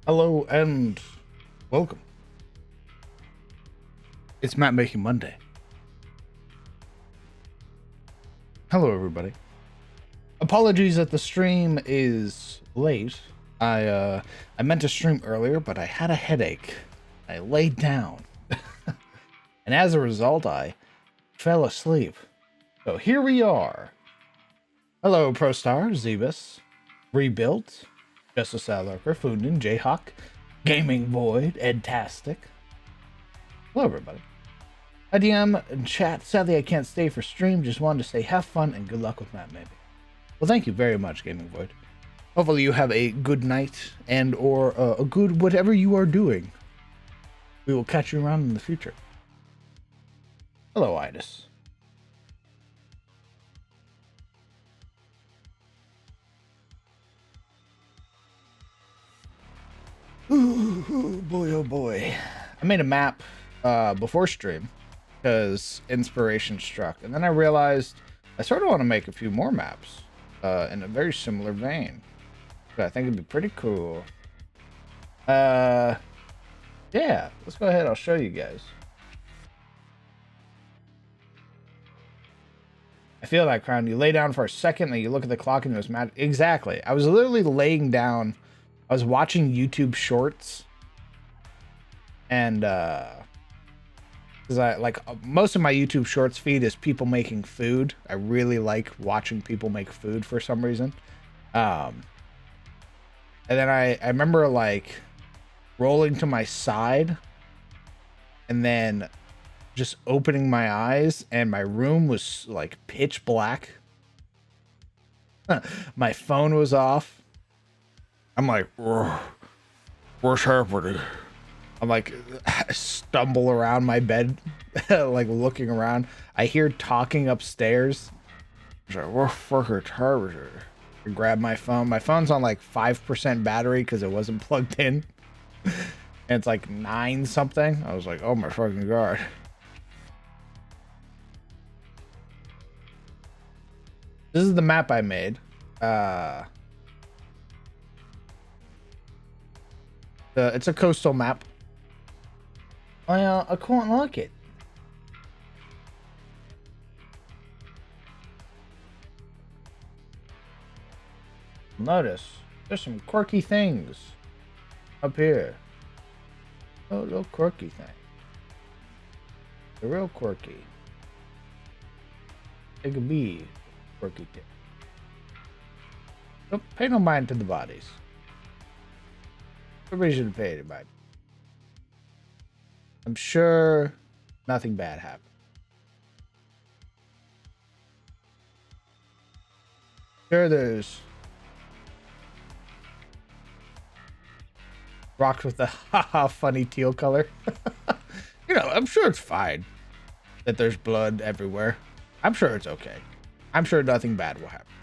Hello and welcome. It's Map Making Monday. Hello, everybody. Apologies that the stream is late. I meant to stream earlier, but I had a headache. I laid down, and as a result, I fell asleep. So here we are. Hello, ProStar, Zebus, Rebuilt, Justice Lurker, Fundin, Jayhawk, Gaming Void, Edtastic. Hello, everybody. IDM and chat. Sadly, I can't stay for stream. Just wanted to say have fun and good luck with that, maybe. Well, thank you very much, Gaming Void. Hopefully, you have a good night and or a good whatever you are doing. We will catch you around in the future. Hello, Idis. Ooh, boy, oh boy. I made a map before stream because inspiration struck, and then I realized I sort of want to make a few more maps in a very similar vein. But I think it'd be pretty cool. Yeah, let's go ahead. I'll show you guys. I feel that, Crown. You lay down for a second, then you look at the clock and it was mad. Exactly. I was literally laying down. I was watching YouTube shorts, and because I like most of my YouTube shorts feed is people making food. I really like watching people make food for some reason. And then I remember like rolling to my side and then just opening my eyes, and my room was like pitch black. My phone was off. I'm like, what's happening? I'm like, stumble around my bed, like looking around. I hear talking upstairs. I'm like, what fucking time is it? I grab my phone. My phone's on like 5% battery because it wasn't plugged in. And it's like 9 something. I was like, oh my fucking god. This is the map I made. It's a coastal map. I can't like it. Notice there's some quirky things up here. Oh, little quirky thing. They're real quirky. It could be quirky too. Don't pay no mind to the bodies. Everybody should pay it mind. I'm sure nothing bad happened. Sure, there's rocks with the haha funny teal color. I'm sure it's fine that there's blood everywhere. I'm sure it's okay. I'm sure nothing bad will happen.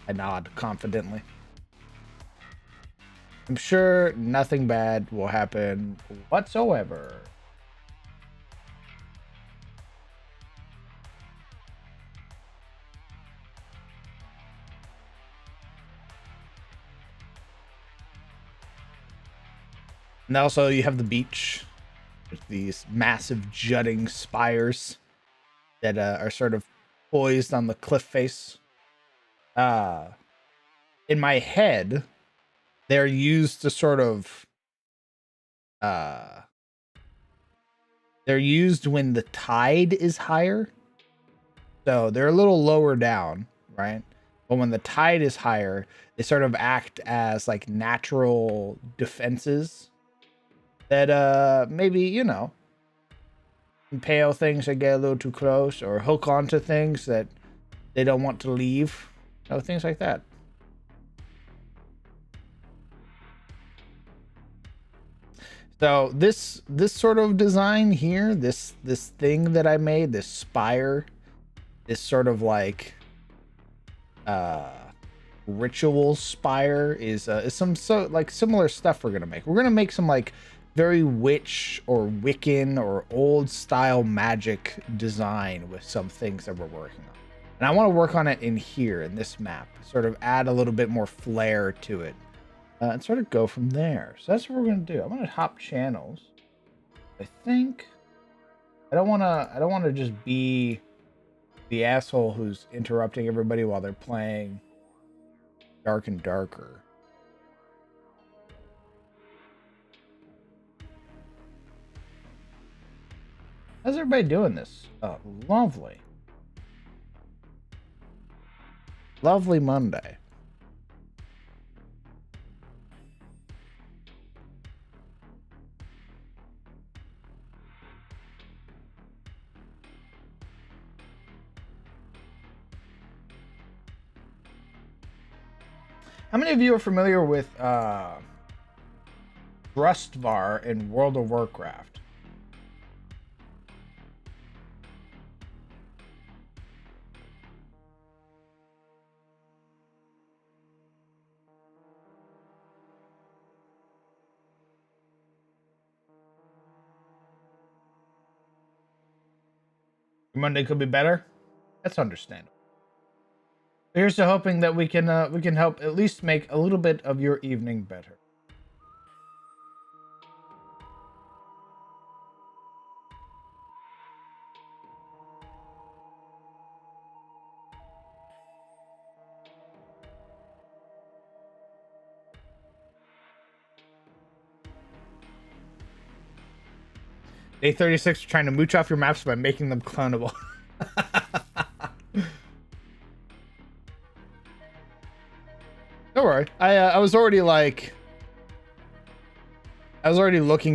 I nod confidently. I'm sure nothing bad will happen whatsoever. And also you have the beach with these massive jutting spires that are sort of poised on the cliff face. In my head, they're used to sort of they're used when the tide is higher. So they're a little lower down, right? But when the tide is higher, they sort of act as like natural defenses that maybe, impale things that get a little too close, or hook onto things that they don't want to leave. Things like that. So this sort of design here, this thing that I made, this spire, this sort of like ritual spire is some like similar stuff we're gonna make. We're gonna make some like very witch or Wiccan or old style magic design with some things that we're working on. And I want to work on it in here in this map, sort of add a little bit more flair to it. and sort of go from there. So that's what we're going to do. I'm going to hop channels. I think I don't want to just be the asshole who's interrupting everybody while they're playing Dark and Darker. How's everybody doing this? Oh, lovely. Lovely Monday. How many of you are familiar with Rustvar in World of Warcraft? Monday could be better. That's understandable. Here's to hoping that we can help at least make a little bit of your evening better. Day 36 trying to mooch off your maps by making them clonable. Don't worry. I was already looking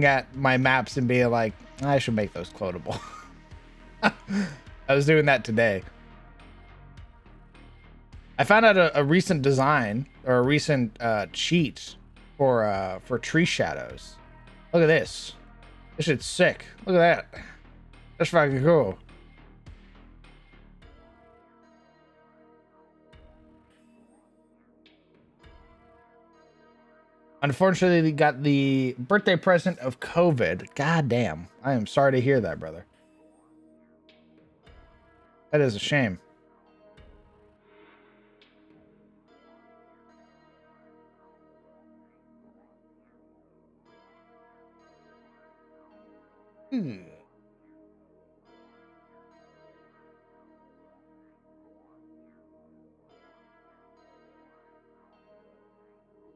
at my maps and being like, I should make those clonable. I was doing that today. I found out a recent design or a recent cheat for tree shadows. Look at this. This shit's sick. Look at that. That's fucking cool. Unfortunately, we got the birthday present of COVID. God damn. I am sorry to hear that, brother. That is a shame. Is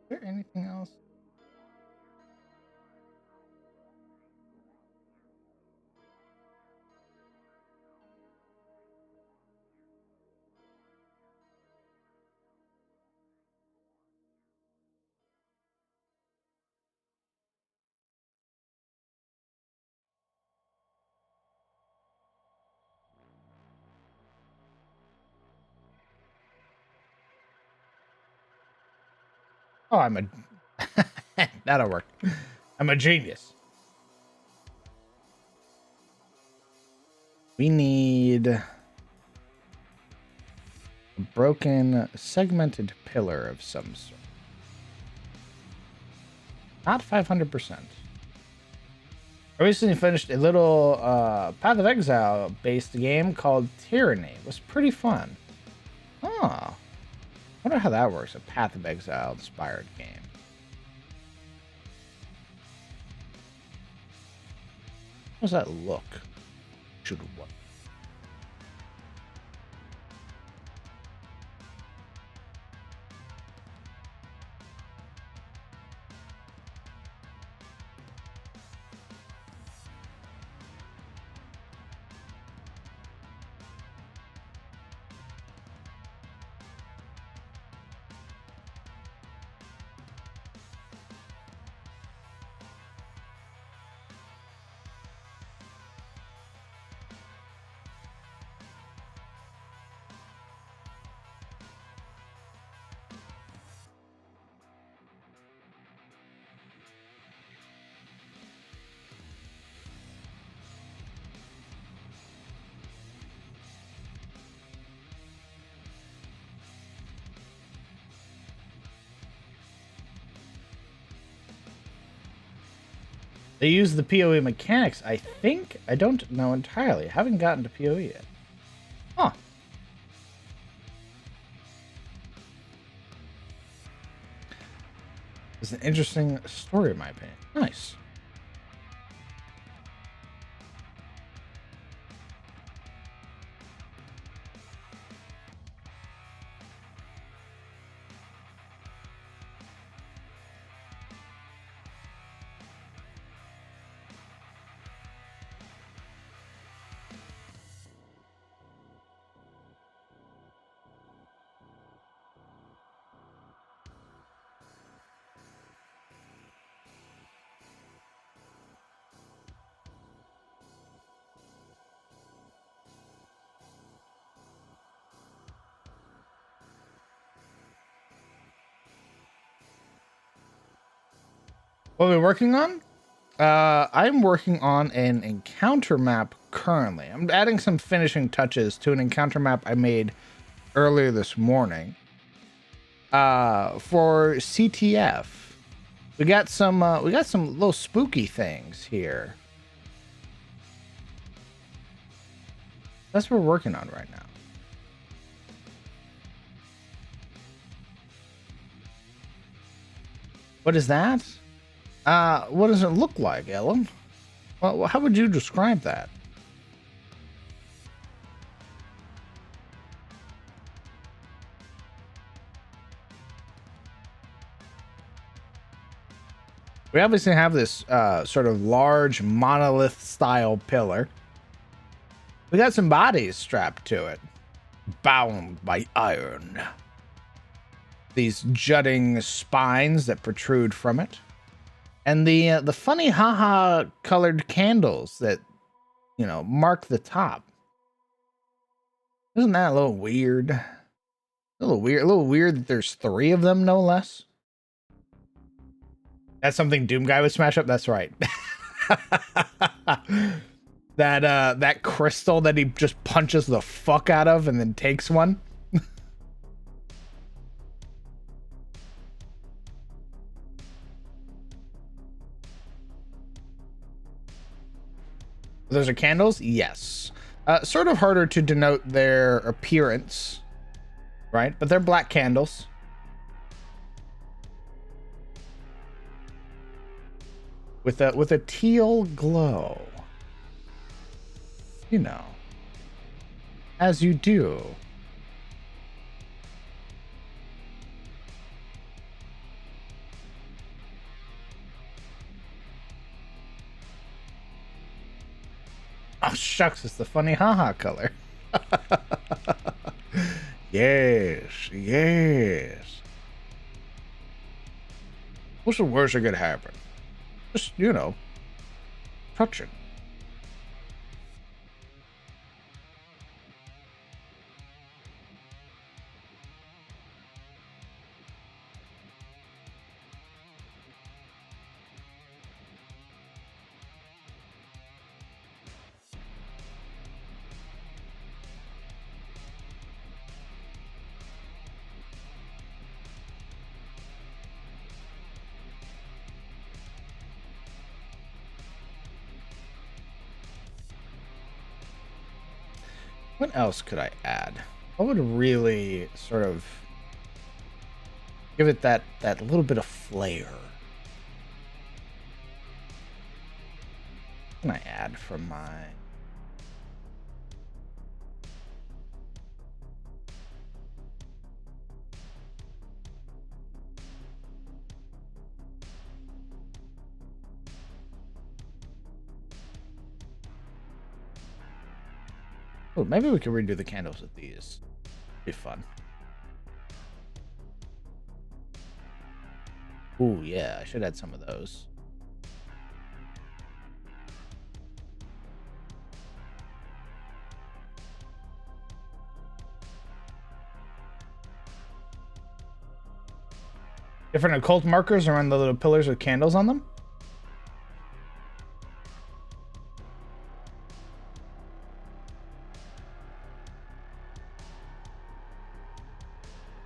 there anything else? Oh, I'm a... That'll work. I'm a genius. We need a broken, segmented pillar of some sort. Not 500%. I recently finished a little Path of Exile based game called Tyranny. It was pretty fun. Oh. I wonder how that works, a Path of Exile inspired game. How does that look? Should what? They use the PoE mechanics, I think. I don't know entirely. I haven't gotten to PoE yet. Huh. is an interesting story, in my opinion. Nice. What are we working on? I'm working on an encounter map currently. I'm adding some finishing touches to an encounter map I made earlier this morning. For CTF, we got some little spooky things here. That's what we're working on right now. What is that? What does it look like, Ellen? Well, how would you describe that? We obviously have this sort of large monolith style pillar. We got some bodies strapped to it, bound by iron. These jutting spines that protrude from it. And the funny haha colored candles that, you know, mark the top. Isn't that a little weird? A little weird that there's 3 of them, no less. That's something Doom Guy would smash up. That's right. that crystal that he just punches the fuck out of and then takes one. Those are candles? Yes. Sort of harder to denote their appearance, right? But they're black candles. With a teal glow. You know. As you do. Oh, shucks, it's the funny haha color. Yes, yes. What's the worst that could happen? Just, you know, touching. What else could I add? What would really sort of give it that little bit of flair? What can I add from my... Oh, maybe we could redo the candles with these. Be fun. Ooh, yeah, I should add some of those. Different occult markers around the little pillars with candles on them.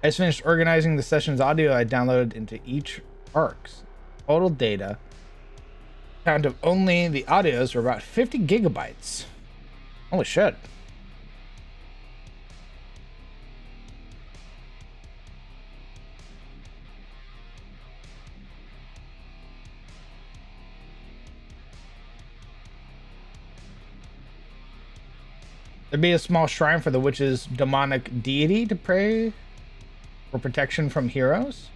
I just finished organizing the session's audio I downloaded into each ARCs. Total data count of only the audios were about 50 gigabytes. Holy shit. There'd be a small shrine for the witch's demonic deity to pray for protection from heroes.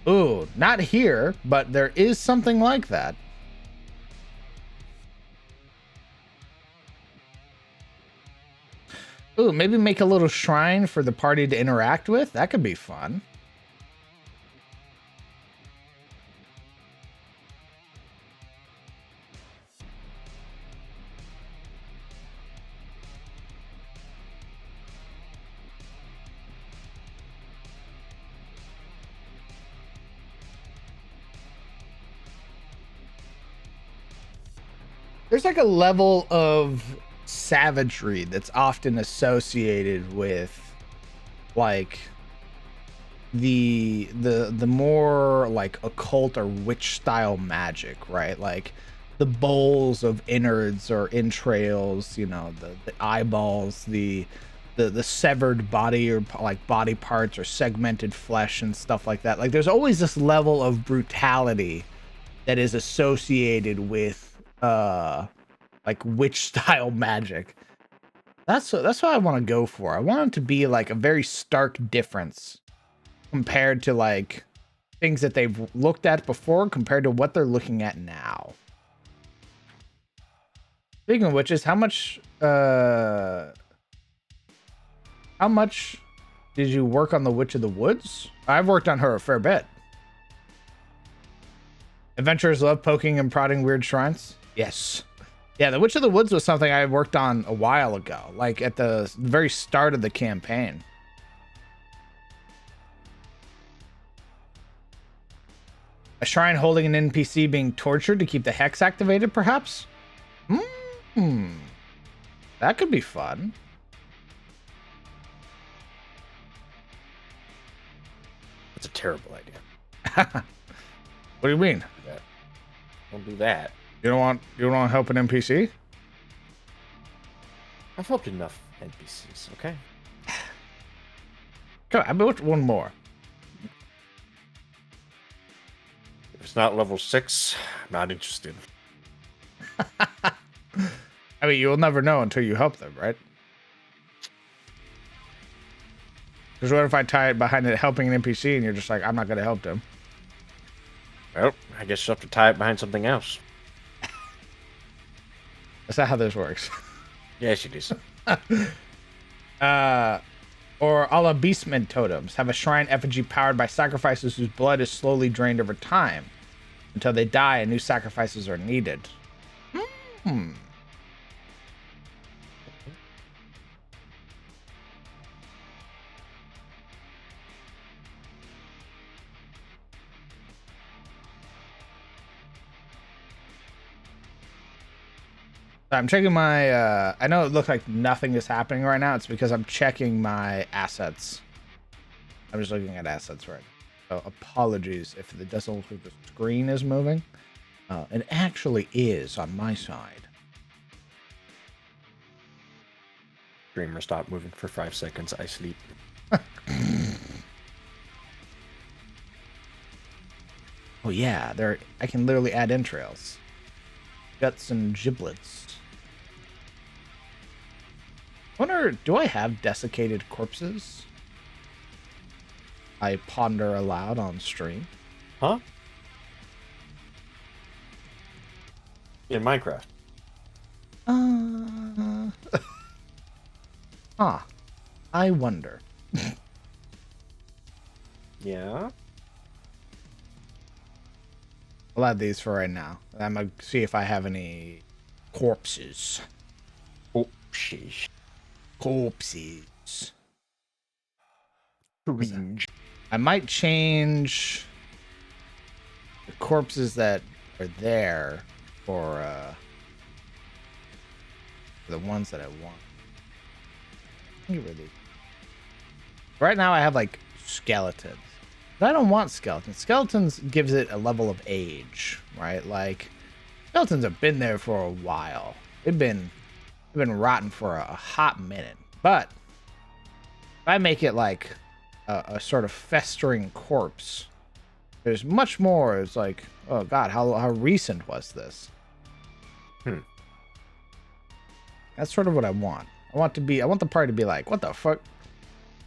Ooh, not here, but there is something like that. Ooh, maybe make a little shrine for the party to interact with. That could be fun. There's like a level of savagery that's often associated with like the more like occult or witch style magic, right? Like the bowls of innards or entrails, you know, the eyeballs, the severed body or like body parts or segmented flesh and stuff like that. Like there's always this level of brutality that is associated with like witch style magic. That's what I want to go for. I want it to be like a very stark difference compared to like things that they've looked at before compared to what they're looking at now. Speaking of witches, how much did you work on the Witch of the Woods? I've worked on her a fair bit. Adventurers love poking and prodding weird shrines. Yes. Yeah, the Witch of the Woods was something I worked on a while ago, like at the very start of the campaign. A shrine holding an NPC being tortured to keep the hex activated, perhaps? That could be fun. That's a terrible idea. What do you mean? Don't do that. You don't want to help an NPC? I've helped enough NPCs, okay? Come on, I built one more. If it's not level 6, I'm not interested. I mean, you'll never know until you help them, right? Because what if I tie it behind it helping an NPC and you're just like, I'm not going to help them? Well, I guess you'll have to tie it behind something else. That's not how this works. Yes, you do. Or a la Beastmen totems. Have a shrine effigy powered by sacrifices whose blood is slowly drained over time. Until they die and new sacrifices are needed. I'm checking my, I know it looks like nothing is happening right now. It's because I'm checking my assets. I'm just looking at assets right now. So apologies if it doesn't look like the screen is moving. It actually is on my side. Dreamer, stop moving for 5 seconds. I sleep. Oh yeah, there. I can literally add entrails, guts, and giblets. Wonder, do I have desiccated corpses? I ponder aloud on stream. Huh? In Minecraft. I wonder. Yeah. I'll add these for right now. I'm gonna see if I have any corpses. Oh, sheesh. Corpses. Cringe. I might change the corpses that are there for the ones that I want. Get rid of these. Right now I have like skeletons. But I don't want skeletons. Skeletons gives it a level of age, right? Like skeletons have been there for a while. They've been rotten for a hot minute. But if I make it like a sort of festering corpse, there's much more. It's like, oh god, how recent was this? Hmm. That's sort of what I want. I want the party to be like, what the fuck?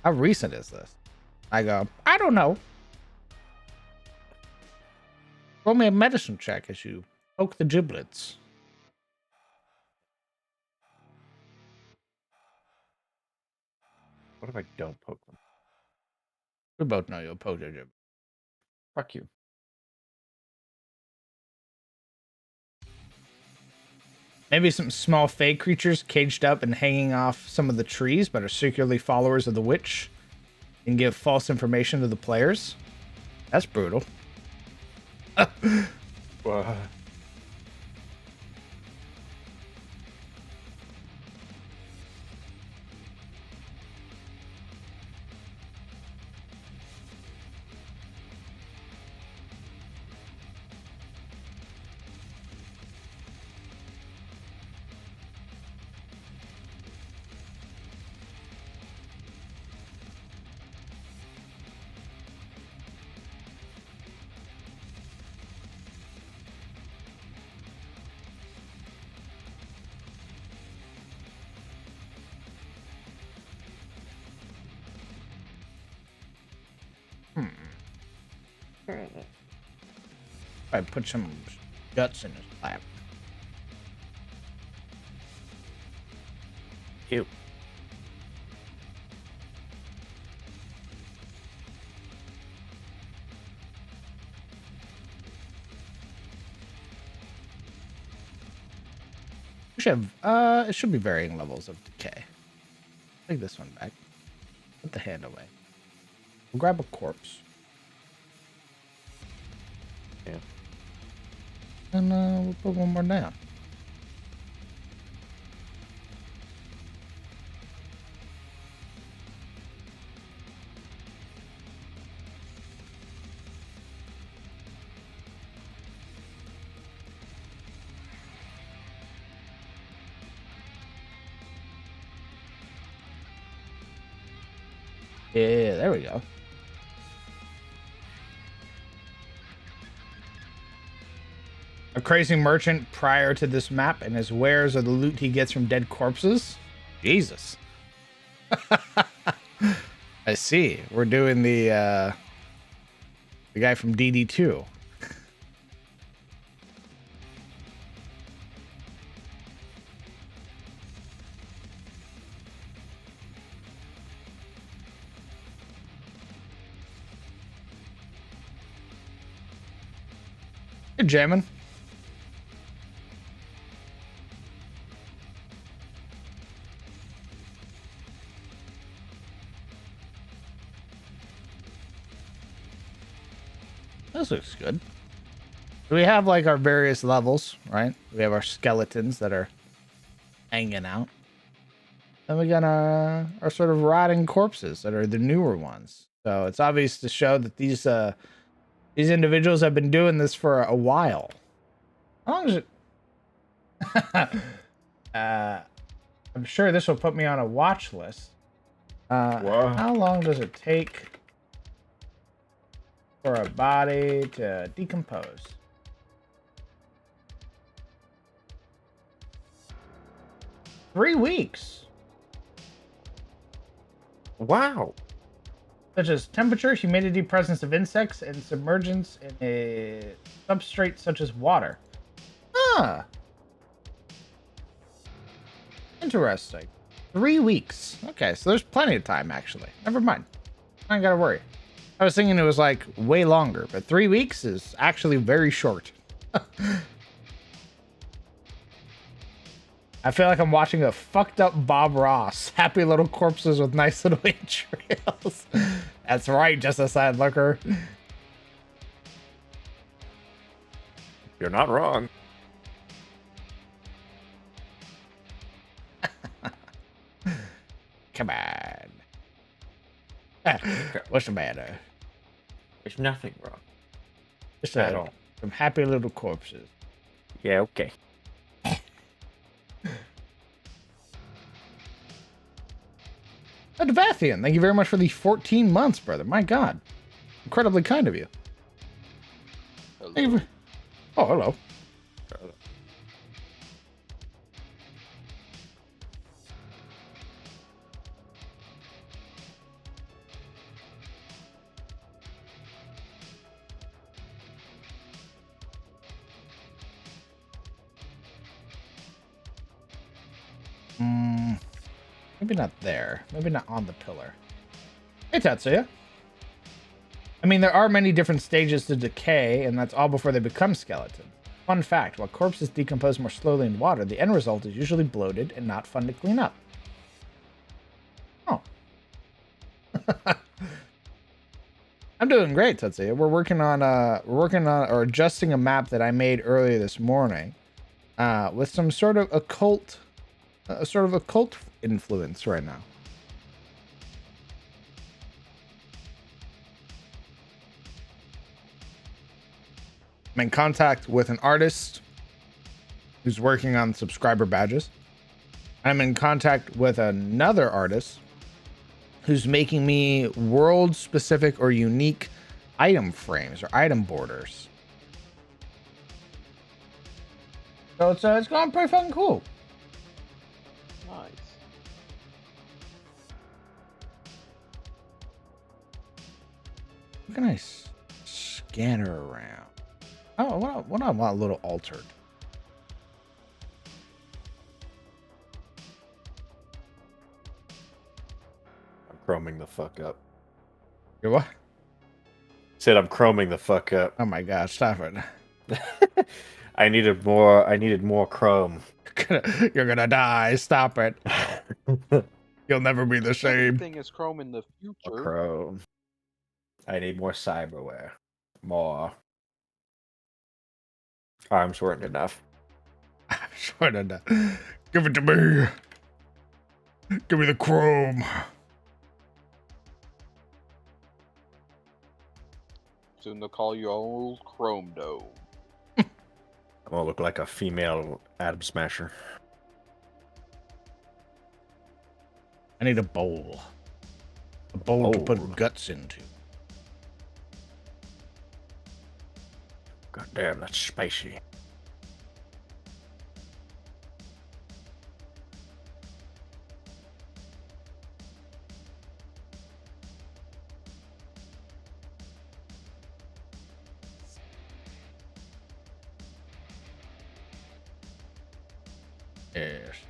How recent is this? I go, I don't know. Roll me a medicine check as you poke the giblets. What if I don't poke them? We both know you'll poke your giblets. Fuck you. Maybe some small fey creatures caged up and hanging off some of the trees, but are secretly followers of the witch and give false information to the players. That's brutal. Whoa. I put some guts in his lap. Ew. We should have, it should be varying levels of decay. Take this one back. Put the hand away. We'll grab a corpse. Yeah. And we'll put one more down. Yeah, there we go. A crazy merchant prior to this map, and his wares are the loot he gets from dead corpses. Jesus. I see. We're doing the guy from DD2. You're jamming. This looks good. We have like our various levels, right? We have our skeletons that are hanging out. Then we got our sort of rotting corpses that are the newer ones. So it's obvious to show that these individuals have been doing this for a while. How long is it? I'm sure this will put me on a watch list. How long does it take for a body to decompose? Three weeks. Wow. Such as temperature, humidity, presence of insects, and submergence in a substrate such as water. Huh. Interesting. 3 weeks. Okay, so there's plenty of time, actually. Never mind. I ain't gotta worry. I was thinking it was like way longer, but 3 weeks is actually very short. I feel like I'm watching a fucked up Bob Ross. Happy little corpses with nice little entrails. That's right, just a sad looker. You're not wrong. Come on. What's the matter? There's nothing wrong. Just At all. some happy little corpses. Yeah, okay. Devathian, thank you very much for the 14 months, brother. My God. Incredibly kind of you. Hello. Thank you for... Oh, hello. Maybe not there. Maybe not on the pillar. Hey, Tatsuya. I mean, there are many different stages to decay, and that's all before they become skeletons. Fun fact, while corpses decompose more slowly in water, the end result is usually bloated and not fun to clean up. Oh. I'm doing great, Tatsuya. We're working on or adjusting a map that I made earlier this morning, with some sort of occult influence right now. I'm in contact with an artist who's working on subscriber badges. I'm in contact with another artist who's making me world-specific or unique item frames or item borders. So it's going pretty fucking cool. Nice. Look at nice scanner around. Oh, what I want a little altered. I'm chroming the fuck up. You're what? Said I'm chroming the fuck up. Oh my gosh, stop it. I needed more chrome. You're gonna die. Stop it. You'll never be the same. Everything is chrome in the future. Chrome. I need more cyberware. More. Arms weren't enough. I'm sure to give it to me. Give me the chrome. Soon they'll call you old Chrome Dome. I'm gonna look like a female Atom Smasher. I need a bowl. A bowl to put guts into. God damn, that's spicy.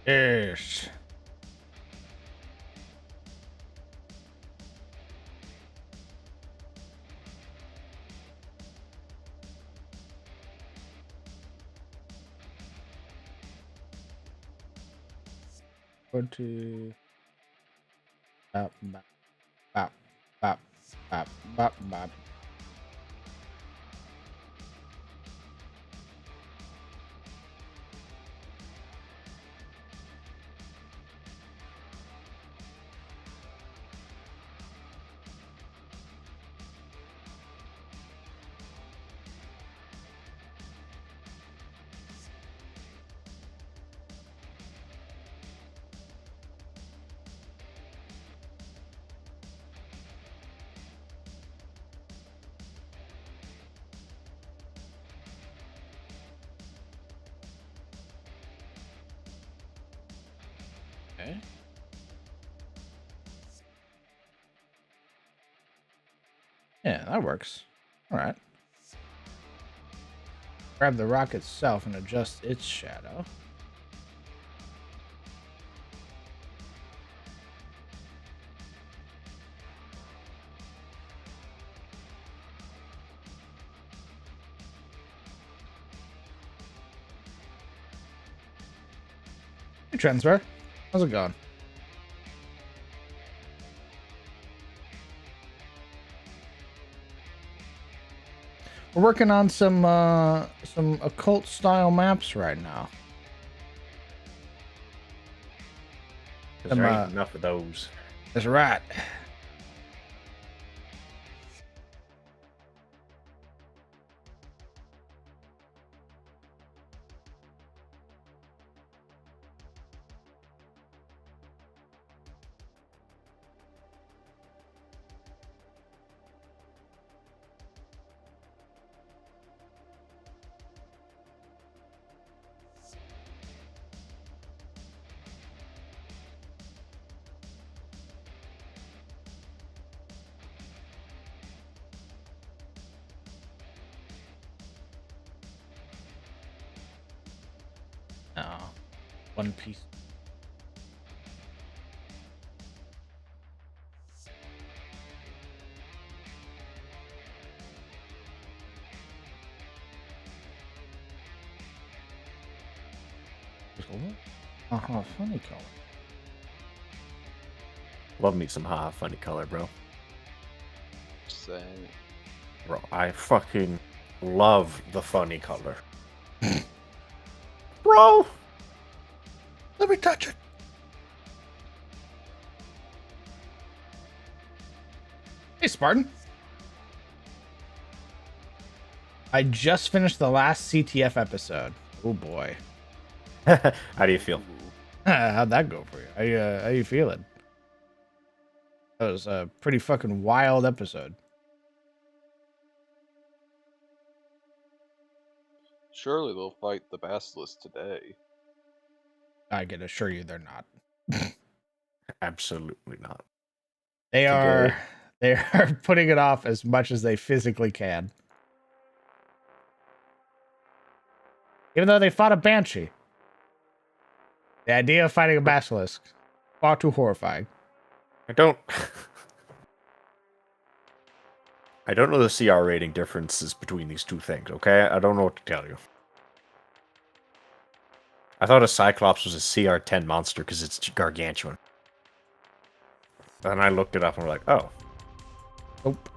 Yes. Go to bop bop bop bop bop bop bop. Okay. Yeah, that works. All right. Grab the rock itself and adjust its shadow. Hey, Transfer. How's it going? We're working on some occult style maps right now. There ain't enough of those. That's right. No. One piece. color. Funny color. Love me some haha funny color, bro. Same. Bro, I fucking love the funny color. Bro! Let me touch it. Hey, Spartan. I just finished the last CTF episode. Oh boy. How do you feel? How'd that go for you? How you feeling? That was a pretty fucking wild episode. Surely they'll fight the Basilisk today. I can assure you they're not. Absolutely not. They Today. are putting it off as much as they physically can. Even though they fought a banshee. The idea of fighting a basilisk, far too horrifying. I don't know the CR rating differences between these two things, okay? I don't know what to tell you. I thought a Cyclops was a CR10 monster because it's gargantuan. And I looked it up and we're like, oh. Nope.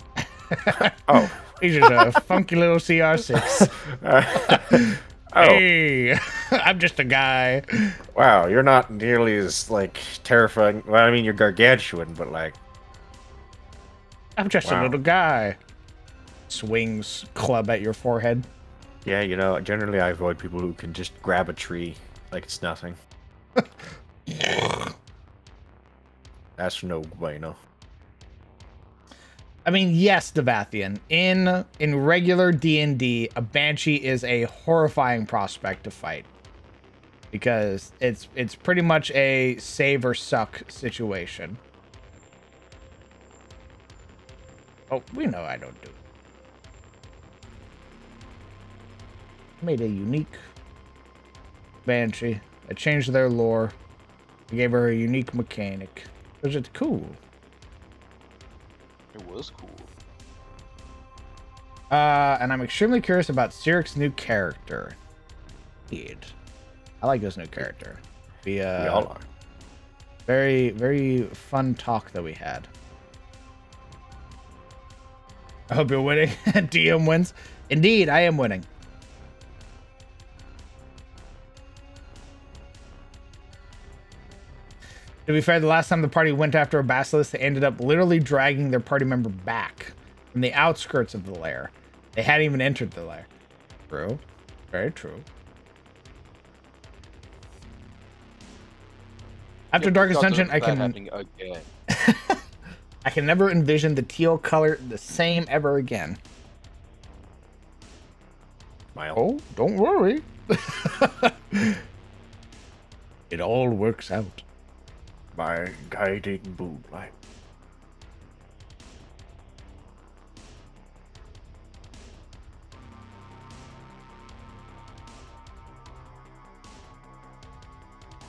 Oh. He's just a funky little CR6. Oh. Hey, I'm just a guy. Wow, you're not nearly as, like, terrifying. Well, I mean, you're gargantuan, but, like... I'm just a Wow. little guy. Swings club at your forehead. Yeah, you know, generally I avoid people who can just grab a tree like it's nothing. That's no bueno. I mean, yes, Devathian. In regular D&D, a banshee is a horrifying prospect to fight because it's pretty much a save or suck situation. Oh, we know I don't do it. Made a unique banshee. I changed their lore. I gave her a unique mechanic. Which is cool. It was cool. And I'm extremely curious about Siric's new character. Indeed. I like this new character. We all are. Very, very fun talk that we had. I hope you're winning. DM wins. Indeed, I am winning. To be fair, the last time the party went after a basilisk, they ended up literally dragging their party member back from the outskirts of the lair. They hadn't even entered the lair. True. Very true. After Dark Ascension, I can happening again. I can never envision the teal color the same ever again. Smile. Oh, don't worry. It all works out. My guiding moonlight.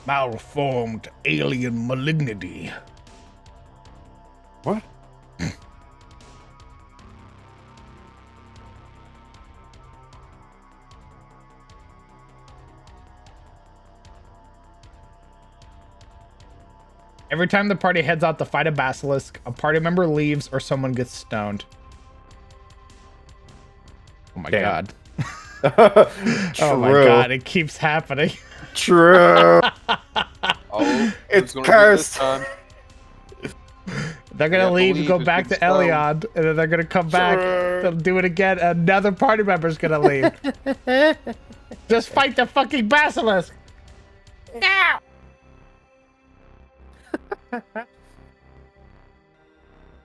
Malformed alien malignity. What? Every time the party heads out to fight a basilisk, a party member leaves or someone gets stoned. Oh my Damn. god. True. Oh my god, it keeps happening. True. Oh, It's who's gonna win this cursed. time? They're gonna Yeah, leave, believe go it's back been to Elion, and then they're gonna come back. Sure. They'll do it again. Another party member's gonna leave. Just fight the fucking basilisk. Now.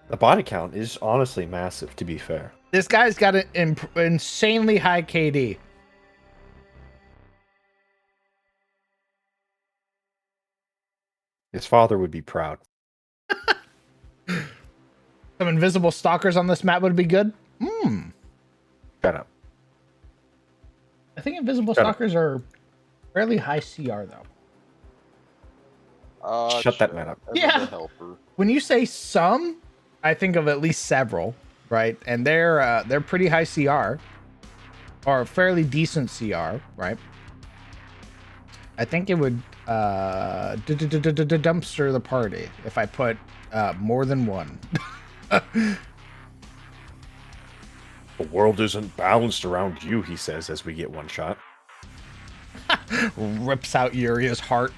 The body count is honestly massive, to be fair. This guy's got an insanely high KD. His father would be proud. Some invisible stalkers on this map would be good. Shut up. I think invisible Shut up. stalkers are fairly high CR though. Shut that man up. As a Yeah. helper. When you say some, I think of at least several, right? And they're pretty high CR, or fairly decent CR, right? I think it would dumpster the party if I put more than one. The world isn't balanced around you, he says as we get one shot. Rips out Uria's heart.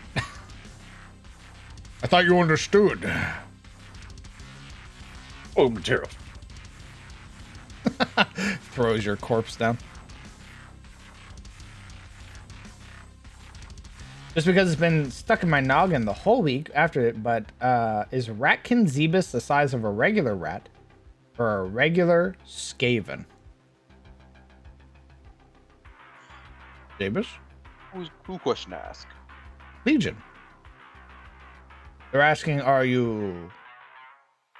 I thought you understood. Oh, material. Throws your corpse down. Just because it's been stuck in my noggin the whole week after it, but is Ratkin Zebus the size of a regular rat or a regular Skaven? Zebus? Who question to ask? Legion. They're asking, are you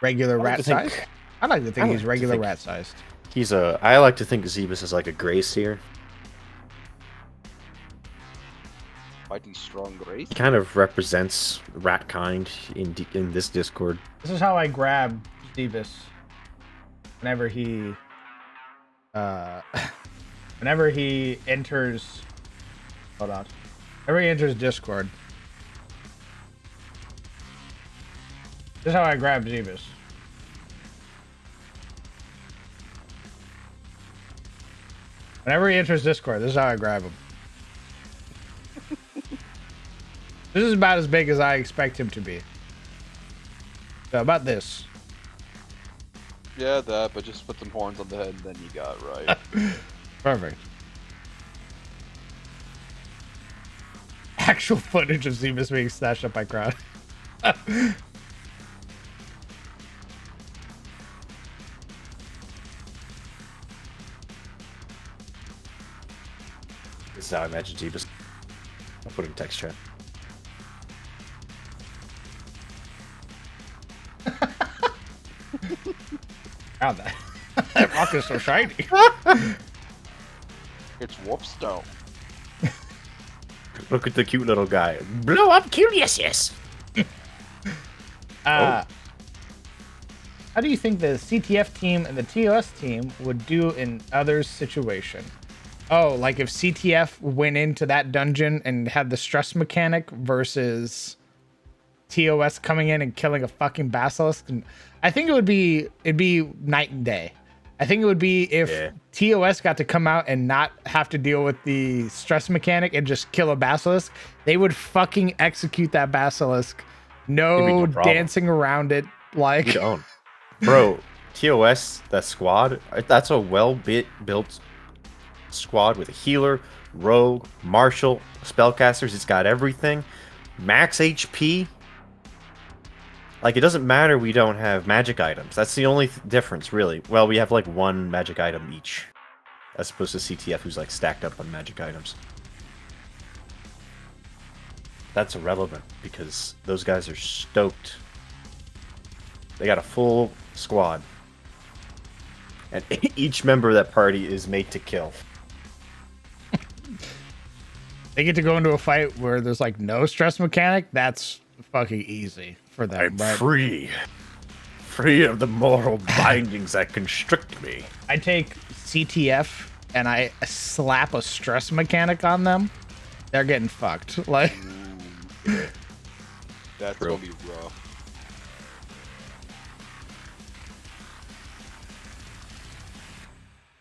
regular rat sized? I like to think he's regular rat sized. I like to think Zebus is like a gray seer. Mighty strong grace. He kind of represents rat kind in this Discord. This is how I grab Zebus whenever he enters. Hold on. Whenever he enters Discord. This is how I grab Zebus. Whenever he enters Discord, this is how I grab him. This is about as big as I expect him to be. So about this. Yeah, that, but just put some horns on the head and then you got it right. Perfect. Actual footage of Zebus being snatched up by crowd. This is how I imagine Zebus. I'll put it in text chat. Wow, that rock is so shiny. It's Warpstone. Look at the cute little guy. Blow up Curiousness! How do you think the CTF team and the TOS team would do in others' situation? Oh, like if CTF went into that dungeon and had the stress mechanic versus TOS coming in and killing a fucking basilisk. And I think it'd be night and day. I think it would be if TOS got to come out and not have to deal with the stress mechanic and just kill a basilisk. They would fucking execute that basilisk. No dancing around it. Like, we don't. Bro, TOS, that squad, that's a well-built squad with a healer, rogue, martial, spellcasters. It's got everything. Max HP. Like, it doesn't matter we don't have magic items. That's the only difference, really. Well, we have, like, one magic item each. As opposed to CTF, who's, like, stacked up on magic items. That's irrelevant, because those guys are stoked. They got a full squad. And each member of that party is made to kill. They get to go into a fight where there's, like, no stress mechanic. That's fucking easy for them. I'm free. Free of the moral bindings that constrict me. I take CTF and I slap a stress mechanic on them. They're getting fucked. Like, That's gonna be rough.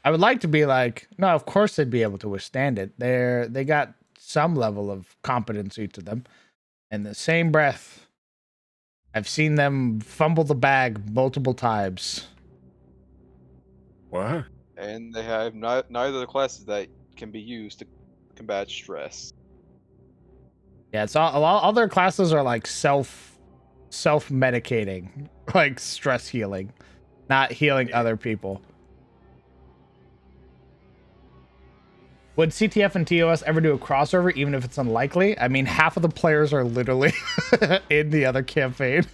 I would like to be like, no, of course they'd be able to withstand it. They got some level of competency to them. In the same breath, I've seen them fumble the bag multiple times. What? And they have neither of the classes that can be used to combat stress. Yeah, it's all their classes are like self-medicating, like stress healing, not healing other people. Would CTF and TOS ever do a crossover, even if it's unlikely? I mean, half of the players are literally in the other campaign.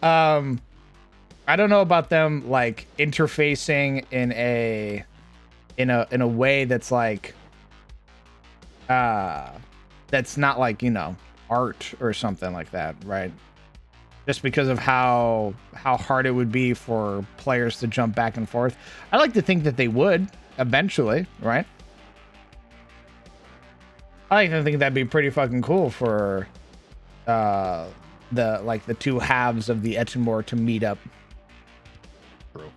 I don't know about them like interfacing in a way that's like that's not like, you know, art or something like that, right? Just because of how hard it would be for players to jump back and forth. I like to think that they would eventually, right? I like to think that'd be pretty fucking cool for the two halves of the Etchenmore to meet up. True.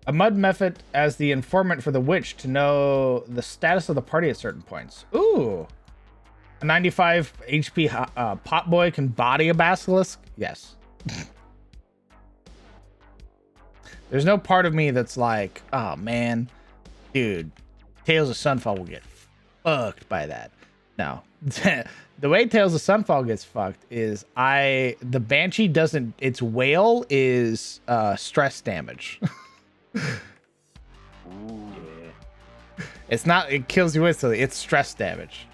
A mud method as the informant for the witch to know the status of the party at certain points. Ooh. A 95 HP pot boy can body a basilisk? Yes. There's no part of me that's like, oh man, dude, Tales of Sunfall will get fucked by that. No. The way Tales of Sunfall gets fucked is the Banshee doesn't, its wail is stress damage. Ooh. Yeah. It's not, it kills you instantly, it's stress damage.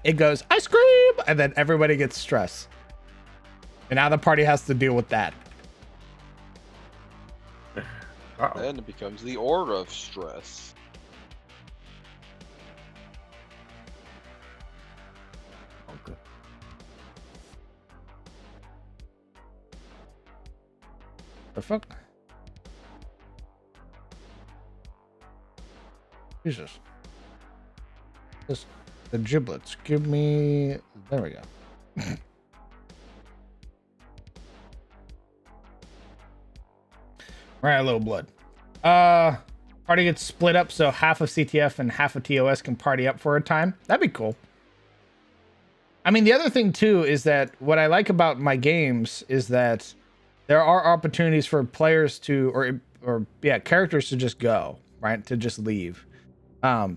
It goes, I scream, and then everybody gets stress. And now the party has to deal with that. Uh-oh. Then it becomes the Aura of Stress. Okay. The fuck? Jesus. Just the giblets. Give me. There we go. Right, a little blood. Party gets split up so half of CTF and half of TOS can party up for a time. That'd be cool. I mean, the other thing too is that what I like about my games is that there are opportunities for players to, or characters to just go, right? To just leave.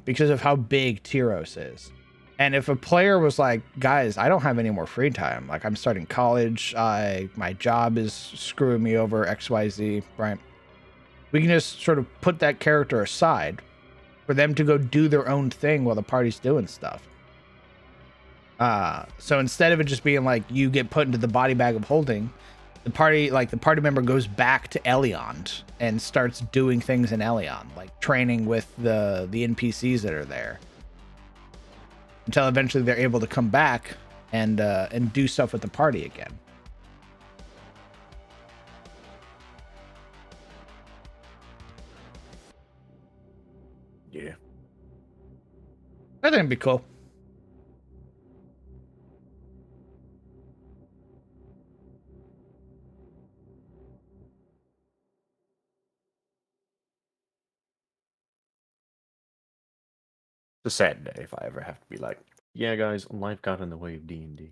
Because of how big Tyros is. And if a player was like, guys, I don't have any more free time. Like, I'm starting college. My job is screwing me over, XYZ, right? We can just sort of put that character aside for them to go do their own thing while the party's doing stuff. So instead of it just being like you get put into the body bag of holding, the party member goes back to Elion and starts doing things in Elion, like training with the NPCs that are there, until eventually they're able to come back and do stuff with the party again. Yeah. I think it'd be cool. It's a sad day if I ever have to be like, yeah, guys, life got in the way of D&D.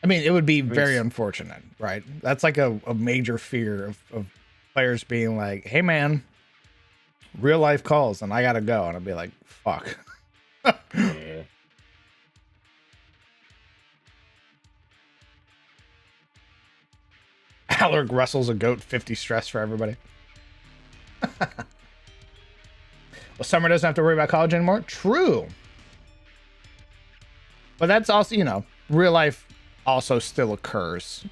I mean, it would be mean, very it's- unfortunate, right? That's like a major fear of players being like, hey man, real life calls and I gotta go. And I'd be like, fuck. Yeah. Alaric wrestles a goat, 50 stress for everybody. Well, Summer doesn't have to worry about college anymore. True. But that's also, real life also still occurs.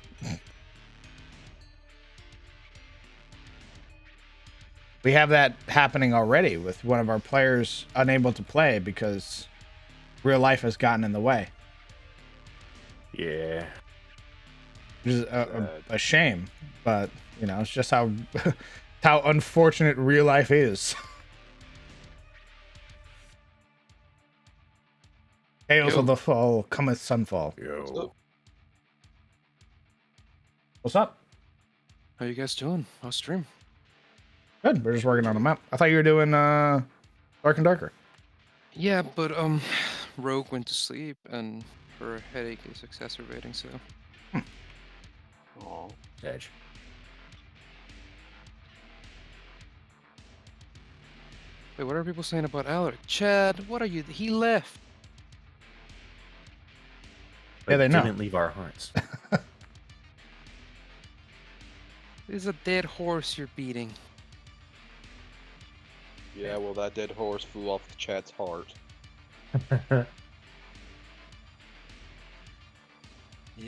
We have that happening already with one of our players unable to play because real life has gotten in the way. Yeah. Which is a shame, but it's just how how unfortunate real life is. Tales of the Fall cometh Sunfall. Yo. What's up? How you guys doing? How's stream? Good. We're just working on a map. I thought you were doing Dark and Darker. Yeah, but Rogue went to sleep and her headache is exacerbating, so Oh. Edge. wait, what are people saying about Alaric? Chad, what are you? He left. Yeah, they know. Didn't leave our hearts. This is a dead horse you're beating. Yeah, well, that dead horse flew off the chat's heart. Yeah.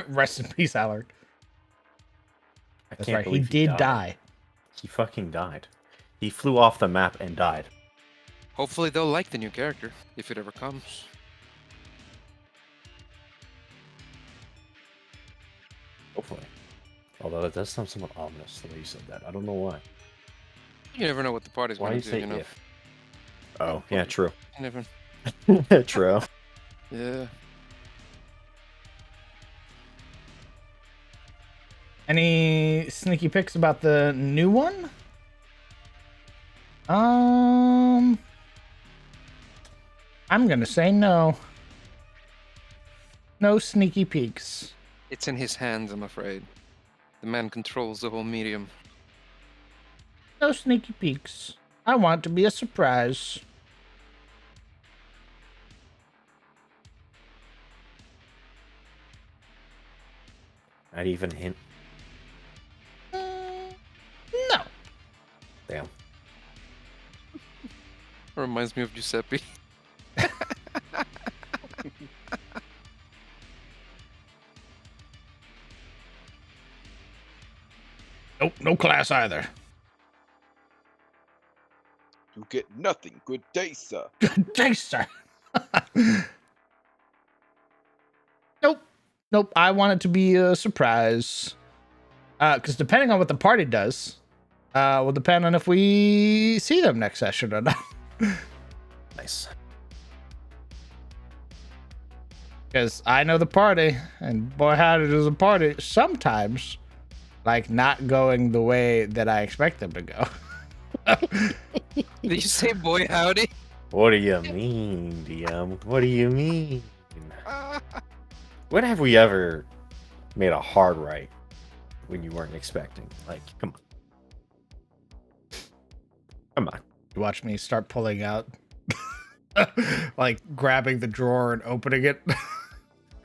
Rest in peace, Alaric. I That's can't right. He believe did die. He fucking died. He flew off the map and died. Hopefully they'll like the new character if it ever comes. Hopefully. Although that does sound somewhat ominous the way you said that. I don't know why. You never know what the party's Why do going you to do, say you know. if? Oh, yeah, true. You never. True. Yeah. Any sneaky picks about the new one? I'm gonna say no. No sneaky peeks. It's in his hands, I'm afraid. The man controls the whole medium. No sneaky peeks. I want it to be a surprise. Not even hint. No. Damn. Reminds me of Giuseppe. Nope, no class either. You get nothing. Good day, sir. Good day, sir. Nope. Nope. I want it to be a surprise. Because depending on what the party does, will depend on if we see them next session or not. Nice. Because I know the party, and boy, howdy, does a party sometimes like not going the way that I expect them to go. Did you say boy howdy? What do you mean, DM? What do you mean? When have we ever made a hard right when you weren't expecting? Like, come on. Come on. Watch me start pulling out, like grabbing the drawer and opening it.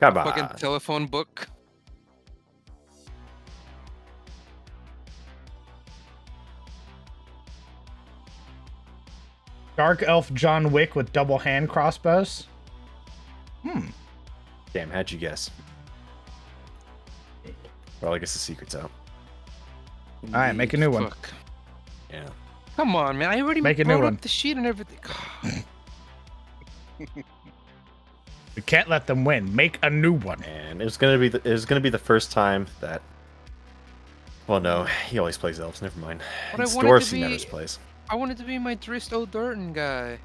Come Fucking on. telephone book. Dark elf John Wick with double hand crossbows. Damn, how'd you guess? Well, I guess the secret's out. All right, make a new one. Fuck. Yeah. Come on, man. I already Make a new brought one. up the sheet and everything. We can't let them win. Make a new one. And it was gonna be the first time that. Well, no, he always plays elves. Never mind. But I It's wanted dwarves to he never be- plays. I wanted to be my Drist O'Durton guy.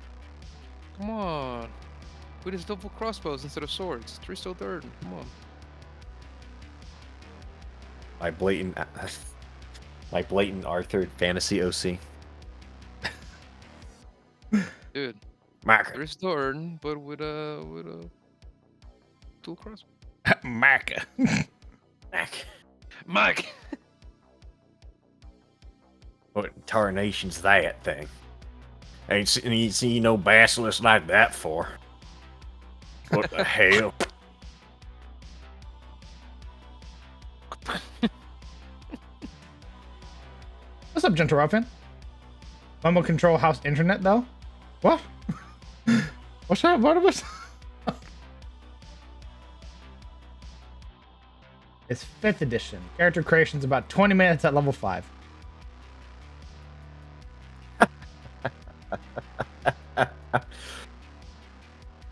Come on. With his double crossbows instead of swords. Drist O'Durton. Come on. My blatant Arthur fantasy OC. Dude. Marker. Drist O'Durton, but with a dual crossbow. Maca. Mac. Mike! What tarnation's that thing? Ain't seen no basilisk like that for. What the hell? What's up, Gentle Ruffin? Mumble Control House Internet, though? What? What's up? What was? It's 5th edition. Character creation's about 20 minutes at level 5.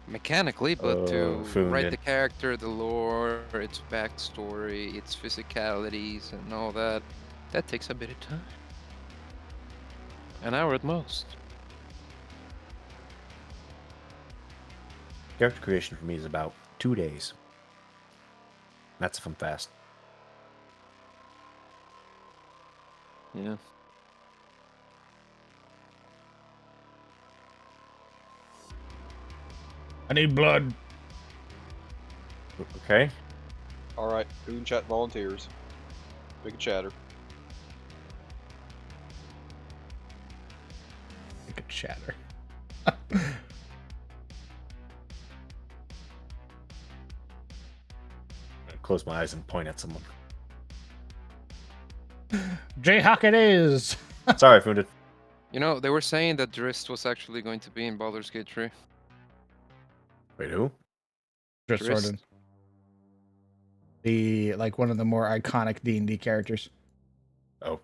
Mechanically, but Oh, to write Funden. the character, the lore, its backstory, its physicalities, and all that, that takes a bit of time. An hour at most. Character creation for me is about 2 days. That's if I'm fast. Yeah. I need blood. Okay. All right, who in chat volunteers? Big chatter. I could shatter. Close my eyes and point at someone. Jayhawk it is. Sorry, Funded. You know, they were saying that Drist was actually going to be in Baldur's Gate 3. Wait, who? Drift Drist. Sworden. The like one of the more iconic D&D characters. Oh.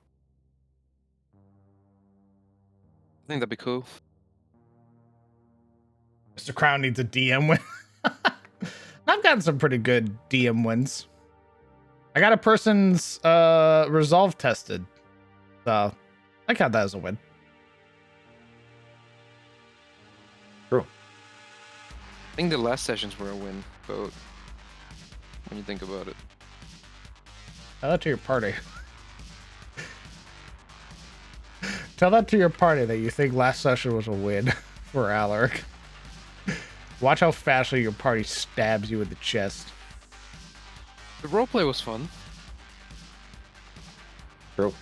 I think that'd be cool. Mr. Crown needs a DM win. I've gotten some pretty good DM wins. I got a person's resolve tested. So I count that as a win. True. I think the last sessions were a win, but when you think about it. Tell that to your party. Tell that to your party that you think last session was a win for Alaric. Watch how fastly your party stabs you in the chest. The roleplay was fun. True.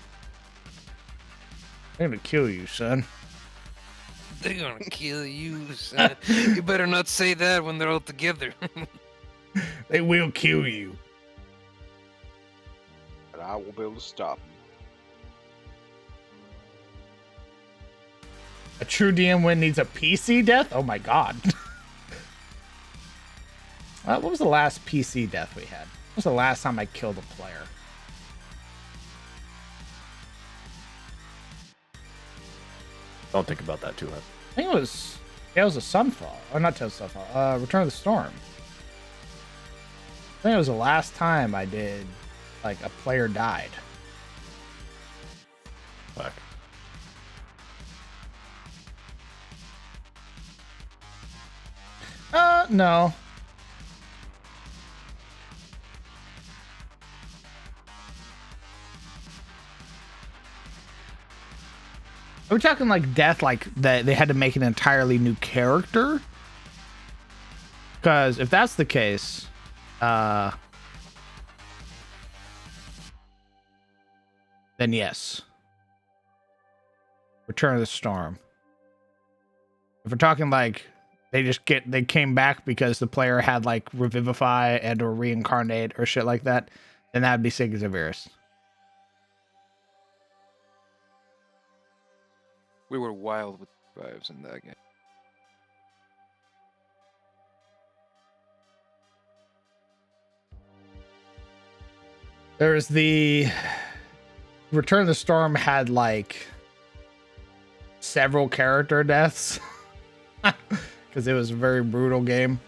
I'm gonna kill you, son. They're gonna kill you, son. You better not say that when they're all together. They will kill you. But I won't be able to stop him. A true DM win needs a PC death? Oh my god. What was the last PC death we had? When was the last time I killed a player? Don't think about that too hard. I think it was Tales of Sunfall. Or not Tales of Sunfall. Return of the Storm. I think it was the last time I did, like, a player died. Fuck. No. Are we talking like death, like that they had to make an entirely new character? Because if that's the case, then yes. Return of the Storm. If we're talking like they came back because the player had like revivify and or reincarnate or shit like that, then that'd be Sigurd Xavier. We were wild with vibes in that game. There's the Return of the Storm had like several character deaths because it was a very brutal game.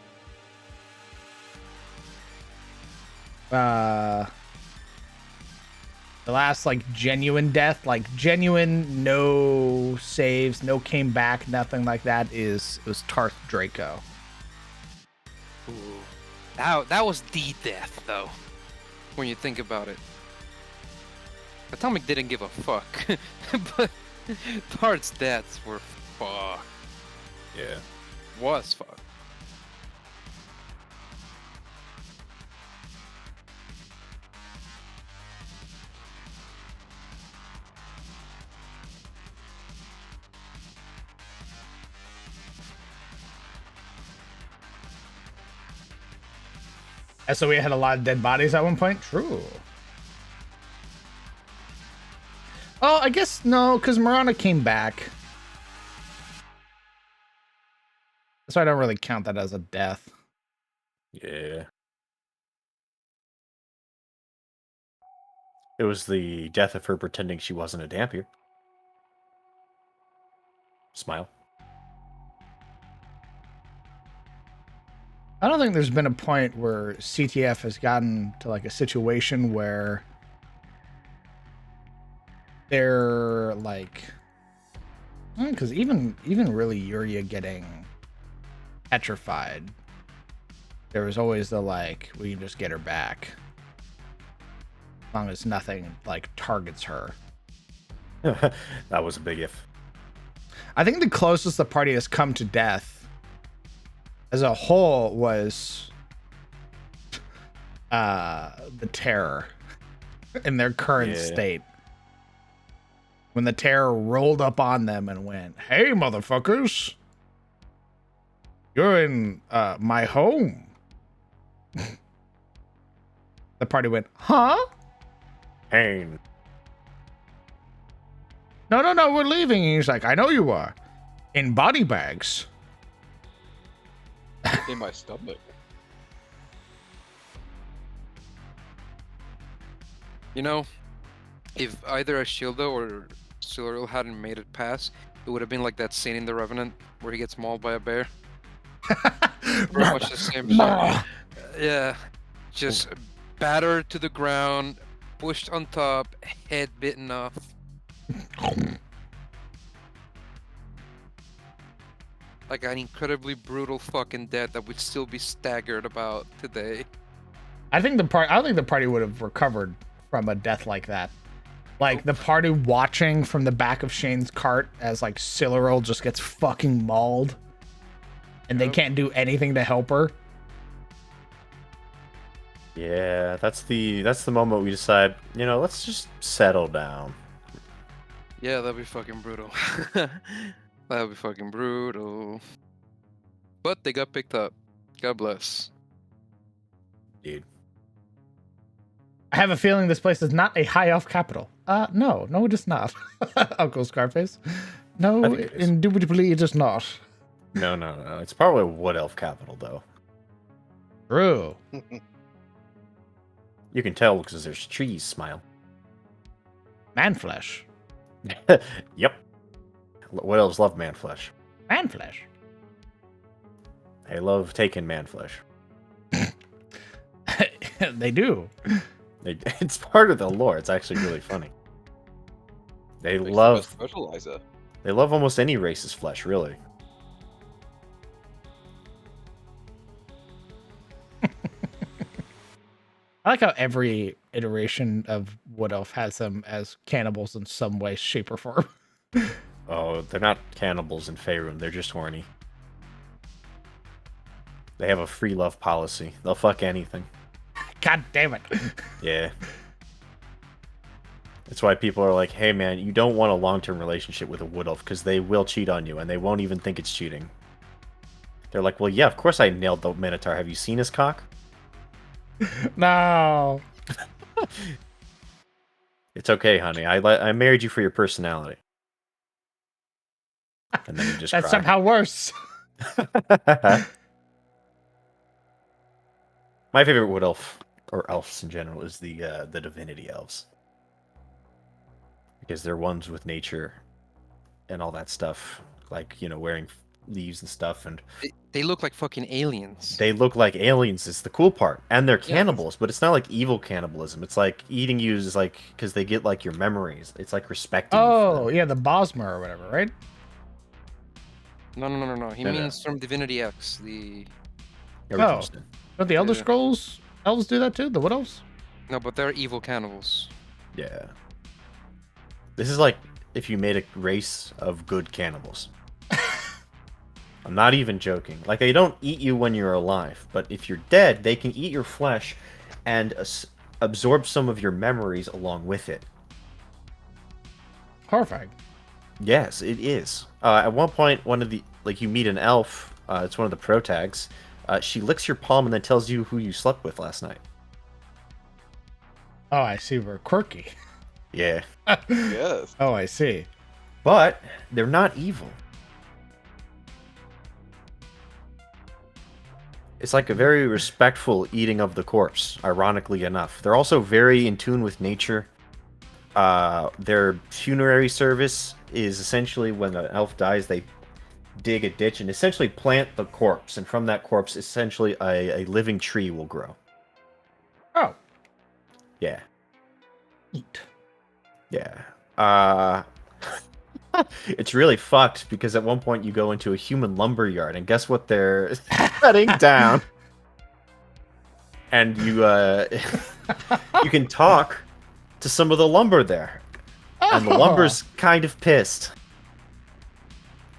The last like genuine death, like genuine, no saves, no came back, nothing like that, it was Tarth Draco. Ooh. That was the death though, when you think about it. Atomic didn't give a fuck, but Tarth's deaths were fuck. Yeah. Was fuck. And so we had a lot of dead bodies at one point. True. Oh, I guess no, because Marana came back. So I don't really count that as a death. Yeah. It was the death of her pretending she wasn't a Dampier. Smile. I don't think there's been a point where CTF has gotten to like a situation where they're like, because even really Yuria getting petrified, there was always the like, we can just get her back as long as nothing like targets her. That was a big if. I think the closest the party has come to death as a whole was the Terror in their current state. When the Terror rolled up on them and went, "Hey, motherfuckers, you're in my home." The party went, "Huh? Pain. No, we're leaving." And he's like, "I know you are. In body bags." In my stomach. You know, if either Ashilda or Siluriel hadn't made it past, it would have been like that scene in The Revenant where he gets mauled by a bear. Pretty much the same shit. Yeah, just battered to the ground, pushed on top, head bitten off. Like an incredibly brutal fucking death that would still be staggered about today. I don't think the party would have recovered from a death like that. Like the party watching from the back of Shane's cart as like Silleril just gets fucking mauled, and they Yep. can't do anything to help her. Yeah, that's the moment we decide, let's just settle down. Yeah, that'd be fucking brutal. That'd be fucking brutal. But they got picked up. God bless. Dude. I have a feeling this place is not a high elf capital. No, it is not. Uncle Scarface. No, I think it is. indubitably it is not. No. It's probably a wood elf capital, though. True. You can tell because there's trees, Smile. Man flesh. Yep. Wood elves love man flesh. Man flesh. They love taking man flesh. They do. It's part of the lore. It's actually really funny. They Makes the love best fertilizer. almost any race's flesh, really. I like how every iteration of Wood Elf has them as cannibals in some way, shape, or form. Oh, they're not cannibals in Faerun. They're just horny. They have a free love policy. They'll fuck anything. God damn it. Yeah. That's why people are like, hey man, you don't want a long-term relationship with a wood elf because they will cheat on you and they won't even think it's cheating. They're like, well, yeah, of course I nailed the Minotaur. Have you seen his cock? No. It's okay, honey. I married you for your personality. And then you just That's cry. somehow worse. My favorite wood elf, or elves in general, is the divinity elves. Because they're ones with nature and all that stuff. Like, wearing leaves and stuff. And They look like fucking aliens. they look like aliens is the cool part. And they're cannibals, but it's not like evil cannibalism. It's like eating you is like, because they get like your memories. It's like respecting you for Oh, them. yeah, the Bosmer or whatever, right? No. He No, no. means from Divinity X, the... Original Oh. sin. Don't the Elder Yeah. Scrolls elves do that too? The Wood Elves? No, but they're evil cannibals. Yeah. This is like if you made a race of good cannibals. I'm not even joking. Like, they don't eat you when you're alive, but if you're dead, they can eat your flesh and absorb some of your memories along with it. Horrifying. Yes, it is. At one point, you meet an elf, it's one of the protags, she licks your palm and then tells you who you slept with last night. Oh, I see. We're quirky. Yeah. Yes. Oh, I see. But they're not evil. It's like a very respectful eating of the corpse, ironically enough. They're also very in tune with nature. Their funerary service is essentially when an elf dies, they dig a ditch and essentially plant the corpse. And from that corpse, essentially a living tree will grow. Oh, Yeah. neat. Yeah. It's really fucked because at one point you go into a human lumber yard and guess what they're cutting down? And you you can talk to some of the lumber there. And the lumber's kind of pissed.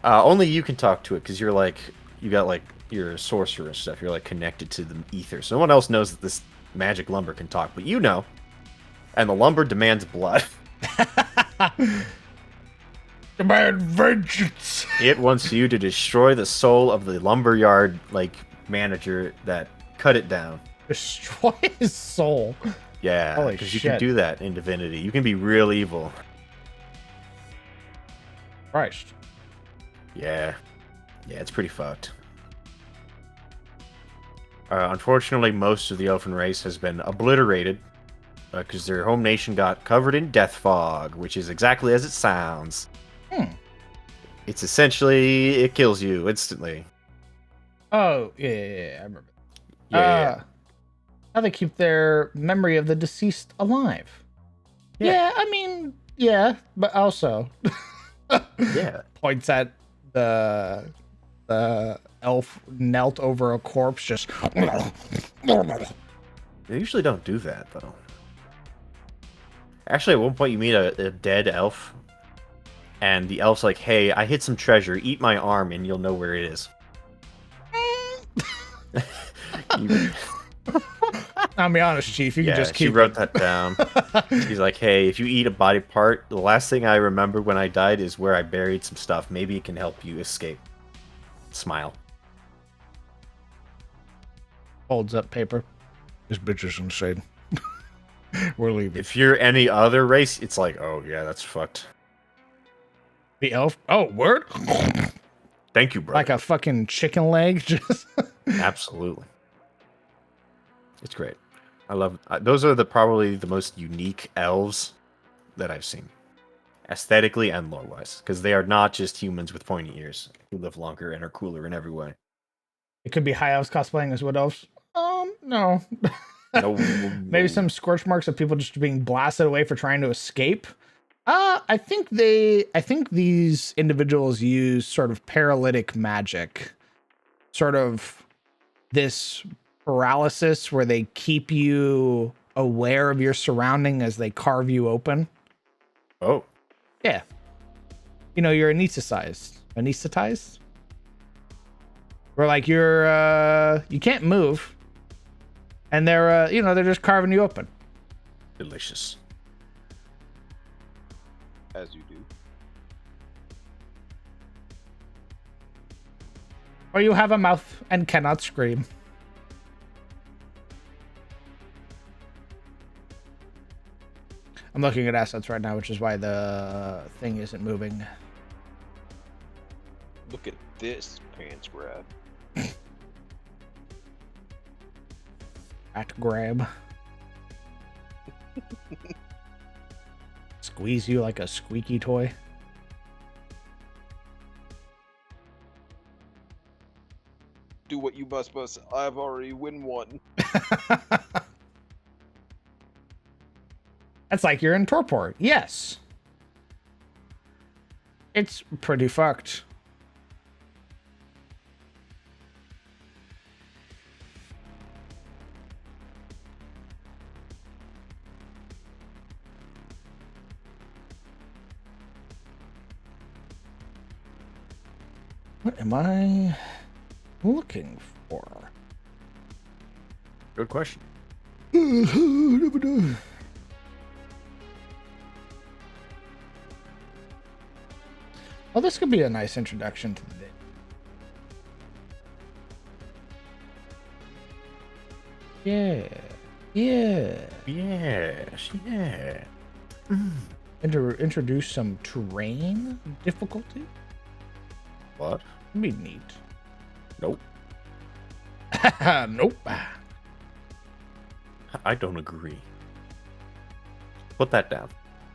Only you can talk to it because you're like, you got like your sorcerer and stuff. You're like connected to the ether. So no one else knows that this magic lumber can talk, but you know. And the lumber demands blood. Demand vengeance. It wants you to destroy the soul of the lumberyard manager that cut it down. Destroy his soul. Yeah, Holy because you can shit. do that in Divinity. You can be real evil. Christ. Yeah, it's pretty fucked. Unfortunately, most of the elfin race has been obliterated because their home nation got covered in death fog, which is exactly as it sounds. Hmm. It's essentially, it kills you instantly. Oh, I remember. Yeah. How they keep their memory of the deceased alive. Yeah. Yeah, I mean, yeah, but also Yeah. points at the elf knelt over a corpse, just They usually don't do that though. Actually, at one point you meet a dead elf, and the elf's like, "Hey, I hid some treasure. Eat my arm, and you'll know where it is." You- I'll be honest, Chief. You can yeah, just she keep wrote it. that down. She's like, "Hey, if you eat a body part, the last thing I remember when I died is where I buried some stuff. Maybe it can help you escape." Smile. Holds up paper. This bitch is insane. We're leaving. If you're any other race, it's like, "Oh yeah, that's fucked." The elf. Oh, word. Thank you, bro. Like a fucking chicken leg. Just. Absolutely. It's great. I love those are probably the most unique elves that I've seen, aesthetically and lore-wise, because they are not just humans with pointy ears who live longer and are cooler in every way. It could be high elves cosplaying as wood elves. No. No, Maybe some scorch marks of people just being blasted away for trying to escape. I think these individuals use sort of paralytic magic. Sort of this paralysis where they keep you aware of your surrounding as they carve you open. Oh, Yeah. You know, you're anesthetized. Anesthetized? Where like you can't move. And they're they're just carving you open. delicious. As you do. Or you have a mouth and cannot scream. I'm looking at assets right now, which is why the thing isn't moving. Look at this pants grab. Rat grab. Squeeze you like a squeaky toy. Do what you must. I've already win one. That's like you're in torpor. Yes. It's pretty fucked. What am I looking for? Good question. Well, this could be a nice introduction to the day. Yeah. Yeah. Yes, yeah. Introduce some terrain difficulty. What? That'd be neat. Nope. Nope. I don't agree. Put that down.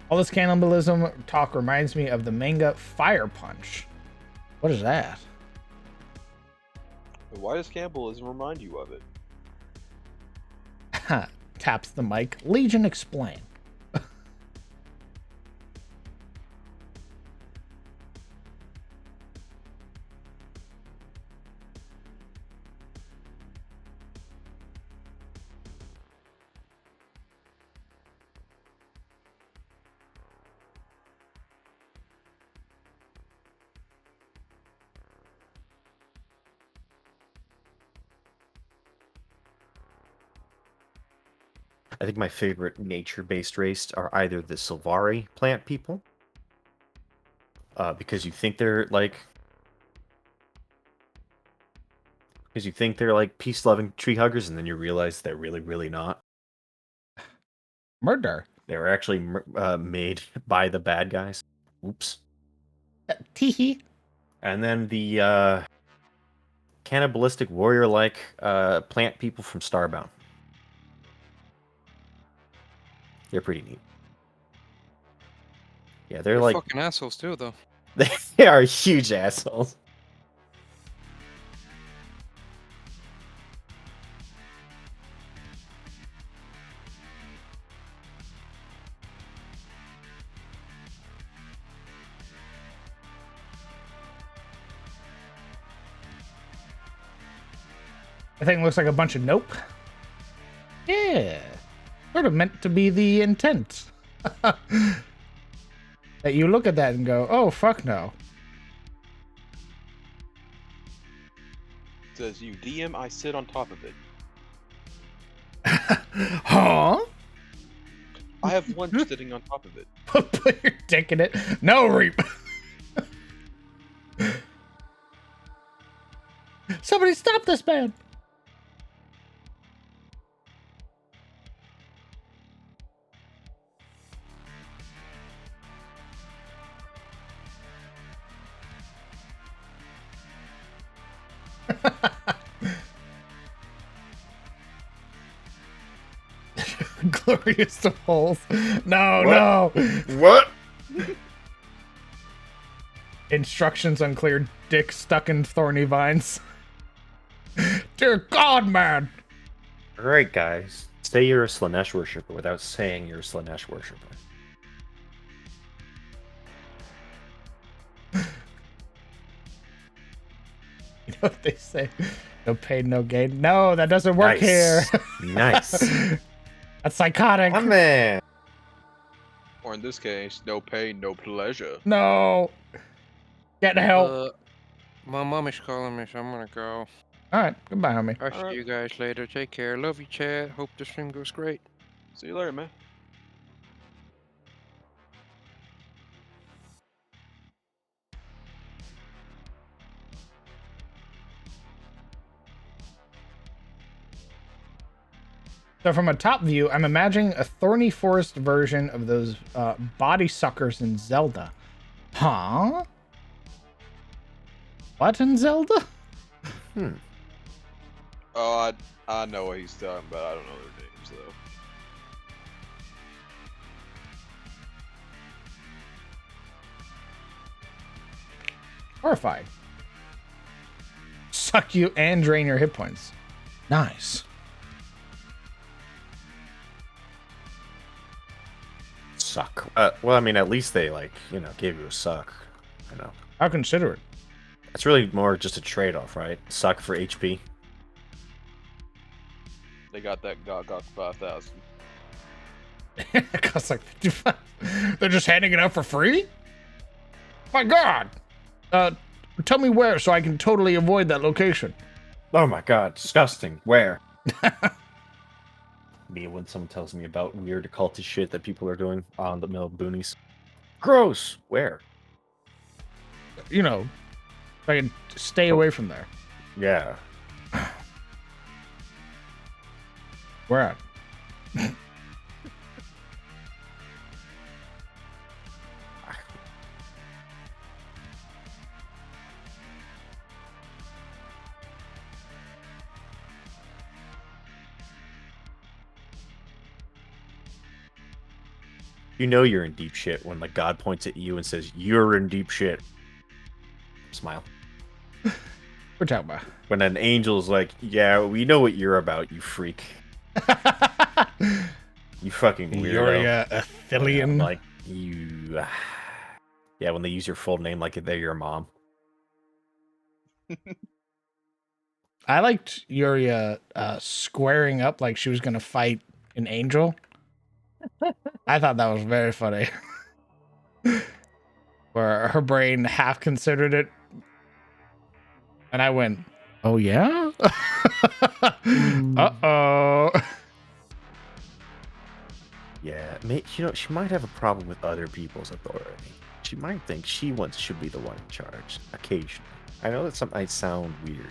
All this cannibalism talk reminds me of the manga Fire Punch. What is that? Why does cannibalism remind you of it? Taps the mic. Legion, explain. I think my favorite nature-based race are either the Sylvari plant people, because you think they're like peace-loving tree huggers, and then you realize they're really, really not. Murder. They were actually made by the bad guys. Oops. Teehee. And then the cannibalistic warrior-like plant people from Starbound. They're pretty neat. Yeah, they're like fucking assholes too, though. they are huge assholes. The thing looks like a bunch of nope. Yeah. Sort of meant to be the intent. That you look at that and go, oh, fuck no. It says you DM, I sit on top of it. Huh? I have lunch sitting on top of it. Put your dick in it. No, Reap. Somebody stop this man. Glorious to holes. No, no. What? Instructions unclear. Dick stuck in thorny vines. Dear God, man. All right, guys. Say you're a Slanesh worshiper without saying you're a Slanesh worshiper. You know what they say? No pain, no gain. No, that doesn't work here. Nice. That's psychotic. My man. Or in this case, no pain, no pleasure. No. Get help. My mom is calling me, so I'm gonna go. All right. Goodbye, homie. I'll see Alright. you guys later. Take care. Love you, chat. Hope the stream goes great. See you later, man. So from a top view, I'm imagining a thorny forest version of those body suckers in Zelda. Huh? What in Zelda? Oh, I know what he's talking about. I don't know their names though. Horrifying. Suck you and drain your hit points. Nice. Suck. Well, I mean, at least they gave you a suck. I know. How considerate. It's really more just a trade-off, right? Suck for HP. They got that Gok 5000. It costs like 55. They're just handing it out for free? My God. Tell me where so I can totally avoid that location. Oh my god, disgusting. Where? Me when someone tells me about weird occultist shit that people are doing on the middle of boonies. Gross. Where? You know, so I can stay away from there. Yeah. Where at? You know you're in deep shit when like God points at you and says you're in deep shit. Smile. We're talking about. When an angel's like, yeah, we know what you're about, you freak. You fucking weirdo. You're a Athelian. Like you. Yeah, when they use your full name like they're your mom. I liked Yuria squaring up like she was gonna fight an angel. I thought that was very funny. Where her brain half considered it. And I went, oh yeah? Uh-oh. Yeah, she might have a problem with other people's authority. She might think she should be the one in charge, occasionally. I know that something might sound weird.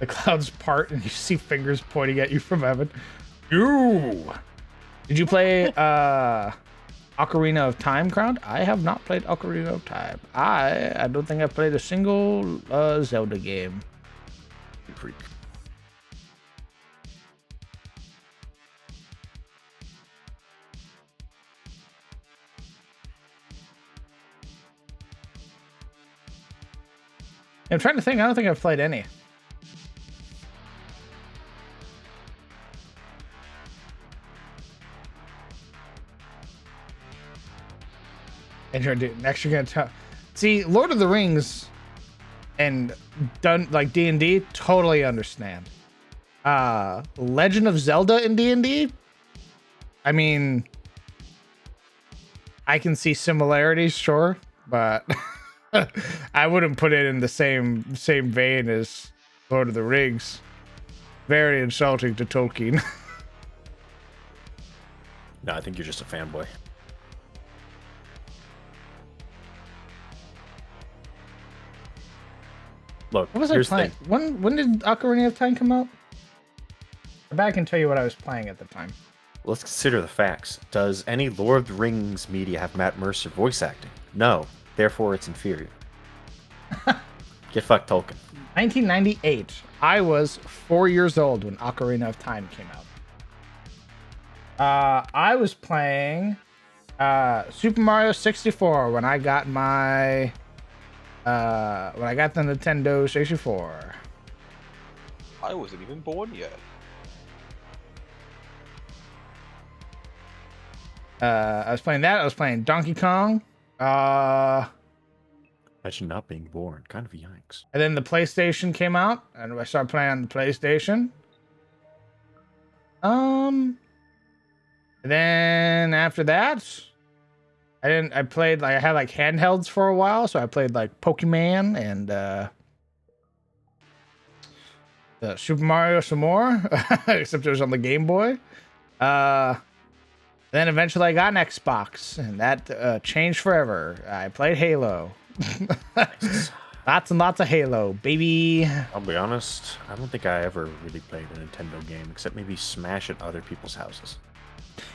The clouds part and you see fingers pointing at you from heaven. You! Did you play Ocarina of Time, Crown? I have not played Ocarina of Time. I don't think I've played a single Zelda game. You freak. I'm trying to think. I don't think I've played any. And next you're gonna tell. See, Lord of the Rings and done like D&D, totally understand. Legend of Zelda in D&D, I mean, I can see similarities, sure, but I wouldn't put it in the same vein as Lord of the Rings. Very insulting to Tolkien. No, I think you're just a fanboy. Look, What was I here's the playing? thing. When did Ocarina of Time come out? I bet I can tell you what I was playing at the time. Let's consider the facts. Does any Lord of the Rings media have Matt Mercer voice acting? No. Therefore, it's inferior. Get fucked, Tolkien. 1998. I was 4 years old when Ocarina of Time came out. I was playing Super Mario 64 when I got my the Nintendo 64. I wasn't even born yet. I was playing that. I was playing Donkey Kong. Imagine not being born. Kind of yikes. And then the PlayStation came out, and I started playing on the PlayStation. And then after that, I had like handhelds for a while, so I played like Pokemon and the Super Mario some more, except it was on the Game Boy. Then eventually I got an Xbox, and that changed forever. I played Halo. Lots and lots of Halo, baby. I'll be honest, I don't think I ever really played a Nintendo game, except maybe Smash at other people's houses.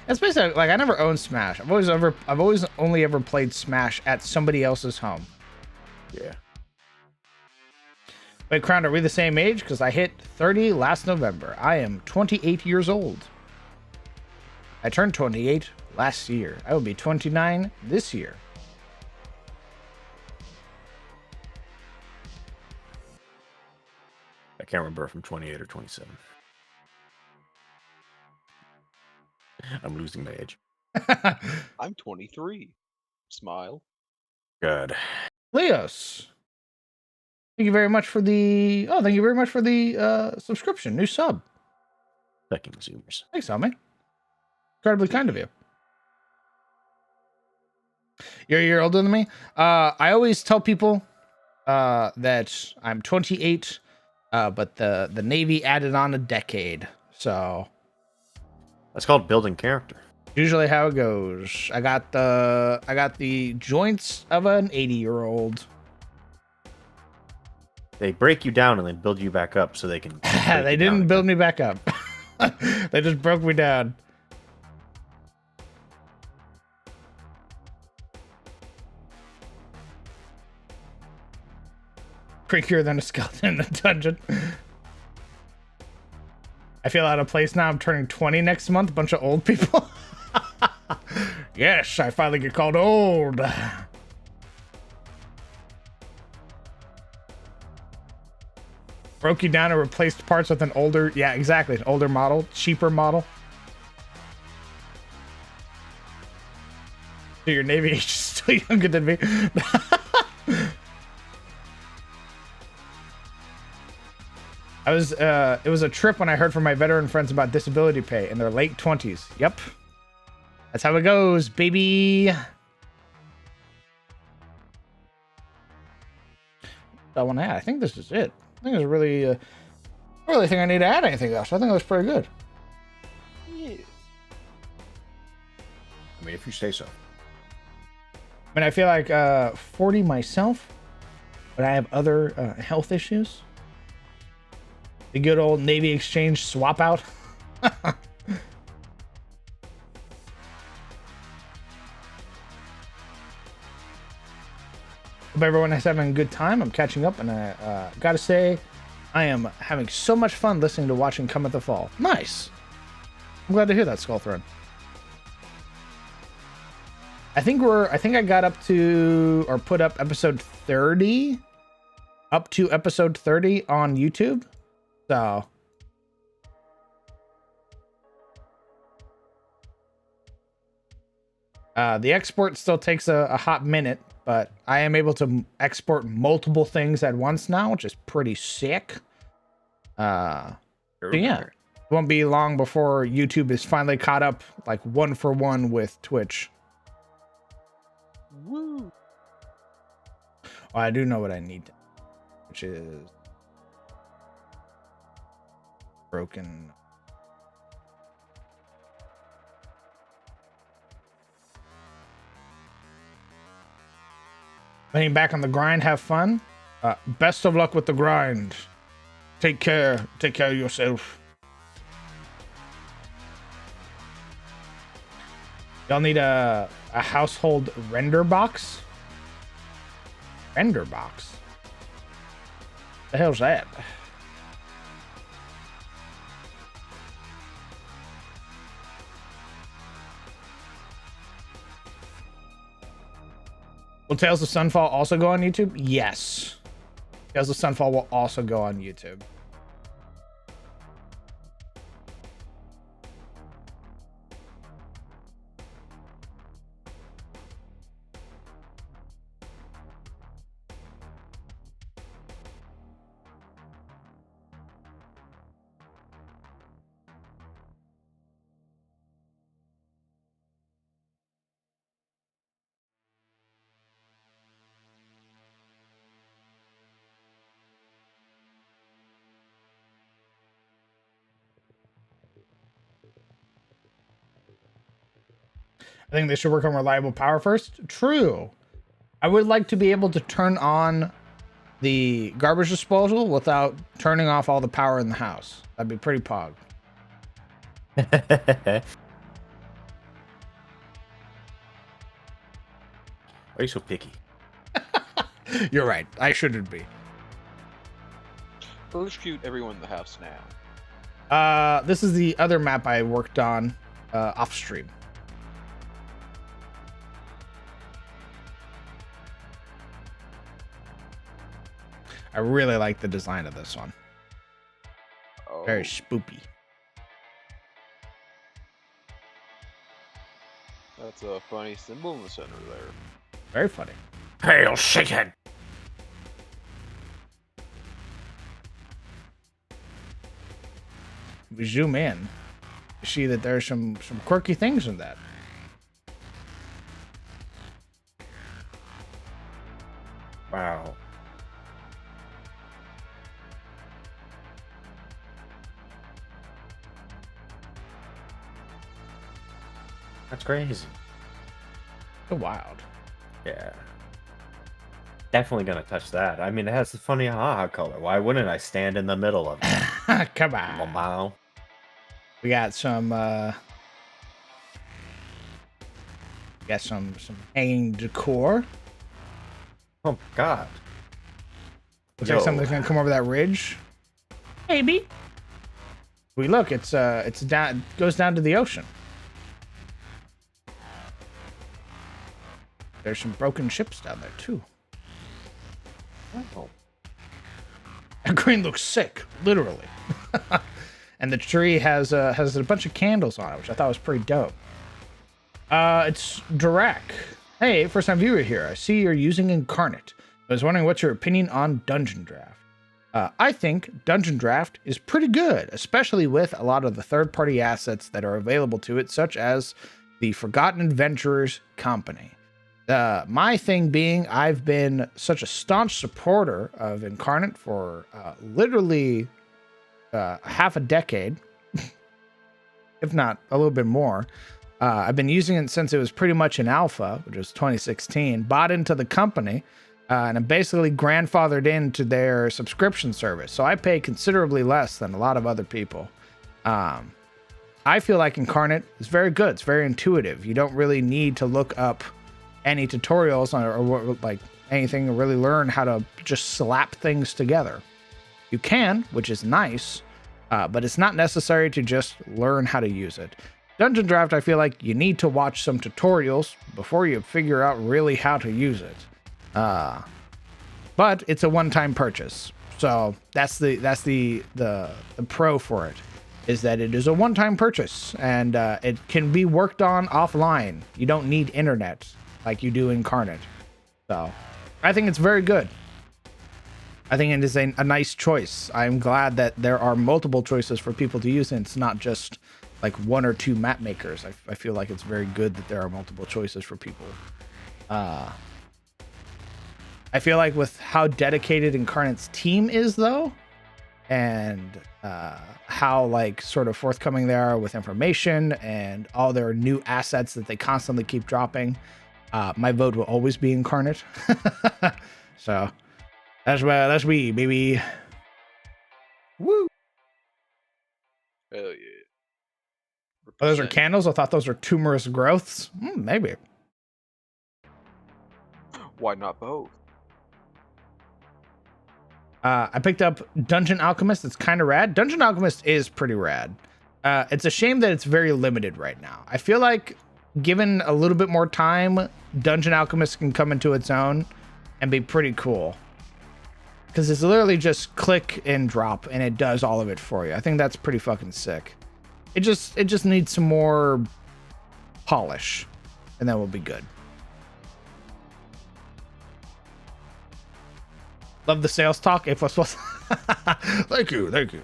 It's basically like I never owned Smash. I've always only ever played Smash at somebody else's home. Yeah. Wait, Crown, are we the same age? Because I hit 30 last November. I am 28 years old. I turned 28 last year. I will be 29 this year. I can't remember if I'm 28 or 27. I'm losing my age. I'm 23. Smile. Good. Leos, thank you very much for the subscription, new sub. Fucking Zoomers. Thanks, homie. Incredibly kind of you. You're a year older than me. I always tell people that I'm 28, but the Navy added on a decade, so That's called building character. usually how it goes. I got the joints of an 80-year-old. They break you down and then build you back up so they can. They didn't build me back up. They just broke me down. Creakier than a skeleton in a dungeon. I feel out of place now. I'm turning 20 next month. A bunch of old people. Yes, I finally get called old. Broke you down and replaced parts with an older, yeah, exactly, an older model, cheaper model. So your Navy age is still younger than me. It was a trip when I heard from my veteran friends about disability pay in their late 20s. Yep. That's how it goes, baby. I want to add. I think this is it. I think it's really, I don't really think I need to add anything else. I think that was pretty good. Yeah. I mean, if you say so. I mean, I feel like 40 myself, but I have other health issues. The good old Navy exchange swap out. Hope everyone is having a good time. I'm catching up, and I gotta say, I am having so much fun listening to watching Come at the Fall. Nice. I'm glad to hear that, Skull Throne. I think I got up to, or put up episode 30, up to episode 30 on YouTube. So the export still takes a hot minute, but I am able to export multiple things at once now, which is pretty sick. So yeah, it won't be long before YouTube is finally caught up, like 1-for-1 with Twitch. Woo! Well, I do know what I need, which is broken. Getting back on the grind, have fun. Best of luck with the grind. Take care. Take care of yourself. Y'all need a household render box? Render box? The hell's that? Will Tales of Sunfall also go on YouTube? Yes. Tales of Sunfall will also go on YouTube. I think they should work on reliable power first. True. I would like to be able to turn on the garbage disposal without turning off all the power in the house. That'd be pretty pog. Why are you so picky? You're right. I shouldn't be. Electrocute everyone in the house now. This is the other map I worked on off stream. I really like the design of this one. Oh, Very spoopy. that's a funny symbol in the center there. Very funny. Hail, shithead! If we zoom in, you see that there's some quirky things in that. Wow. That's crazy. So wild. Yeah. Definitely gonna touch that. I mean, it has the funny haha color. Why wouldn't I stand in the middle of it? Come on. Wow. We got some hanging decor. Oh God. Looks like Yo. something's gonna come over that ridge. Maybe. We look, it's down, it goes down to the ocean. There's some broken ships down there too. Oh. That green looks sick, literally. And the tree has a bunch of candles on it, which I thought was pretty dope. It's Dirac. Hey, first time viewer here. I see you're using Incarnate. I was wondering what's your opinion on Dungeon Draft. I think Dungeon Draft is pretty good, especially with a lot of the third-party assets that are available to it, such as the Forgotten Adventurers Company. My thing being, I've been such a staunch supporter of Incarnate for literally half a decade, if not a little bit more. I've been using it since it was pretty much in alpha, which was 2016, bought into the company, and I'm basically grandfathered into their subscription service. So I pay considerably less than a lot of other people. I feel like Incarnate is very good. It's very intuitive. You don't really need to look up any tutorials or like anything to really learn how to just slap things together. You can, which is nice, but it's not necessary to just learn how to use it. Dungeon Draft, I feel like you need to watch some tutorials before you figure out really how to use it. But it's a one-time purchase, so that's the pro for it, is that it is a one-time purchase and it can be worked on offline. You don't need internet like you do Incarnate. So I think it's very good. I think it is a nice choice. I'm glad that there are multiple choices for people to use, and it's not just like one or two map makers. I feel like it's very good that there are multiple choices for people. I feel like with how dedicated Incarnate's team is, though, and how like sort of forthcoming they are with information and all their new assets that they constantly keep dropping, my vote will always be Incarnate. So that's me, baby. Woo! Hell yeah. Oh, those are 100%. candles. I thought those were tumorous growths. Maybe. Why not both? I picked up Dungeon Alchemist. It's kind of rad. Dungeon Alchemist is pretty rad. It's a shame that it's very limited right now. I feel like given a little bit more time, Dungeon Alchemist can come into its own and be pretty cool. Because it's literally just click and drop, and it does all of it for you. I think that's pretty fucking sick. It just needs some more polish, and then we'll be good. Love the sales talk. A++. Thank you.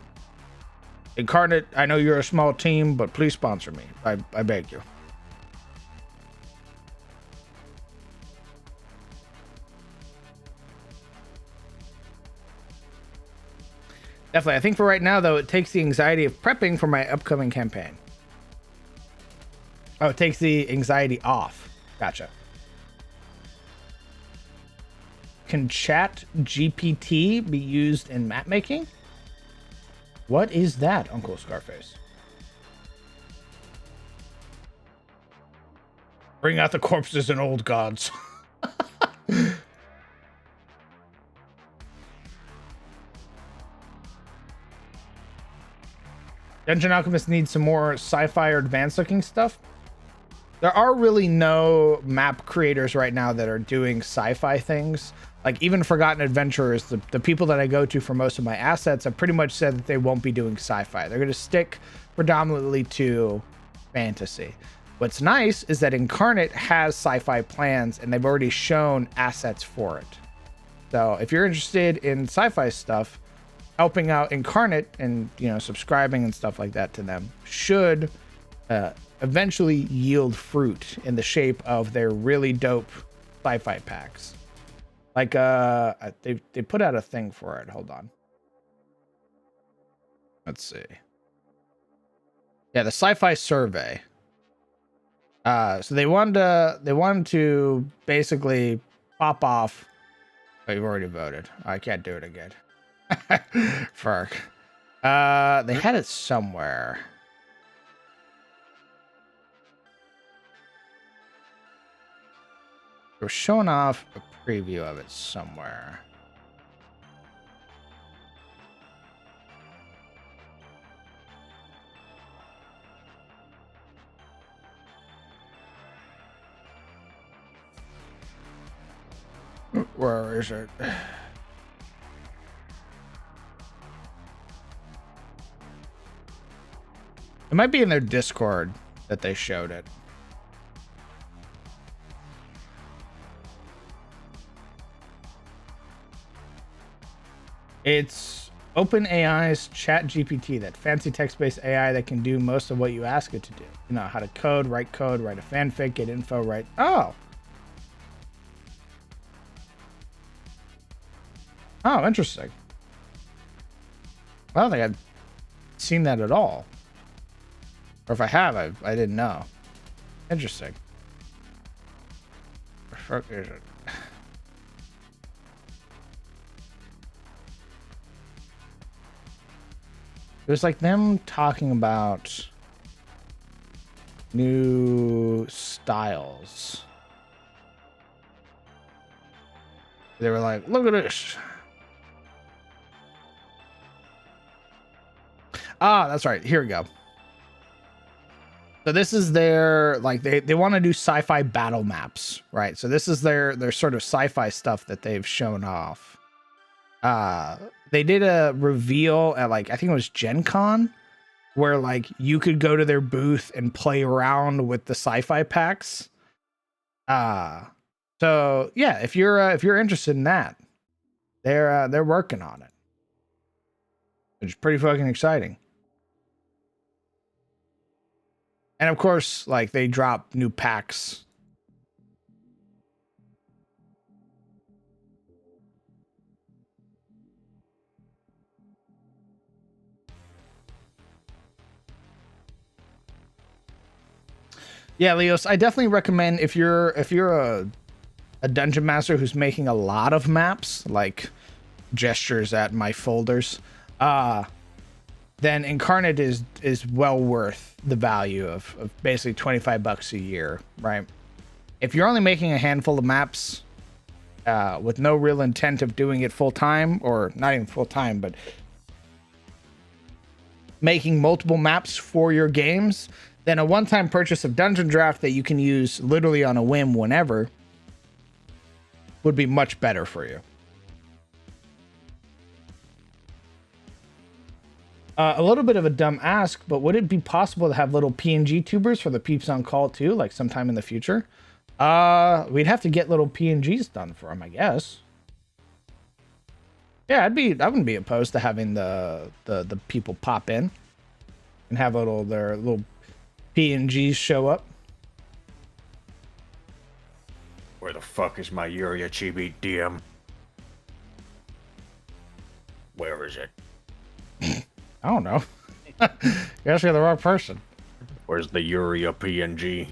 Incarnate, I know you're a small team, but please sponsor me. I beg you. Definitely. I think for right now, though, it takes the anxiety of prepping for my upcoming campaign. Oh, it takes the anxiety off. Gotcha. Can Chat GPT be used in map making? What is that, Uncle Scarface? Bring out the corpses and old gods. Dungeon Alchemist needs some more sci-fi or advanced looking stuff. There are really no map creators right now that are doing sci-fi things. Like even Forgotten Adventurers, the people that I go to for most of my assets have pretty much said that they won't be doing sci-fi. They're going to stick predominantly to fantasy. What's nice is that Incarnate has sci-fi plans and they've already shown assets for it. So if you're interested in sci-fi stuff, helping out Incarnate and, you know, subscribing and stuff like that to them should eventually yield fruit in the shape of their really dope sci-fi packs. Like they put out a thing for it. Hold on. Let's see. Yeah, the sci-fi survey. So they wanted to basically pop off. Oh, you've already voted. I can't do it again. Fuck. They had it somewhere. They were showing off a preview of it somewhere. Where is it? It might be in their Discord that they showed it. It's OpenAI's ChatGPT, that fancy text-based AI that can do most of what you ask it to do. You know, how to code, write a fanfic, get info, write... Oh! Oh, interesting. I don't think I'd seen that at all. Or if I have, I didn't know. Interesting. Where the fuck is it? It was like them talking about new styles. They were like, look at this. Ah, that's right. Here we go. So this is their, like, they want to do sci-fi battle maps, right? So this is their sort of sci-fi stuff that they've shown off. They did a reveal at, like, I think it was Gen Con, where, like, you could go to their booth and play around with the sci-fi packs. So So yeah, if you're interested in that, they're working on it, which is pretty fucking exciting. And of course, like they drop new packs. Yeah, Leos, I definitely recommend if you're a dungeon master who's making a lot of maps, like gestures at my folders, then Incarnate is well worth the value of basically $25 a year, right? If you're only making a handful of maps with no real intent of doing it full time, or not even full time, but making multiple maps for your games, then a one-time purchase of Dungeon Draft that you can use literally on a whim whenever would be much better for you. A little bit of a dumb ask, but would it be possible to have little PNG tubers for the peeps on call too, like sometime in the future? We'd have to get little PNGs done for them, I guess. Yeah, I wouldn't be opposed to having the people pop in and have their little PNGs show up. Where the fuck is my Yuria Chibi DM? Where is it? I don't know. You're asking the wrong person. Where's the Yuria PNG?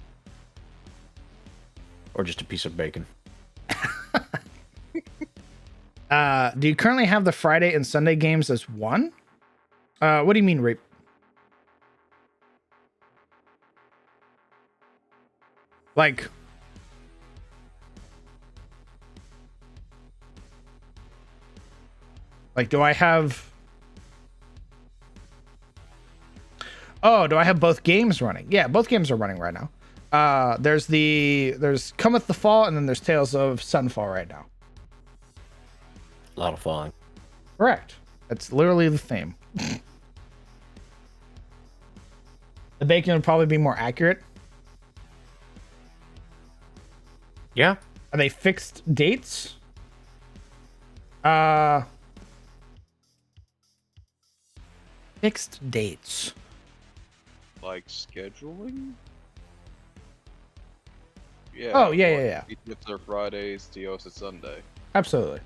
Or just a piece of bacon? Do you currently have the Friday and Sunday games as one? What do you mean, Rape? Like, do I have... Oh, do I have both games running? Yeah, both games are running right now. There's Cometh the Fall, and then there's Tales of Sunfall right now. A lot of fun. Correct. That's literally the theme. The bacon would probably be more accurate. Yeah. Are they fixed dates? Fixed dates. Like scheduling? Yeah. Oh, yeah. ETFs are Fridays, TOS is Sunday. Absolutely.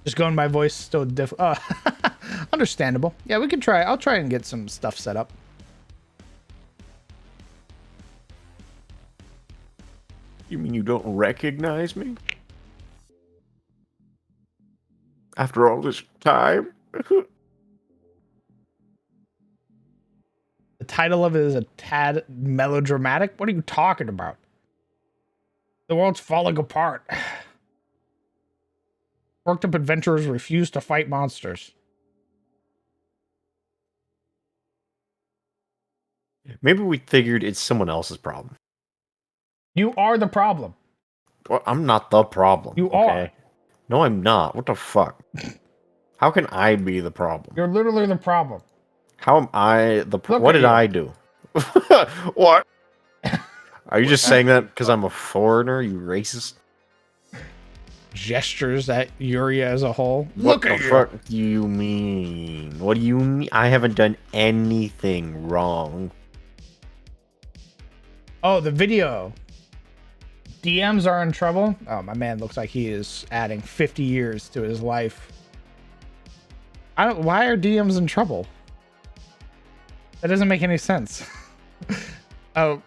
Just going by voice still understandable. Yeah, we can try. I'll try and get some stuff set up. You mean you don't recognize me? After all this time? The title of it is a tad melodramatic. What are you talking about? The world's falling apart. Worked up adventurers refuse to fight monsters. Maybe we figured it's someone else's problem. You are the problem. Well, I'm not the problem. You are. No, I'm not. What the fuck? How can I be the problem? You're literally the problem. How am I the problem? What at did you. I do? What? Are you just saying that because I'm a foreigner, you racist? Gestures at Yuria as a whole. What Look at the you. fuck do you mean? What do you mean? I haven't done anything wrong. Oh, the video. DMs are in trouble. Oh, my man looks like he is adding 50 years to his life. Why are DMs in trouble? That doesn't make any sense. Oh,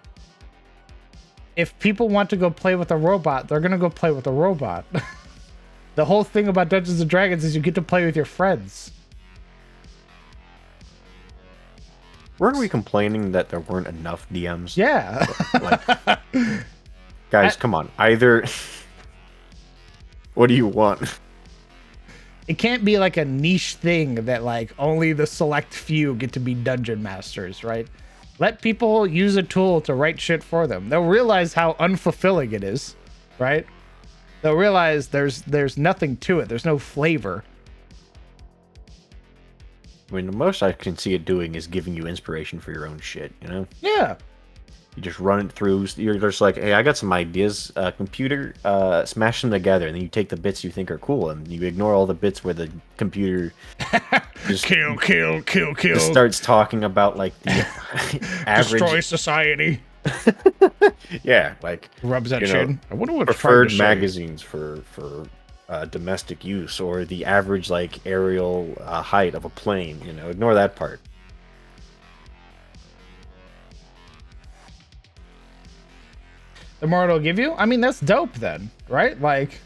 if people want to go play with a robot, they're gonna go play with a robot. The whole thing about Dungeons and Dragons is you get to play with your friends. Weren't we complaining that there weren't enough DMs? Yeah. Like, guys, come on. Either... What do you want? It can't be like a niche thing that like only the select few get to be dungeon masters, right? Let people use a tool to write shit for them. They'll realize how unfulfilling it is, right? They'll realize there's nothing to it. There's no flavor. I mean, the most I can see it doing is giving you inspiration for your own shit, you know? Yeah. You just run it through. You're just like, hey, I got some ideas. Computer, smash them together, and then you take the bits you think are cool, and you ignore all the bits where the computer just Kill. just starts talking about like the average. Destroy society. Yeah, like Rubs that you shit. know, I wonder what preferred magazines for domestic use, or the average like aerial height of a plane. You know, ignore that part. The more it'll give you. I mean, that's dope then, right? Like,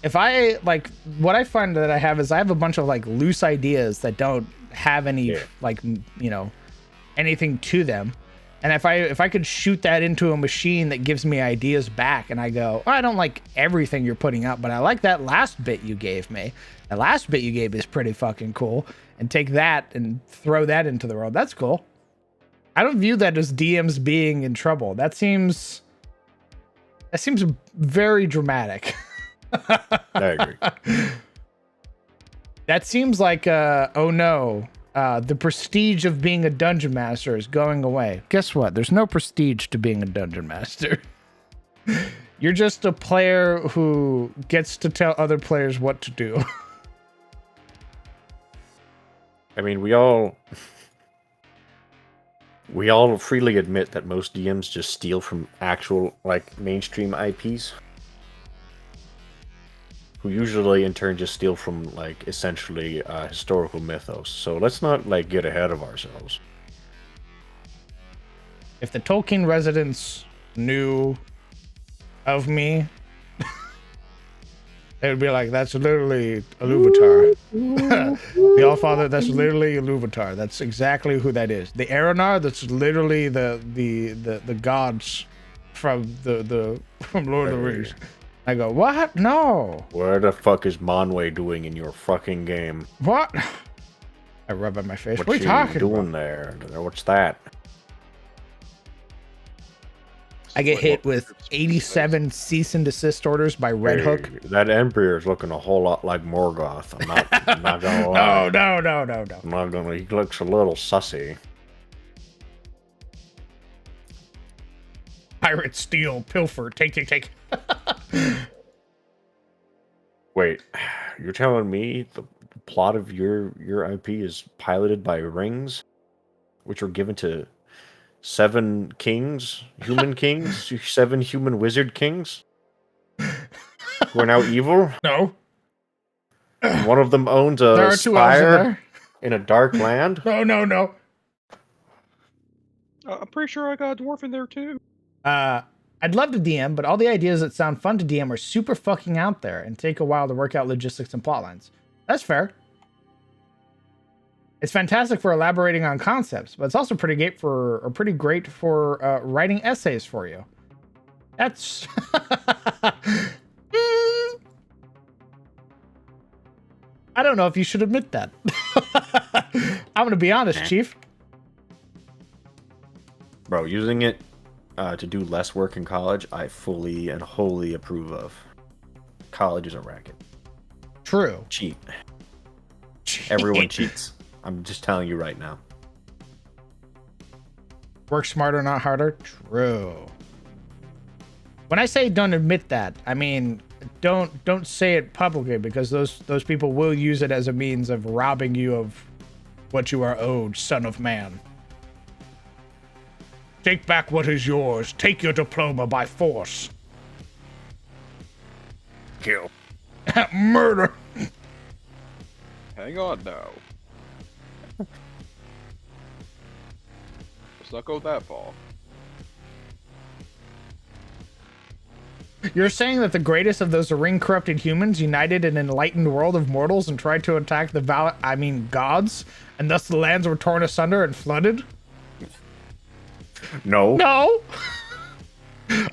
if I like, what I find that I have is I have a bunch of like loose ideas that don't have any like, you know, anything to them. And if I could shoot that into a machine that gives me ideas back, and I go, oh, I don't like everything you're putting out, but I like that last bit you gave me. The last bit you gave is pretty fucking cool. And take that and throw that into the world. That's cool. I don't view that as DMs being in trouble. That seems very dramatic. I agree. That seems like, oh no, the prestige of being a dungeon master is going away. Guess what? There's no prestige to being a dungeon master. You're just a player who gets to tell other players what to do. I mean, we all freely admit that most DMs just steal from actual like mainstream IPs, who usually in turn just steal from like essentially historical mythos. So let's not like get ahead of ourselves. If the Tolkien residents knew of me, they would be like, that's literally Iluvatar. The Allfather, that's literally Iluvatar. That's exactly who that is. The Aranar, that's literally the gods from from Lord of the Rings. I go, what? No. What the fuck is Monway doing in your fucking game? What? I rub on my face. What are you you talking doing about? there? What's that? I get hit with 87 cease and desist orders by Red Hey, Hook. That Emperor is looking a whole lot like Morgoth. I'm not gonna lie. No. I'm not gonna. He looks a little sussy. Pirate, steal, pilfer, take. Wait, you're telling me the plot of your IP is piloted by rings, which were given to 7 kings, human kings, 7 human wizard kings, who are now evil? No. And one of them owns There a are 2 elves in spire there. in a dark land? No. I'm pretty sure I got a dwarf in there too. I'd love to DM, but all the ideas that sound fun to DM are super fucking out there and take a while to work out logistics and plotlines. That's fair. It's fantastic for elaborating on concepts, but it's also pretty great for writing essays for you. That's I don't know if you should admit that. I'm gonna be honest, Chief. Bro, using it to do less work in college, I fully and wholly approve of. College is a racket. True. Cheat. Everyone cheats. I'm just telling you right now. Work smarter, not harder. True. When I say don't admit that, I mean don't say it publicly, because those people will use it as a means of robbing you of what you are owed, son of man. Take back what is yours. Take your diploma by force. Kill. Murder. Hang on now. Let's not go that far. You're saying that the greatest of those ring-corrupted humans united an enlightened world of mortals and tried to attack the gods, and thus the lands were torn asunder and flooded? No. No.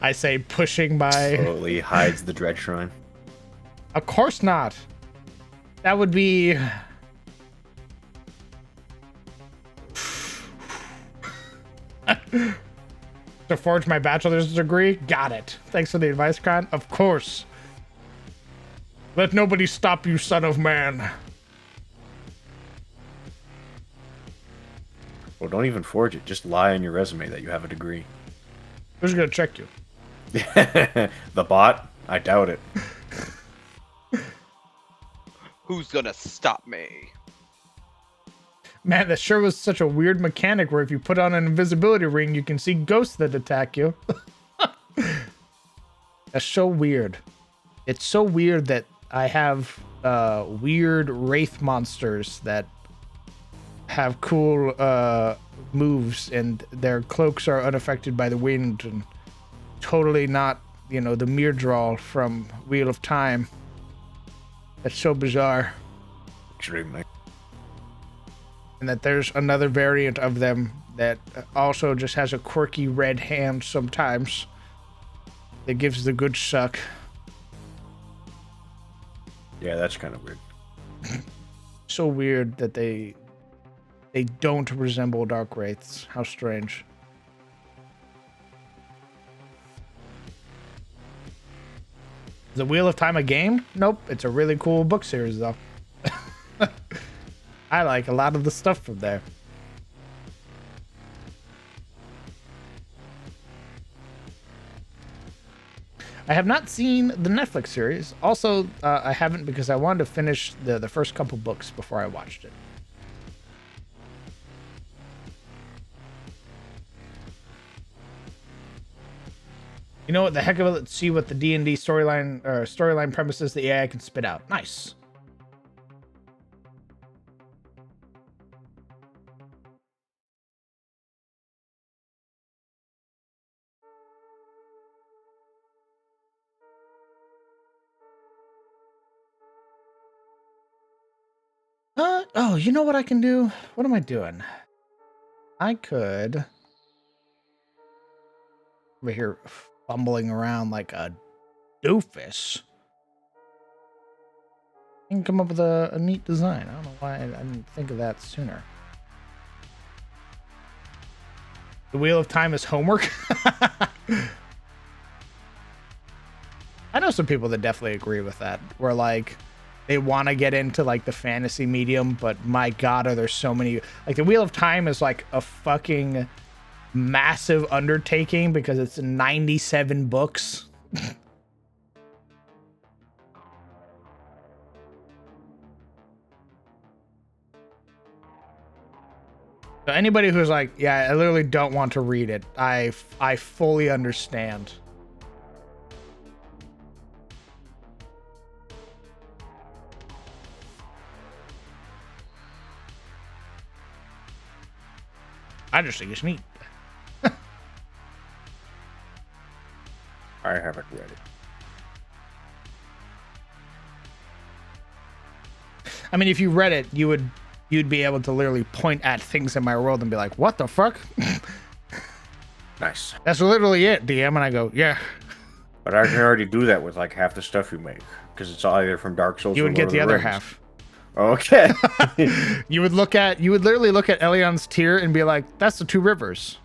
I say, pushing my... Slowly hides the dread shrine. Of course not. That would be... To forge my bachelor's degree? Got it. Thanks for the advice, Khan. Of course. Let nobody stop you, son of man. Well, don't even forge it. Just lie on your resume that you have a degree. Who's gonna check you? The bot? I doubt it. Who's gonna stop me? Man, that sure was such a weird mechanic where if you put on an invisibility ring, you can see ghosts that attack you. That's so weird. It's so weird that I have weird wraith monsters that have cool moves and their cloaks are unaffected by the wind and totally not, you know, the Mirdrawl from Wheel of Time. That's so bizarre. Extremely. And that there's another variant of them that also just has a quirky red hand sometimes that gives the good suck. Yeah, that's kind of weird. So weird that they don't resemble Dark Wraiths. How strange. Is the Wheel of Time a game? Nope. It's a really cool book series, though. I like a lot of the stuff from there. I have not seen the Netflix series. Also, I haven't because I wanted to finish the first couple books before I watched it. You know what? The heck of it. Let's see what the D&D storyline premises the AI can spit out. Nice. Oh, you know what I can do? What am I doing? I could over here fumbling around like a doofus. I can come up with a neat design. I don't know why I didn't think of that sooner. The Wheel of Time is homework. I know some people that definitely agree with that. Where like they want to get into like the fantasy medium, but my God, are there so many? Like the Wheel of Time is like a fucking massive undertaking because it's 97 books. So anybody who's like, yeah, I literally don't want to read it, I fully understand. I just think it's neat. I haven't read it. I mean, if you read it, you'd be able to literally point at things in my world and be like, "What the fuck?" Nice. That's literally it, DM. And I go, "Yeah." But I can already do that with like half the stuff you make because it's either from Dark Souls. You or would Lord get of the other Rings. half. Okay. You would literally look at Elion's tier and be like, "That's the two rivers.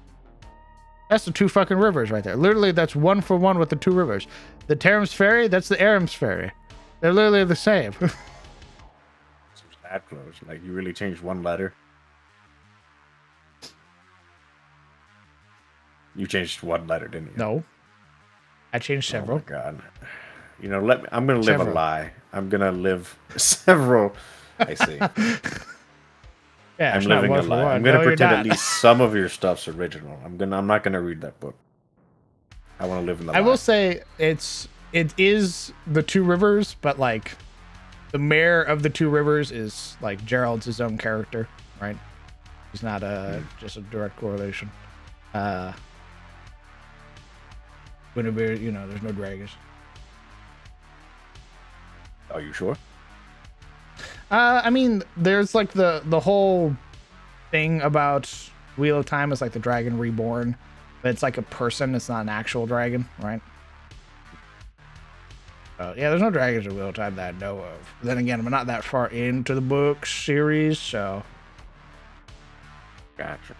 That's the two fucking rivers right there. Literally, that's one for one with the two rivers. The Tarim's Ferry, that's the Aram's Ferry. They're literally the same." It's that close. Like you really changed one letter. You changed one letter, didn't you? No, I changed several. Oh my God. You know, I'm gonna live Several. a lie. I'm gonna live several. I see. Yeah, I'm it's not living a one for lie. one. I'm gonna No, you're pretend at not. least some of your stuff's original. I'm not gonna read that book. I want to live in the lie. I will say it is the two rivers, but like the mayor of the two rivers is like Gerald's his own character, right? He's not just a direct correlation. Whenever, you know, there's no dragons. Are you sure? I mean, there's like the whole thing about Wheel of Time is like the dragon reborn, but it's like a person. It's not an actual dragon, right? Yeah, there's no dragons in Wheel of Time that I know of. Then again, I'm not that far into the book series, so Gotcha.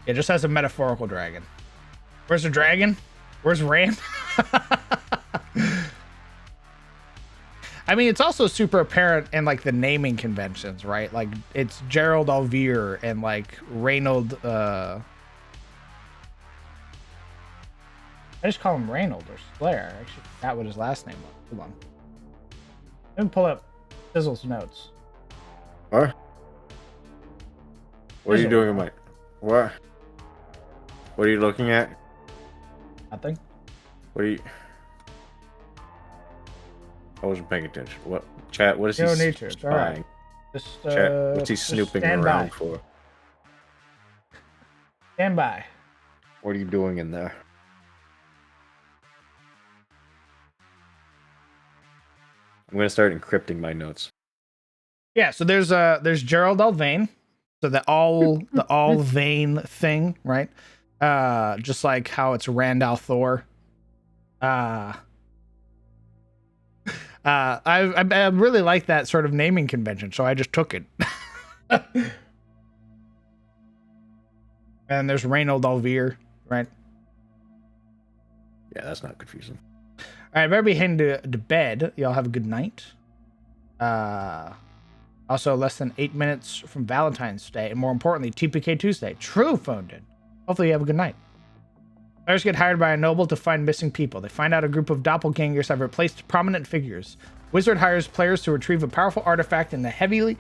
it just has a metaphorical dragon. Where's the dragon? Where's Rand? I mean, it's also super apparent in like the naming conventions, right? Like it's Gerald Alvear and like Reynold. I just call him Reynold or Slayer. I actually forgot what his last name was. Hold on. Let me pull up Sizzle's notes. What? What are you Sizzle. doing in my... What? What are you looking at? Nothing. What are you... I wasn't paying attention. What? Chat, what is You he don't need to. It's all right. spying? Just Chat, what's he just snooping stand around by. for? Stand by. What are you doing in there? I'm gonna start encrypting my notes. Yeah, so there's Gerald Alvain. So the all vein thing, right? Just like how it's Randall Thor. I really like that sort of naming convention, so I just took it. And there's Reynold Alvear, right? Yeah, that's not confusing. All right, I better be heading to bed. Y'all have a good night. Also, less than 8 minutes from Valentine's Day, and more importantly, TPK Tuesday. True, phoned in. Hopefully, you have a good night. Players get hired by a noble to find missing people. They find out a group of doppelgangers have replaced prominent figures. Wizard hires players to retrieve a powerful artifact in the heavily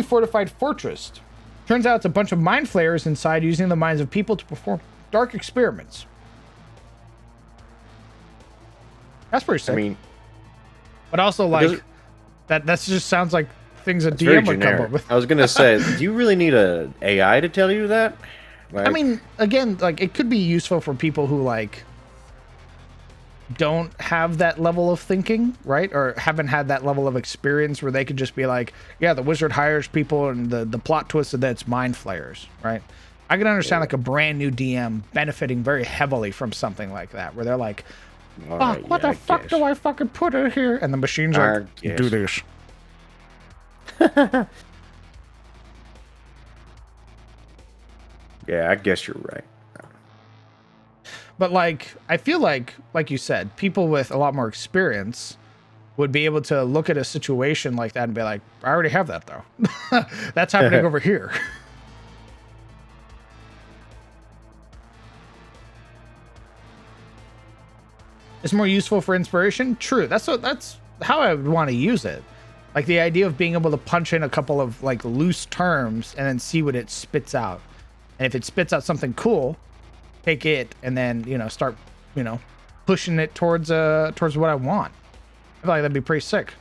fortified fortress. Turns out it's a bunch of mind flayers inside using the minds of people to perform dark experiments. That's pretty sick. I mean, but also, like, that just sounds like things a it's very DM would come generic. up with. I was gonna say, do you really need a AI to tell you that? Like, I mean, again, like, it could be useful for people who, like, don't have that level of thinking, right? Or haven't had that level of experience where they could just be like, yeah, the wizard hires people and the plot twist is that it's mind flayers, right? I can understand like a brand new DM benefiting very heavily from something like that, where they're like, all fuck, right, what yeah, the fuck do I fucking put in here? And the machine's I like, guess. do this. Yeah, I guess you're right. But like, I feel like you said, people with a lot more experience would be able to look at a situation like that and be like, I already have that though. That's happening over here. It's more useful for inspiration. True. That's how I would want to use it. Like the idea of being able to punch in a couple of like loose terms and then see what it spits out. And if it spits out something cool, take it and then, start, pushing it towards what I want. I feel like that'd be pretty sick.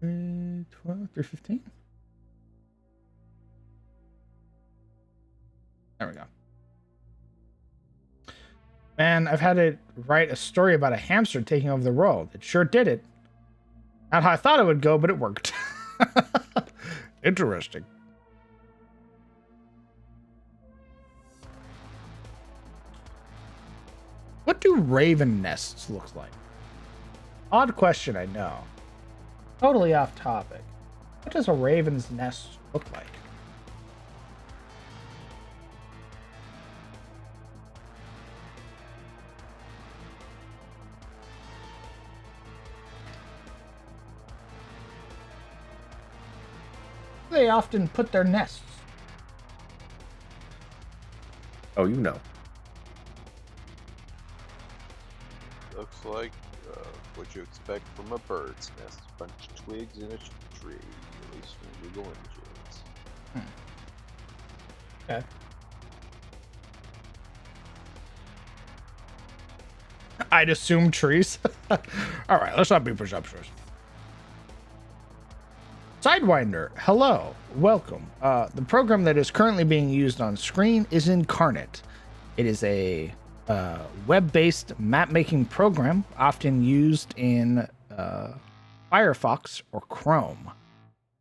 $12, $3.15. There we go. Man, I've had to write a story about a hamster taking over the world. It sure did it. Not how I thought it would go, but it worked. Interesting. What do raven nests look like? Odd question, I know. Totally off topic. What does a raven's nest look like? They often put their nests. Oh, you know. Looks like what you expect from a bird's nest. A bunch of twigs in a tree. At least when we go into it. Okay. I'd assume trees. All right, let's not be presumptuous. Sidewinder, hello, welcome. The program that is currently being used on screen is Incarnate. It is a web-based map-making program often used in Firefox or Chrome.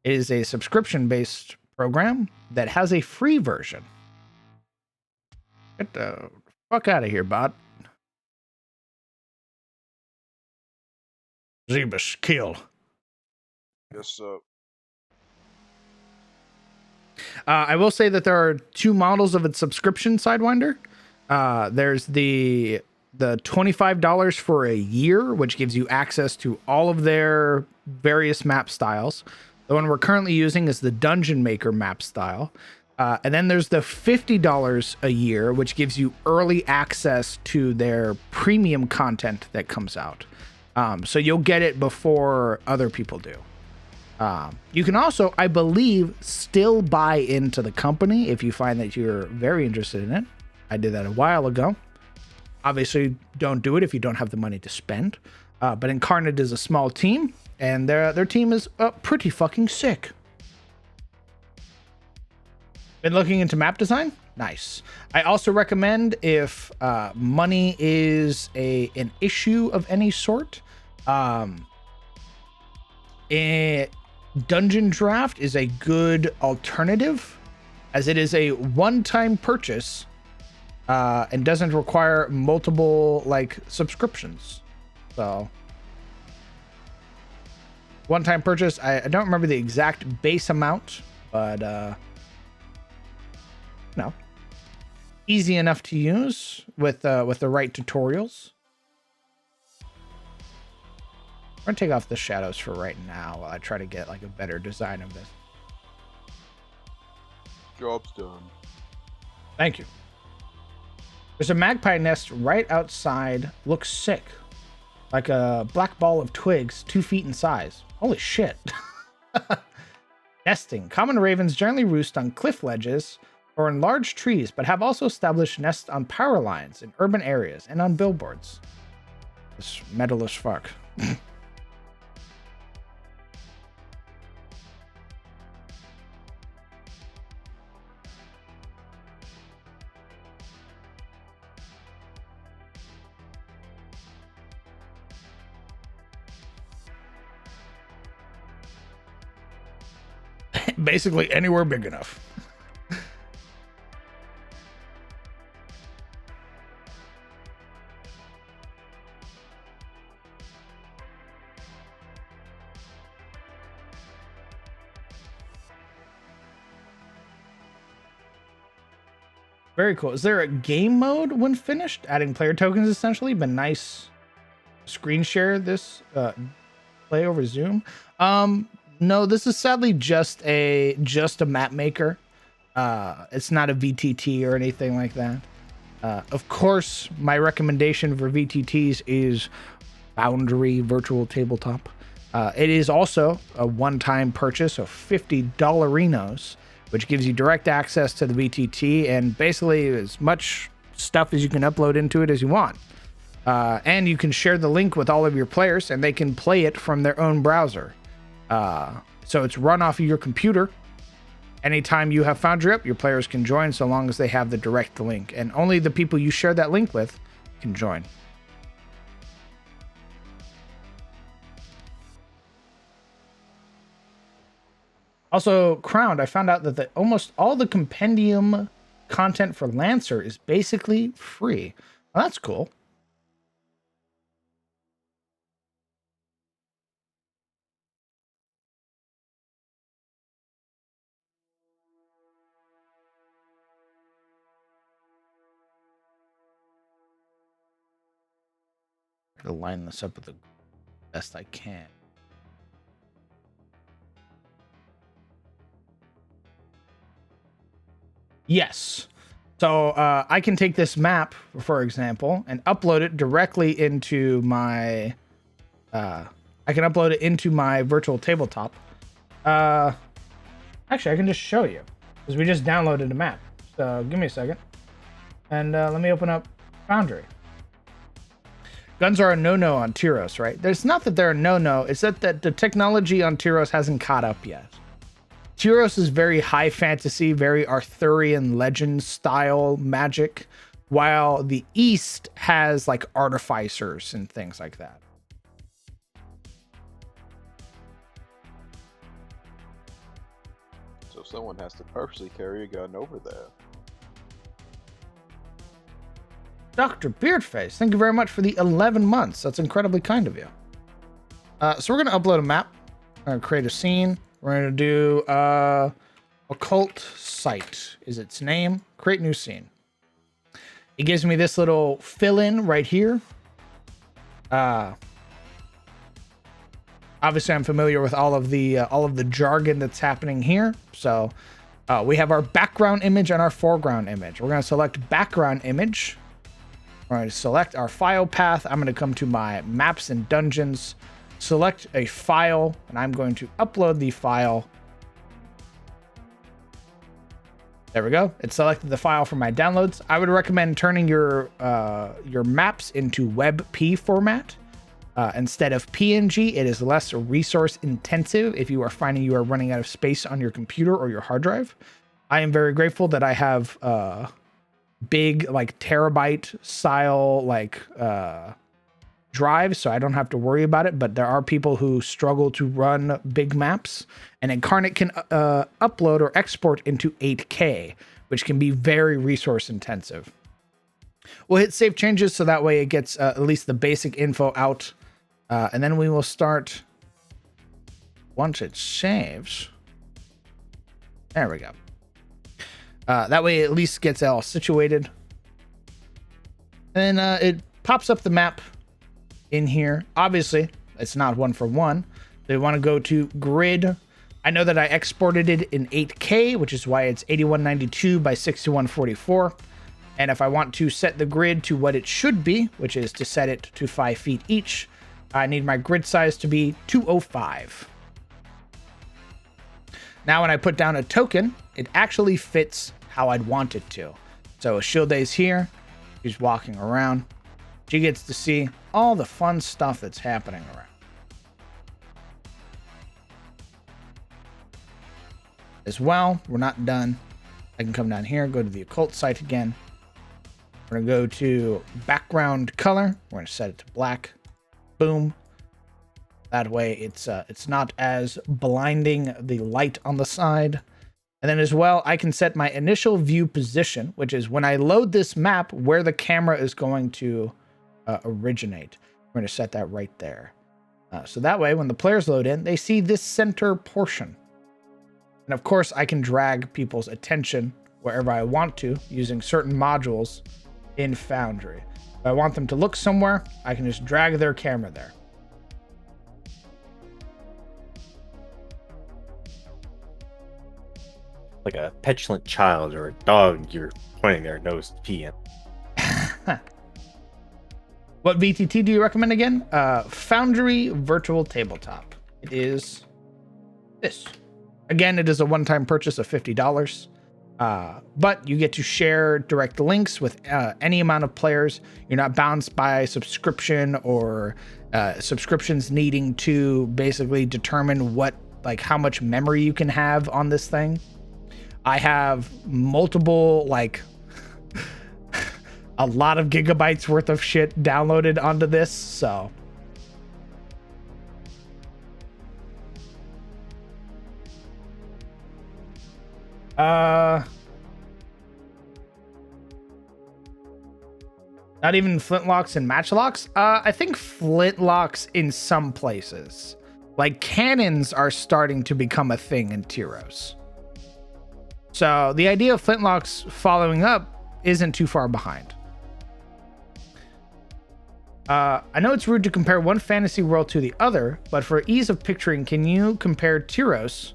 It is a subscription-based program that has a free version. Get the fuck out of here, bot. Zebus, kill. Yes, sir. I will say that there are two models of its subscription, Sidewinder. There's the $25 for a year, which gives you access to all of their various map styles. The one we're currently using is the Dungeon Maker map style. And then there's the $50 a year, which gives you early access to their premium content that comes out. So you'll get it before other people do. You can also, I believe, still buy into the company if you find that you're very interested in it. I did that a while ago. Obviously, don't do it if you don't have the money to spend. But Incarnate is a small team, and their team is pretty fucking sick. Been looking into map design? Nice. I also recommend if money is an issue of any sort, Dungeon Draft is a good alternative, as it is a one-time purchase and doesn't require multiple subscriptions. So one-time purchase. I don't remember the exact base amount, but no, easy enough to use with the right tutorials. I'm gonna take off the shadows for right now while I try to get a better design of this. Job's done. Thank you. There's a magpie nest right outside. Looks sick. Like a black ball of twigs, 2 feet in size. Holy shit. Nesting. Common ravens generally roost on cliff ledges or in large trees, but have also established nests on power lines in urban areas and on billboards. It's metal as fuck. Basically anywhere big enough. Very cool. Is there a game mode when finished? Adding player tokens essentially. Been nice. Screen share this play over Zoom. No, this is sadly just a map maker. It's not a VTT or anything like that. Of course, my recommendation for VTTs is Foundry Virtual Tabletop. It is also a one-time purchase of $50, which gives you direct access to the VTT and basically as much stuff as you can upload into it as you want. And you can share the link with all of your players and they can play it from their own browser. So it's run off of your computer. Anytime you have Foundry up, your players can join so long as they have the direct link. And only the people you share that link with can join. Also, Crowned, I found out that almost all the compendium content for Lancer is basically free. Well, that's cool. To line this up with the best I can. Yes. So I can take this map, for example, and upload it directly into my I can upload it into my virtual tabletop. Actually, I can just show you because we just downloaded a map. So give me a second. And let me open up Foundry. Guns are a no-no on Tyros, right? It's not that they're a no-no. It's that the technology on Tyros hasn't caught up yet. Tyros is very high fantasy, very Arthurian legend style magic, while the East has artificers and things like that. So someone has to purposely carry a gun over there. Dr. Beardface, thank you very much for the 11 months. That's incredibly kind of you. So we're going to upload a map. We're going to create a scene. We're going to do occult site is its name. Create new scene. It gives me this little fill-in right here. Obviously, I'm familiar with all of the jargon that's happening here. So we have our background image and our foreground image. We're going to select background image. We're going to select our file path. I'm going to come to my maps and dungeons, select a file, and I'm going to upload the file. There we go. It selected the file for my downloads. I would recommend turning your maps into WebP format. Instead of PNG, it is less resource intensive if you are finding you are running out of space on your computer or your hard drive. I am very grateful that I have big like terabyte style like drives, so I don't have to worry about it. But there are people who struggle to run big maps, and Inkarnate can upload or export into 8K, which can be very resource intensive. We'll hit save changes so that way it gets at least the basic info out. And then we will start once it saves. There we go. That way it at least gets it all situated. And it pops up the map in here. Obviously, it's not 1-for-1. They want to go to grid. I know that I exported it in 8K, which is why it's 8192 by 6144. And if I want to set the grid to what it should be, which is to set it to 5 feet each, I need my grid size to be 205. Now, when I put down a token, it actually fits how I'd want it to. So Shielday's here. She's walking around. She gets to see all the fun stuff that's happening around. As well, we're not done. I can come down here, go to the occult site again. We're going to go to background color. We're going to set it to black. Boom. That way it's not as blinding the light on the side. And then as well, I can set my initial view position, which is when I load this map, where the camera is going to originate. We're going to set that right there. So that way, when the players load in, they see this center portion. And of course, I can drag people's attention wherever I want to using certain modules in Foundry. If I want them to look somewhere, I can just drag their camera there. Like a petulant child or a dog you're pointing their nose to pee in. What VTT do you recommend again? Foundry Virtual Tabletop. It is this. Again, it is a one-time purchase of $50. But you get to share direct links with any amount of players. You're not bound by subscription or subscriptions needing to basically determine how much memory you can have on this thing. I have multiple, a lot of gigabytes worth of shit downloaded onto this, so. Not even flintlocks and matchlocks? I think flintlocks in some places. Like cannons are starting to become a thing in Tyros. So the idea of flintlocks following up isn't too far behind. I know it's rude to compare one fantasy world to the other, but for ease of picturing, can you compare Tyros,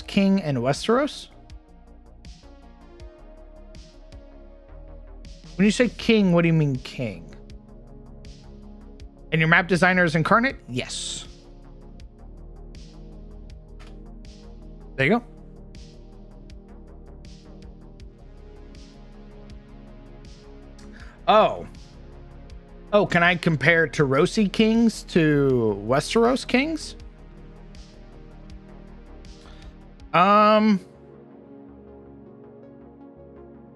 King, and Westeros? When you say king, what do you mean king? And your map designer is Inkarnate? Yes. There you go. Oh, can I compare Tyrosi kings to Westeros kings?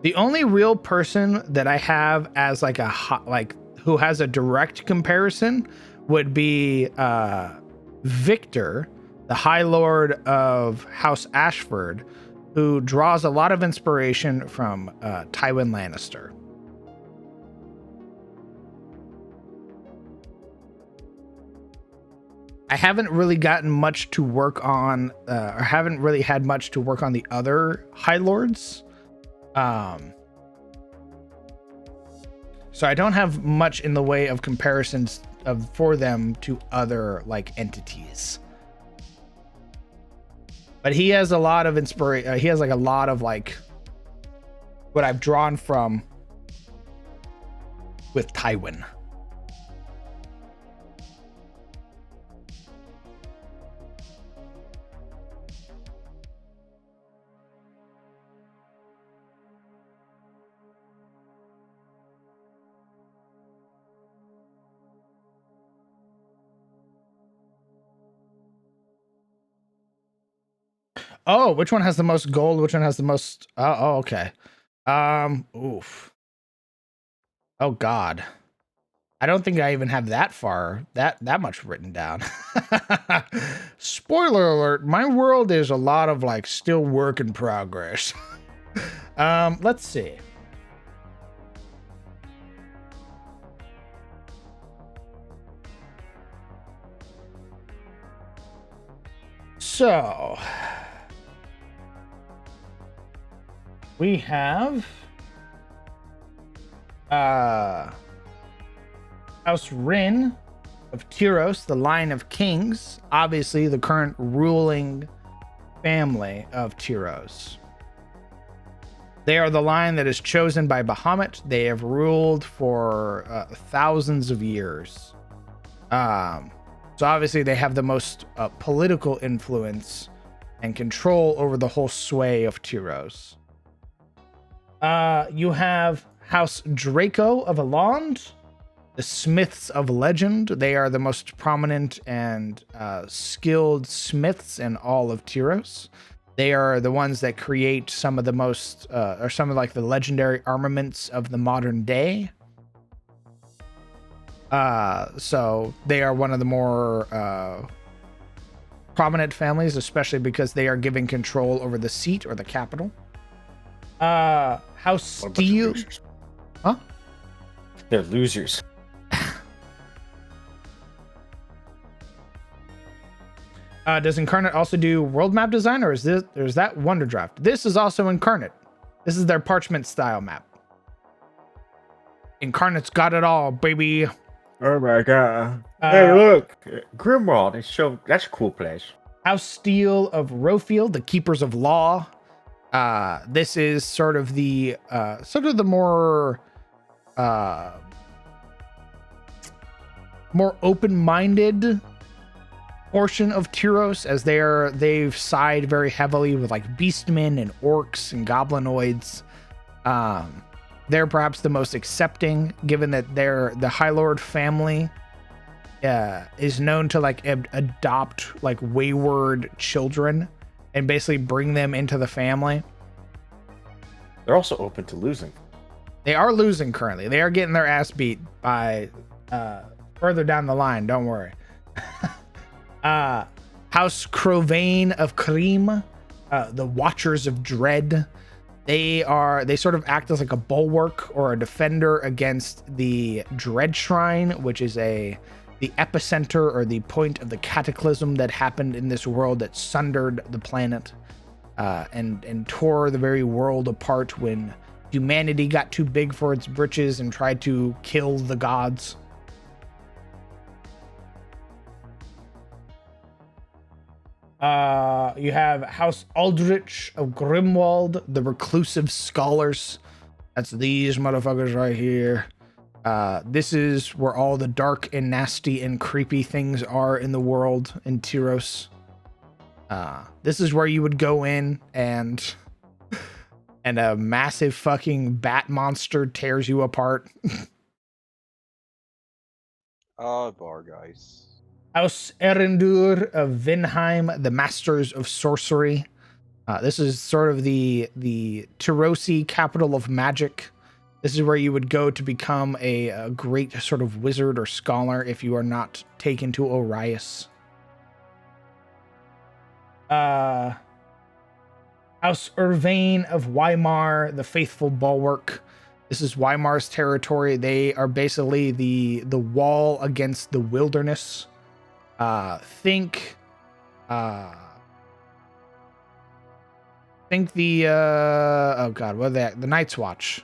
The only real person that I have as who has a direct comparison would be Victor, the High Lord of House Ashford, who draws a lot of inspiration from Tywin Lannister. I haven't really gotten much to work on, or haven't really had much to work on the other High Lords. So I don't have much in the way of comparisons for them to other like entities. But he has a lot of inspiration. He has like a lot of like what I've drawn from with Tywin. Oh, which one has the most gold? Which one has the most? Oh, okay. Oof. Oh God. I don't think I even have that far, that much written down. Spoiler alert, my world is a lot of like still work in progress. Let's see. So we have House Rin of Tyros, the line of kings, obviously the current ruling family of Tyros. They are the line that is chosen by Bahamut. They have ruled for thousands of years. So obviously they have the most political influence and control over the whole sway of Tyros. You have House Draco of Elond, the Smiths of Legend. They are the most prominent and skilled smiths in all of Tyros. They are the ones that create some of the most, or some of like the legendary armaments of the modern day. So they are one of the more prominent families, especially because they are giving control over the seat or the capital. House Steel. Huh? They're losers. Does Incarnate also do world map design, or is that Wonder Draft? This is also Incarnate. This is their parchment style map. Incarnate's got it all, baby. Oh my god! Hey, look, Grimwald. That's a cool place. House Steel of Rofield, the Keepers of Law. This is sort of the more open-minded portion of Tyros, as they've sided very heavily with like beastmen and orcs and goblinoids. They're perhaps the most accepting, given that the High Lord family is known to like adopt like wayward children and basically bring them into the family. They're also open to losing. They are losing currently. They are getting their ass beat by further down the line. Don't worry. House Crovane of Cream, the Watchers of Dread. They sort of act as like a bulwark or a defender against the Dread Shrine, which is the epicenter or the point of the cataclysm that happened in this world that sundered the planet and tore the very world apart when humanity got too big for its britches and tried to kill the gods. You have House Aldrich of Grimwald, the Reclusive Scholars. That's these motherfuckers right here. This is where all the dark and nasty and creepy things are in the world in Tyros. This is where you would go in and a massive fucking bat monster tears you apart. Bargeist. House Erendur of Vinheim, the Masters of Sorcery. This is sort of the Tyrosi capital of magic. This is where you would go to become a great sort of wizard or scholar if you are not taken to Orias. House Irvain of Weimar, the Faithful Bulwark. This is Weimar's territory. They are basically the wall against the wilderness. Think the oh god, what are they? The Night's Watch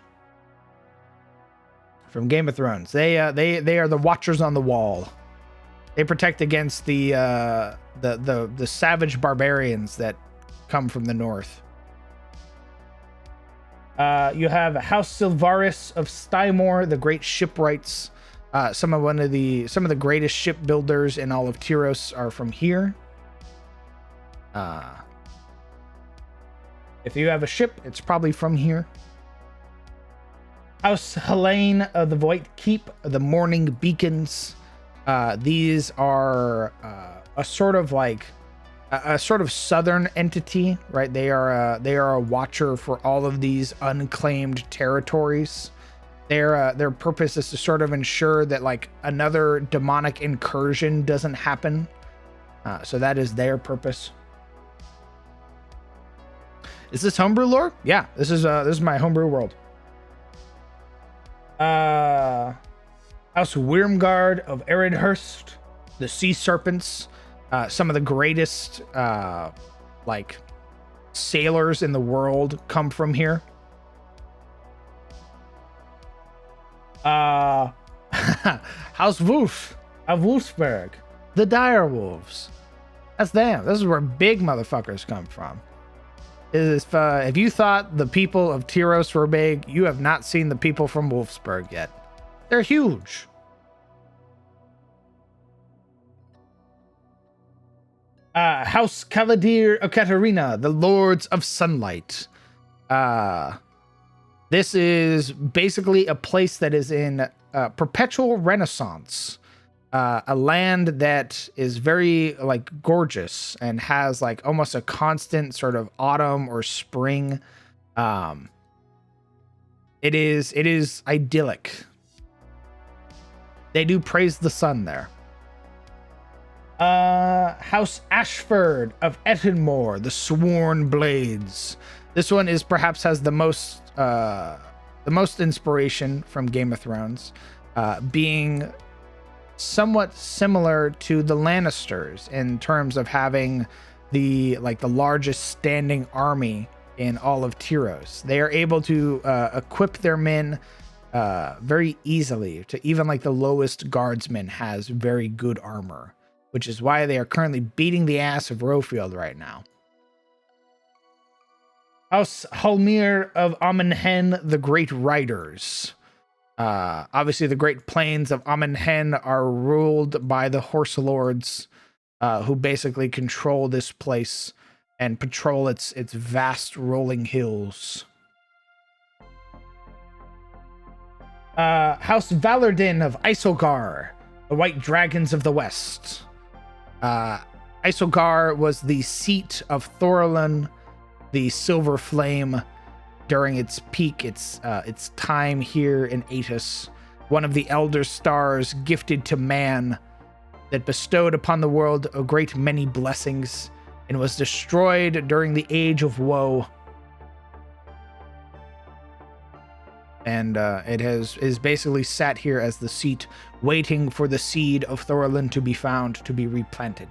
from Game of Thrones. They are the Watchers on the Wall. They protect against the savage barbarians that come from the north. You have House Silvaris of Stymore, the great shipwrights. Some of the greatest shipbuilders in all of Tyros are from here. If you have a ship, it's probably from here. House Helene of the White Keep, the Morning Beacons. These are a sort of like a sort of southern entity, right? They are a watcher for all of these unclaimed territories. Their purpose is to sort of ensure that like another demonic incursion doesn't happen. So that is their purpose. Is this homebrew lore? Yeah, this is my homebrew world. House Wyrmgard of Eredhurst, the Sea Serpents, some of the greatest like sailors in the world come from here. House Wolf of Wolfsburg, the Dire Wolves. That's them. This is where big motherfuckers come from. If you thought the people of Tyros were big, you have not seen the people from Wolfsburg yet. They're huge. House Kaladir of Katarina, the Lords of Sunlight. This is basically a place that is in perpetual renaissance. A land that is very like gorgeous and has like almost a constant sort of autumn or spring. It is idyllic. They do praise the sun there. House Ashford of Ettenmore, the Sworn Blades. This one is perhaps has the most inspiration from Game of Thrones, being somewhat similar to the Lannisters in terms of having the largest standing army in all of Tyros. They are able to equip their men very easily. To even like the lowest guardsman has very good armor, which is why they are currently beating the ass of Rofield right now. House Halmir of Amenhen, the Great Riders. Obviously, the Great Plains of Amenhen are ruled by the Horse Lords, who basically control this place and patrol its vast rolling hills. House Valardin of Isilgar, the White Dragons of the West. Isilgar was the seat of Thorolin, the Silver Flame, during its peak, its time here in Aetus, one of the elder stars gifted to man that bestowed upon the world a great many blessings and was destroyed during the Age of Woe. And it is basically sat here as the seat, waiting for the seed of Thorolin to be found to be replanted.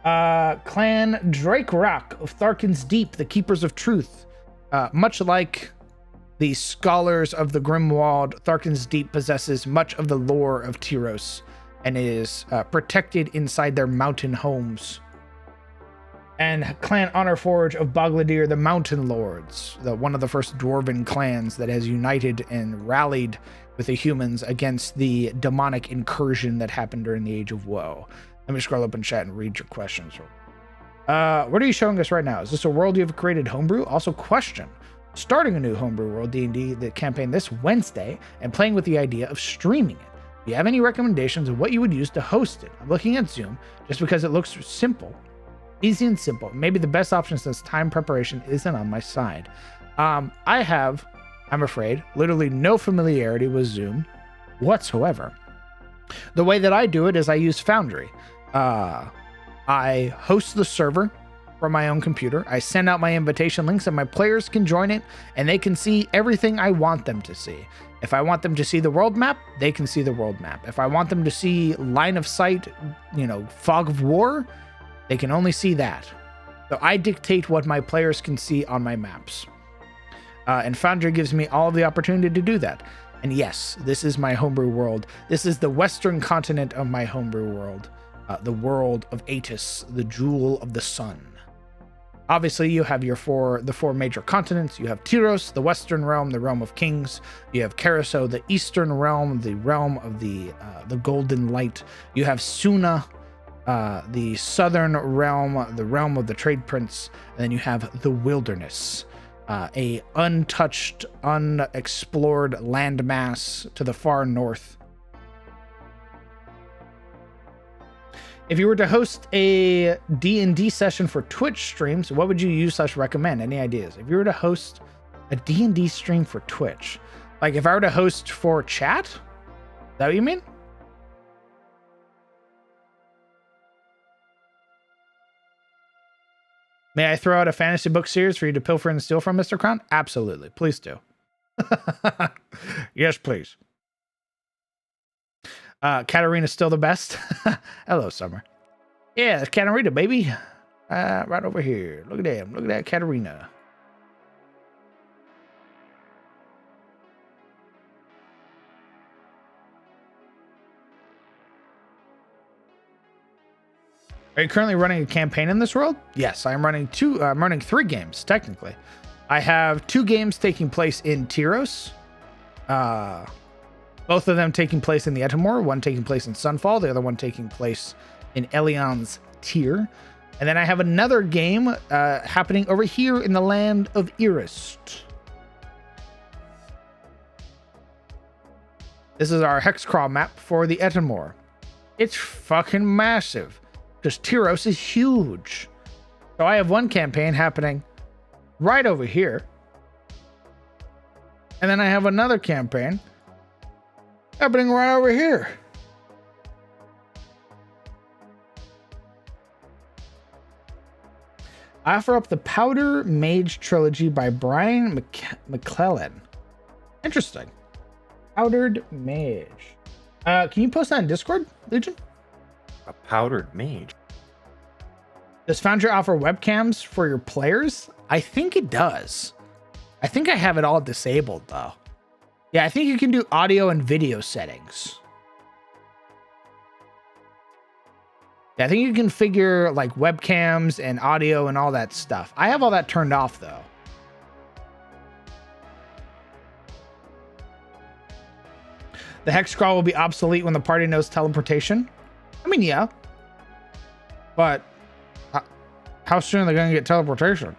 Clan Drake Rock of Tharkin's Deep, the Keepers of Truth. Much like the Scholars of the Grimwald, Tharkin's Deep possesses much of the lore of Tyros and is protected inside their mountain homes. And Clan Honorforge of Bogladir, the Mountain Lords, one of the first dwarven clans that has united and rallied with the humans against the demonic incursion that happened during the Age of Woe. Let me scroll up in chat and read your questions. What are you showing us right now? Is this a world you've created homebrew? Also, question. Starting a new homebrew world D&D the campaign this Wednesday and playing with the idea of streaming it. Do you have any recommendations of what you would use to host it? I'm looking at Zoom just because it looks simple. Easy and simple. Maybe the best option since time preparation isn't on my side. I have, I'm afraid, literally no familiarity with Zoom whatsoever. The way that I do it is I use Foundry. I host the server from my own computer. I send out my invitation links and my players can join it and they can see everything I want them to see. If I want them to see the world map, they can see the world map. If I want them to see line of sight, fog of war, they can only see that. So I dictate what my players can see on my maps. And Foundry gives me all of the opportunity to do that. And yes, this is my homebrew world. This is the western continent of my homebrew world. The world of Atis, the jewel of the sun. Obviously, you have the four major continents. You have Tyros, the western realm, the realm of kings. You have Karaso, the eastern realm, the realm of the golden light. You have Suna, the southern realm, the realm of the trade prince. And then you have the wilderness, a untouched, unexplored landmass to the far north. If you were to host a D&D session for Twitch streams, what would you use / recommend? Any ideas? If you were to host a D&D stream for Twitch, like if I were to host for chat, is that what you mean? May I throw out a fantasy book series for you to pilfer and steal from, Mr. Crown? Absolutely. Please do. Yes, please. Katarina's still the best. Hello, Summer. Yeah, it's Katarina, baby. Right over here. Look at them. Look at that Katarina. Are you currently running a campaign in this world? Yes, I'm running 3 games, technically. I have 2 games taking place in Tyros. Both of them taking place in the Etamor, one taking place in Sunfall, the other one taking place in Elion's Tier. And then I have another game happening over here in the land of Irist. This is our Hexcrawl map for the Etamor. It's fucking massive, because Tyros is huge. So I have one campaign happening right over here. And then I have another campaign happening right over here. I offer up the Powder Mage trilogy by Brian McClellan. Interesting. Powdered Mage. Can you post that in Discord, Legion? A powdered mage. Does Foundry offer webcams for your players? I think it does. I think I have it all disabled though. Yeah, I think you can do audio and video settings. Yeah, I think you can configure like webcams and audio and all that stuff. I have all that turned off though. The hex scroll will be obsolete when the party knows teleportation. I mean, yeah. But how soon are they going to get teleportation?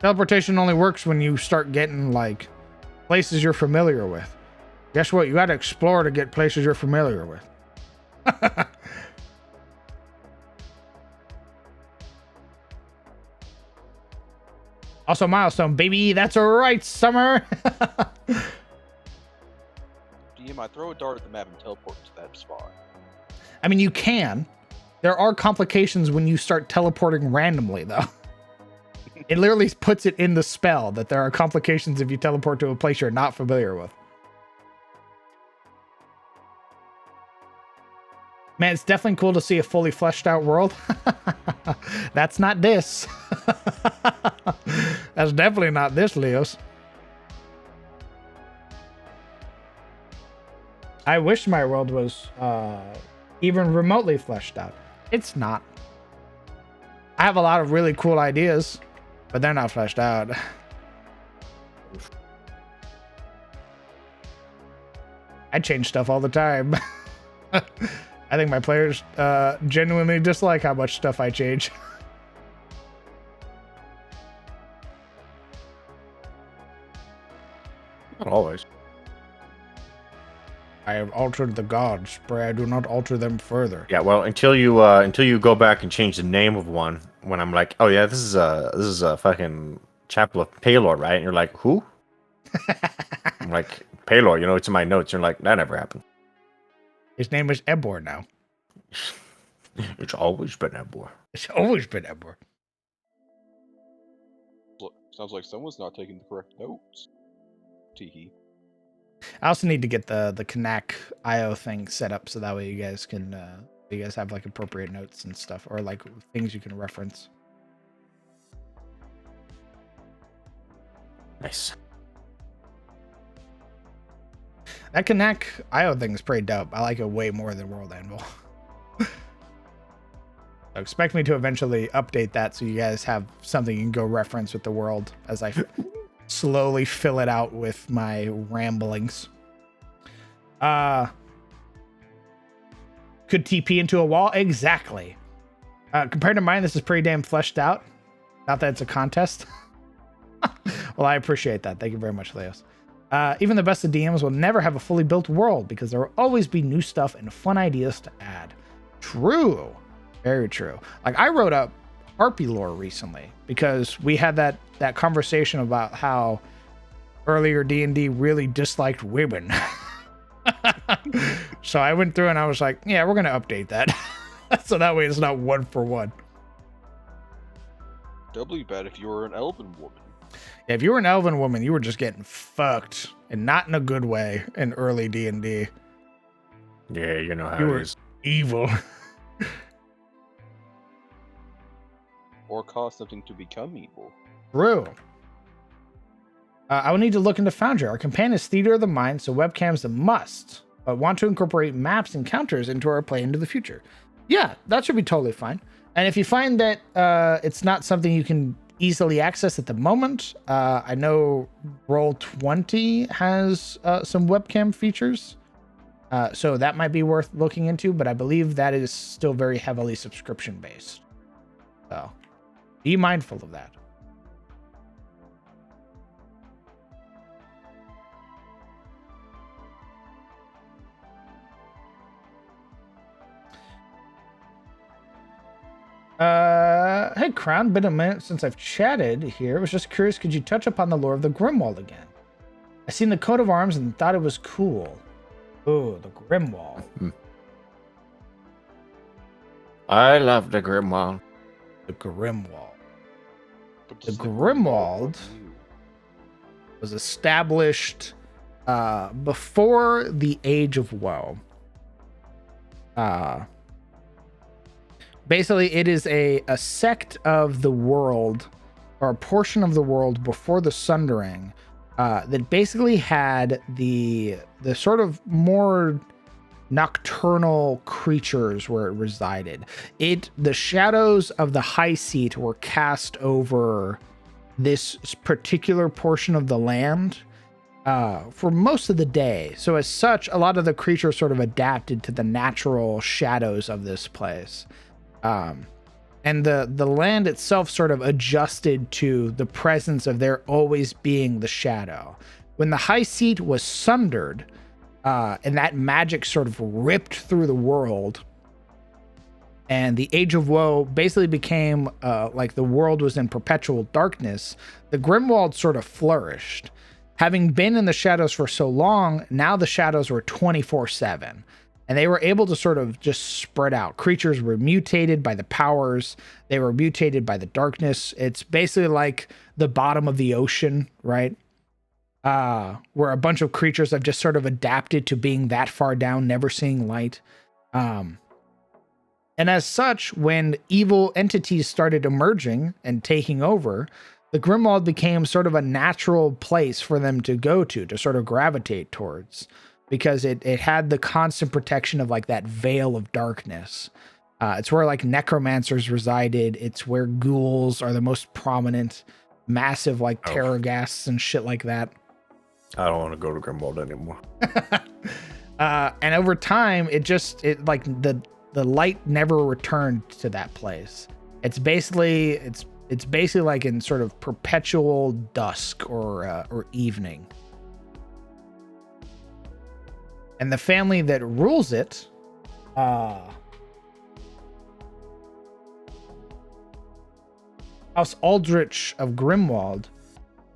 Teleportation only works when you start getting like places you're familiar with. Guess what? You got to explore to get places you're familiar with. Also, milestone, baby. That's right, Summer. DM, I throw a dart at the map and teleport to that spot. I mean, you can. There are complications when you start teleporting randomly, though. It literally puts it in the spell that there are complications if you teleport to a place you're not familiar with. Man, it's definitely cool to see a fully fleshed out world. That's not this. That's definitely not this, Leos. I wish my world was even remotely fleshed out. It's not. I have a lot of really cool ideas, but they're not fleshed out. I change stuff all the time. I think my players genuinely dislike how much stuff I change. Not always. I have altered the gods, but I do not alter them further. Yeah, well, until you go back and change the name of one, when I'm like, oh yeah, this is a fucking Chapel of Palor, right? And you're like, who? I'm like, Palor, it's in my notes. You're like, that never happened. His name is Ebor now. It's always been Ebor. It's always been Ebor. Sounds like someone's not taking the correct notes. Teehee. I also need to get the Kanak IO thing set up so that way you guys can you guys have like appropriate notes and stuff, or like things you can reference. Nice. That Kanak IO thing is pretty dope. I like it way more than World Anvil. So expect me to eventually update that so you guys have something you can go reference with the world as I slowly fill it out with my ramblings. Could TP into a wall? Exactly. Compared to mine, this is pretty damn fleshed out. Not that it's a contest. Well, I appreciate that. Thank you very much, Leos. Even the best of DMs will never have a fully built world because there will always be new stuff and fun ideas to add. True. Very true. Like, I wrote up Harpy lore recently because we had that conversation about how earlier D&D really disliked women. So I went through and I was like, yeah, we're going to update that. So that way it's not one for one. Doubly bad if you were an elven woman. Yeah, if you were an elven woman, you were just getting fucked, and not in a good way in early D&D. Yeah, you know how You it were is. evil. Or cause something to become evil. True. I will need to look into Foundry. Our campaign is Theater of the Mind, so webcam's a must. But want to incorporate maps and counters into our play into the future. Yeah, that should be totally fine. And if you find that it's not something you can easily access at the moment, I know Roll20 has some webcam features. So that might be worth looking into, but I believe that is still very heavily subscription based. So be mindful of that. Hey Crown, been a minute since I've chatted here. I was just curious, could you touch upon the lore of the Grimwald again? I seen the coat of arms and thought it was cool. Oh, the Grimwald. I love the Grimwald. The Grimwald But The does Grimwald want you? was established before the Age of Woe. Basically, it is a sect of the world, or a portion of the world before the Sundering, that basically had the sort of more nocturnal creatures where it resided. The shadows of the High Seat were cast over this particular portion of the land for most of the day. So as such, a lot of the creatures sort of adapted to the natural shadows of this place. And the land itself sort of adjusted to the presence of there always being the shadow. When the High Seat was sundered, and that magic sort of ripped through the world, and the Age of Woe basically became like the world was in perpetual darkness, the Grimwald sort of flourished. Having been in the shadows for so long, now the shadows were 24/7. And they were able to sort of just spread out. Creatures were mutated by the powers. They were mutated by the darkness. It's basically like the bottom of the ocean, right? Where a bunch of creatures have just sort of adapted to being that far down, never seeing light. And as such, when evil entities started emerging and taking over, the Grimwald became sort of a natural place for them to go to sort of gravitate towards. Because it had the constant protection of like that veil of darkness. It's where like necromancers resided. It's where ghouls are the most prominent, massive like terrorghasts and shit like that. I don't want to go to Grimwald anymore. And over time, it like the light never returned to that place. It's basically like in sort of perpetual dusk or evening. And the family that rules it, House Aldrich of Grimwald,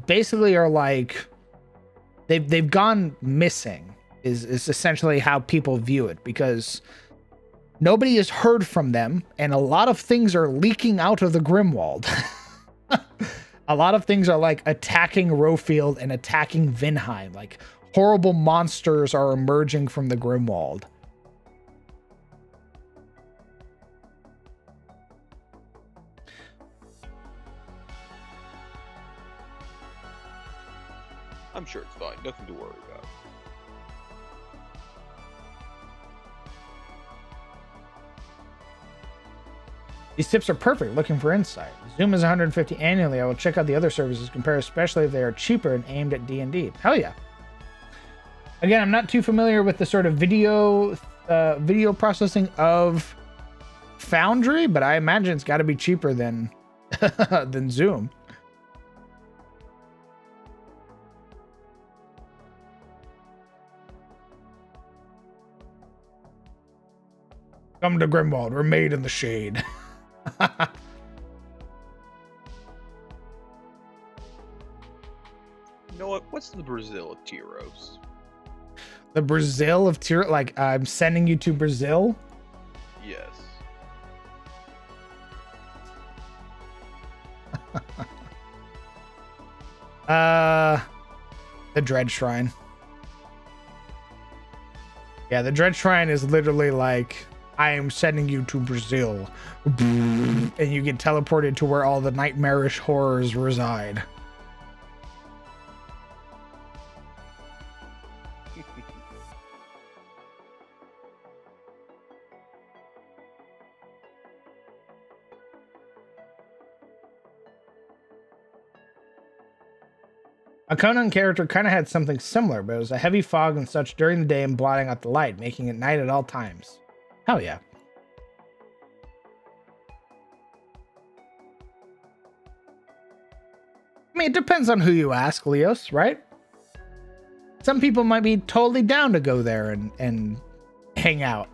basically are like they've gone missing. Is essentially how people view it, because nobody has heard from them, and a lot of things are leaking out of the Grimwald. A lot of things are like attacking Rofield and attacking Vinheim. Like horrible monsters are emerging from the Grimwald. I'm sure it's fine. Nothing to worry about. These tips are perfect looking for insight. Zoom is 150 annually. I will check out the other services, compare especially if they are cheaper and aimed at D&D. Hell yeah. Again, I'm not too familiar with the sort of video processing of Foundry, but I imagine it's got to be cheaper than than Zoom. Come to Grimwald. We're made in the shade. You know what? What's the Brazil of Tyros? The Brazil of Tyros? Like, I'm sending you to Brazil? Yes. The Dread Shrine. Yeah, the Dread Shrine is literally like, I am sending you to Brazil. And you get teleported to where all the nightmarish horrors reside. A Conan character kind of had something similar, but it was a heavy fog and such during the day and blotting out the light, making it night at all times. Hell yeah. I mean, it depends on who you ask, Leos, right? Some people might be totally down to go there and hang out.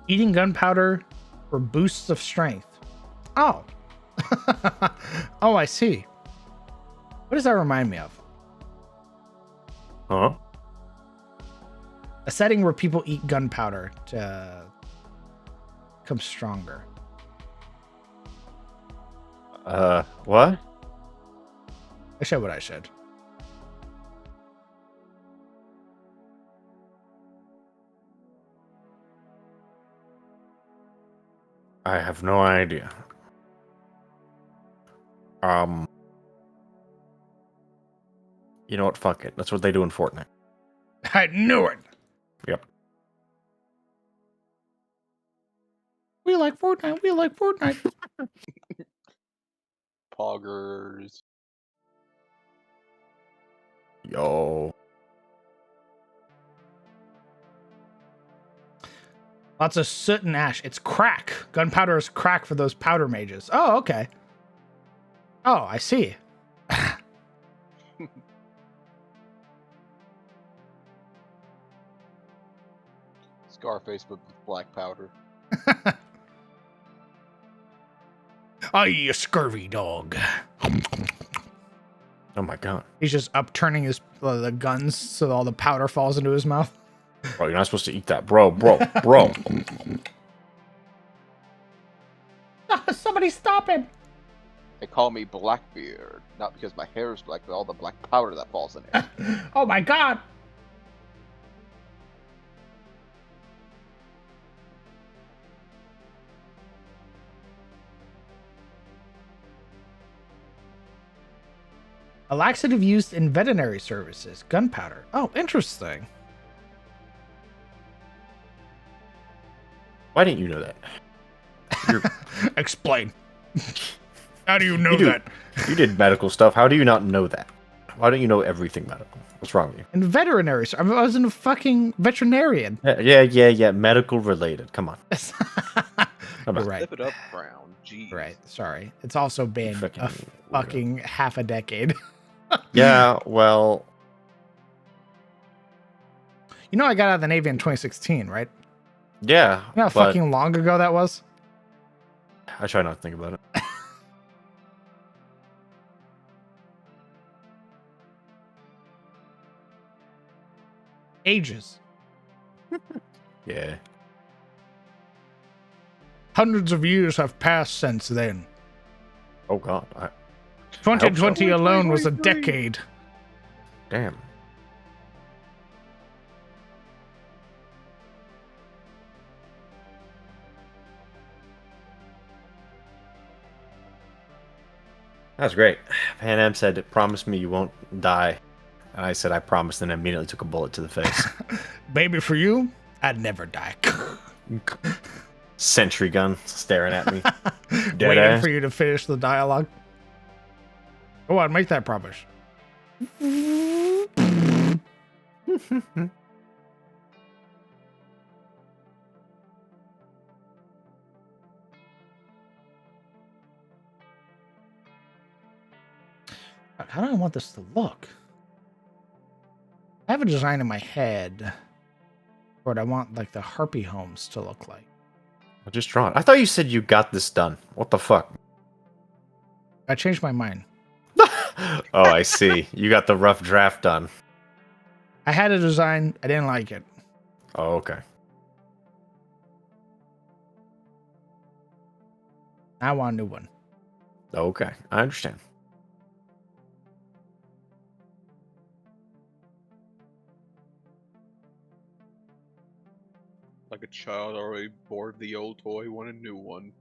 Eating gunpowder for boosts of strength. Oh. Oh, I see. What does that remind me of? Huh? A setting where people eat gunpowder to become stronger. What? I said what I said. I have no idea. You know what? Fuck it. That's what they do in Fortnite. I knew it. Yep. We like Fortnite. We like Fortnite. Poggers. Yo. Lots of soot and ash. It's crack. Gunpowder is crack for those powder mages. Oh, okay. Oh, I see. Scarface, but with black powder. Oh, you scurvy dog. Oh my god. He's just upturning his the guns so all the powder falls into his mouth. Bro, you're not supposed to eat that. Bro. Somebody stop him. They call me Blackbeard, not because my hair is black, but all the black powder that falls in it. Oh my god. A laxative used in veterinary services. Gunpowder. Oh, interesting. Why didn't you know that? Explain. How do you know You do. that? You did medical stuff. How do you not know that? Why don't you know everything medical? What's wrong with you? In veterinary, I wasn't a fucking veterinarian. Yeah. Medical related. Come on. You're right. Step it up, Brown. Jeez. Right. Sorry. It's also been Fucking a weirdo. fucking half a decade. Yeah, well, You know, I got out of the Navy in 2016, right? Yeah, You know how but fucking long ago that was? I try not to think about it. Ages. Yeah. Hundreds of years have passed since then. Oh God. 2020 so. alone was a 2023. decade. Damn. That's great. Pan Am said, "Promise me you won't die," and I said, "I promised," and immediately took a bullet to the face. Baby, for you, I'd never die. Sentry gun staring at me. Dead Waiting ass. for you to finish the dialogue. Go on, make that promise. How do I want this to look? I have a design in my head for what I want like the Harpy homes to look like. I'll just draw it. I thought you said you got this done. What the fuck? I changed my mind. Oh, I see. You got the rough draft done. I had a design, I didn't like it. Oh, okay. I want a new one. Okay, I understand. Like a child already bored of the old toy, want a new one.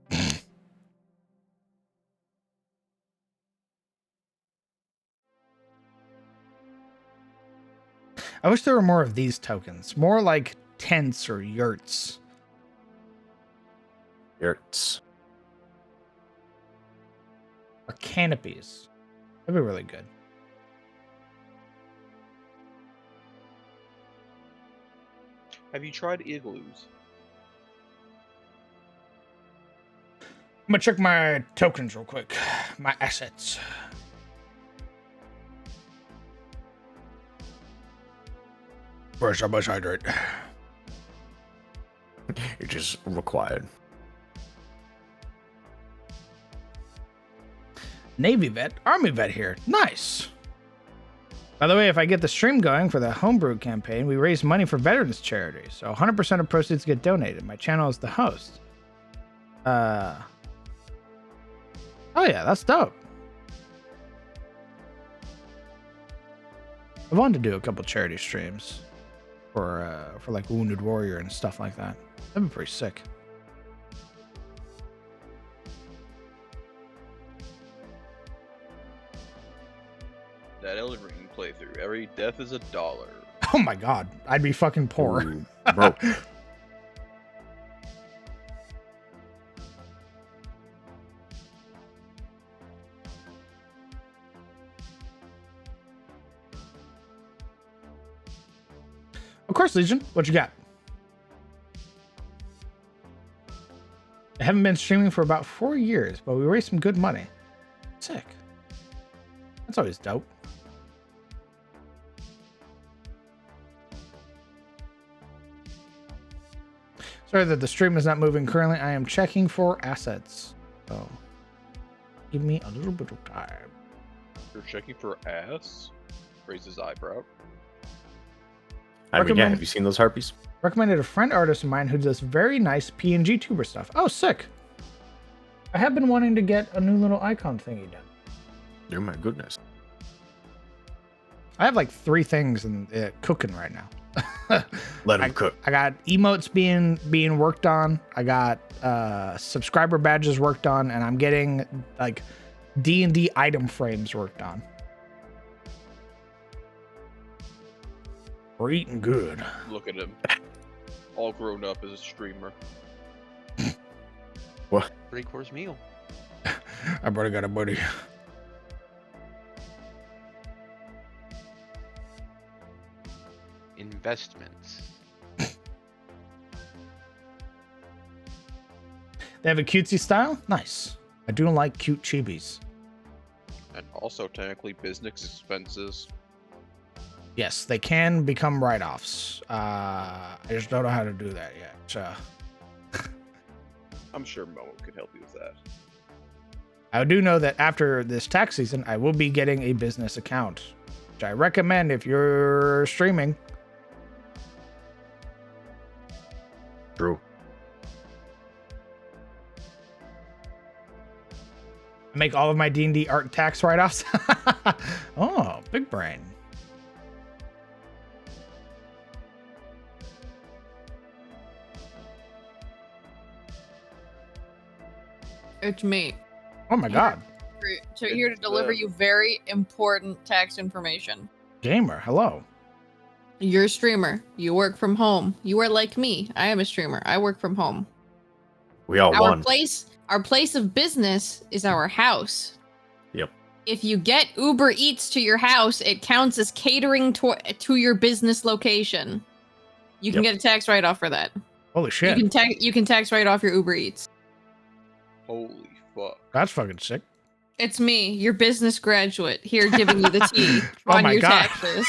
I wish there were more of these tokens. More like tents or yurts. Yurts. Or canopies. That'd be really good. Have you tried igloos? I'm gonna check my tokens real quick. My assets. First, I must hydrate. It is required. Navy vet, Army vet here. Nice. By the way, if I get the stream going for the homebrew campaign, we raise money for veterans charities. So 100% of proceeds get donated. My channel is the host. Oh yeah, that's dope. I wanted to do a couple charity streams for like Wounded Warrior and stuff like that. That'd be pretty sick. That Elden Ring playthrough. Every death is $1. Oh my god, I'd be fucking poor. Ooh, bro. Of course, Legion. What you got? I haven't been streaming for about 4 years, but we raised some good money. Sick. That's always dope. Sorry that the stream is not moving currently. I am checking for assets. So give me a little bit of time. You're checking for ass? Raises eyebrow. I mean, yeah, Recommend- have you seen those harpies? Recommended a friend artist of mine who does very nice PNG tuber stuff. Oh, sick. I have been wanting to get a new little icon thingy done. Oh my goodness. I have like 3 things in cooking right now. Let them cook. I got emotes being worked on. I got subscriber badges worked on, and I'm getting like D&D item frames worked on. We're eating good. Look at him. All grown up as a streamer. What? 3-course meal. I brother got a buddy. Investments. They have a cutesy style? Nice. I do like cute chibis. And also technically business expenses. Yes, they can become write-offs. I just don't know how to do that yet. So I'm sure Momo could help you with that. I do know that after this tax season, I will be getting a business account, which I recommend if you're streaming. True. I make all of my D&D art tax write-offs. Oh, big brain. It's me. Oh my god. So here to deliver you very important tax information. Gamer, hello. You're a streamer. You work from home. You are like me. I am a streamer. I work from home. We all won. Our place of business is our house. Yep. If you get Uber Eats to your house, it counts as catering to your business location. You can get a tax write-off for that. Holy shit. You can tax write off your Uber Eats. Holy fuck. That's fucking sick. It's me, your business graduate, here giving you the tea Oh on my your God. taxes.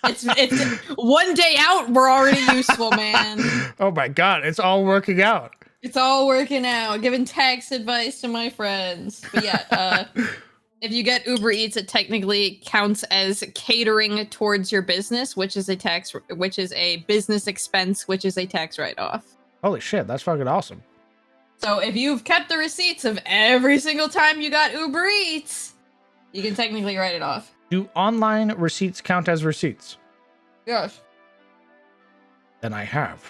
It's one day out, we're already useful, man. Oh my god, it's all working out. It's all working out. Giving tax advice to my friends. But yeah, if you get Uber Eats, it technically counts as catering towards your business, which is a business expense, which is a tax write-off. Holy shit, that's fucking awesome. So if you've kept the receipts of every single time you got Uber Eats, you can technically write it off. Do online receipts count as receipts? Yes. Then I have.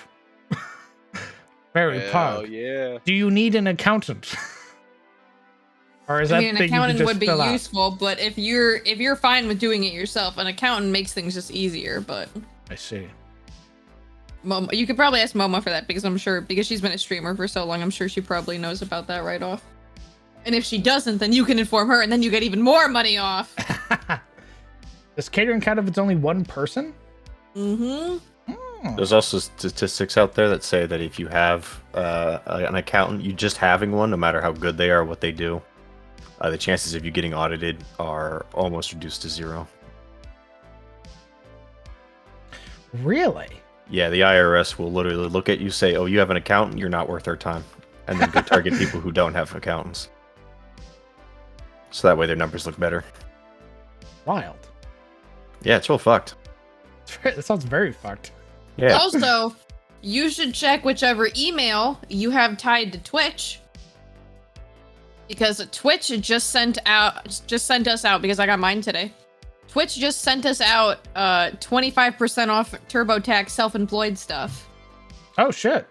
Very Hell pug. yeah. Do you need an accountant? Or is that An thing you can accountant just would be fill out? useful, but if you're fine with doing it yourself, an accountant makes things just easier. But I see. Momo, you could probably ask Momo for that because she's been a streamer for so long. I'm sure she probably knows about that right off. And if she doesn't, then you can inform her, and then you get even more money off. Does catering count if it's only one person? Mm-hmm. Hmm. There's also statistics out there that say that if you have an accountant, you just having one, no matter how good they are, what they do, the chances of you getting audited are almost reduced to zero. Really? Yeah, the IRS will literally look at you, say, "Oh, you have an accountant, you're not worth our time," and then go target people who don't have accountants. So that way their numbers look better. Wild. Yeah, it's real fucked. That sounds very fucked. Yeah. Also, you should check whichever email you have tied to Twitch. Because Twitch just sent us out, because I got mine today. Twitch just sent us out 25% off TurboTax self-employed stuff. Oh shit.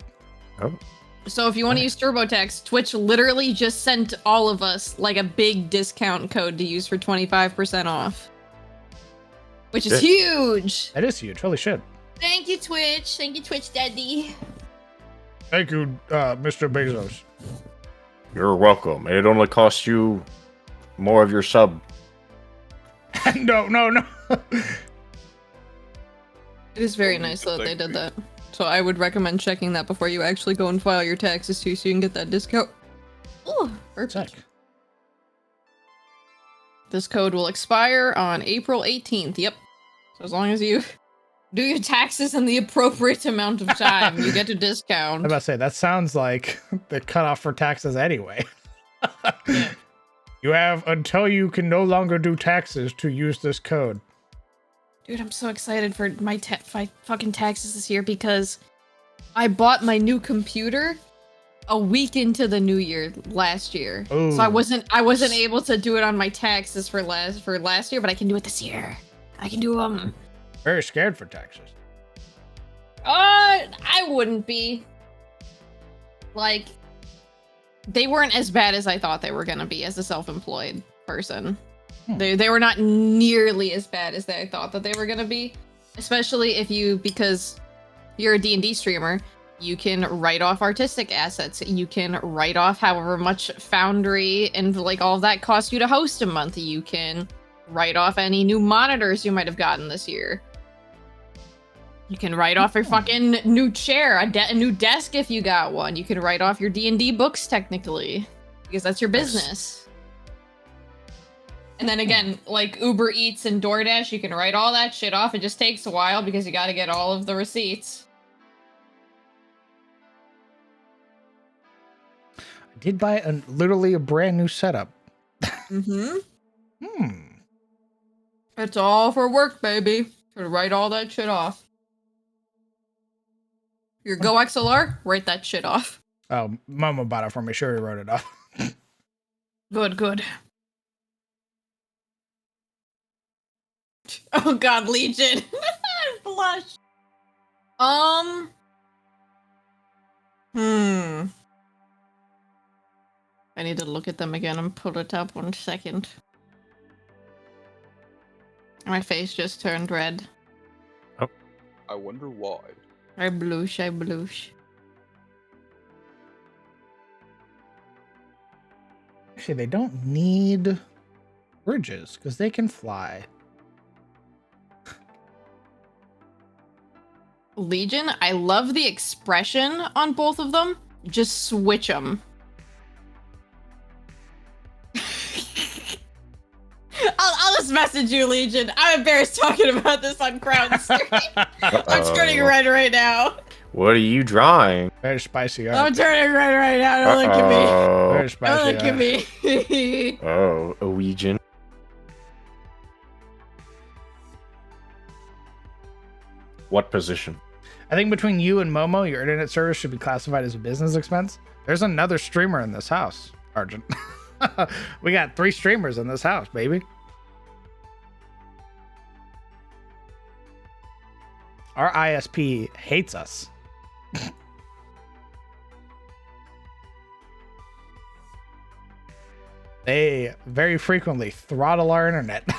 Oh. So if you want to use TurboTax, Twitch literally just sent all of us like a big discount code to use for 25% off. Which is huge. That is huge. Holy shit. Thank you, Twitch. Thank you, Twitch Daddy. Thank you, Mr. Bezos. You're welcome. It only costs you more of your sub. No. It is very nice though that they did that. So I would recommend checking that before you actually go and file your taxes too, so you can get that discount. Ooh, perfect. Sick. This code will expire on April 18th. Yep. So as long as you do your taxes in the appropriate amount of time, you get a I'm discount. about to say, that sounds like the cutoff for taxes anyway. Yeah. You have until you can no longer do taxes to use this code. Dude, I'm so excited for my fucking taxes this year because I bought my new computer a week into the new year last year. Ooh. So I wasn't able to do it on my taxes for last year, but I can do it this year. I can do them. Very scared for taxes. I wouldn't be. Like, they weren't as bad as I thought they were gonna be as a self-employed person. They were not nearly as bad as I thought that they were gonna be. Especially because you're a D&D streamer, you can write off artistic assets. You can write off however much Foundry and like all of that cost you to host a month. You can write off any new monitors you might have gotten this year. You can write off your fucking new chair, a new desk if you got one. You can write off your D&D books technically, because that's your business. And then again, like Uber Eats and DoorDash, you can write all that shit off. It just takes a while because you got to get all of the receipts. I did buy literally a brand new setup. Mm-hmm. Hmm. It's all for work, baby. To write all that shit off. Your Go XLR, write that shit off. Oh, Mama bought it for me. She already wrote it off. Good, good. Oh god, Legion. Blush. I need to look at them again and pull it up 1 second. My face just turned red. I wonder why. I blush, I blush. Actually, they don't need bridges because they can fly. Legion, I love the expression on both of them. Just switch them. I'll just message you, Legion. I'm embarrassed talking about this on Crown Stream. I'm turning red right now. What are you drawing? Very spicy art. I'm turning red right now. Don't look at me. Uh-oh. Very spicy Don't look art. at me. Oh, a Ouijan. What position? I think between you and Momo, your internet service should be classified as a business expense. There's another streamer in this house, Argent. We got 3 streamers in this house, baby. Our ISP hates us. They very frequently throttle our internet.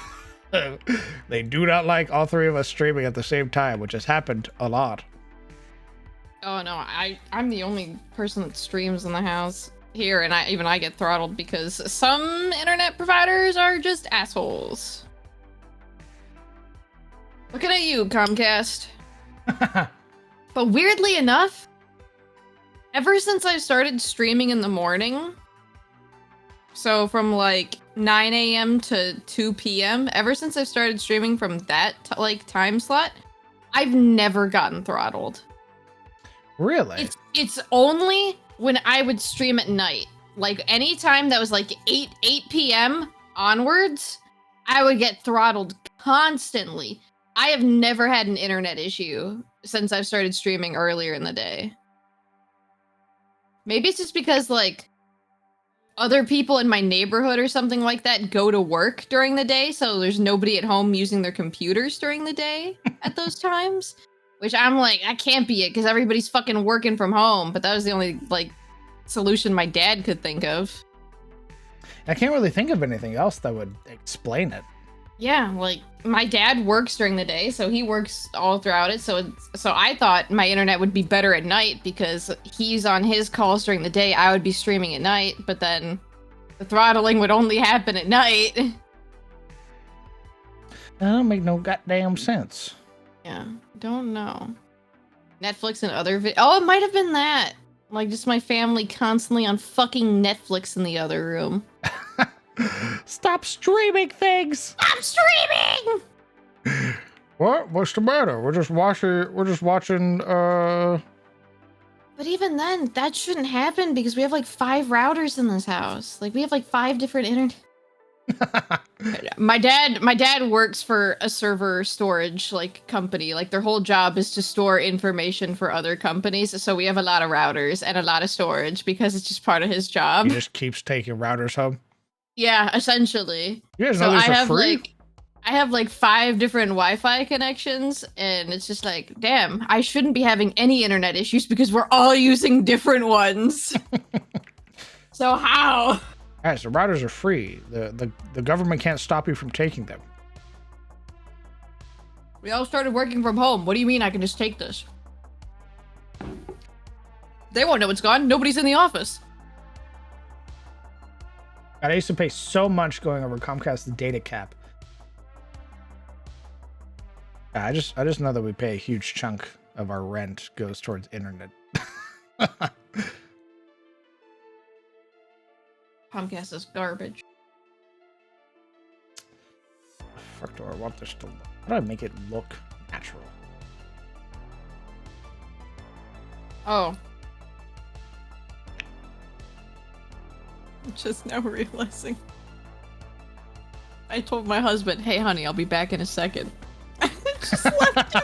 They do not like all 3 of us streaming at the same time, which has happened a lot. Oh no, I'm the only person that streams in the house here, and I get throttled because some internet providers are just assholes. Looking at you, Comcast. But weirdly enough, ever since I started streaming in the morning, so from like 9 a.m. to 2 p.m., ever since I started streaming from that time slot, I've never gotten throttled. Really? It's only when I would stream at night. Like anytime that was like 8 p.m. onwards, I would get throttled constantly. I have never had an internet issue since I've started streaming earlier in the day. Maybe it's just because like other people in my neighborhood or something like that go to work during the day, so there's nobody at home using their computers during the day at those times. Which I'm like, that can't be it because everybody's fucking working from home. But that was the only like solution my dad could think of. I can't really think of anything else that would explain it. Yeah, like my dad works during the day, so he works all throughout it. So I thought my internet would be better at night because he's on his calls during the day. I would be streaming at night, but then the throttling would only happen at night. That don't make no goddamn sense. Yeah, don't know. Netflix and other oh, it might have been that. Like just my family constantly on fucking Netflix in the other room. Stop streaming things. Stop streaming! What? What's the matter? We're just watching. But even then, that shouldn't happen because we have like 5 routers in this house. Like we have like 5 different internet. My dad works for a server storage like company. Like their whole job is to store information for other companies. So we have a lot of routers and a lot of storage because it's just part of his job. He just keeps taking routers home. Yeah, essentially. You guys So know these I are have free? I have like 5 different Wi-Fi connections, and it's just like, damn, I shouldn't be having any internet issues because we're all using different ones. So how? All right, so routers are free. The government can't stop you from taking them. We all started working from home. What do you mean I can just take this? They won't know it's gone. Nobody's in the office. God, I used to pay so much going over Comcast's data cap. I just know that we pay a huge chunk of our rent goes towards internet. Comcast is garbage. fuck do I want this to look? How do I make it look natural? Oh. I'm just now realizing. I told my husband, hey honey, I'll be back in a second. Just left him.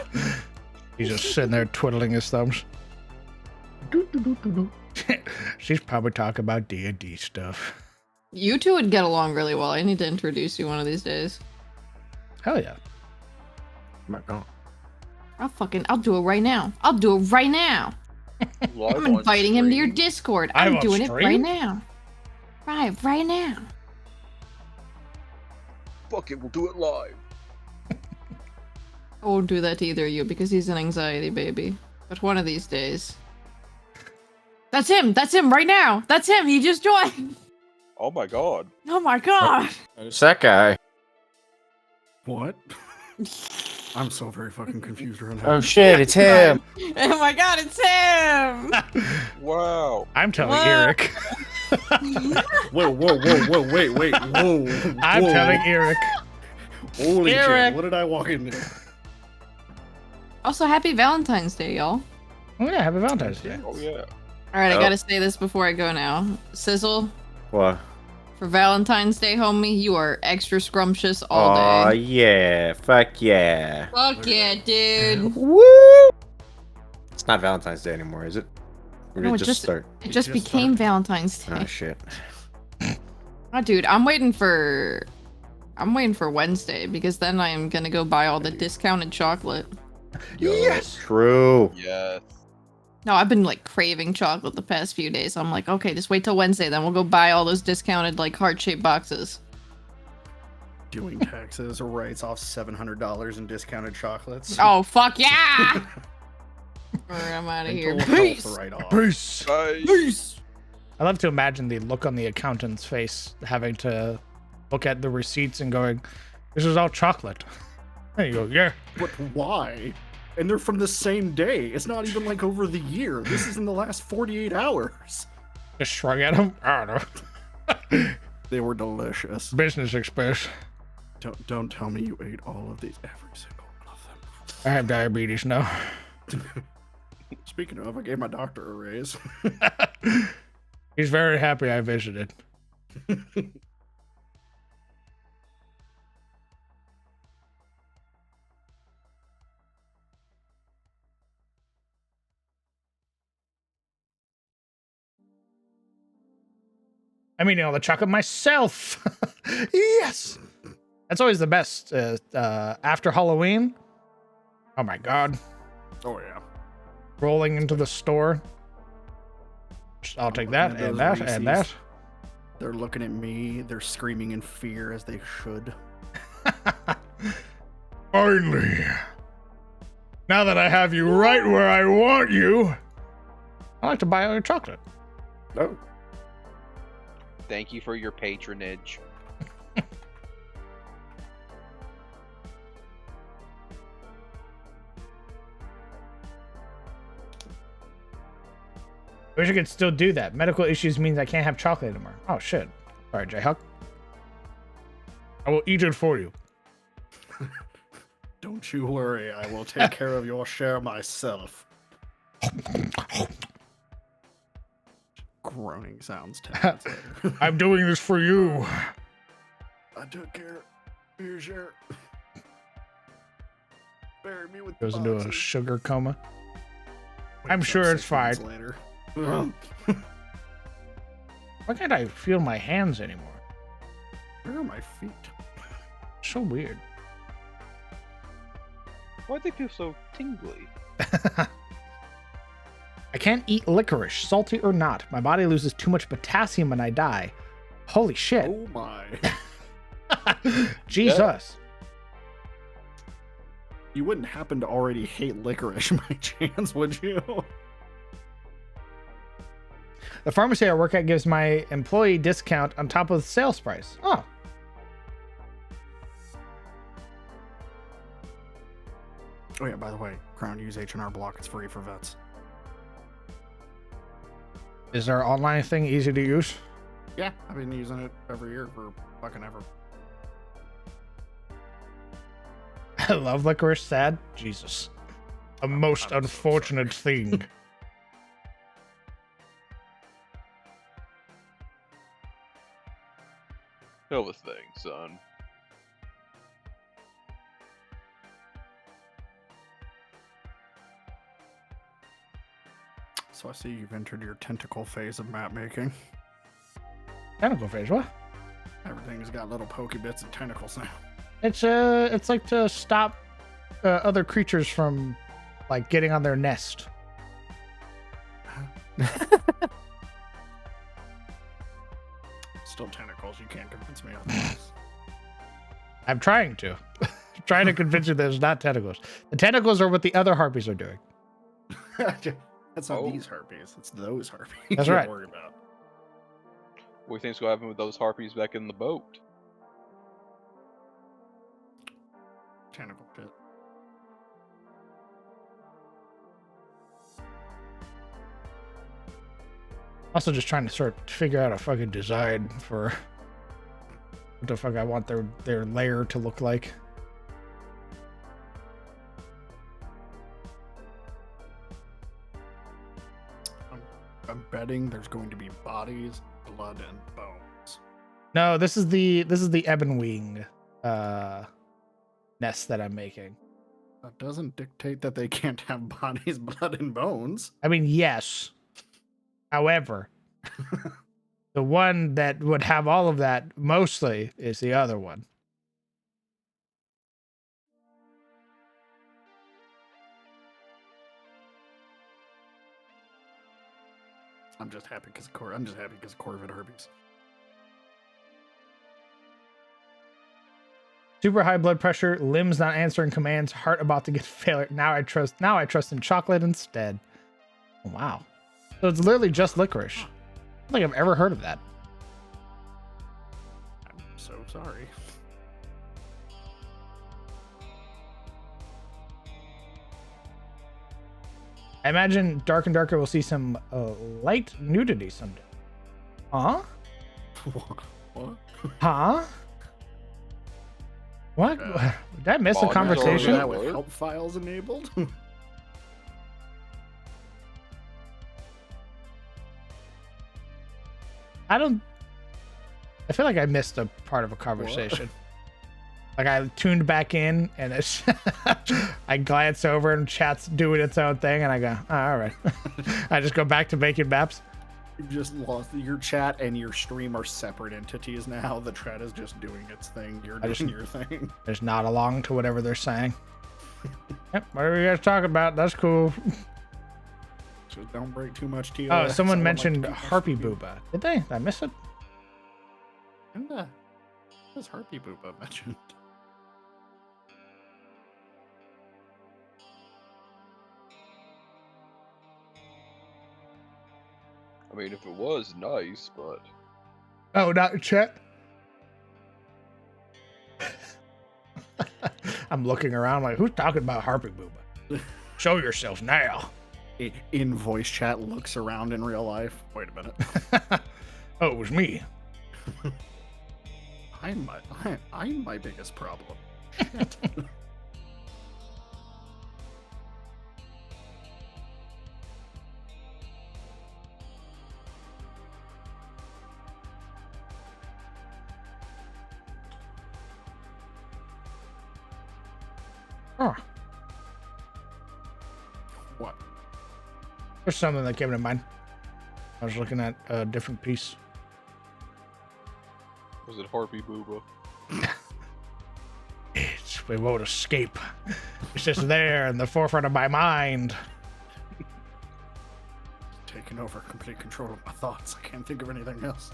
He's just sitting there twiddling his thumbs. She's probably talking about D&D stuff. You two would get along really well. I need to introduce you one of these days. Hell yeah. My God. I'll do it right now. I'll do it right now. Live I'm on inviting him to your stream. Discord. I'm I'm on doing it stream? right now. Right now. Fuck it, we'll do it live. I won't do that to either of you because he's an anxiety baby. But one of these days. That's him! That's him right now! That's him! He just joined! Oh my god. Oh my god! It's that guy. What? I'm so very fucking confused right now. Oh shit, it's him. Oh my god, it's him! Wow. I'm telling What? Eric. Whoa, wait, whoa. I'm whoa. telling Eric. Holy Eric. shit, what did I walk into? Also, happy Valentine's Day, y'all. Oh yeah, happy Valentine's Day. Oh yeah. Alright, I Oh. gotta say this before I go now. Sizzle, What? for Valentine's Day, homie, you are extra scrumptious all Aw, day. yeah. Fuck yeah. Fuck yeah, dude. Woo! It's not Valentine's Day anymore, is it? Or did No, it it just just- start? It just just became started. Valentine's Day. Ah, shit. Oh, dude, I'm waiting for Wednesday because then I am gonna go buy all the discounted chocolate. Yes! True. Yes. No, I've been like craving chocolate the past few days. I'm like, okay, just wait till Wednesday, then we'll go buy all those discounted like heart-shaped boxes. Doing taxes writes off $700 in discounted chocolates. Oh fuck yeah! Alright, I'm out of here. Mental health Peace. write-off. Peace. Bye. I love to imagine the look on the accountant's face, having to look at the receipts and going, "This is all chocolate." There you go. Yeah. But why? And they're from the same day. It's not even like over the year. This is in the last 48 hours. Just shrug at him. I don't know. They were delicious. Business express. Don't tell me you ate all of these, every single one of I have diabetes now. them. Speaking of, I gave my doctor a raise. He's very happy I visited. I mean, the chocolate myself. Yes. That's always the best. After Halloween. Oh my God. Oh yeah. Rolling into the store. I'll take that Looking at and those that and Reese's. that. They're looking at me. They're screaming in fear as they should. Finally. Now that I have you right where I want you, I like to buy all your chocolate. Oh. Thank you for your patronage. I wish I could still do that. Medical issues means I can't have chocolate anymore. Oh shit. Sorry, Jayhawk. I will eat it for you. Don't you worry. I will take care of your share myself. Groaning sounds 10 minutes later. I'm doing this for you. I took care of your share. Bury me with Goes the into a boxes. sugar coma. Wakes I'm up sure it's 6 minutes fine. Later. Why can't I feel my hands anymore? Where are my feet? So weird. Why'd they feel so tingly? I can't eat licorice, salty or not. My body loses too much potassium when I die. Holy shit. Oh my. Jesus. You wouldn't happen to already hate licorice by chance, would you? The pharmacy I work at gives my employee discount on top of the sales price. Oh. Oh yeah, by the way, Crown, use H&R Block. It's free for vets. Is our online thing easy to use? Yeah, I've been using it every year for fucking ever. I love licorice. Sad. Jesus. A most I'm so unfortunate thing. Hell of a thing, son. So I see you've entered your tentacle phase of map making. Tentacle phase. What? Everything's got little pokey bits and tentacles now. It's like to stop other creatures from like getting on their nest. Still tentacles. You can't convince me otherwise. I'm trying to. Trying to convince you that it's not tentacles. The tentacles are what the other harpies are doing. That's not Oh. these harpies. It's those harpies. That's you right. Worry about. What do you think's gonna happen with those harpies back in the boat? Tentacle pit. Also, just trying to sort of figure out a fucking design for what the fuck I want their lair to look like. I'm betting there's going to be bodies, blood, and bones. No, this is the ebonwing nest that I'm making. That doesn't dictate that they can't have bodies, blood, and bones. I mean, yes. However, the one that would have all of that mostly is the other one. I'm just happy because I'm just happy because Corvid herpes. Super high blood pressure, limbs not answering commands, heart about to get failure. Now I trust in chocolate instead. Oh, wow. So it's literally just licorice. I don't think I've ever heard of that. I'm so sorry. I imagine Dark and Darker will see some light nudity someday. Huh? What? Huh? What? Did I miss a Bodies conversation? That already- with help files enabled? I feel like I missed a part of a conversation. Like I tuned back in and it's I glance over and chat's doing its own thing and I go, oh, all right. I just go back to making maps. You just lost your chat and your stream are separate entities now. The chat is just doing its thing. You're I just- doing your thing. Just nod along to whatever they're saying. Yep, whatever you guys talking about, that's cool. Just don't break too much TOS. Oh, someone I would like to mentioned keep my Harpy stream- Booba. Did they? Did I miss it? And was Harpy Booba mentioned? I mean, if it was nice, but Oh, not in chat. I'm looking around like, who's talking about Harpy Booba? Show yourself now. In voice chat, looks around in real life. Wait a minute. Oh, it was me. I'm my biggest problem. Oh, What? there's something that came to mind. I was looking at a different piece. was it Harpy Booba? We won't escape. It's just there in the forefront of my mind. Taking over complete control of my thoughts. I can't think of anything else.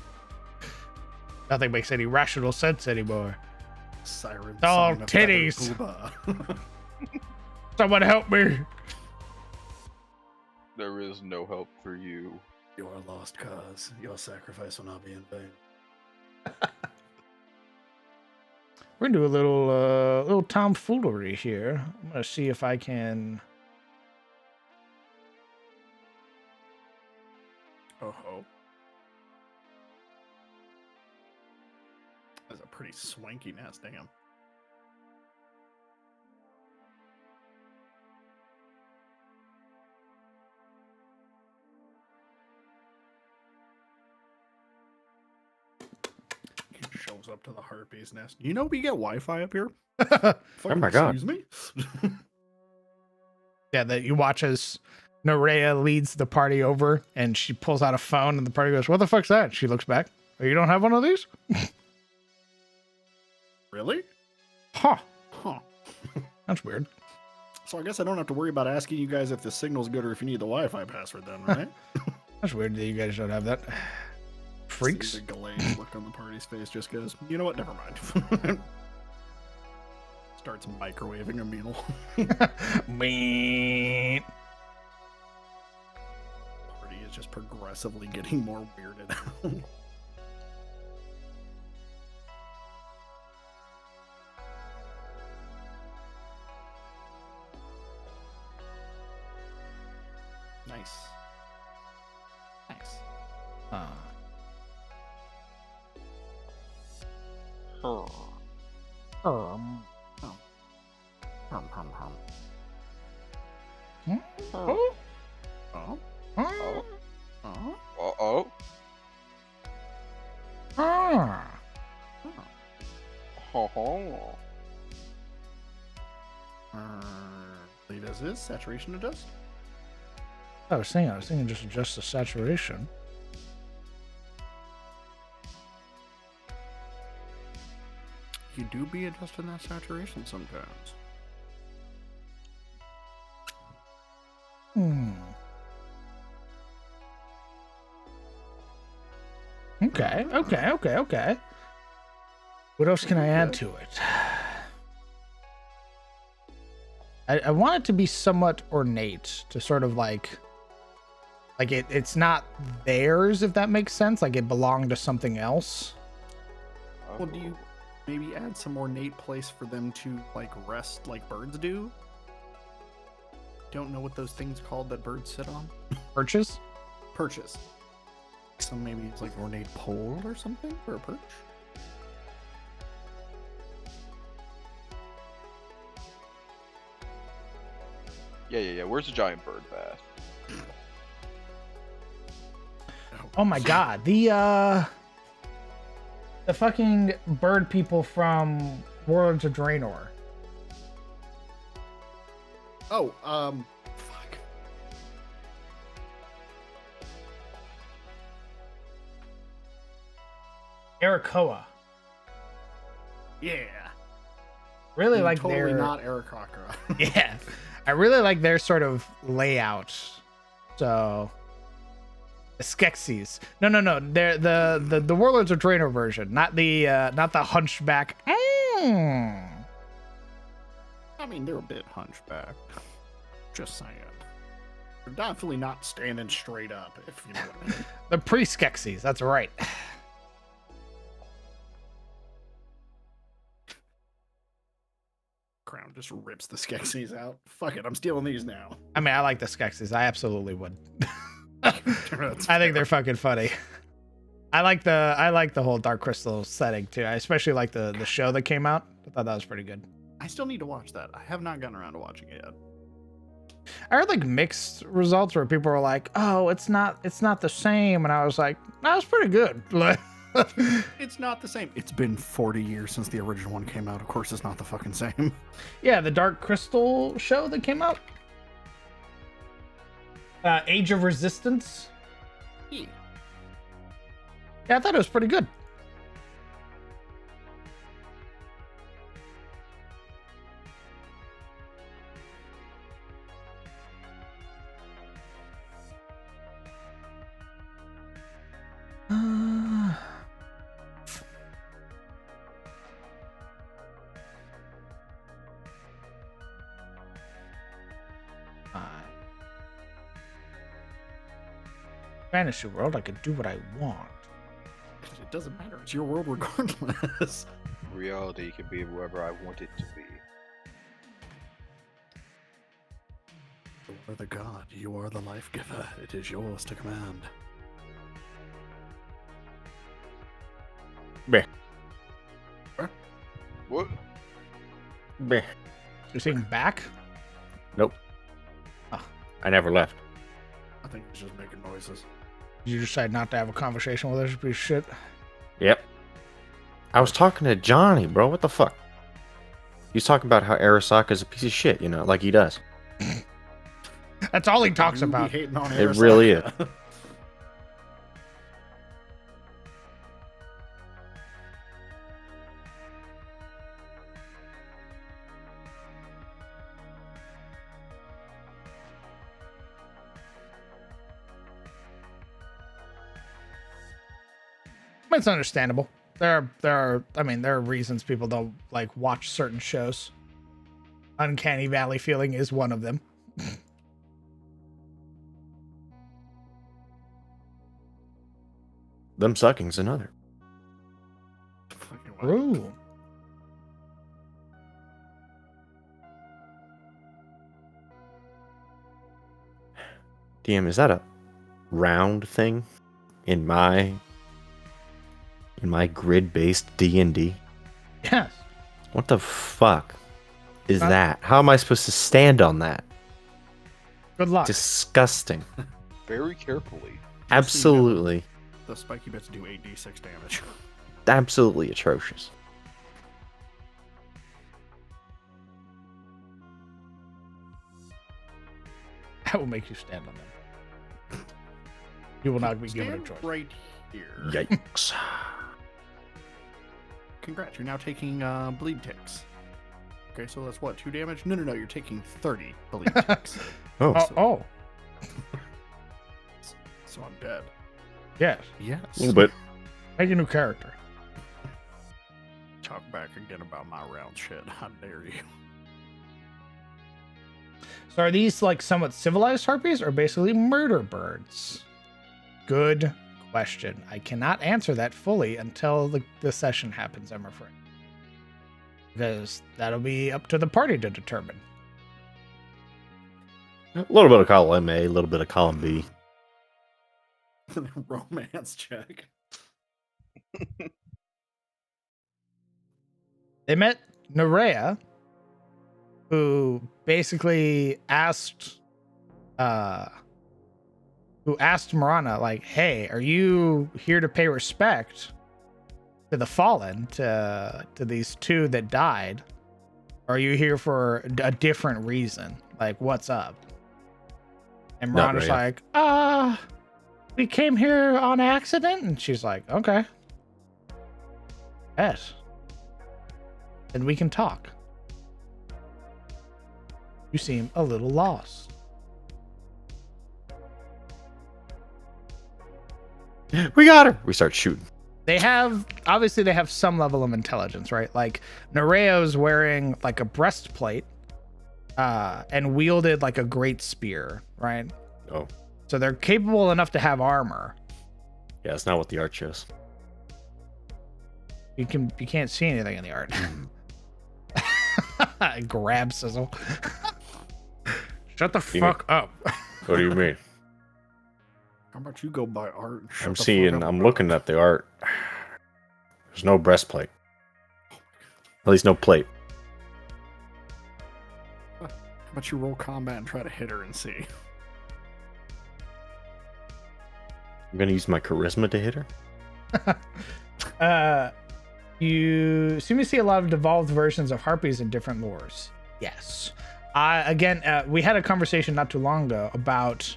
Nothing makes any rational sense anymore. Siren. all song of Feather titties. Booba. Someone help me. There is no help for you. You are a lost cause. Your sacrifice will not be in vain. We're gonna do a little tomfoolery here. I'm gonna see if I can. Oh ho. That's a pretty swanky nest, damn. goes up to the harpy's nest. You know we get Wi-Fi up here? Oh my God. Excuse me? Yeah, that you watch as Nerea leads the party over and she pulls out a phone and the party goes, "What the fuck's that?" She looks back. "Oh, you don't have one of these?" Really? Huh. Huh. That's weird. So I guess I don't have to worry about asking you guys if the signal's good or if you need the Wi-Fi password then, right? That's weird that you guys don't have that. Freaks. See the glazed look on the party's face just goes, you know what? Never mind. Starts microwaving a meal. Meep. Party is just progressively getting more weirded out. Nice. Nice. Huh. Hmm? Huh. Oh, Oh. oh, Uh-oh. Ah. Ho-ho. leave as is. Saturation adjust. I was thinking just adjust the saturation. You do be adjusting that saturation sometimes. Okay. What else can I add to it? I want it to be somewhat ornate, to sort of like it's not theirs, if that makes sense. Like it belonged to something else. Well, do you maybe add some ornate place for them to like rest like birds do? Don't know what those things called that birds sit on. Perches? Perches. So maybe it's like ornate pole or something for a perch. Yeah. Where's the giant bird bath? Oh my god, the fucking bird people from Warlords of Draenor. Oh, fuck. Arakoa. Yeah. Really like totally their not Aarakocra. yeah, I really like their sort of layout. So the Skeksis. No. They're the Warlords of Draenor version, not the hunchback. I mean, they're a bit hunchback. Just saying. They're definitely not standing straight up, if you know what I mean. The pre-Skeksis, that's right. Crown just rips the Skeksis out. Fuck it, I'm stealing these now. I mean, I like the Skeksis. I absolutely would. That's I think fair. they're fucking funny. I like the whole Dark Crystal setting too. I especially like the show that came out. I thought that was pretty good. I still need to watch that. I have not gotten around to watching it yet. I heard like mixed results where people were like, "Oh, it's not the same," and I was like, "That was pretty good." It's not the same. It's been 40 years since the original one came out. Of course, it's not the fucking same. Yeah, the Dark Crystal show that came out. Age of Resistance. Yeah. Yeah, I thought it was pretty good. Fantasy world, I could do what I want. It doesn't matter. It's your world regardless. Reality can be whoever I want it to be. You are the god. You are the life giver. It is yours to command. Bleh. What? Bleh. You're saying back? Nope. Oh. I never left. I think he's just making noises. Did you decide not to have a conversation with us, piece of shit? Yep. I was talking to Johnny, bro. What the fuck? He's talking about how Arasaka's a piece of shit, you know, like he does. That's all he talks You be about. hating on It really is. Arasaka. It's understandable. There are reasons people don't like watch certain shows. Uncanny Valley feeling is one of them. Them sucking's another. Fucking what? Ooh. DM, is that a round thing in my grid-based D&D? Yes. What the fuck is Uh, that? How am I supposed to stand on that? Good luck. Disgusting. Very carefully. Absolutely, The spiky bits do 8d6 damage. absolutely atrocious. That will make you stand on them. You will not be given a Stand choice. right here. Yikes. Congrats, you're now taking bleed ticks. Okay, so that's what, 2 damage? No, you're taking 30 bleed ticks. Oh, Oh, So I'm dead. yes. Yes. a little bit. Make a new character. Talk back again about my round shit. How dare you? So are these like somewhat civilized harpies or basically murder birds? Good question. I cannot answer that fully until the session happens, I'm afraid. Because that'll be up to the party to determine. A little bit of column A, a little bit of column B. Romance check. They met Nerea, who basically asked Marana, like, hey, are you here to pay respect to the fallen, to these two that died? Or are you here for a different reason? Like, what's up? And Not Marana's Rhea. like, we came here on accident? And she's like, okay. Yes. Then we can talk. You seem a little lost. We got her. We start shooting. They have some level of intelligence, right? Like Nerea's wearing like a breastplate and wielded like a great spear, right? Oh, So they're capable enough to have armor. yeah, that's not what the art shows. You can't see anything in the art. Grab sizzle. Shut the You fuck up. What do you mean? How about you go buy art? And shut I'm the fuck seeing, up I'm about looking at the art. There's no breastplate. At least no plate. How about you roll combat and try to hit her and see? I'm gonna use my charisma to hit her. You seem to see a lot of devolved versions of harpies in different lores. Yes. Again, we had a conversation not too long ago about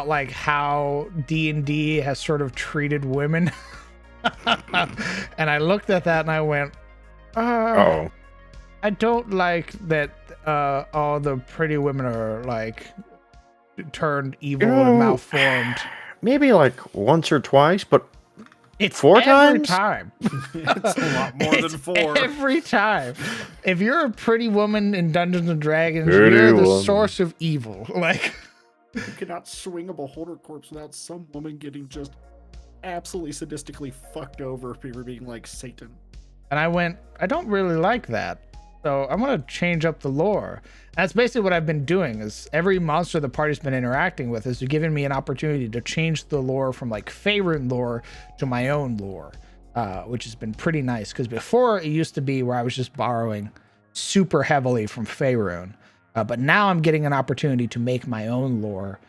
like how D&D has sort of treated women. And I looked at that and I went, Uh-oh. I don't like that all the pretty women are like turned evil and Ew. malformed. Maybe like once or twice, but It's 4 every times? time. It's a lot more It's than 4. every time. If you're a pretty woman in Dungeons and Dragons, Pretty you're the woman. source of evil. Like, You cannot swing a beholder corpse without some woman getting just absolutely sadistically fucked over for being like Satan. and I went, I don't really like that. So I'm gonna change up the lore. That's basically what I've been doing. Is every monster the party's been interacting with is giving me an opportunity to change the lore from like Faerun lore to my own lore, which has been pretty nice. Because before it used to be where I was just borrowing super heavily from Faerun, but now I'm getting an opportunity to make my own lore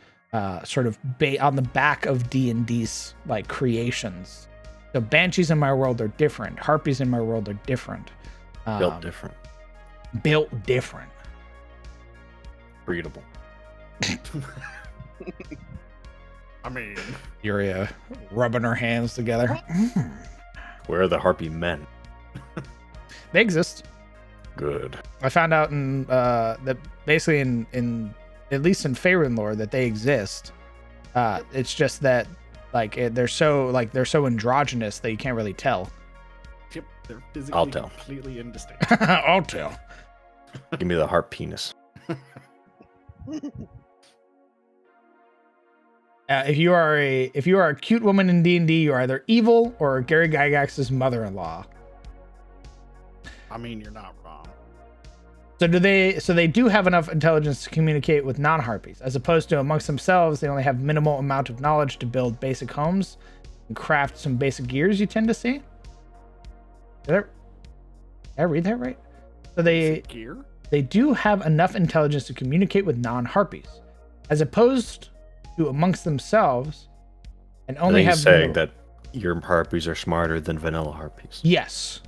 sort of on the back of D&D's like creations. So banshees in my world are different. Harpies in my world are different. Built different. Built different. Breedable. I mean, Yuria rubbing her hands together. Where are the harpy men? They exist. Good. I found out in that basically in at least in Faerun lore that they exist. It's just that like they're so androgynous that you can't really tell. yep, they're physically I'll tell. completely indistinct. I'll tell. Give me the harp penis. If you are a cute woman in D&D, you're either evil or Gary Gygax's mother-in-law. I mean, you're not wrong. So they do have enough intelligence to communicate with non-harpies, as opposed to amongst themselves, they only have minimal amount of knowledge to build basic homes and craft some basic gears you tend to see. Did I read that right? So Basic gear? they do have enough intelligence to communicate with non-harpies, as opposed to amongst themselves, and I only think have he's saying little- that your harpies are smarter than vanilla harpies. Yes.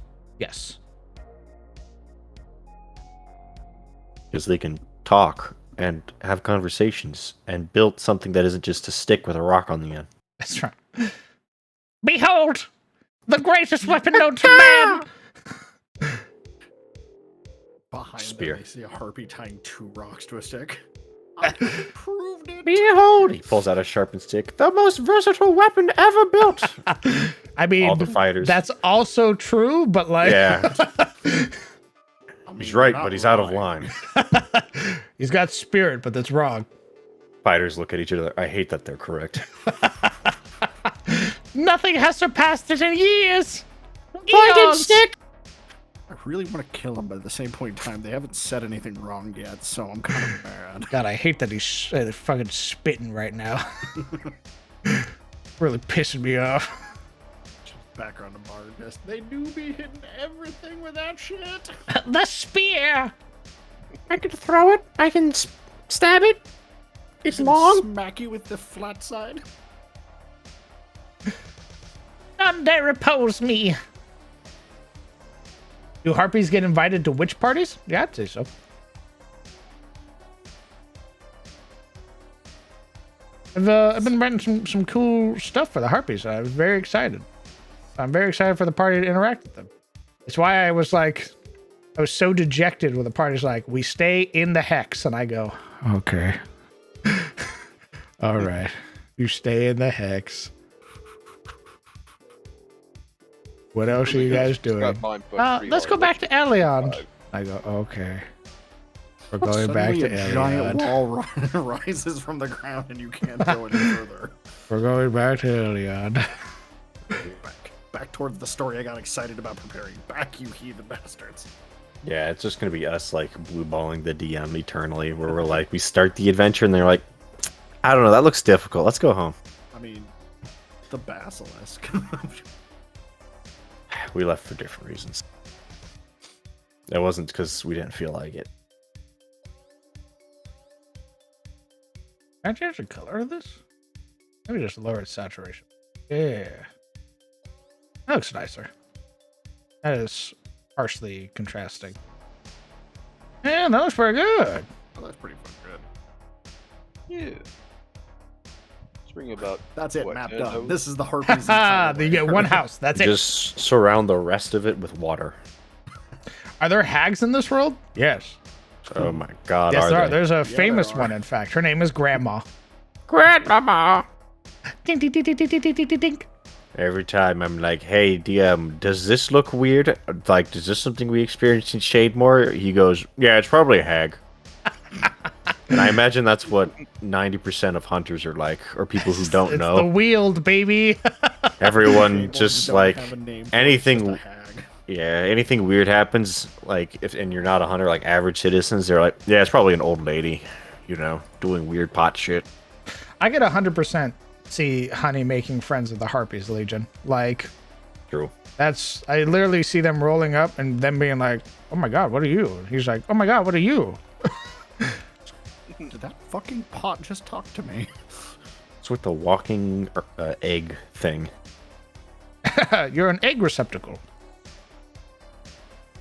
Because they can talk and have conversations and build something that isn't just a stick with a rock on the end. That's right. Behold, the greatest weapon known to man. Behind Spear. them, I see a harpy tying 2 rocks to a stick. I proved it. Behold! He pulls out a sharpened stick. The most versatile weapon ever built! I mean, All the fighters. that's also true, but like, Yeah. I mean, He's you're right, not but he's out of wrong. line. he's got spirit, but that's wrong. Fighters look at each other. I hate that they're correct. Nothing has surpassed it in years. Eons. I really want to kill him, but at the same point in time, they haven't said anything wrong yet, so I'm kind of mad. God, I hate that he's fucking spitting right now. Really pissing me off. Background of Bardness. They do be hitting everything with that shit. The spear. I can throw it. I can stab it. It's Smack you with the flat side. None dare oppose me. Do harpies get invited to witch parties? Yeah, I'd say so. I've been writing some cool stuff for the harpies. I was very excited. I'm very excited for the party to interact with them. It's why I was so dejected when the party's like, we stay in the hex, and I go, okay. All right. You stay in the hex. What else are you guys doing? Let's go back to Elion. I go, okay. We're going back to Suddenly a giant Elion. wall rises from the ground and you can't go any further. We're going back to Elion. Back towards the story I got excited about preparing. Back, you heathen bastards. Yeah, it's just gonna be us like blue balling the DM eternally, where we're like, we start the adventure and they're like, I don't know, that looks difficult. Let's go home. I mean, the basilisk. We left for different reasons. It wasn't because we didn't feel like it. Can I change the color of this? Maybe just lower its saturation. Yeah. That looks nicer. That is harshly contrasting. Yeah, that looks pretty good. Oh, that's pretty fucking good. Yeah. Just bring about. That's it, What, map 10 done. hoes? This is the harpies. Ah, you get one house. That's it. Just surround the rest of it with water. Are there hags in this world? Yes. Oh my god, Yes, there are are. they? There's a there famous are. one, in fact. Her name is Grandma. Grandmama! Ding, ding, ding, ding, ding, ding, ding, ding, ding. Every time I'm like, hey, DM, does this look weird? Like, is this something we experienced in Shademore? He goes, yeah, it's probably a hag. And I imagine that's what 90% of hunters are like, or people who don't It's know. the Weald, baby. Everyone People just don't like have a name for it, anything. it's just a hag. Yeah, anything weird happens, like if and you're not a hunter, like average citizens, they're like, yeah, it's probably an old lady, you know, doing weird pot shit. I get 100% see Honey making friends with the Harpies Legion. Like, True. that's, I literally see them rolling up and them being like, oh my god, what are you? And he's like, oh my god, what are you? Did that fucking pot just talk to me? It's with the walking egg thing. You're an egg receptacle.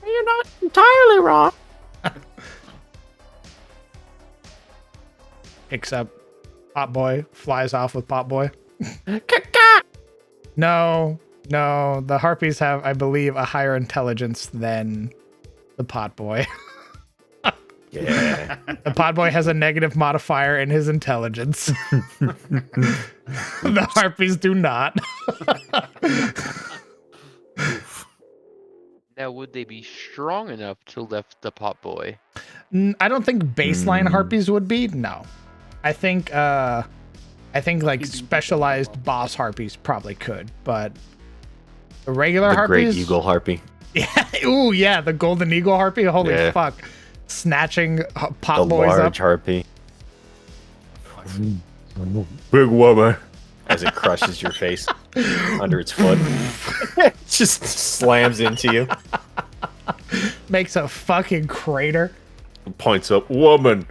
You're not entirely wrong. Picks up Pot Boy, flies off with Pot Boy. No, the harpies have, I believe, a higher intelligence than the Pot Boy. Yeah. The Pot Boy has a negative modifier in his intelligence. The harpies do not. Now, would they be strong enough to lift the pot boy? I don't think baseline harpies would be. No, I think like specialized boss harpies probably could, but the regular The harpies. great eagle harpy. Yeah. Ooh, yeah. The golden eagle harpy. Holy Yeah. fuck! Snatching The pot boys up. large harpy. Big woman. As it crushes your face under its foot. It just slams into you. Makes a fucking crater. Points up. Woman.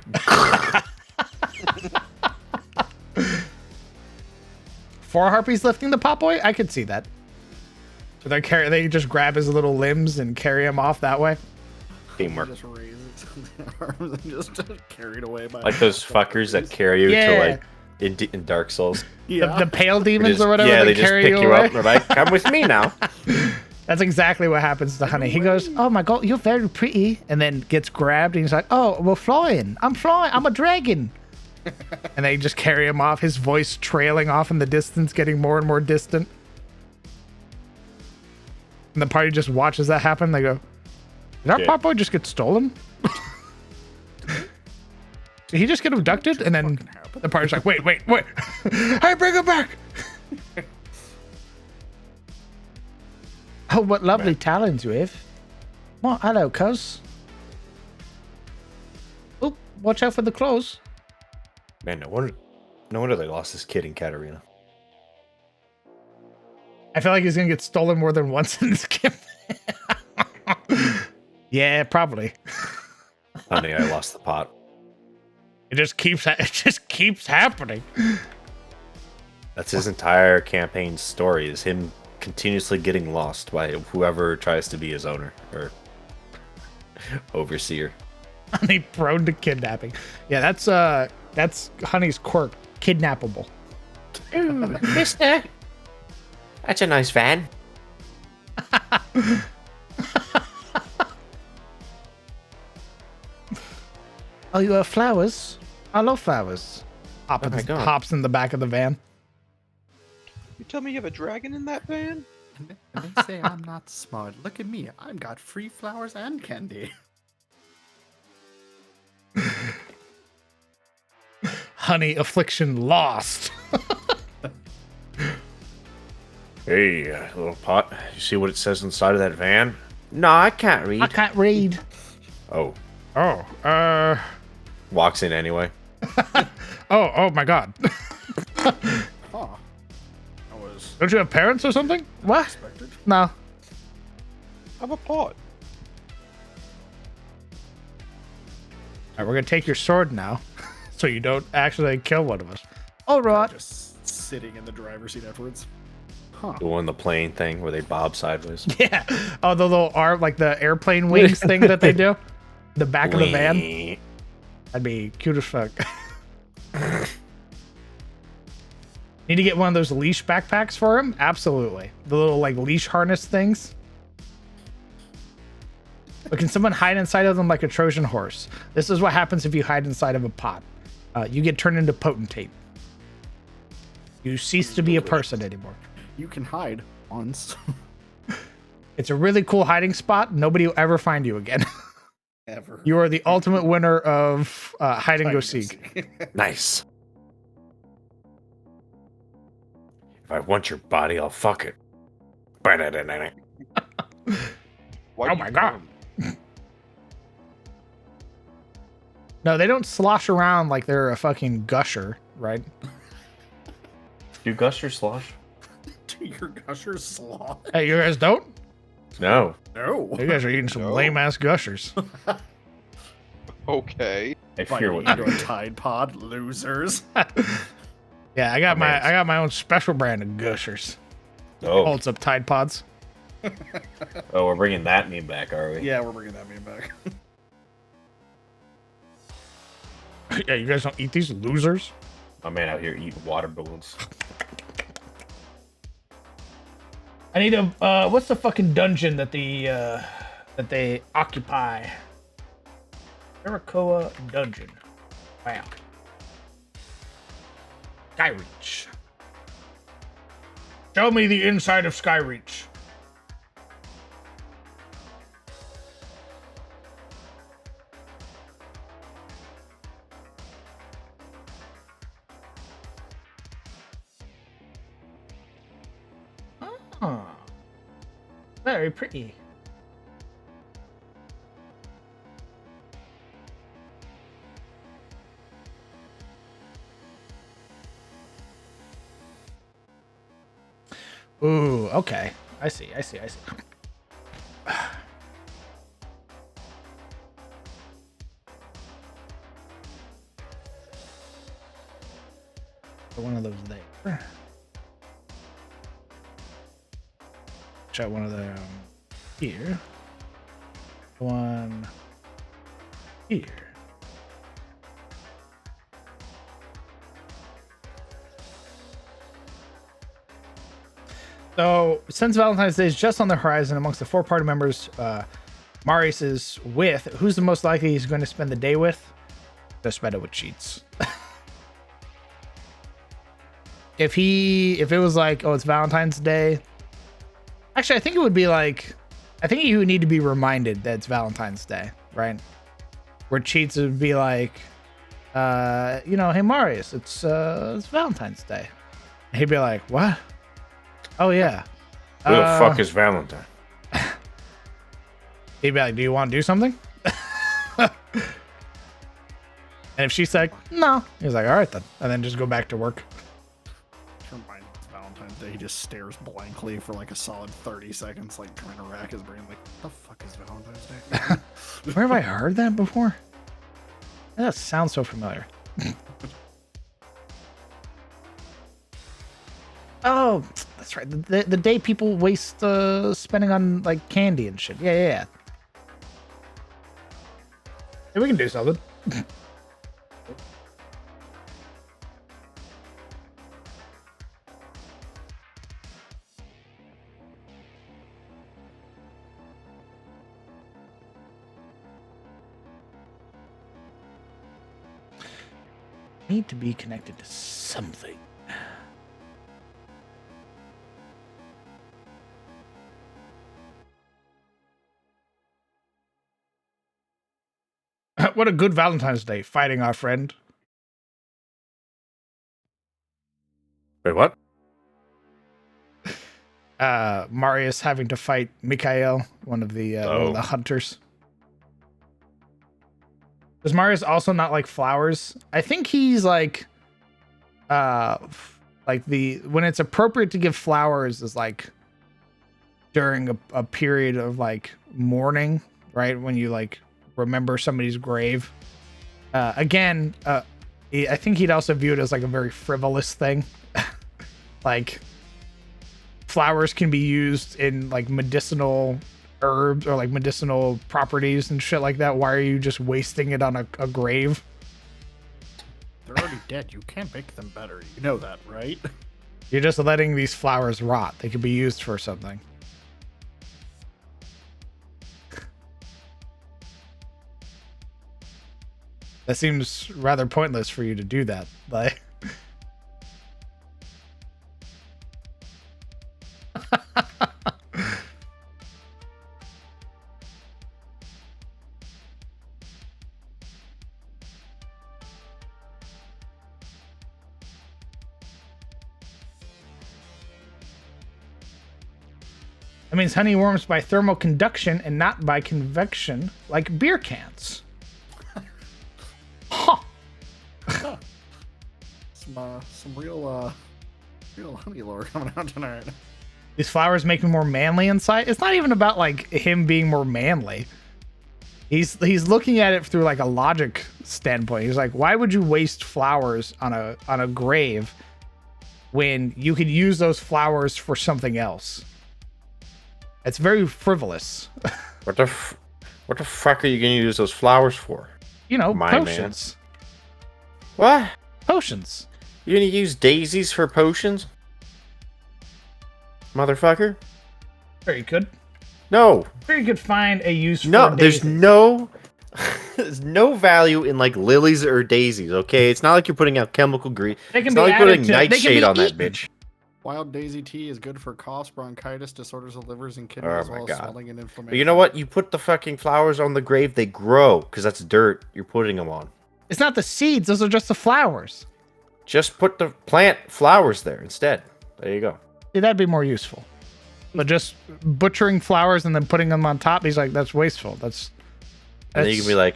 4 harpies lifting the pot boy. I could see that. So they just grab his little limbs and carry him off that way. Teamwork. Just raises the arms and just carried away by Like those fuckers that carry you Yeah. to like in Dark Souls. yeah. The pale They demons just- or whatever. yeah, they they just carry pick you away. up. They're like, come with me now. That's exactly what happens to Honey. He goes, "Oh my god, you're very pretty," and then gets grabbed, and he's like, "Oh, we're flying. I'm flying. I'm a dragon." And they just carry him off. His voice trailing off in the distance, getting more and more distant. And the party just watches that happen. They go, "Did our Yeah. pot boy just get stolen? Did he just get abducted?" And then the party's like, "Wait, hey, bring him back!" Oh, what lovely talons you have. Oh, hello, cuz. Oh, watch out for the claws. Man, no wonder they lost this kid in Katarina. I feel like he's gonna get stolen more than once in this game. Yeah, probably. Honey, I lost the pot. It just keeps happening. That's his entire campaign story, is him continuously getting lost by whoever tries to be his owner or overseer. Honey prone to kidnapping. Yeah, that's Honey's quirk. Kidnappable. Ooh, mister. That's a nice van. Oh, you have flowers? I love flowers. my God. Hops in the back of the van. You tell me you have a dragon in that van? And they say I'm not smart. Look at me. I've got free flowers and candy. Honey affliction lost. Hey, little pot. You see what it says inside of that van? No, I can't read. I can't read. Oh, Oh, walks in anyway. oh my god. Huh. I was Don't you have parents or something? What? expected. No. I'm a pot. Alright, we're gonna take your sword now. So you don't actually kill one of us. Alright. Just sitting in the driver's seat afterwards. Huh. The one, the plane thing where they bob sideways. Yeah. Oh, the little arm, like the airplane wings thing that they do. The back of the van. Wee. That'd be cute as fuck. Need to get one of those leash backpacks for him? Absolutely. The little like leash harness things. But can someone hide inside of them like a Trojan horse? This is what happens if you hide inside of a pot. You get turned into potentate. You cease to be a person anymore. You can hide once. It's a really cool hiding spot. Nobody will ever find you again. Ever. You are the ultimate winner of hide and go seek. Nice. If I want your body, I'll fuck it. Ba-da-da-da-da. Why'd Oh you my God. come? No, they don't slosh around like they're a fucking gusher, right? Do gusher slosh? Do your gushers sloth? Hey, you guys don't? No. No. You guys are eating some No. lame ass gushers. Okay. I Biting fear what into a Tide Pod, losers. Yeah, I got Oh, man. I got my own special brand of Gushers. Oh, Holds up Tide Pods. oh, we're bringing that meme back, are we? Yeah, we're bringing that meme back. Yeah, you guys don't eat these losers. My man out here eating water balloons. I need a what's the fucking dungeon that they occupy? Jerichoa Dungeon. Wow. Skyreach. Show me the inside of Skyreach. Oh, very pretty. Ooh, okay. I see. One of those there. Try one of them here. One here. So, since Valentine's Day is just on the horizon amongst the 4 party members Marius is with, who's the most likely he's going to spend the day with? Just spend it with Cheats. If it was like, oh, it's Valentine's Day. Actually, I think it would be like, I think you would need to be reminded that it's Valentine's Day, right? Where Cheats would be like, hey Marius, it's Valentine's Day. And he'd be like, what? Oh yeah. Who the fuck is Valentine? He'd be like, do you want to do something? And if she's like, no, he's like, all right then, and then just go back to work. Reminds me of Valentine's Day. He just stares blankly for like a solid 30 seconds, like trying to rack his brain. Like, what the fuck is Valentine's Day? Where have I heard that before? That sounds so familiar. Oh, that's right. The day people waste spending on like candy and shit. Yeah. Hey, we can do something. Need to be connected to something. What a good Valentine's Day, fighting our friend. Wait, what? Marius having to fight Mikhail, one of the hunters. Does Marius also not like flowers? I think he's like when it's appropriate to give flowers is like during a period of like mourning, right? When you like remember somebody's grave. I think he'd also view it as like a very frivolous thing. Like flowers can be used in like medicinal herbs or like medicinal properties and shit like that. Why are you just wasting it on a grave? They're already dead. You can't make them better. You know that, right? You're just letting these flowers rot. They could be used for something. That seems rather pointless for you to do that. Like, that means honey warms by thermal conduction and not by convection, like beer cans. Huh. Some real honey lore coming out tonight. These flowers make me more manly inside. It's not even about like him being more manly. He's looking at it through like a logic standpoint. He's like, why would you waste flowers on a grave when you could use those flowers for something else? It's very frivolous. What the fuck are you gonna use those flowers for? You know, My man. potions. What? Potions. You gonna use daisies for potions? Motherfucker? Very good. No. Very good. Find a use No, for there's daisies. there's no value in like lilies or daisies, okay? It's not like you're putting out chemical green. They can It's be not like added putting to- they can nightshade be on that eaten. bitch. Wild daisy tea is good for coughs, bronchitis, disorders of livers and kidneys, Oh as my well as God. swelling and inflammation. But you know what? You put the fucking flowers on the grave, they grow because that's dirt you're putting them on. It's not the seeds. Those are just the flowers. Just put the plant flowers there instead. There you go. See, that'd be more useful. But just butchering flowers and then putting them on top, he's like, that's wasteful. That's And then you can be like,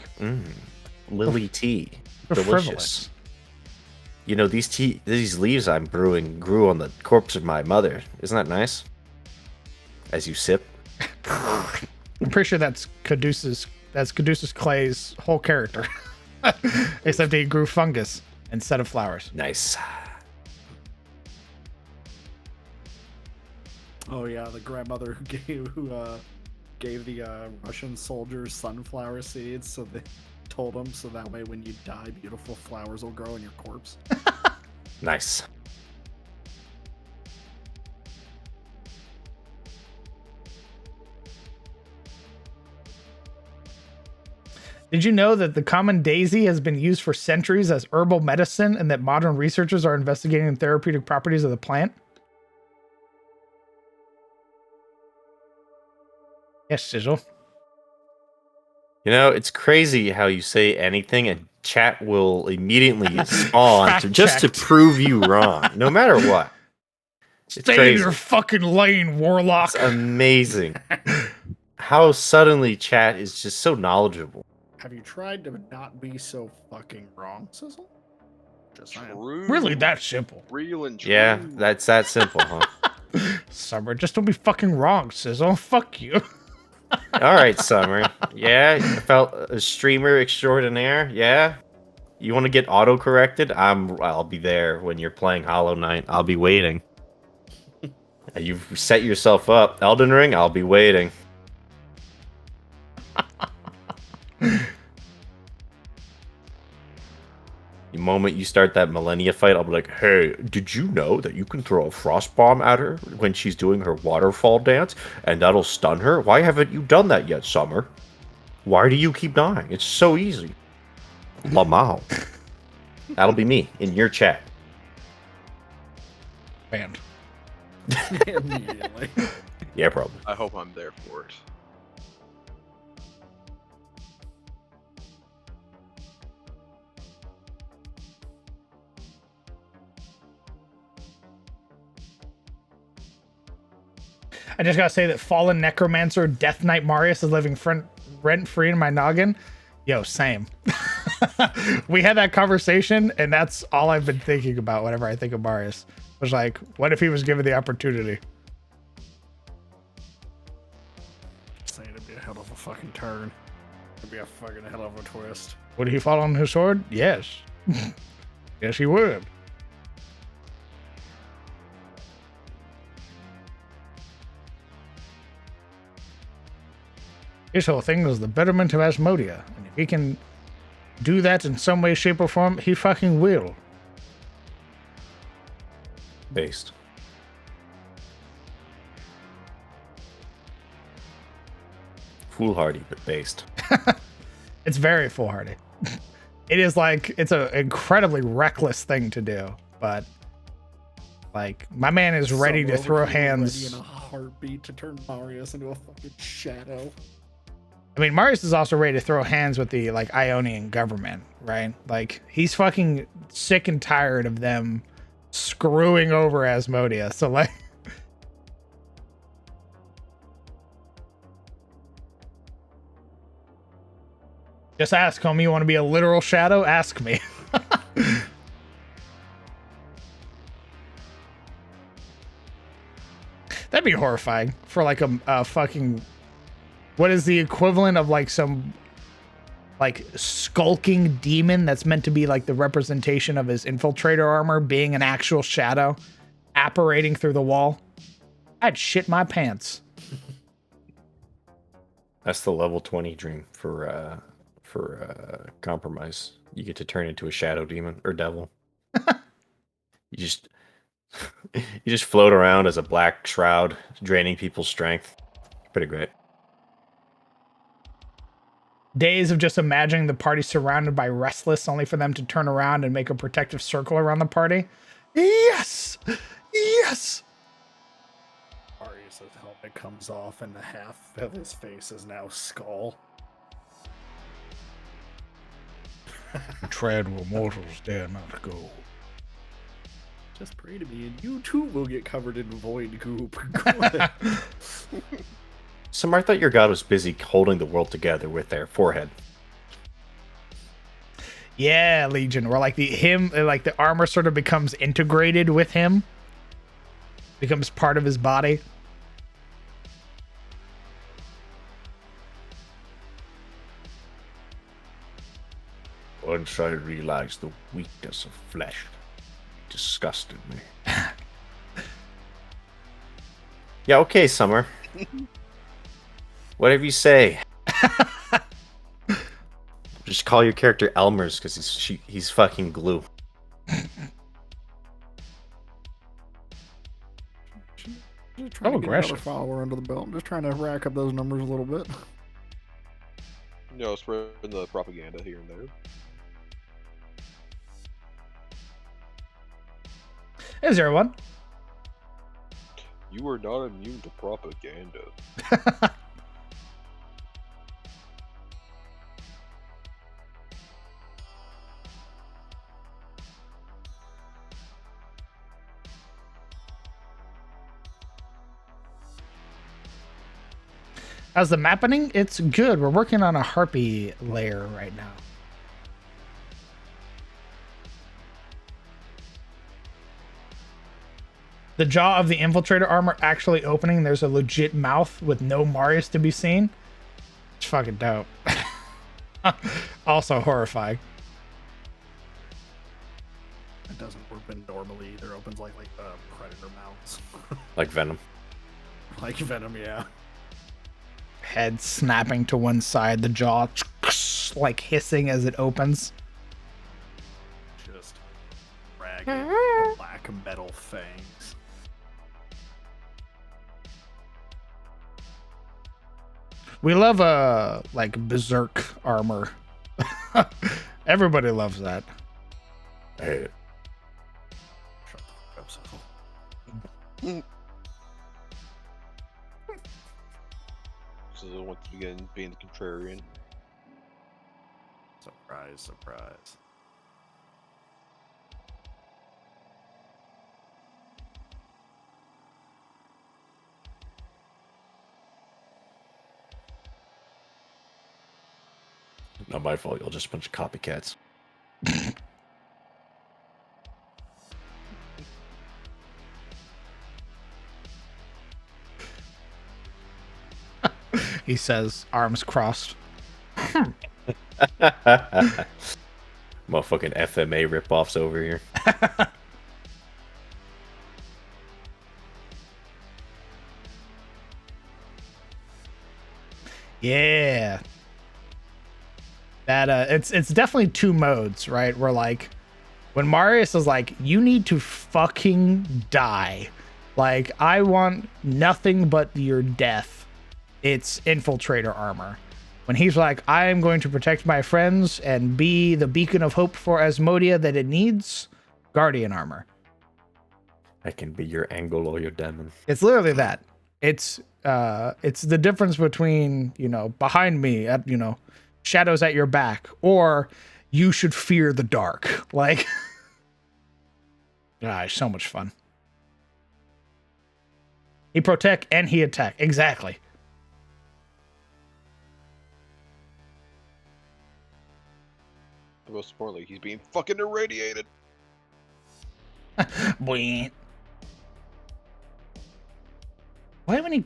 lily tea, they're delicious. frivolous. You know, these leaves I'm brewing grew on the corpse of my mother. Isn't that nice? As you sip. I'm pretty sure that's Caduceus Clay's whole character. Except he grew fungus instead of flowers. Nice. Oh yeah, the grandmother who gave the Russian soldiers sunflower seeds, so they told them so that way when you die, beautiful flowers will grow in your corpse. Nice. Did you know that the common daisy has been used for centuries as herbal medicine and that modern researchers are investigating the therapeutic properties of the plant? Yes, Sizzle. You know, it's crazy how you say anything and chat will immediately spawn just to Fact-checked. prove you wrong, no matter what. It's Stay in crazy. your fucking lane, Warlock. It's amazing how suddenly chat is just so knowledgeable. Have you tried to not be so fucking wrong, Sizzle? Just saying. True. Really that simple. Real and true. Yeah, that's that simple, huh? Summer, just don't be fucking wrong, Sizzle. Fuck you. All right, Summer. Yeah, you felt a streamer extraordinaire. Yeah, you want to get auto corrected? I'll be there when you're playing Hollow Knight. I'll be waiting. You've set yourself up. Elden Ring. I'll be waiting. The moment you start that Millennia fight, I'll be like, hey, did you know that you can throw a frost bomb at her when she's doing her waterfall dance and that'll stun her? Why haven't you done that yet, Summer? Why do you keep dying? It's so easy. Lamau. That'll be me in your chat. Banned. Immediately. Yeah, probably. I hope I'm there for it. I just gotta say that Fallen Necromancer Death Knight Marius is living rent free in my noggin. Yo, same. We had that conversation, and that's all I've been thinking about whenever I think of Marius. Was like, what if he was given the opportunity? Saying it'd be a hell of a fucking turn. It'd be a fucking hell of a twist. Would he fall on his sword? Yes. Yes, he would. His whole thing was the betterment of Asmodia. And if he can do that in some way, shape, or form, he fucking will. Based. Foolhardy, but based. It's very foolhardy. It is like, it's an incredibly reckless thing to do, but like, my man is ready to Summer throw would be hands. Ready in a heartbeat to turn Marius into a fucking shadow. I mean, Marius is also ready to throw hands with the like Ionian government, right? Like, he's fucking sick and tired of them screwing over Asmodia. So like, just ask, homie. You want to be a literal shadow? Ask me. That'd be horrifying for like a fucking, what is the equivalent of like some like skulking demon that's meant to be like the representation of his infiltrator armor being an actual shadow apparating through the wall, I'd shit my pants. That's the level 20 dream for compromise. You get to turn into a shadow demon or devil. You just you just float around as a black shroud, draining people's strength. Pretty great. Days of just imagining the party surrounded by Restless, only for them to turn around and make a protective circle around the party. Yes! Yes! Arius' helmet comes off and the half of his face is now skull. Tread where mortals dare not go. Just pray to me and you too will get covered in void goop. Samar, I thought your god was busy holding the world together with their forehead. Yeah, Legion. Where like the armor sort of becomes integrated with him. Becomes part of his body. Once I realized the weakness of flesh, it disgusted me. Yeah, okay, Summer. Whatever you say. Just call your character Elmer's because he's fucking glue. Just trying to get aggressive. another follower under the belt. Just trying to rack up those numbers a little bit. You know, spreading the propaganda here and there. Is there one? You are not immune to propaganda. How's the mappening? It's good. We're working on a harpy layer right now. The jaw of the infiltrator armor actually opening. There's a legit mouth with no Marius to be seen. It's fucking dope. Also horrifying. It doesn't open normally either. It opens like predator mouths. Like Venom. Like Venom, yeah. Head snapping to one side, the jaw like hissing as it opens. Just ragged black metal fangs. We love like berserk armor. Everybody loves that. Hey, Shut the fuck up, Cecil. So once again, being the contrarian. Surprise, surprise. not my fault. You're just a bunch of copycats. He says, arms crossed. Motherfucking FMA ripoffs over here. Yeah. That it's definitely two modes, right? Where like when Marius is like, you need to fucking die. Like, I want nothing but your death. It's infiltrator armor. When he's like, I am going to protect my friends and be the beacon of hope for Asmodia that it needs, Guardian armor. I can be your angle or your demon. It's literally that. It's the difference between, you know, behind me at, you know, shadows at your back, or you should fear the dark. Like, so much fun. He protect and he attack. Exactly. But most importantly, he's being fucking irradiated. Boing. Do I have any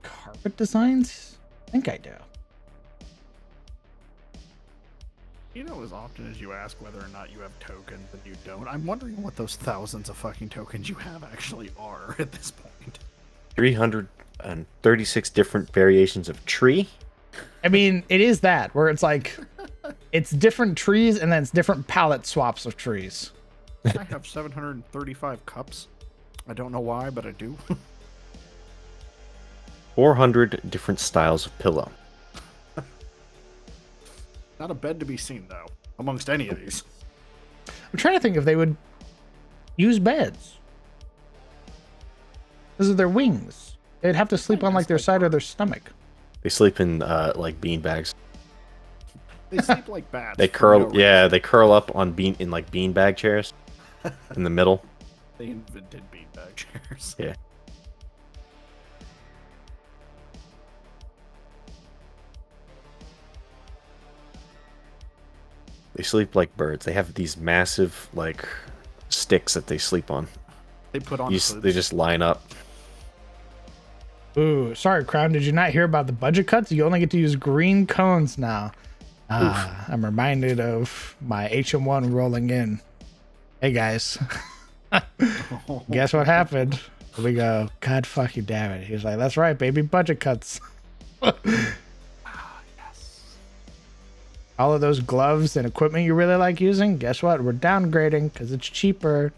carpet designs? I think I do. You know, as often as you ask whether or not you have tokens and you don't, I'm wondering what those thousands of fucking tokens you have actually are at this point. 336 different variations of tree. I mean, it is that where it's like, it's different trees and then it's different palette swaps of trees. I have 735 cups. I don't know why, but I do. 400 different styles of pillow. Not a bed to be seen, though, amongst any of these. I'm trying to think if they would use beds. This is their wings. They'd have to sleep on like their side or their stomach. They sleep in like bean bags. They sleep like bats. They for curl. no Yeah, reason. they curl up on like bean bag chairs in the middle. They invented beanbag chairs. Yeah. They sleep like birds. They have these massive like sticks that they sleep on. They put on They hoods. just line up. Ooh, sorry, Crown. Did you not hear about the budget cuts? You only get to use green cones now. I'm reminded of my HM1 rolling in. Hey guys, guess what happened? We go, God fucking damn it. He's like, that's right, baby, budget cuts. All of those gloves and equipment you really like using, guess what? We're downgrading because it's cheaper.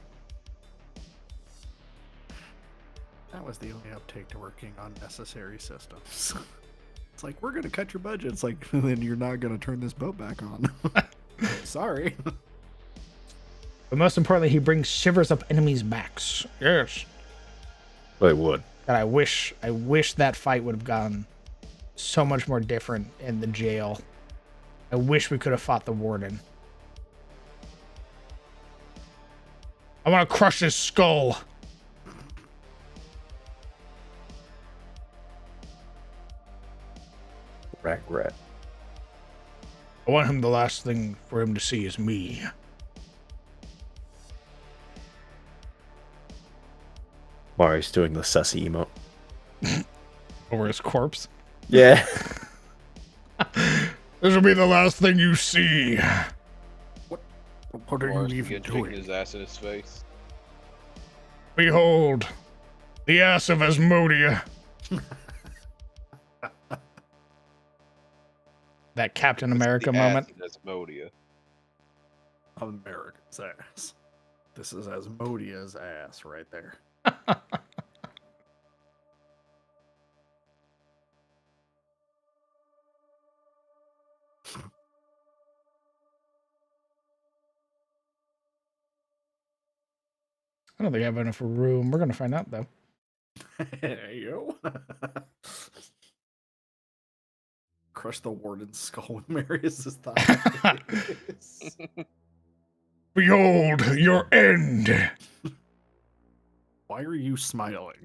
That was the only uptake to working on necessary systems. It's like, we're going to cut your budget. It's like, then you're not going to turn this boat back on. Sorry. But most importantly, he brings shivers up enemies' backs. Yes. Well, it would. And I wish that fight would have gone so much more different in the jail. I wish we could have fought the warden. I want to crush his skull. Regret. I want him, the last thing for him to see is me. Mario's doing the sussy emote. Over his corpse. Yeah. This will be the last thing you see. What are Morris you begins even shaking doing? his ass in his face. Behold, the ass of Asmodia. That Captain America The moment. ass of Asmodia. America's ass. This is Asmodia's ass right there. I don't think I have enough room. We're gonna find out though. Hey, yo. Crush the warden's skull with Marius's thighs. Behold your end. Why are you smiling?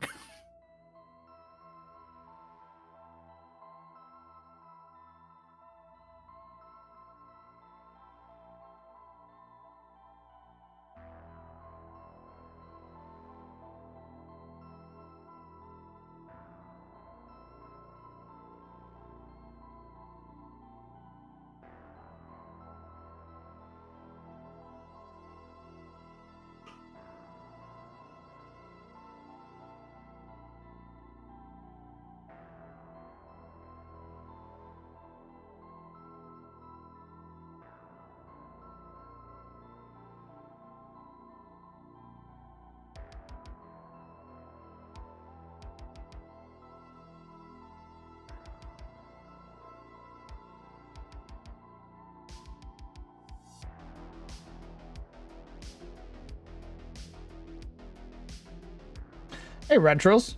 Hey, Retros.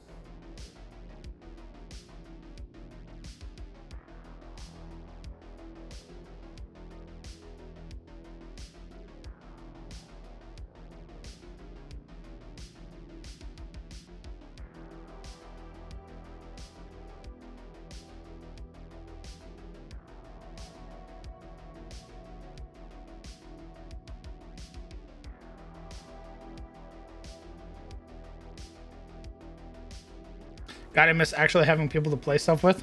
God, I miss actually having people to play stuff with.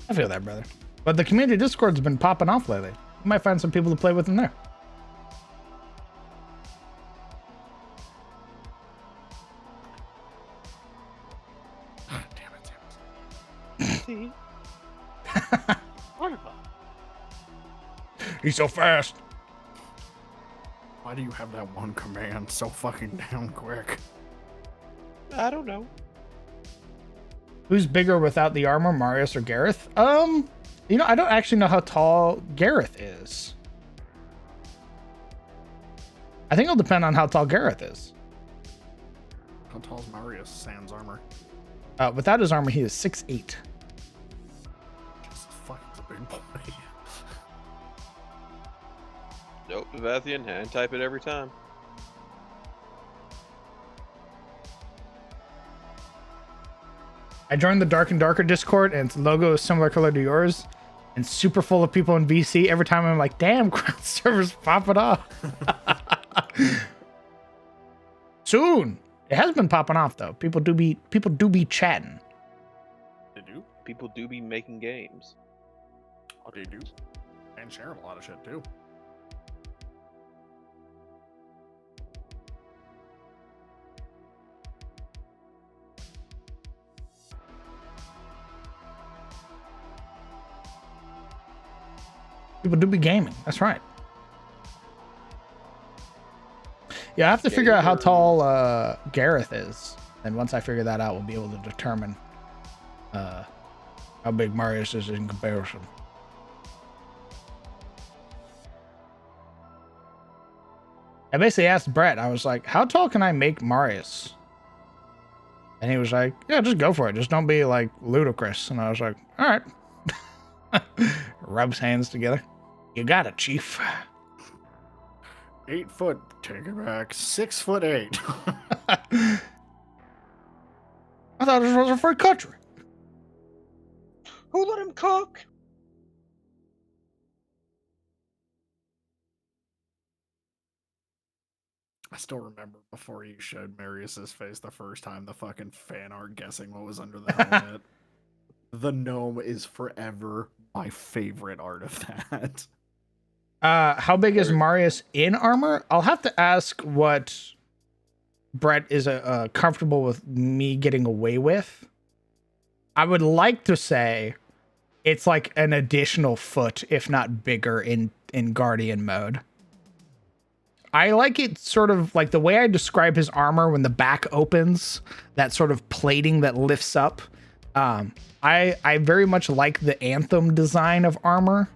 I feel that, brother. But the community Discord's been popping off lately. You might find some people to play with in there. Damn it. He's so fast. Why do you have that one command so fucking damn quick? I don't know. Who's bigger without the armor, Marius or Gareth? You know, I don't actually know how tall Gareth is. I think it'll depend on how tall Gareth is. How tall is Marius Sans armor? Without his armor, he is 6'8". Jesus fuck, he's a big boy. Nope, Vathian, hand type it every time. I joined the Dark and Darker Discord, and its logo is similar color to yours, and super full of people in VC. Every time I'm like, damn, crowd servers popping off. Soon. It has been popping off though. People do be chatting. They do? People do be making games. Oh, they do? And sharing a lot of shit too. People do be gaming. That's right. Yeah, I have to figure out how tall Gareth is. And once I figure that out, we'll be able to determine how big Marius is in comparison. I basically asked Brett, I was like, how tall can I make Marius? And he was like, yeah, just go for it. Just don't be like ludicrous. And I was like, all right. Rubs hands together. You got it, Chief. 8 foot, take it back. 6'8". I thought this was a free country. Who let him cook? I still remember before you showed Marius's face the first time, the fucking fan art guessing what was under the helmet. The gnome is forever my favorite art of that. How big is Marius in armor? I'll have to ask what Brett is comfortable with me getting away with. I would like to say it's like an additional foot, if not bigger, in Guardian mode. I like it sort of like the way I describe his armor when the back opens, that sort of plating that lifts up. I very much like the Anthem design of armor.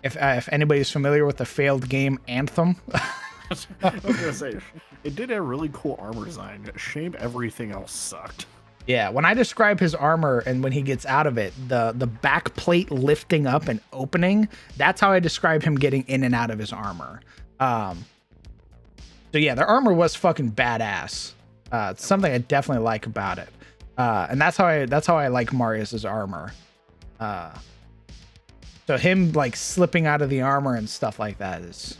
If anybody's familiar with the failed game Anthem. I was gonna say, it did a really cool armor design. Shame everything else sucked. Yeah, when I describe his armor and when he gets out of it, the back plate lifting up and opening, that's how I describe him getting in and out of his armor. So yeah, their armor was fucking badass. It's something I definitely like about it. And that's how I like Marius's armor. So him like slipping out of the armor and stuff like that is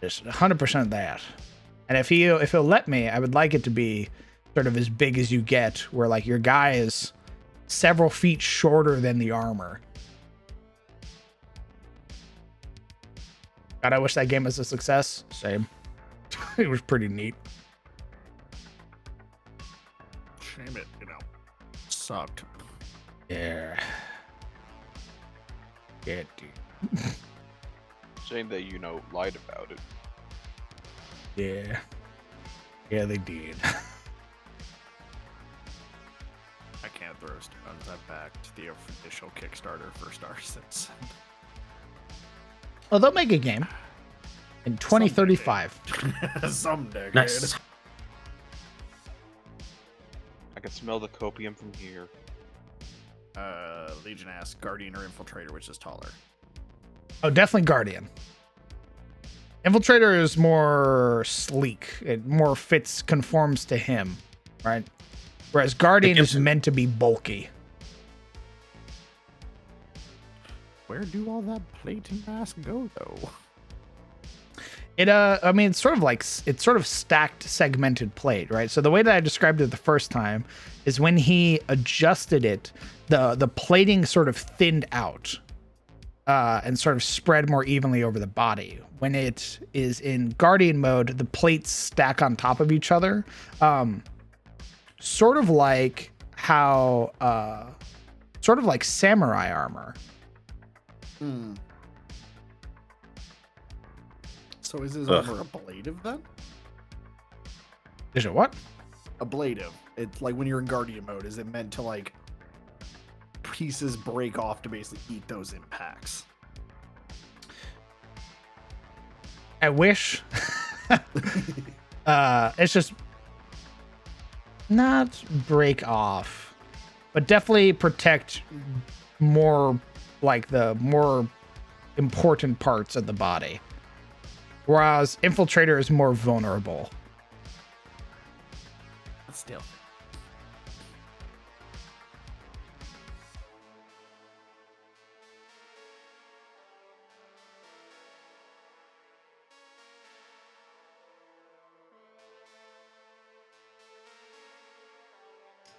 just 100% that. And if he'll let me, I would like it to be sort of as big as you get, where like your guy is several feet shorter than the armor. God, I wish that game was a success. Same. It was pretty neat. Shame it, sucked. Yeah. Yeah, dude. Shame that lied about it. Yeah. Yeah, they did. I can't throw stones. I backed the official Kickstarter for Star Citizen. Oh, they'll make a game in 2035. Someday. Nice. Kid. I can smell the copium from here. Legion asks Guardian or Infiltrator, which is taller? Oh, definitely Guardian. Infiltrator is more sleek. It more conforms to him, right? Whereas Guardian is meant to be bulky. Where do all that plate and mass go, though? I mean, it's sort of stacked, segmented plate, right? So the way that I described it the first time is when he adjusted it, the plating sort of thinned out. and sort of spread more evenly over the body. When it is in Guardian mode, the plates stack on top of each other, sort of like how, sort of like samurai armor. Hmm. So is his Ugh. armor ablative then? Is it what? Ablative. It's like when you're in Guardian mode, is it meant to like pieces break off to basically eat those impacts? I wish. It's just not break off, but definitely protect more, like the more important parts of the body. Whereas Infiltrator is more vulnerable. Still.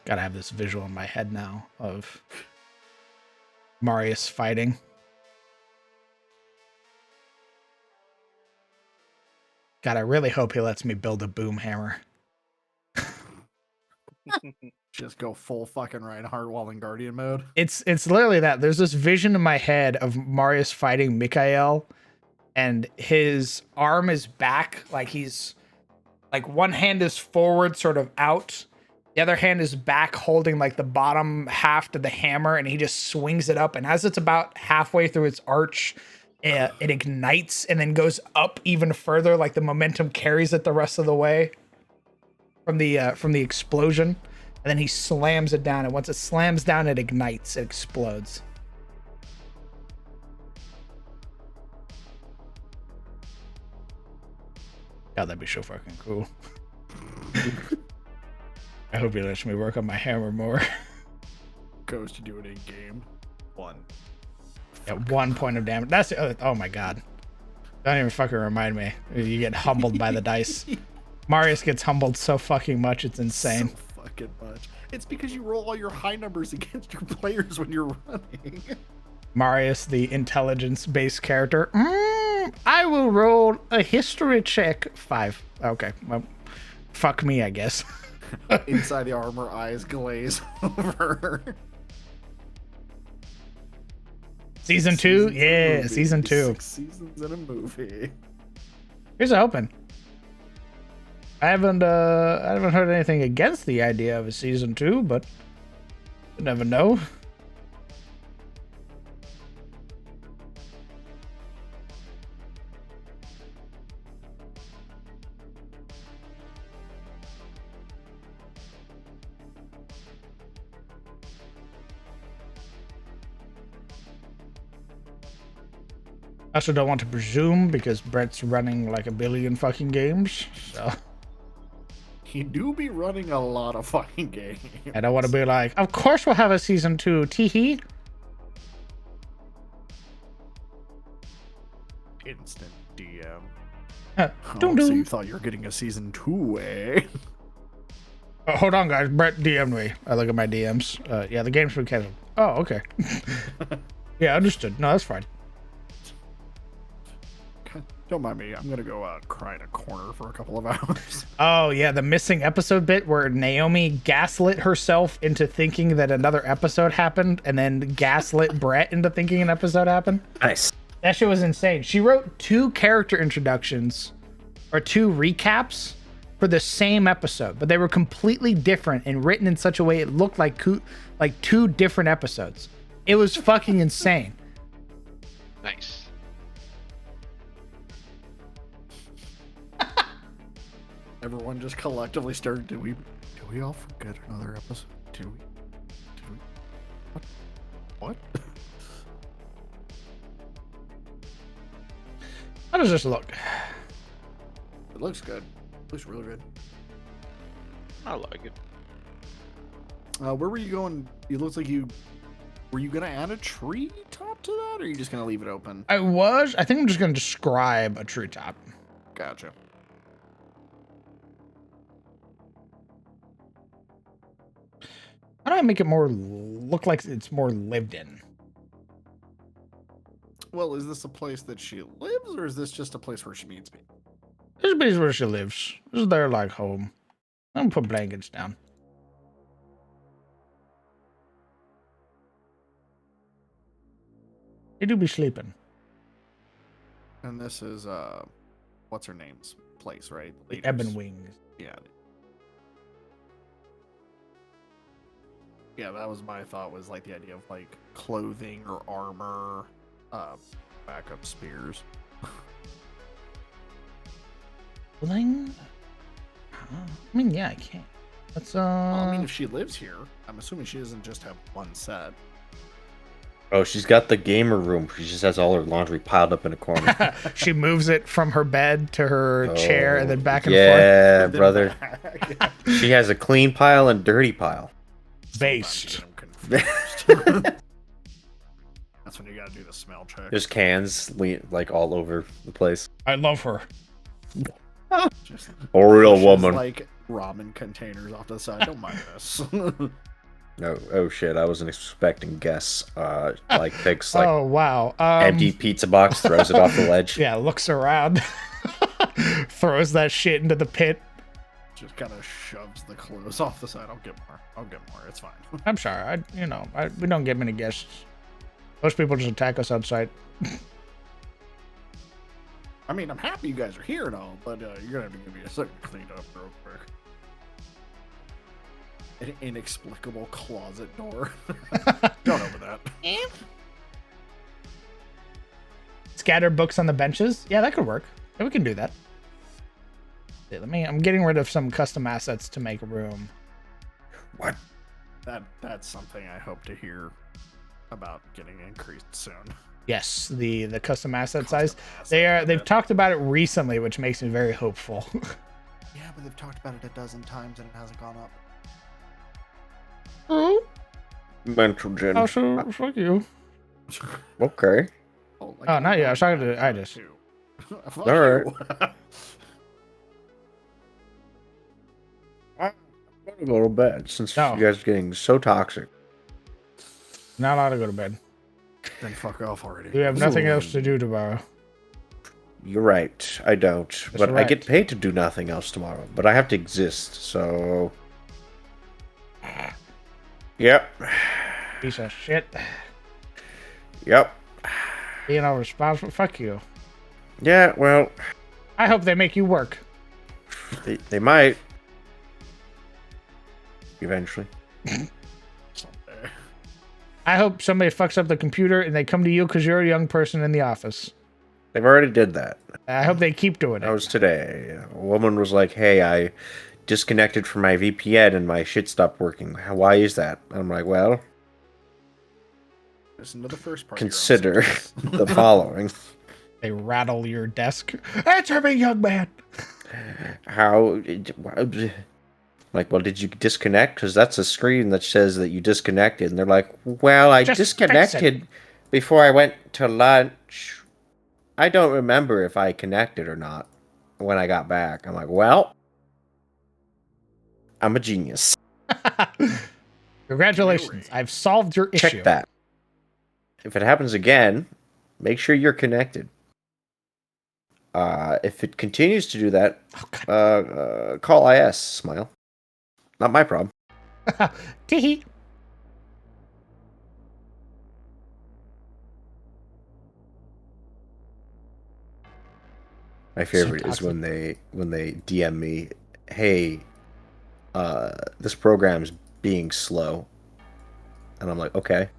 Gotta have this visual in my head now of Marius fighting. God, I really hope he lets me build a boom hammer. Just go full fucking Reinhardt while in Guardian mode. It's literally that. There's this vision in my head of Marius fighting Mikael, and his arm is back, like he's like one hand is forward, sort of out. The other hand is back, holding like the bottom half to the hammer, and he just swings it up. And as it's about halfway through its arch, it ignites and then goes up even further. Like the momentum carries it the rest of the way from the explosion. And then he slams it down, and once it slams down, it ignites, it explodes. God, that'd be so fucking cool. I hope he lets me work on my hammer more. Goes to do it in game. At 1 point of damage. That's oh my god. Don't even fucking remind me. You get humbled by the dice. Marius gets humbled so fucking much, it's insane. So fucking much. It's because you roll all your high numbers against your players when you're running. Marius, the intelligence-based character. I will roll a history check. 5. Okay. Well, fuck me, I guess. Inside the armor, eyes glaze over. Season 2? Seasons in a Yeah, movie. season 2. 6 seasons in a movie. Here's hoping. I haven't heard anything against the idea of a season 2, but you never know. I also don't want to presume because Brett's running like a billion fucking games, so He do be running a lot of fucking games. I don't want to be like, of course we'll have a season 2, teehee. Instant DM. Dum Oh, so dum. you thought you were getting a season 2, eh? Oh, hold on, guys. Brett DM'd me. I look at my DMs. Yeah, the game's been canceled. Oh, okay. Yeah, understood. No, that's fine. Don't mind me. I'm gonna go cry in a corner for a couple of hours. Oh, yeah, the missing episode bit where Naomi gaslit herself into thinking that another episode happened and then gaslit Brett into thinking an episode happened. Nice. That shit was insane. She wrote 2 character introductions or 2 recaps for the same episode, but they were completely different and written in such a way it looked like 2 different episodes. It was fucking insane. Nice. Everyone just collectively started. Did we all forget another episode? Did we? What? How does this look? It looks good. Looks real good. I like it. Where were you going? It looks like you. Were you gonna add a tree top to that, or are you just gonna leave it open? I think I'm just going to describe a tree top. Gotcha. How do I make it more look like it's more lived in? Well, is this a place that she lives, or is this just a place where she meets people? This is where she lives. This is their like home. I'm gonna put blankets down. They do be sleeping. And this is what's her name's place, right? The Leader's. Ebon Wings. Yeah. Yeah, that was my thought, was like the idea of like clothing or armor, backup spears. Clothing? I mean, yeah, I can. Let's Well, I mean, if she lives here, I'm assuming she doesn't just have one set. Oh, she's got the gamer room. She just has all her laundry piled up in a corner. she moves it from her bed to her chair and then back and forth. Yeah, brother. She has a clean pile and dirty pile. Based. That's when you gotta do the smell check. There's cans like all over the place. I love her. Just A real pushes, woman. like ramen containers off to the side. Don't mind this. Oh shit! I wasn't expecting guests. Like takes like oh wow. empty pizza box, throws it off the ledge. Yeah, looks around, throws that shit into the pit. Just kind of shoves the clothes off the side. I'll get more. It's fine. I'm sorry. We don't get many guests. Most people just attack us outside. I mean, I'm happy you guys are here and all, but you're gonna have to give me a second to clean up real quick. An inexplicable closet door. Don't open that. Scatter books on the benches. Yeah, that could work. Yeah, we can do that. Yeah, I'm getting rid of some custom assets to make room. What? That's something I hope to hear about getting increased soon. Yes, the custom asset size. They've talked about it recently, which makes me very hopeful. Yeah, but they've talked about it a dozen times and it hasn't gone up. Oh, Mental gen. so fuck you. Okay. Oh, not yet. I was talking to Idis. All right. I'm gonna go to bed since No. you guys are getting so toxic. Not allowed to go to bed. Then fuck off already. We have nothing else to do tomorrow. You're right. I don't. But I right. get paid to do nothing else tomorrow. But I have to exist. So. Yep. Piece of shit. Yep. Being all responsible. Fuck you. Yeah. Well, I hope they make you work. they might. Eventually. I hope somebody fucks up the computer and they come to you because you're a young person in the office. They've already did that. I hope they keep doing That it. was today. A woman was like, "Hey, I disconnected from my VPN and my shit stopped working. Why is that?" I'm like, "Well, Listen to the first part. consider the following. They rattle your desk. Answer me, young man. Like, well, did you disconnect? Because that's a screen that says that you disconnected. And they're like, well, I Just fix it." disconnected before I went to lunch. I don't remember if I connected or not when I got back. I'm like, well, I'm a genius. Congratulations. I've solved your issue. Check that. If it happens again, make sure you're connected. If it continues to do that, Oh, God. call IS, Smile. Not my problem. Tee-hee. My favorite is toxic. when they DM me, "Hey, this program's being slow," and I'm like, "Okay."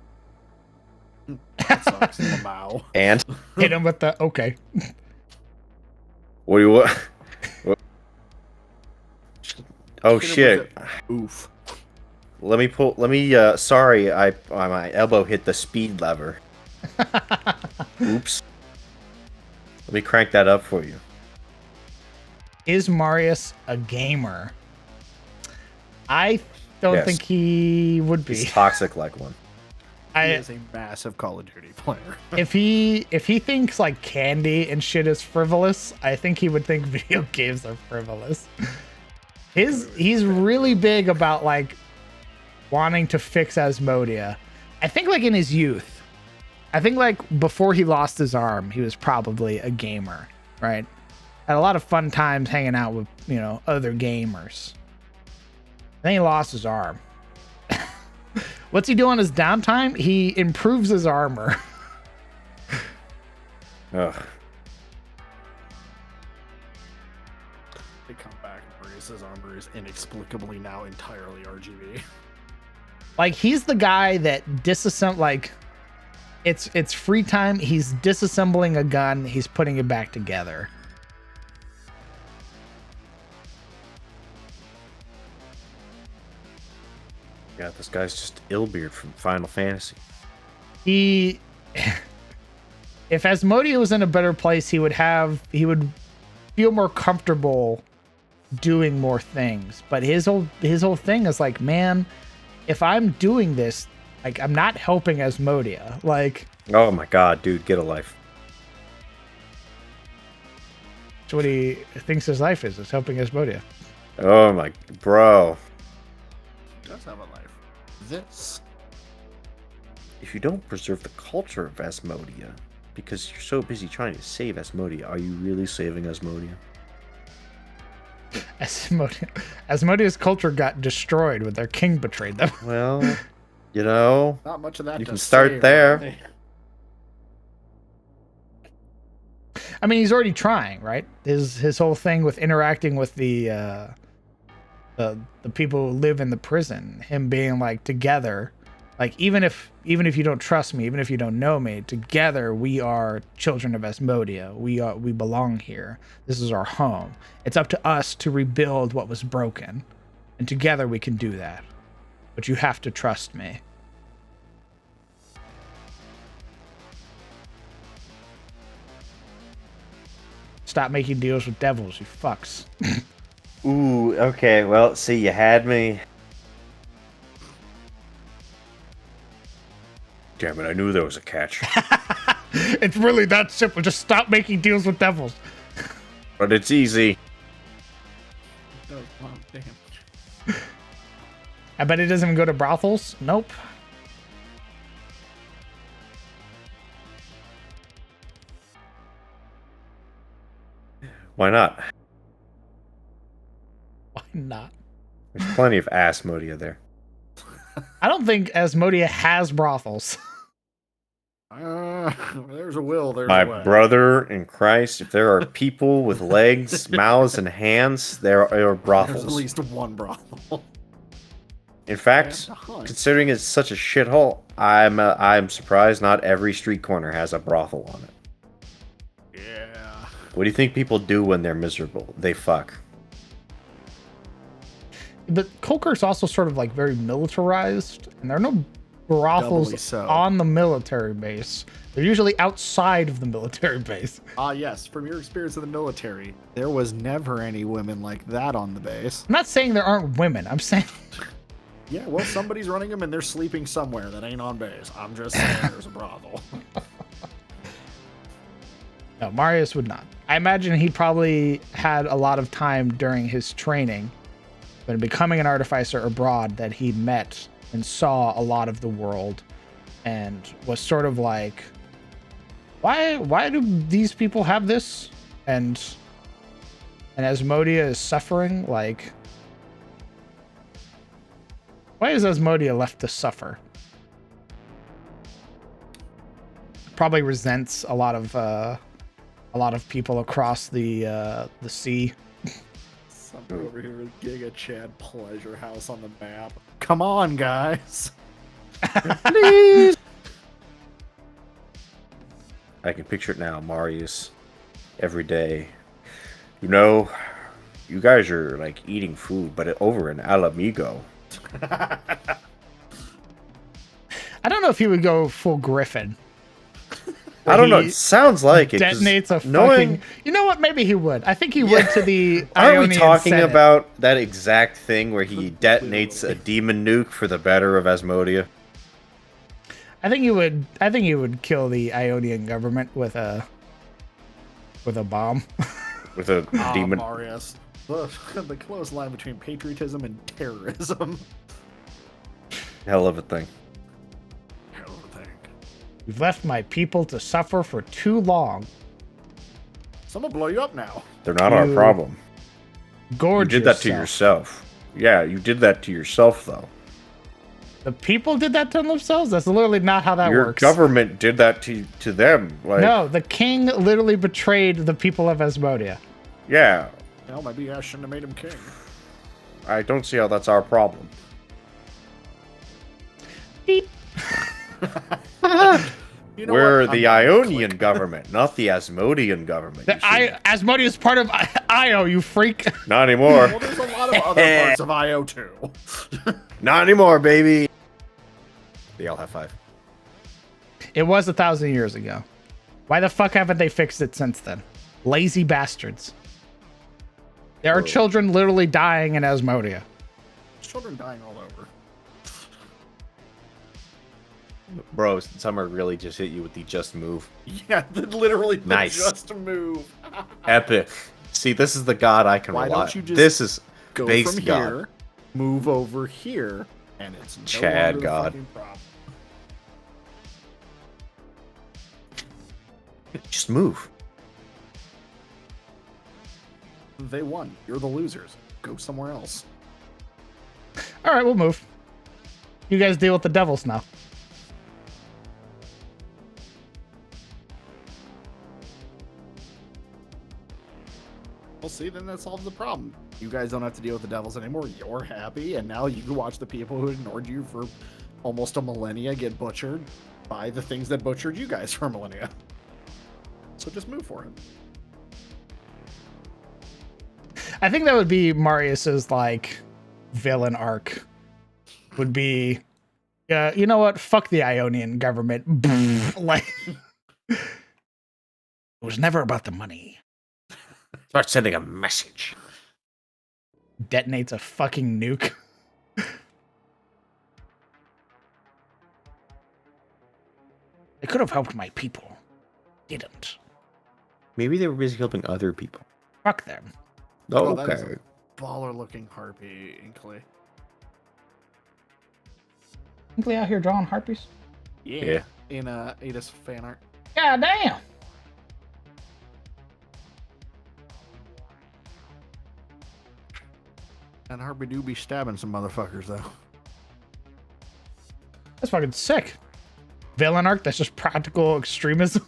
That sucks. Wow. And Hit him with the okay. what do you want? Oh Hit him shit! with Oof. Let me. Sorry, my elbow hit the speed lever. Oops. Let me crank that up for you. Is Marius a gamer? I don't Yes. think he would be. He's toxic like one. He I, is a massive Call of Duty player. if he thinks like candy and shit is frivolous, I think he would think video games are frivolous. He's really big about like wanting to fix Asmodia. I think like in his youth, I think like before he lost his arm, he was probably a gamer, right? Had a lot of fun times hanging out with, other gamers. Then he lost his arm. What's he do on his downtime? He improves his armor. Ugh. They come back and Marius's armor is inexplicably now entirely RGB. Like he's the guy that it's free time. He's disassembling a gun. He's putting it back together. Yeah, this guy's just Illbeard from Final Fantasy. If Asmodia was in a better place, he would feel more comfortable doing more things. But his whole thing is like, man, if I'm doing this, like I'm not helping Asmodia. Like, Oh my god, dude, get a life. that's what he thinks his life is helping Asmodia. Oh my, bro. Does have a life. This. If you don't preserve the culture of Asmodia, because you're so busy trying to save Asmodia, are you really saving Asmodia? Asmodia's culture got destroyed when their king betrayed them. Well, not much of that. you to can start say, there. really. I mean, he's already trying, right? His whole thing with interacting with the people who live in the prison, him being like together, like even if you don't trust me, even if you don't know me, together we are children of Asmodia. We belong here. This is our home. It's up to us to rebuild what was broken, and together we can do that. But you have to trust me. Stop making deals with devils, you fucks. Ooh, okay, well, see, you had me. Damn it, I knew there was a catch. It's really that simple. Just stop making deals with devils. But it's easy. It does a lot of damage. I bet it doesn't even go to brothels. Nope. Why not? Why not? There's plenty of Asmodia there. I don't think Asmodia has brothels. There's a will. There's My a way. brother in Christ, if there are people with legs, mouths, and hands, there are There's at brothels. least one brothel. In fact, considering it's such a shithole, I'm surprised not every street corner has a brothel on it. Yeah. What do you think people do when they're miserable? They fuck. But Kolker's also sort of like very militarized, and there are no Doubly brothels so. on the military base. They're usually outside of the military base. Yes, from your experience in the military, there was never any women like that on the base. I'm not saying there aren't women. I'm saying Yeah, well, somebody's running them and they're sleeping somewhere that ain't on base. I'm just saying there's a brothel. no, Marius would not. I imagine he probably had a lot of time during his training, when becoming an artificer abroad, that he met and saw a lot of the world and was sort of like, why do these people have this? And Asmodia is suffering, like, why is Asmodia left to suffer? Probably resents a lot of people across the sea. Something over here with Giga Chad Pleasure House on the map. Come on, guys. Please. I can picture it now, Marius. Every day. You know, you guys are like eating food, but over in Alamigo. I don't know if he would go full Griffin. I don't know. He It sounds like it. 'cause detonates a knowing- fucking. You know what? Maybe he would. I think he would to the. Aren't we Ionian talking Senate. about that exact thing where he detonates a demon nuke for the better of Asmodia? I think he would. I think he would kill the Ionian government with a bomb. With a demon. Marius. The close line between patriotism and terrorism. Hell of a thing. Hell of a thing. You've left my people to suffer for too long. Someone blow you up now. They're not our You problem. Gorge You did that to yourself. Yeah, you did that to yourself, though. The people did that to themselves? That's literally not how that Your works. government did that to them. Like, No, the king literally betrayed the people of Asmodia. yeah, Well, maybe I shouldn't have made him king. I don't see how that's our problem. Beep. You know We're what? the I'm gonna Ionian click. government, not the Asmodean government. The you see. Asmodia is part of Io, you freak. Not anymore. Well, there's a lot of other parts of IO too. Not anymore, baby. They all have 5. It was 1,000 years ago. Why the fuck haven't they fixed it since then? Lazy bastards. There are Whoa. children literally dying in Asmodia. Children dying all over. Bro, Summer really just hit you with the just move. Yeah, literally the Nice. just move. Epic. See, this is the god I can Why rely don't you on. just This is Go base from god. here, move over here, and it's no Chad longer a God. fucking problem. Just move. They won. You're the losers. Go somewhere else. All right, we'll move. You guys deal with the devils now. Well, see, then that solves the problem. You guys don't have to deal with the devils anymore. You're happy, and now you can watch the people who ignored you for almost a millennia get butchered by the things that butchered you guys for a millennia. So just move for it. I think that would be Marius's like villain arc. Would be, you know what? Fuck the Ionian government. Like, it was never about the money. Start sending a message. Detonates a fucking nuke. They could have helped my people. Didn't. Maybe they were busy helping other people. Fuck them. Oh, that is okay. a baller-looking harpy, Inkley. Simply out here drawing harpies. Yeah. In Ada's fan art. God damn. And Harpy do be stabbing some motherfuckers though. That's fucking sick. Villain arc, that's just practical extremism.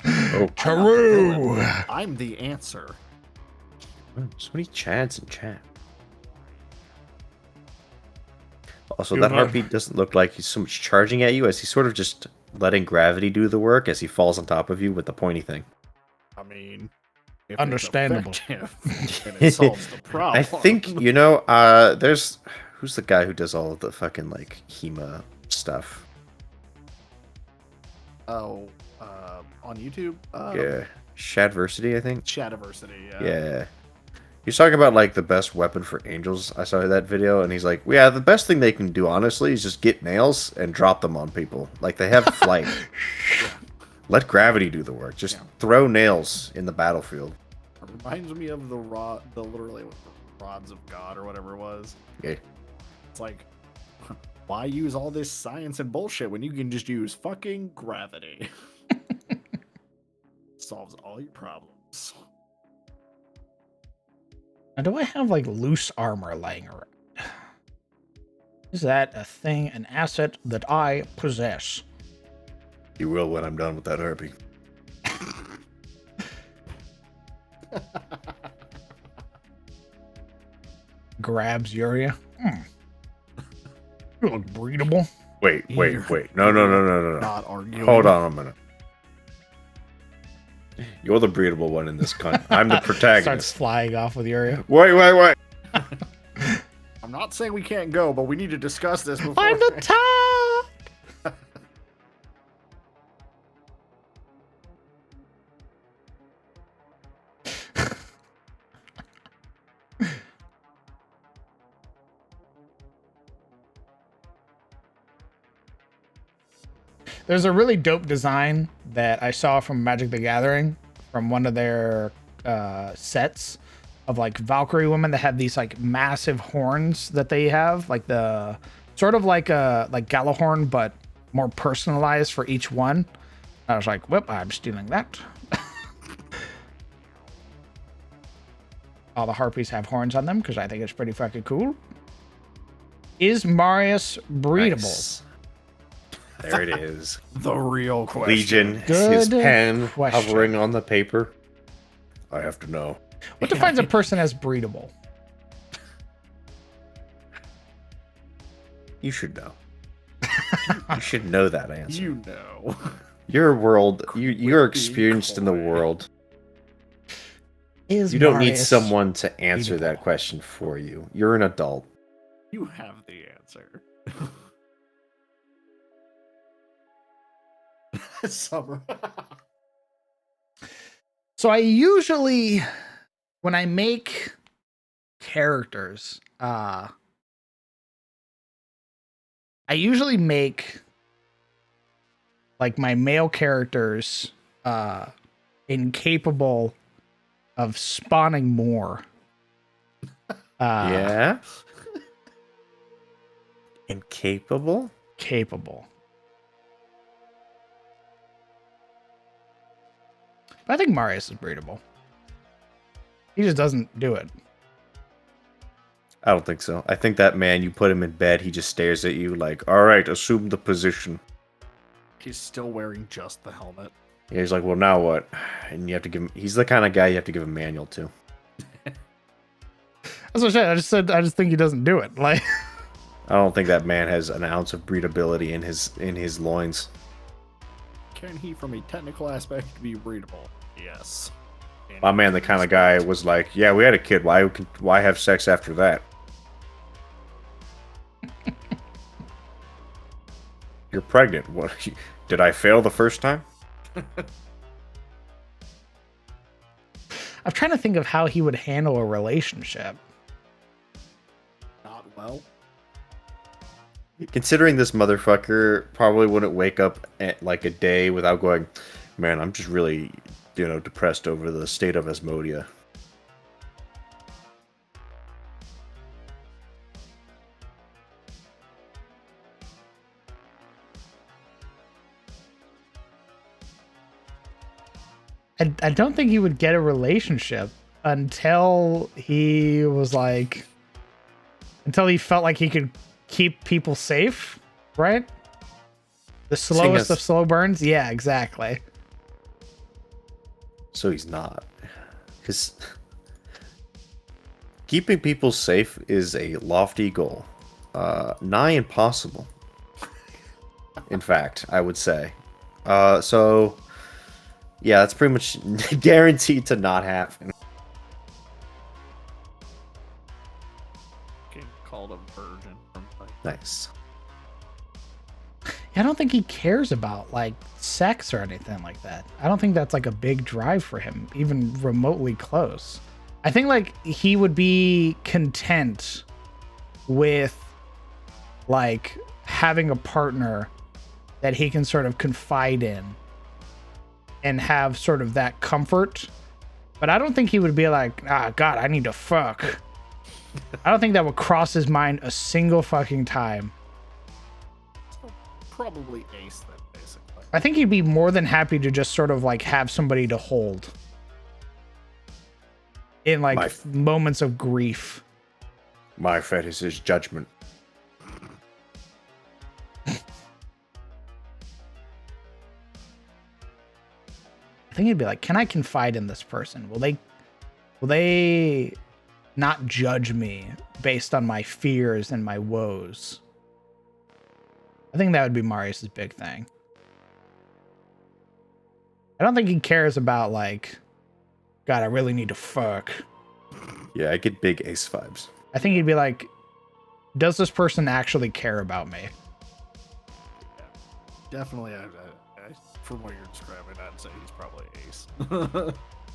Oh, True. I'm the answer. so many Chads in chat. Also, You that know- heartbeat doesn't look like he's so much charging at you as he's sort of just letting gravity do the work as he falls on top of you with the pointy thing. I mean, if Understandable. It's effective, and it solves the problem. I think, there's... Who's the guy who does all of the fucking, like, HEMA stuff? Oh, on YouTube? Yeah. Shadversity, I think? Shadiversity, Yeah. He's talking about, like, the best weapon for angels. I saw that video, and he's like, yeah, the best thing they can do, honestly, is just get nails and drop them on people. Like, they have flight. Let gravity do the work. Just throw nails in the battlefield. It reminds me of the literally rods of God or whatever it was. Yeah. It's like, why use all this science and bullshit when you can just use fucking gravity? Solves all your problems. Now, do I have like loose armor laying around? Is that a thing, an asset that I possess? You will when I'm done with that harpy. Grabs Yuria. You look breedable. Wait. No. Not arguing. Hold on a minute. You're the breedable one in this cunt. I'm the Starts protagonist. flying off with Yuria. Wait. I'm not saying we can't go, but we need to discuss this before. I'm the top. There's a really dope design that I saw from Magic the Gathering from one of their sets of like Valkyrie women that have these like massive horns that they have, like the sort of like a like Galahorn, but more personalized for each one. I was like, "Whoop! I'm stealing that." All the harpies have horns on them because I think it's pretty fucking cool. Is Marius breedable? Nice. There it is. The real question. Legion, Good his pen question. hovering on the paper. I have to know. What defines a person as breedable? You should know. You should know that answer. You know. Your world, you're being experienced in the coy. world. Is You don't need Marius someone to answer breedable? that question for you. You're an adult. You have the answer. Summer. So I usually, when I make characters, I usually make like my male characters incapable of spawning more. Yeah. Incapable? Capable. But I think Marius is breedable. He just doesn't do it. I don't think so. I think that man, you put him in bed, he just stares at you like, all right, assume the position. He's still wearing just the helmet. Yeah, he's like, well, now what? And you have to give him, he's the kind of guy you have to give a manual to. That's what I said. I just think he doesn't do it. Like, I don't think that man has an ounce of breedability in his loins. Can he, from a technical aspect, be breedable? Yes. And My man, the kind of guy was like, yeah, we had a kid. Why have sex after that? You're pregnant. What? Did I fail the first time? I'm trying to think of how he would handle a relationship. Not well. Considering this motherfucker probably wouldn't wake up at like a day without going, man, I'm just really, depressed over the state of Asmodia. I don't think he would get a relationship until he was like, until he felt like he could keep people safe, right? The slowest of slow burns? Yeah, exactly. So he's not. Because keeping people safe is a lofty goal. Nigh impossible. In fact, I would say. So, yeah, that's pretty much guaranteed to not happen. Getting called a virgin from like, Nice. I don't think he cares about like sex or anything like that. I don't think that's like a big drive for him, even remotely close. I think like he would be content with like having a partner that he can sort of confide in and have sort of that comfort. But I don't think he would be like, God, I need to fuck. I don't think that would cross his mind a single fucking time. probably ace then, basically. I think he'd be more than happy to just sort of like have somebody to hold in like moments of grief. My fetish is judgment. I think he'd be like, can I confide in this person? Will they not judge me based on my fears and my woes? I think that would be Marius's big thing. I don't think he cares about like, God, I really need to fuck. Yeah, I get big ace vibes. I think he'd be like, does this person actually care about me? Yeah. Definitely, from what you're describing, I'd say he's probably ace.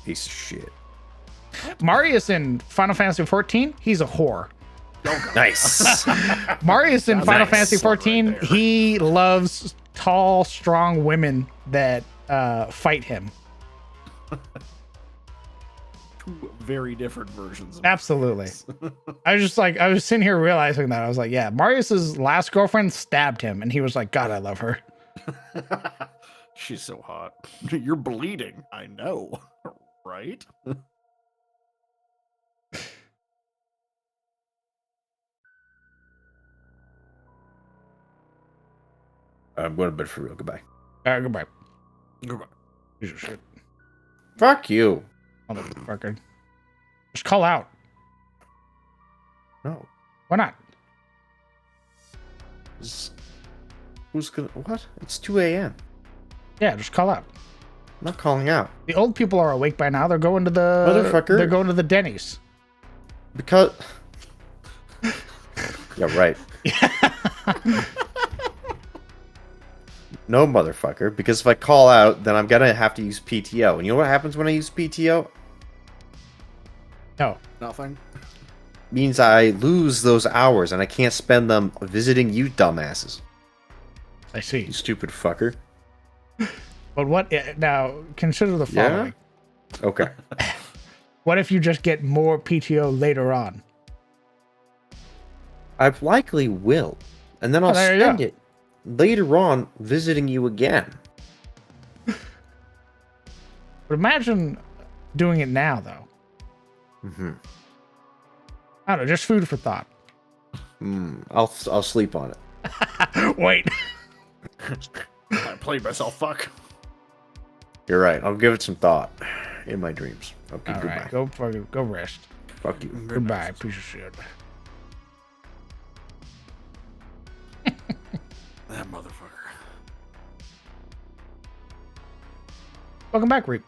Piece of shit. Marius in Final Fantasy XIV, he's a whore. Nice. Marius in That's Final nice. Fantasy Right XIV, there. he loves tall, strong women that fight him. Two very different versions of Absolutely. this. I was sitting here realizing that. I was like, yeah, Marius's last girlfriend stabbed him, and he was like, God, I love her. She's so hot. You're bleeding. I know, right? I'm going to bed for real. Goodbye. Goodbye. Goodbye. Piece of shit. Fuck you. Motherfucker. Just call out. No. Why not? Who's gonna? What? It's 2 a.m. Yeah, just call out. I'm not calling out. The old people are awake by now. They're going to the Motherfucker. They're going to the Denny's. Because. Yeah, right. No, motherfucker. Because if I call out, then I'm gonna have to use PTO. And you know what happens when I use PTO? No. Nothing. Means I lose those hours and I can't spend them visiting you dumbasses. I see. You stupid fucker. But what now? Consider the Yeah? following. Okay. What if you just get more PTO later on? I likely will. And then I'll there you spend go. it later on visiting you again. But imagine doing it now, though. Mm-hmm. I don't know, just food for thought. I'll sleep on it. Wait. I played myself. Fuck. You're right. I'll give it some thought in my dreams. Okay, All goodbye. right, go rest. Fuck you. Goodbye, piece of shit. That motherfucker. Welcome back, Reap.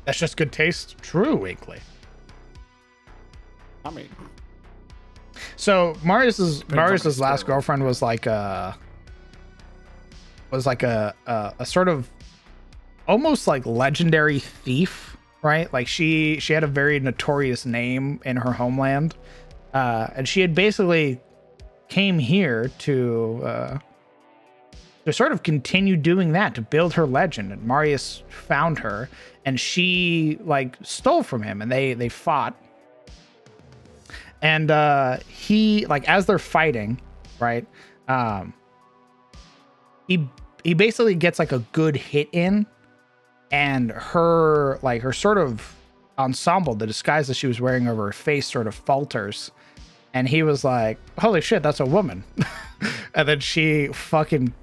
That's just good taste. True, Winkley. I mean, So Marius's on my last steroid. girlfriend was like a sort of almost like legendary thief, right? Like she had a very notorious name in her homeland, and she had basically came here to sort of continue doing that, to build her legend. And Marius found her, and she like stole from him, and they fought. And he, like, as they're fighting, right, he basically gets like a good hit in, and her sort of ensemble, the disguise that she was wearing over her face, sort of falters, and he was like, holy shit, that's a woman. And then she fucking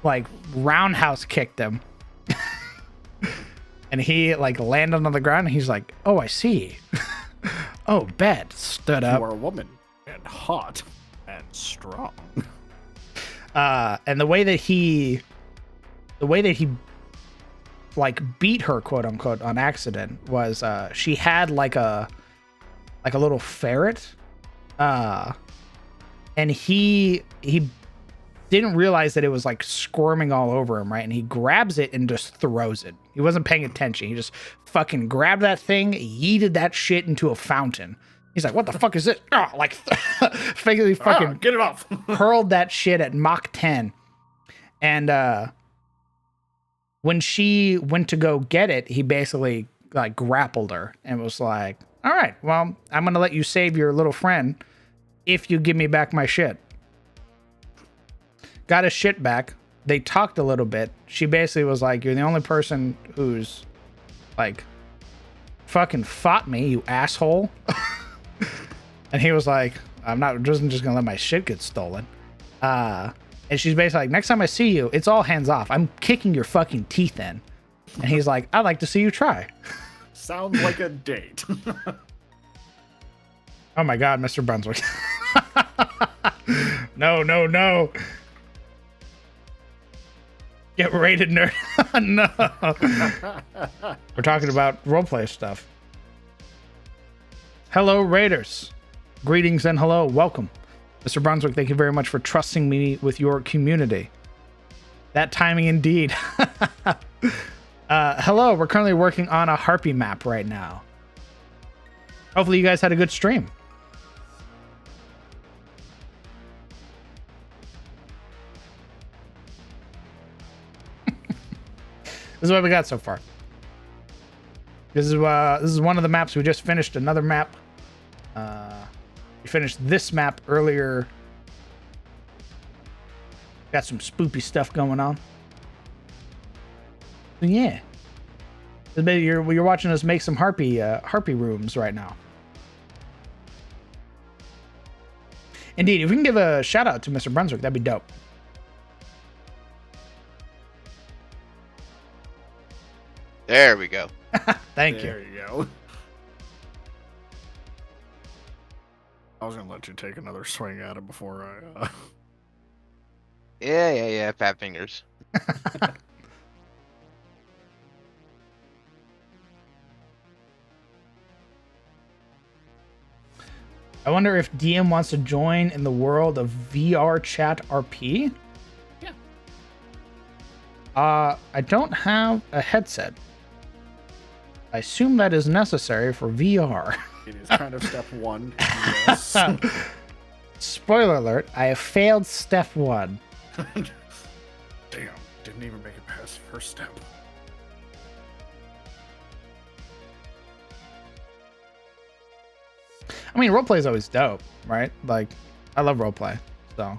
like roundhouse kicked him. And he like landed on the ground, and he's like, oh, I see. Oh, bet. Stood you up. are a woman and hot and strong. And the way that he like beat her, quote unquote, on accident was she had like a little ferret, and he didn't realize that it was like squirming all over him, right? And he grabs it and just throws it. He wasn't paying attention. He just fucking grabbed that thing, yeeted that shit into a fountain. He's like, what the fuck is it? Oh, like, fucking Get it off. hurled that shit at Mach 10. And when she went to go get it, he basically like grappled her and was like, all right, well, I'm going to let you save your little friend if you give me back my shit. Got his shit back. They talked a little bit. She basically was like, you're the only person who's like fucking fought me, you asshole. And he was like, I'm not just gonna let my shit get stolen. And she's basically like, next time I see you, it's all hands off. I'm kicking your fucking teeth in. And he's like, I'd like to see you try. Sounds like a date. Oh my God, Mr. Brunswick. No. Get rated, nerd. No. We're talking about roleplay stuff. Hello, Raiders. Greetings and hello. Welcome. Mr. Brunswick, thank you very much for trusting me with your community. That timing indeed. Hello, we're currently working on a Harpy map right now. Hopefully you guys had a good stream. This is what we got so far. This is one of the maps. We just finished another map. We finished this map earlier Got some spoopy stuff going on. So yeah. You're watching us make some harpy rooms right now. Indeed, if we can give a shout out to Mr. Brunswick, that'd be dope. There we go. Thank you. There you go. I was gonna let you take another swing at it before I. Yeah. Fat fingers. I wonder if DM wants to join in the world of VR chat RP. Yeah. I don't have a headset. I assume that is necessary for VR. It is kind of step one. Yes. Spoiler alert, I have failed step 1. Damn, didn't even make it past first step. I mean, roleplay is always dope, right? Like, I love roleplay, so.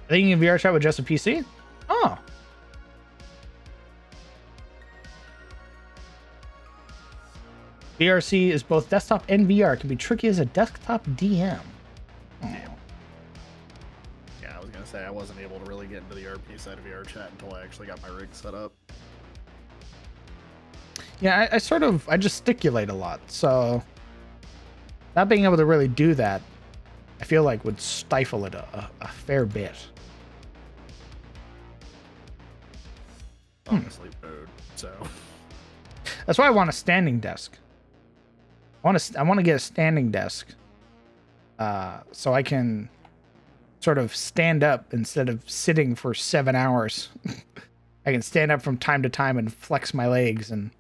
I think you can VR chat with just a PC? Oh. VRC is both desktop and VR. It can be tricky as a desktop DM. Oh. Yeah, I was gonna say I wasn't able to really get into the RP side of VR chat until I actually got my rig set up. Yeah, I gesticulate a lot, so not being able to really do that, I feel like would stifle it a fair bit. Honestly, booed. So That's why I want a standing desk. I want to get a standing desk, so I can sort of stand up instead of sitting for 7 hours. I can stand up from time to time and flex my legs and.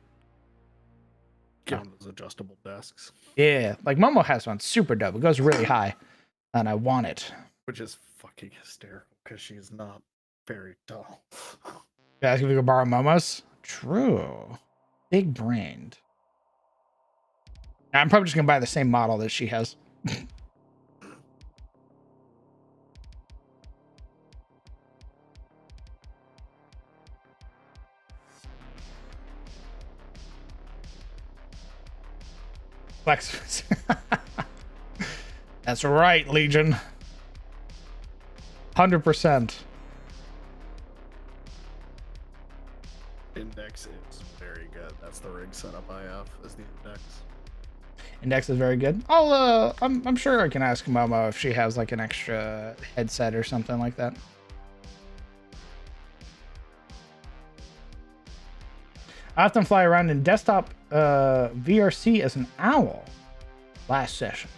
get on those adjustable desks, Yeah, like Momo has one, super dope. It goes really high, and I want it. which is fucking hysterical because she's not very tall. Guys, can we go borrow Momo's? True. Big brained. I'm probably just gonna buy the same model that she has. Flex. That's right, Legion. 100%. Index is very good. That's the rig setup I have as the index. Index is very good. I'm sure I can ask Momo if she has like an extra headset or something like that. I often fly around in desktop VRC as an owl. Last session.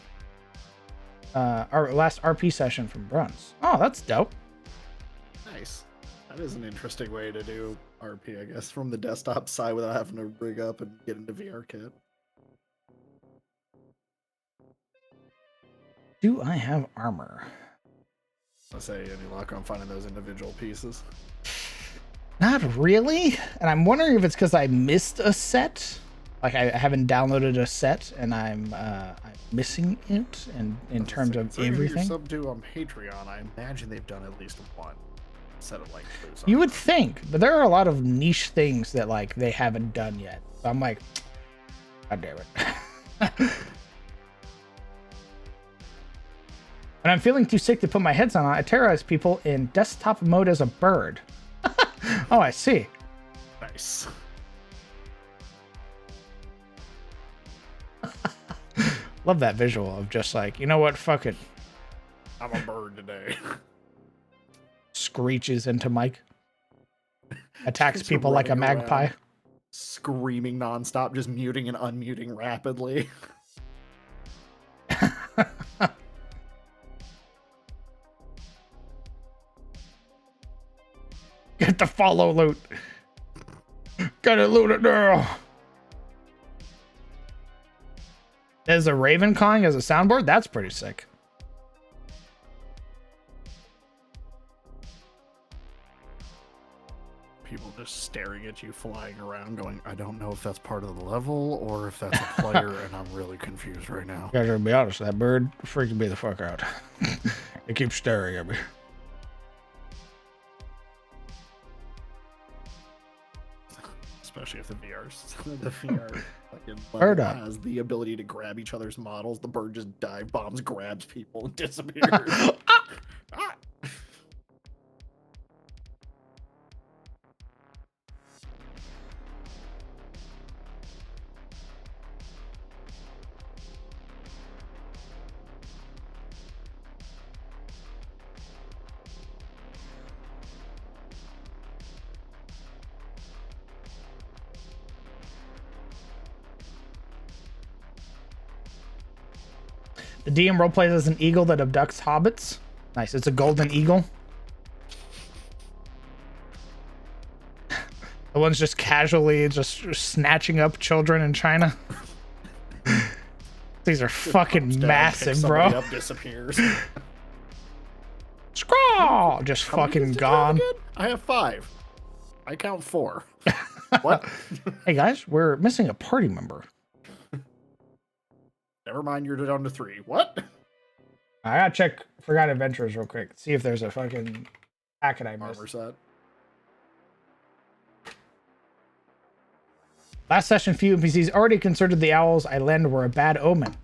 Our last RP session from Bruns. Oh, that's dope. Nice. That is an interesting way to do RP, I guess, from the desktop side without having to rig up and get into VR kit. Do I have armor? Let's say any luck on finding those individual pieces. Not really. And I'm wondering if it's because I missed a set. Like I haven't downloaded a set and I'm missing it and in terms of everything. You're sub to on Patreon, I imagine they've done at least one set of like clues. You would think, but there are a lot of niche things that like they haven't done yet. So I'm like, God damn it. When I'm feeling too sick to put my headset on, I terrorize people in desktop mode as a bird. Oh, I see. Nice. Love that visual of just like, you know what, fuck it. I'm a bird today. Screeches into mic. Attacks Just people like a running magpie. around, screaming nonstop, just muting and unmuting rapidly. Get the follow loot. Get it looted now. There's a raven cawing as a soundboard. That's pretty sick. People just staring at you flying around going, I don't know if that's part of the level or if that's a player and I'm really confused right now. You guys are gonna be honest, that bird freaking me the fuck out. They keep staring at me. Especially if the VR fucking Bird level up. has the ability to grab each other's models. The bird just dive bombs, grabs people, and disappears. Ah! The DM roleplays as an eagle that abducts hobbits. Nice. It's a golden eagle. The one's just casually just snatching up children in China. These are fucking Pops down, massive, picks somebody bro. Up, disappears. Scraw! Just How many fucking kids do you have gone. again? I have 5. I count 4. What? Hey guys, we're missing a party member. Never mind, you're down to 3. What? I gotta check Forgotten Adventures real quick. See if there's a fucking packet I missed. Armor set. Last session, few NPCs already considered the owls I landed were a bad omen.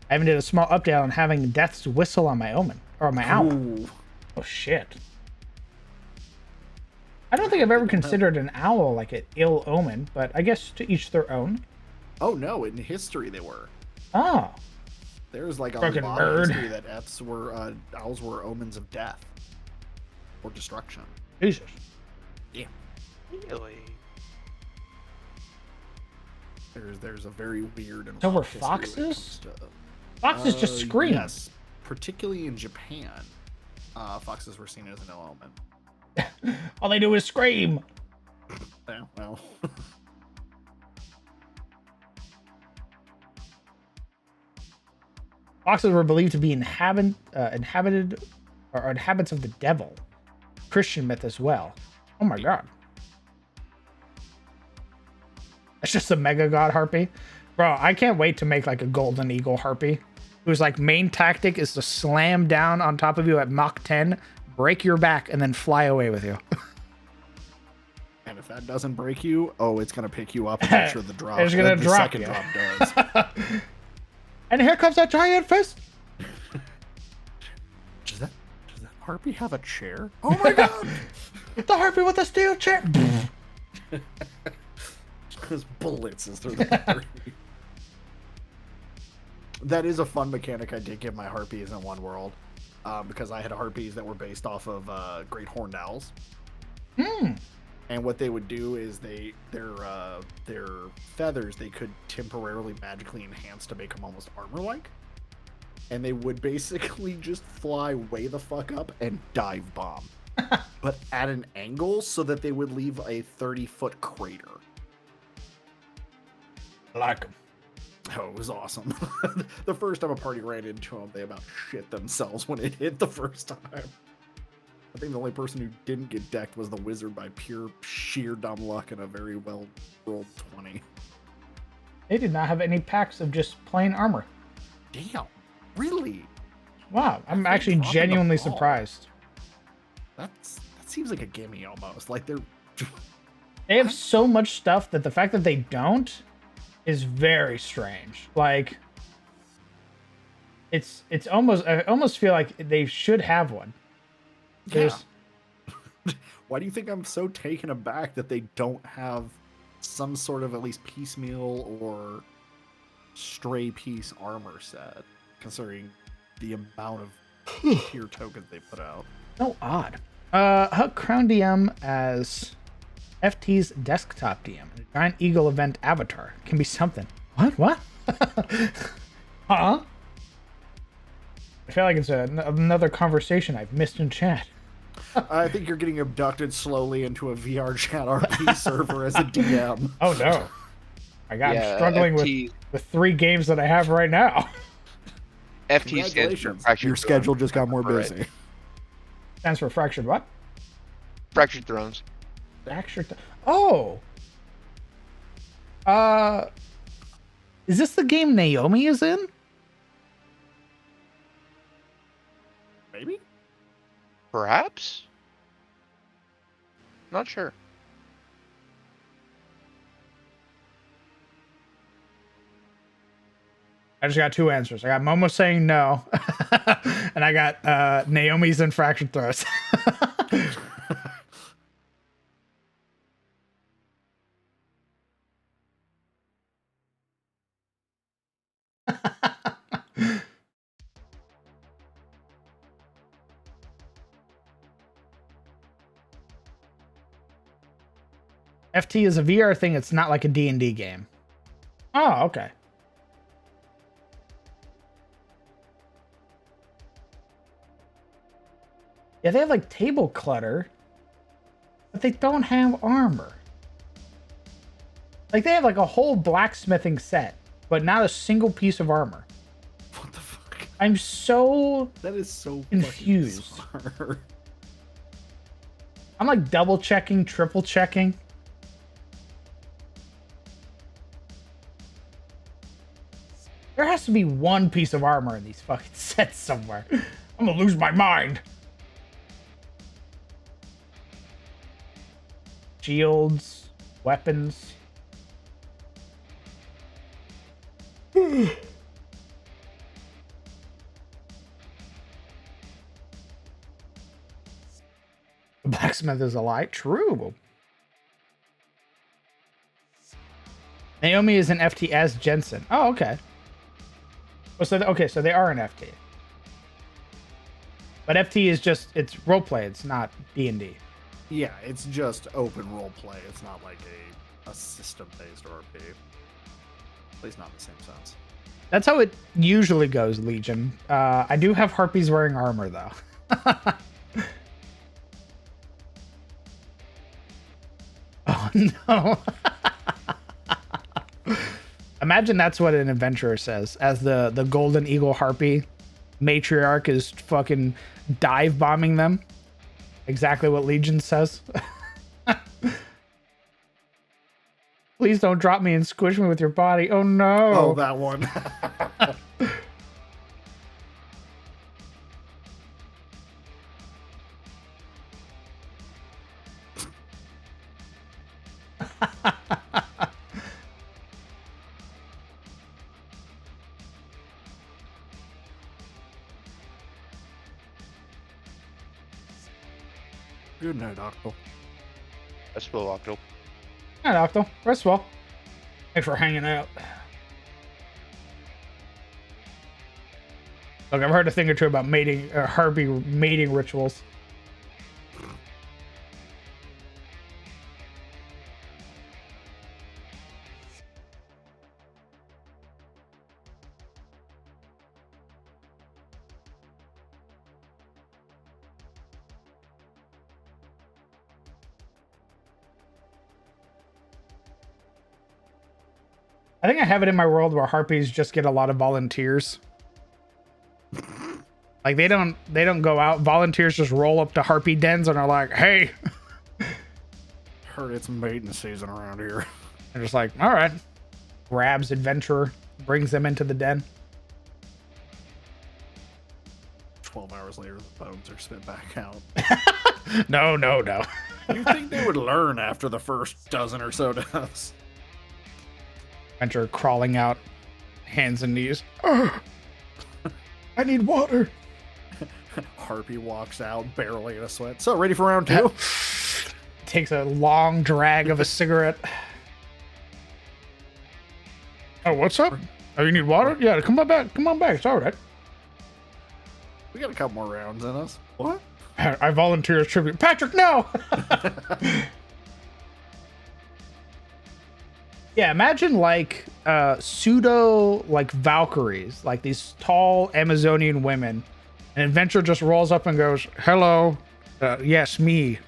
I even did a small update on having death's whistle on my omen or on my owl. Ooh. Oh shit! I don't think I've ever considered an owl like an ill omen, but I guess to each their own. Oh no, in history they were. Oh, There's like a Fucking lot nerd. of history that owls were omens of death or destruction. Jesus! Really? There's a very weird and So were rough history when it foxes? comes to- Foxes just scream. Yes, particularly in Japan, foxes were seen as an ill omen. All they do is scream. Yeah, well, Foxes were believed to be inhabited or inhabitants of the devil. Christian myth as well. Oh my god. That's just a mega god harpy. Bro, I can't wait to make like a golden eagle harpy. Whose like main tactic is to slam down on top of you at Mach 10, break your back, and then fly away with you. and if that doesn't break you, oh, it's gonna pick you up and make sure the drop. It's gonna the drop second you. drop does. And here comes that giant fist. Does that harpy have a chair? Oh my god! The harpy with the steel chair. Just blitzes through the harpy. That is a fun mechanic I did give my harpies in One World, because I had harpies that were based off of great horned owls. And what they would do is their feathers they could temporarily magically enhance to make them almost armor-like, and they would basically just fly way the fuck up and dive bomb, but at an angle so that they would leave a 30-foot crater. I like him. Oh, it was awesome. The first time a party ran into them, they about shit themselves when it hit the first time. I think the only person who didn't get decked was the wizard by pure sheer dumb luck and a very well rolled 20. They did not have any packs of just plain armor. Damn, really? Wow, I'm They actually dropped in the genuinely ball. surprised. That seems like a gimme almost. Like they're They have so much stuff that the fact that they don't is very strange. Like it's almost I almost feel like they should have one. There's Why do you think I'm so taken aback that they don't have some sort of at least piecemeal or stray piece armor set, considering the amount of tier tokens they put out? so odd. Huck Crown DM as FT's desktop DM. A giant eagle event avatar can be something. What? Huh? I feel like it's another conversation I've missed in chat. I think you're getting abducted slowly into a VR chat RP server as a DM. Oh no. I'm Yeah, struggling FT with 3 games that I have right now. FT stands for Congratulations. Fractured Your Thrones. schedule just got more Right. busy. Stands for fractured what? Fractured Thrones. Fractured. Oh. Is this the game Naomi is in? Maybe? Perhaps? Not sure. I just got two answers. I got Momo saying no, and I got Naomi's in Fractured Throats. FT is a VR thing. It's not like a D&D game. Oh, okay. Yeah, they have like table clutter, but they don't have armor. Like they have like a whole blacksmithing set, but not a single piece of armor. What the fuck? I'm so That is so confused. fucking bizarre. I'm like double checking, triple checking. There has to be one piece of armor in these fucking sets somewhere. I'm gonna lose my mind. Shields, weapons. The blacksmith is alive. True. Naomi is an FT as Jensen. Oh, okay. Oh, so so they are an FT. But FT is just, it's roleplay. It's not D&D. Yeah, it's just open role play. It's not like a system-based RP. At least not in the same sense. That's how it usually goes, Legion. I do have harpies wearing armor, though. Oh, no. Imagine that's what an adventurer says as the golden eagle harpy matriarch is fucking dive bombing them. Exactly what Legion says. Please don't drop me and squish me with your body. Oh no. Oh, that one. Good night, Octo. That's well, Octo. Hi, Doctor. Rest well. Thanks for hanging out. Look, I've heard a thing or two about mating, harpy mating rituals. I think I have it in my world where harpies just get a lot of volunteers. Like they don't go out. Volunteers just roll up to harpy dens and are like, "Hey." Heard it's mating season around here. They're just like, "All right." Grabs adventurer, brings them into the den. 12 hours later, the bones are spit back out. No. You think they would learn after the first dozen or so deaths? Adventurer crawling out, hands and knees. "Ugh, I need water." Harpy walks out, barely in a sweat. So, ready for round two? Takes a long drag of a cigarette. Oh, what's up? Oh, you need water? Yeah, come on back. Come on back. It's all right. We got a couple more rounds in us. What? I volunteer as tribute. Patrick, no! Yeah, imagine like pseudo like Valkyries, like these tall Amazonian women. An adventurer just rolls up and goes, "Hello, yes, me."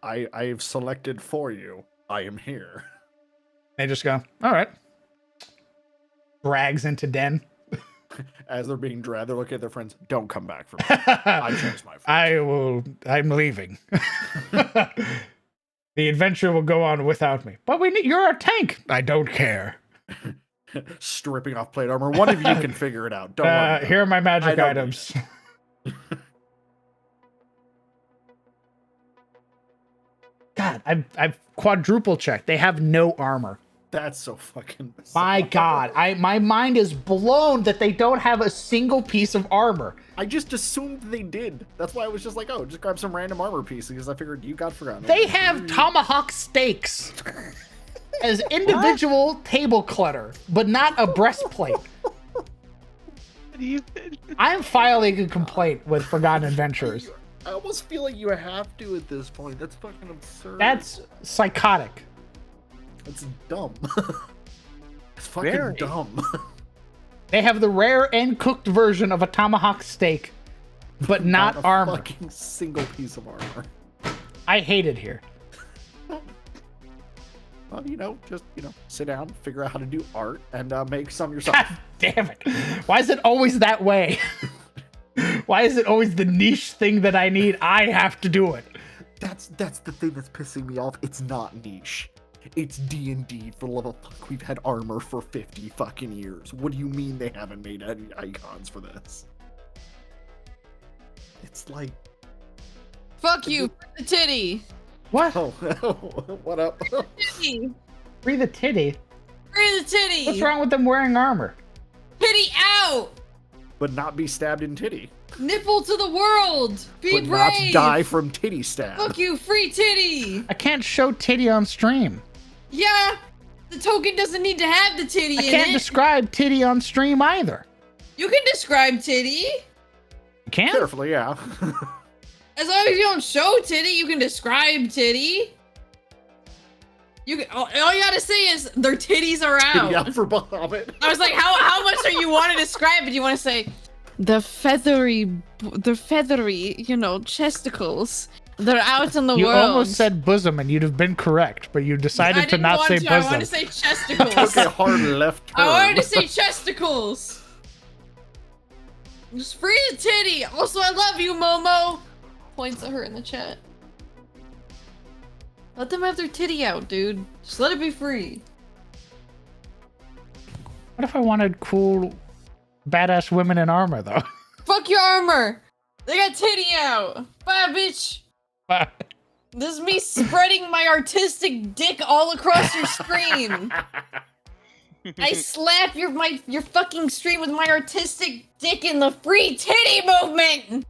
I've selected for you. I am here. They just go, "All right." Drags into den. As they're being dragged, they're looking at their friends. Don't come back for me. I chose my friends. I'm leaving. The adventure will go on without me. But you're our tank. I don't care. Stripping off plate armor. One of you can figure it out. Don't worry. Here are my magic I don't items. that. I've quadruple checked. They have no armor. That's so fucking bizarre. My God, my mind is blown that they don't have a single piece of armor. I just assumed they did. That's why I was just like, oh, just grab some random armor piece because I figured you got forgotten. They have tomahawk steaks as individual table clutter, but not a breastplate. I am filing a complaint with Forgotten Adventures. I almost feel like you have to at this point. That's fucking absurd. That's psychotic. That's dumb. It's fucking Very. dumb. They have the rare and cooked version of a tomahawk steak, but not a armor. fucking single piece of armor. I hate it here. Well, just sit down, figure out how to do art, and make some yourself. God damn it. Why is it always that way? Why is it always the niche thing that I need? I have to do it. That's the thing that's pissing me off. It's not niche. It's D&D. For the love of fuck, we've had armor for 50 fucking years. What do you mean they haven't made any icons for this? It's like, Fuck you, the titty. What? oh, what up? Titty. Free the titty? Free the titty. What's wrong with them wearing armor? Titty out. But not be stabbed in titty. Nipple to the world. Be But not brave. die from titty stab. Fuck you, free titty. I can't show titty on stream. Yeah, the token doesn't need to have the titty I in can't it. describe titty on stream either. You can describe titty. You can't? Carefully, yeah. As long as you don't show titty, you can describe titty. You can. All you gotta say is their titties are out. Yeah, for Bahamut. I was like, how much do you want to describe it? You want to say the feathery, chesticles. They're out in the You world. almost said bosom and you'd have been correct, but you I decided to didn't not want say to. bosom. I wanted to say chesticles. Took a hard left turn. I wanted to say chesticles. Just free the titty. Also, I love you, Momo. Points at her in the chat. Let them have their titty out, dude. Just let it be free. What if I wanted cool, badass women in armor, though? Fuck your armor. They got titty out. Bye, bitch. This is me spreading my artistic dick all across your stream. I slap your fucking stream with my artistic dick in the free titty movement.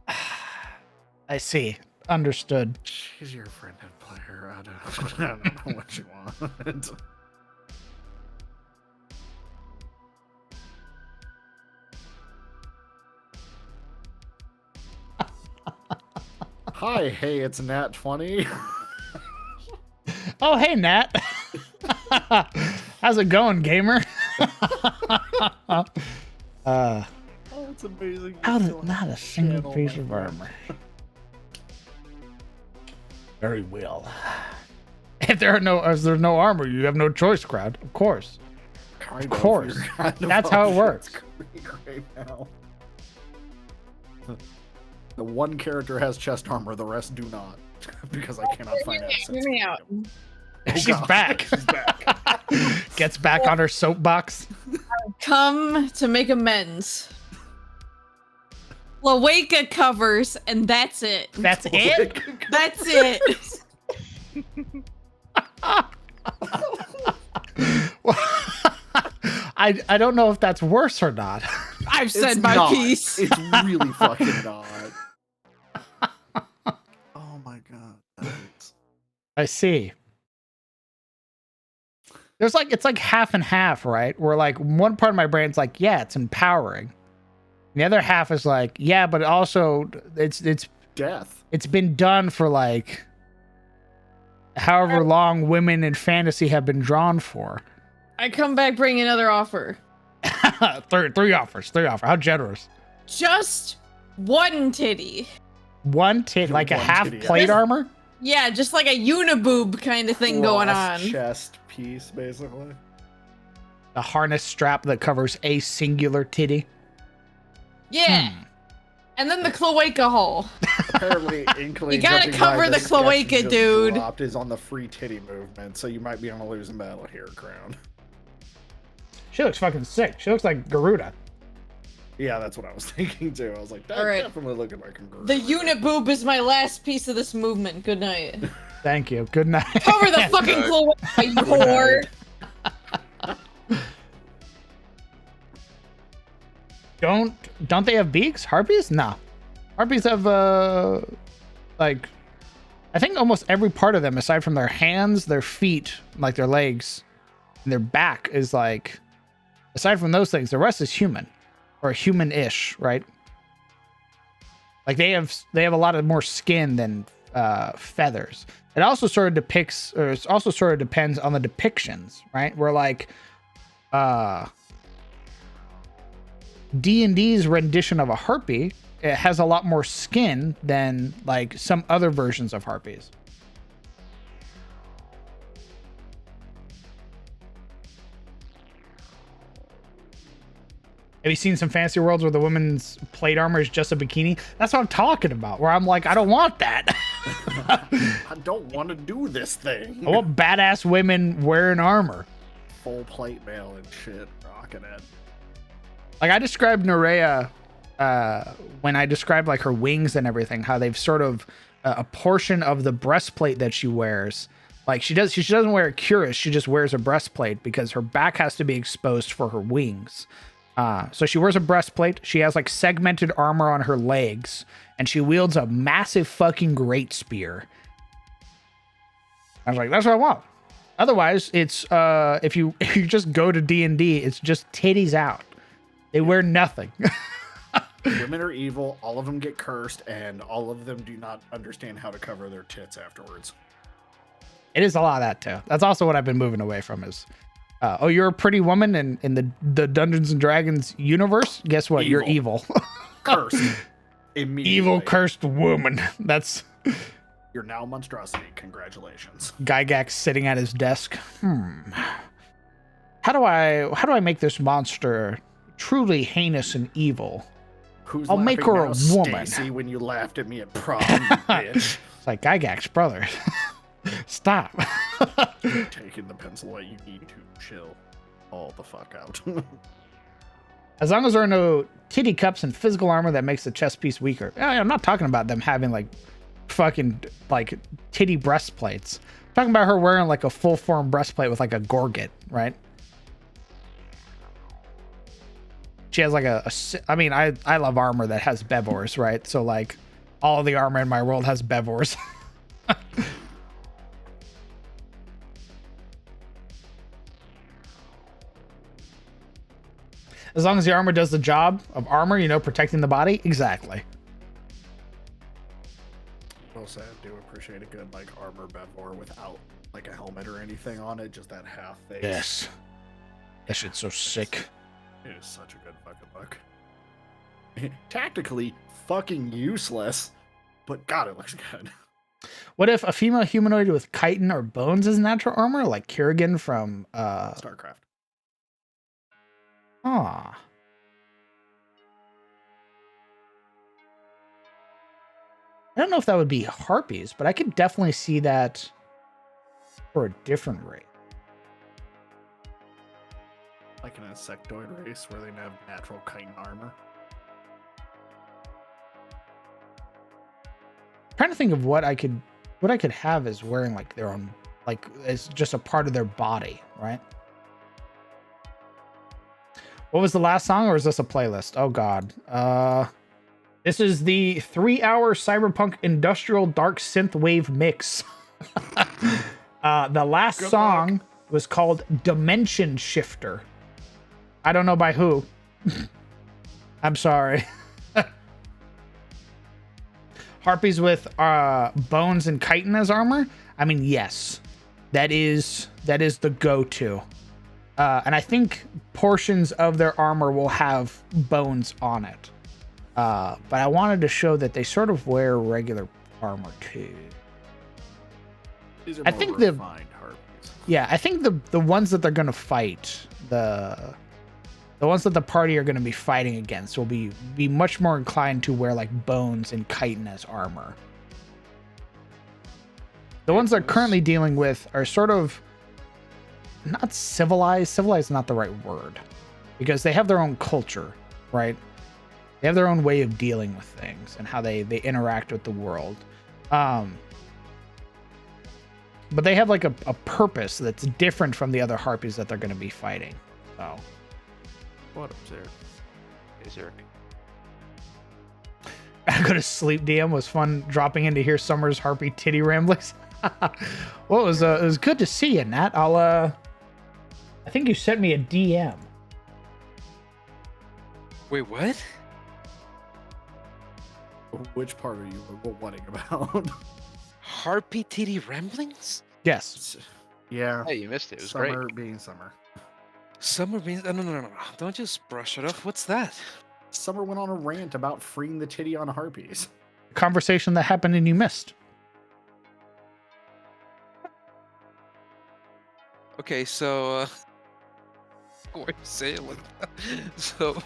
I see. Understood. She's your friend and player. I don't know what you want. Hi, hey, it's Nat 20. Oh, hey, Nat. How's it going, gamer? Oh, it's amazing. Not a single piece of armor. Very well. If there's no armor, you have no choice, crowd. Of course. Kind Of course. you're kind of That's how it on works. right now. The one character has chest armor, the rest do not. Because I cannot find assets. Hear me out. Oh, She's God. back. She's back. Gets back on her soapbox. Come to make amends. Lawaka covers, and that's it. That's it? That's it. I don't know if that's worse or not. I've said It's my not. piece. It's really fucking not. Oh my God. that hurts. I see. It's like half and half, right? Where like one part of my brain's like, yeah, it's empowering. And the other half is like, yeah, but also it's Death. it's been done for like however long women in fantasy have been drawn for. I come back, bring another offer. three offers. How generous. Just one titty. One tit, like a One half titty, plate yeah. armor. Yeah, just like a uniboob kind of thing going on. Cross chest piece, basically. A harness strap that covers a singular titty. Yeah. And then the cloaca hole. Apparently, Inkling. You gotta judging by cover the sketch cloaca, just dude. Dropped is on the free titty movement, so you might be on a losing battle here, Crown. She looks fucking sick. She looks like Garuda. Yeah, that's what I was thinking too. I was like, that Alright. definitely looked like a The unit boob is my last piece of this movement. Good night. Thank you. Good night. Cover the fucking clue, you whore. Don't they have beaks? Harpies? No. Harpies have like I think almost every part of them aside from their hands, their feet, like their legs, and their back is like aside from those things, the rest is human or human-ish, right? Like they have a lot of more skin than feathers. It also sort of depicts, or it also sort of depends on the depictions, right? Where like D&D's rendition of a harpy, it has a lot more skin than like some other versions of harpies. Have you seen some fantasy worlds where the woman's plate armor is just a bikini? That's what I'm talking about. Where I'm like, I don't want that. I don't want to do this thing. I want badass women wearing armor. Full plate mail and shit. Rocking it. Like I described Nerea when I described like her wings and everything, how they've sort of a portion of the breastplate that she wears. Like she doesn't wear a cuirass. She just wears a breastplate because her back has to be exposed for her wings. So she wears a breastplate. She has like segmented armor on her legs, and she wields a massive fucking great spear. I was like, that's what I want. Otherwise, it's if you just go to D&D, it's just titties out. They wear nothing. Women are evil. All of them get cursed, and all of them do not understand how to cover their tits afterwards. It is a lot of that too. That's also what I've been moving away from is. Oh, you're a pretty woman in the Dungeons and Dragons universe? Guess what? You're evil. Cursed. Immediately. Evil cursed woman. That's You're now a monstrosity. Congratulations. Gygax sitting at his desk. How do I make this monster truly heinous and evil? Who's I'll make her laughing a now, woman. Stacy, when you laughed at me at prom, you bitch. It's like Gygax, brother. Stop. Taking the pencil away, you need to chill all the fuck out. As long as there are no titty cups and physical armor that makes the chest piece weaker. I'm not talking about them having like fucking like titty breastplates. I'm talking about her wearing like a full form breastplate with like a gorget, right? She has like I mean, I love armor that has bevors, right? So like all of the armor in my world has bevors. As long as the armor does the job of armor, protecting the body. Exactly. Will say I do appreciate a good like armor bevor without like a helmet or anything on it, just that half face. Yes. That shit's so sick. It is such a good fucking look. Tactically fucking useless, but God, it looks good. What if a female humanoid with chitin or bones is natural armor, like Kerrigan from StarCraft? Ah. I don't know if that would be harpies, but I could definitely see that for a different race. Like an insectoid race where they have natural chitin armor. Trying to think of what I could have as wearing like their own, like as just a part of their body, right? What was the last song, or is this a playlist? Oh God. This is the 3-hour cyberpunk industrial dark synthwave mix. The last song was called Dimension Shifter. I don't know by who. I'm sorry. Harpies with bones and chitin as armor. I mean, yes, that is the go-to. And I think portions of their armor will have bones on it. But I wanted to show that they sort of wear regular armor too. These are I more think refined harpies. Yeah, I think the ones that they're gonna fight, the ones that the party are gonna be fighting against will be much more inclined to wear like bones and chitin as armor. The ones they're currently dealing with are sort of not civilized. Civilized is not the right word, because they have their own culture, right? They have their own way of dealing with things and how they interact with the world. But they have like a purpose that's different from the other harpies that they're going to be fighting. So, What up, sir? Hey, sir. Go to sleep. DM was fun dropping in to hear Summer's harpy titty ramblings. Well, it was good to see you, Nat. I think you sent me a DM. Wait, what? Which part are you whatting about? Harpy titty ramblings? Yes. Yeah. Hey, you missed it. It was Summer great. being summer. Summer beans? No. Don't just brush it off. What's that? Summer went on a rant about freeing the titty on harpies. Conversation that happened and you missed. Okay, so why you say it like that? So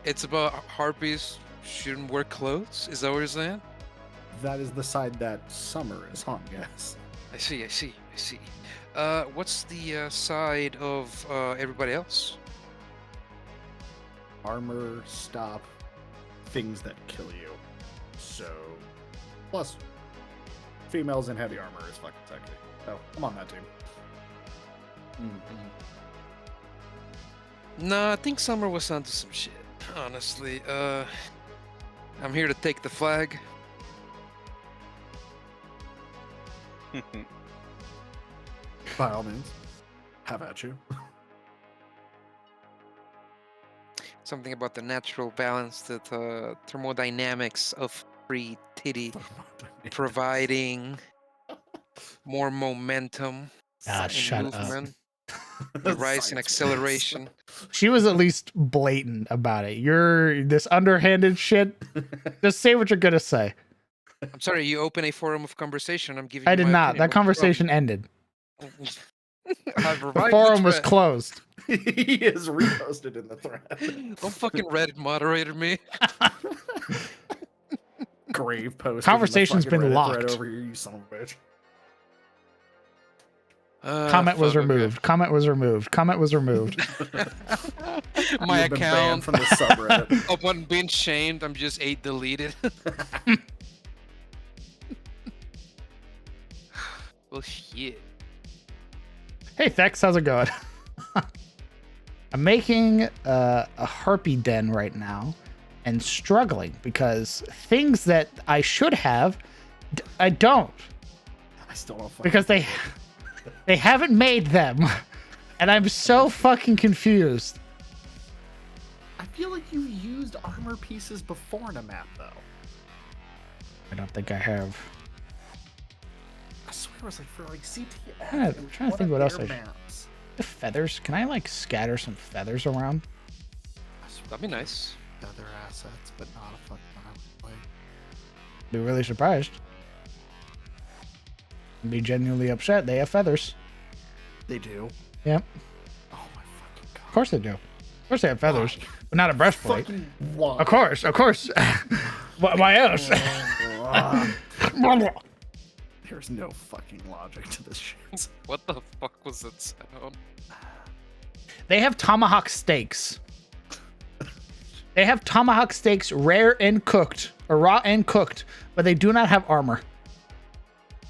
it's about harpies shouldn't wear clothes? Is that what you're saying? That is the side that Summer is on, yes. I see. What's the side of everybody else? Armor, stop, things that kill you. So, plus, females in heavy armor is fucking sexy. So, I'm on that team. No, I think Summer was onto some shit. Honestly, I'm here to take the flag. By all means, have at you. Something about the natural balance, the thermodynamics of free titty providing more momentum Ah, in shut up. movement, the rise in acceleration. She was at least blatant about it. You're this underhanded shit. Just say what you're gonna say. I'm sorry, you open a forum of conversation. I'm giving I you did my not. opinion. That What's conversation ended. the problem? I've The revived forum was thread. closed. He is reposted in the thread. Don't fucking Reddit moderator me. Grave post. Conversation's been Thread locked. over here, you son of a bitch. Comment was fuck, okay. removed. Comment was removed. Comment was removed. My You've been banned account, from the subreddit. upon being shamed, I'm just deleted. Well, shit. Hey Thex, how's it going? I'm making a harpy den right now and struggling because things that I should have, I don't. I still don't fucking Because they haven't made them. And I'm so fucking confused. I feel like you used armor pieces before in a map, though. I don't think I have. I swear it was like for like CTF. I'm trying to think what else I should- maps. The feathers. Can I like scatter some feathers around? I swear That'd be nice. other assets, but not a fucking island play. Be really surprised. Be genuinely upset. They have feathers. They do. Yep. Oh my fucking god. Of course they do. Of course they have feathers, but not a breastplate. Fucking why? Of course. Why else? There's no fucking logic to this shit. What the fuck was that sound? They have tomahawk steaks. They have tomahawk steaks, rare and cooked, or raw and cooked, but they do not have armor.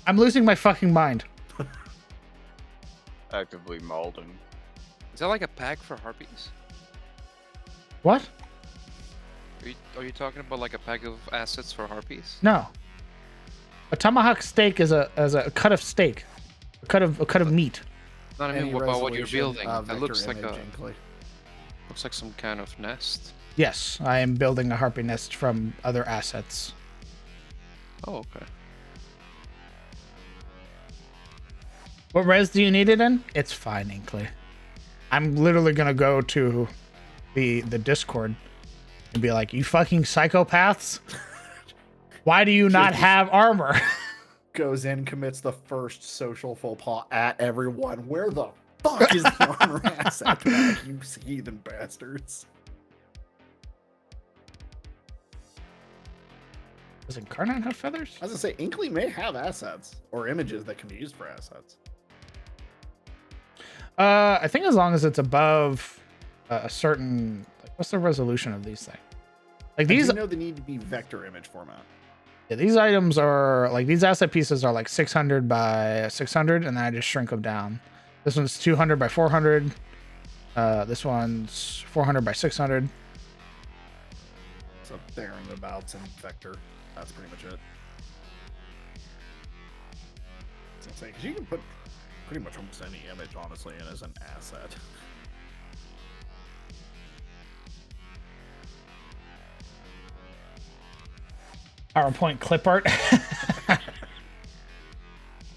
I'm losing my fucking mind. Actively mauling. Is that like a pack for harpies? What? Are you talking about like a pack of assets for harpies? No. A tomahawk steak is a cut of steak, a cut of meat. Not Any even about what you're resolution, building. That vector looks like image, Inkley. looks like some kind of nest. Yes, I am building a harpy nest from other assets. Oh, okay. What res do you need it in? It's fine, Inkley. I'm literally gonna go to the Discord and be like, "You fucking psychopaths! Why do you not have armor?" Goes in, commits the first social faux pas at everyone. Where the fuck is the armor asset back, you heathen bastards? Does Incarnate have feathers? I was gonna say, Inkley may have assets or images that can be used for assets. I think as long as it's above a certain, like, what's the resolution of these things? Like These, these, I know they need to be vector image format. yeah, these items are like these asset pieces are like 600 by 600, and then I just shrink them down. This one's 200 by 400. This one's 400 by 600. So bearing abouts and vector. That's pretty much it. It's insane because you can put pretty much almost any image, honestly, in as an asset. PowerPoint clip art.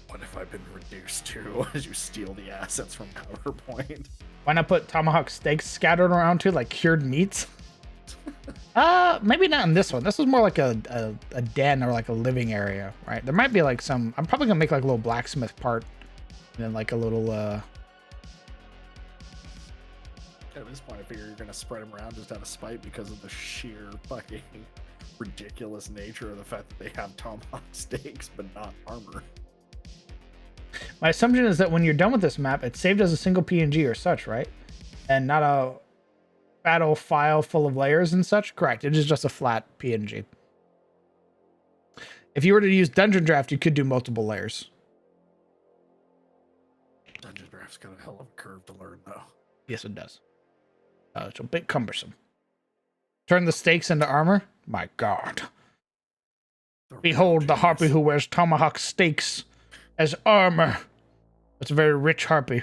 What have I been reduced to as you steal the assets from PowerPoint? Why not put tomahawk steaks scattered around too, like cured meats? Maybe not in this one. This is more like a den or like a living area, right? There might be like some. I'm probably gonna make like a little blacksmith part, and then like a little. At this point, I figure you're gonna spread them around just out of spite because of the sheer fucking ridiculous nature of the fact that they have tomahawk steaks but not armor. My assumption is that when you're done with this map, it's saved as a single PNG or such, right? And not a battle file full of layers and such. Correct. It is just a flat PNG. If you were to use Dungeon Draft, you could do multiple layers. Dungeon Draft's got a hell of a curve to learn, though. Yes, it does. It's a bit cumbersome. Turn the stakes into armor? My God. Behold the harpy who wears tomahawk stakes as armor. It's a very rich harpy.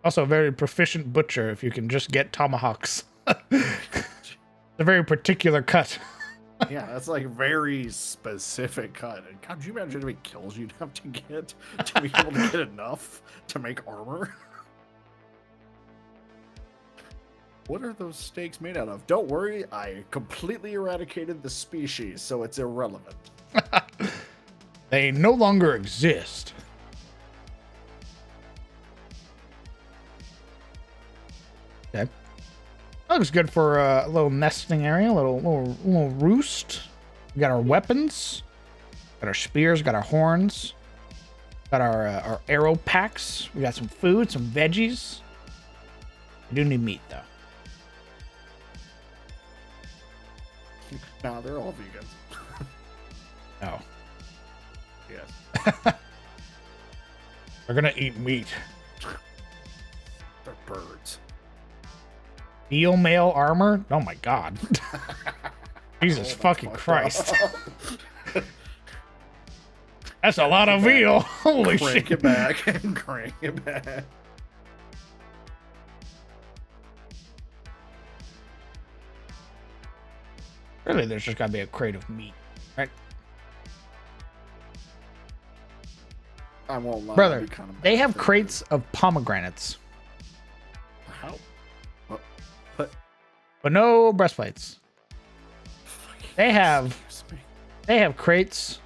Also a very proficient butcher if you can just get tomahawks. It's a very particular cut. Yeah, that's like very specific cut. And God, could you imagine how many kills you'd have to get to be able to get enough to make armor? What are those stakes made out of? Don't worry, I completely eradicated the species, so it's irrelevant. They no longer exist. Okay. That looks good for a little nesting area, a little roost. We got our weapons, got our spears, got our horns, got our arrow packs. We got some food, some veggies. I do need meat though. Nah, they're all vegans. No, Yes, they're gonna eat meat. they're birds. Steel mail armor? Oh my God. Jesus fucking Christ. That's a lot of veal. Holy Crank shit. it back and crank it back. Really, there's just gotta be a crate of meat, right? I won't lie. Brother, I'd be kinda they mad have if crates of pomegranates, How? What? but no breastplates. Fucking They have excuse me. they have crates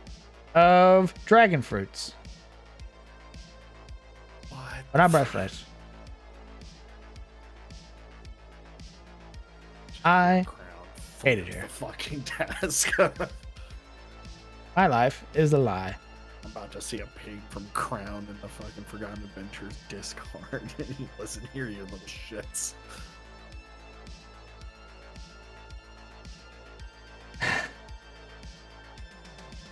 of dragon fruits, What? but not breastplates. I Crown hate it for here. the fucking task. My life is a lie. I'm about to see a pig from Crown in the fucking Forgotten Adventures Discord. Listen here, you little shits.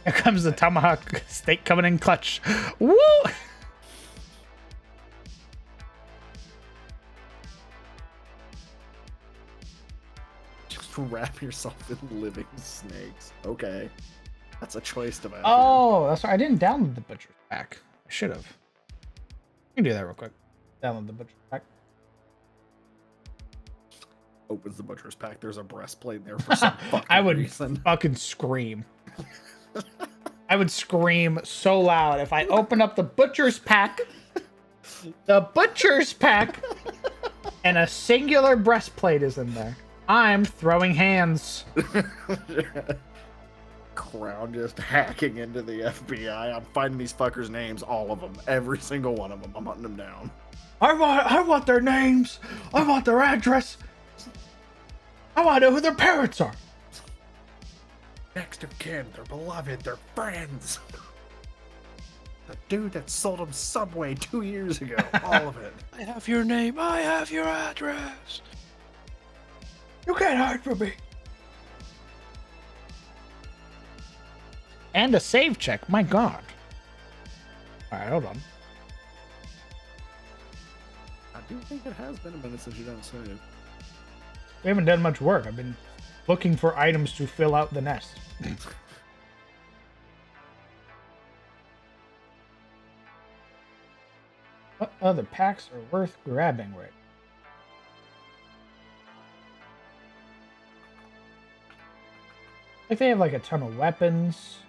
Here comes the tomahawk steak coming in clutch. Woo! Just wrap yourself in living snakes. Okay. That's a choice to make. Oh, that's right. I didn't download the butcher's pack. I should have. You can do that real quick. Download the butcher's pack. Opens the butcher's pack. There's a breastplate there for some fucking I would reason. fucking scream. I would scream so loud if I open up the butcher's pack. The butcher's pack, and a singular breastplate is in there. I'm throwing hands. Crown just hacking into the FBI. I'm finding these fuckers' names, all of them, every single one of them. I'm hunting them down. I want their names. I want their address. I want to know who their parents are. Next of kin, they're beloved, they're friends. The dude that sold him Subway 2 years ago. All of it. I have your name. I have your address. You can't hide from me. And a save check. My God. All right, hold on. I do think it has been a minute since you done save. We haven't done much work. I've been looking for items to fill out the nest. What other packs are worth grabbing right? Like they have like a ton of weapons.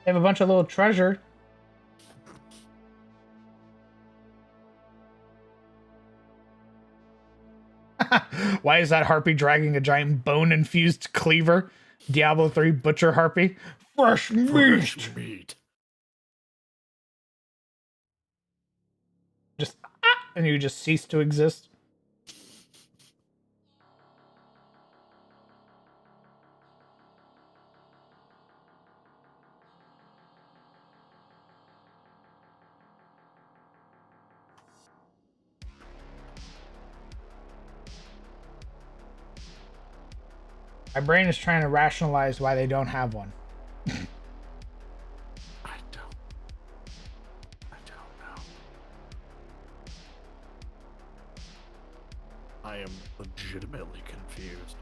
They have a bunch of little treasure. Why is that harpy dragging a giant bone-infused cleaver? Diablo 3 butcher harpy. Fresh meat. Fresh meat. Just and you just cease to exist. My brain is trying to rationalize why they don't have one. I don't know. I am legitimately confused.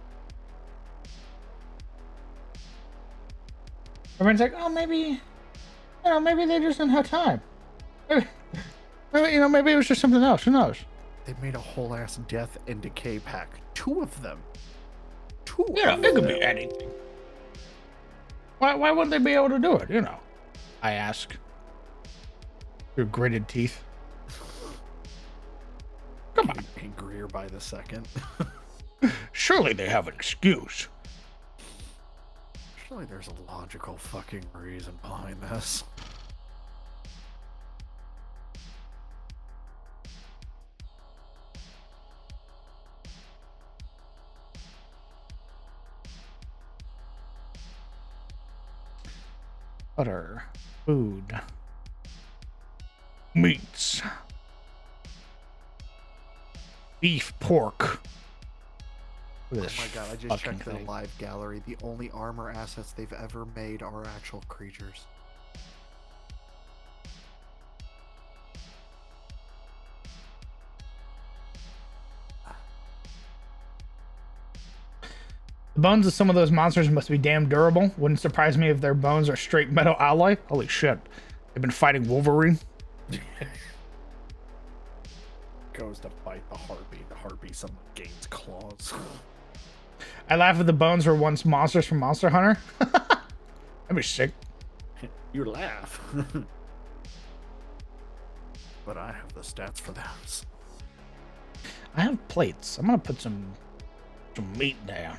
Everyone's like, oh, maybe they just didn't have time. Maybe it was just something else. Who knows? They made a whole ass death and decay pack. 2 of them. It could be anything. Why wouldn't they be able to do it? I ask. Your gritted teeth. Come on. Angrier by the second. Surely they have an excuse. Surely there's a logical fucking reason behind this. Butter, food, meats, beef, pork. Oh my god, I just checked their live gallery. The only armor assets they've ever made are actual creatures. The bones of some of those monsters must be damn durable. Wouldn't surprise me if their bones are straight metal alloy. Holy shit. They've been fighting Wolverine. Goes to fight the harpy. The harpy somehow gains claws. I laugh if the bones were once monsters from Monster Hunter. That'd be sick. You laugh. But I have the stats for those. I have plates. I'm gonna put some meat down.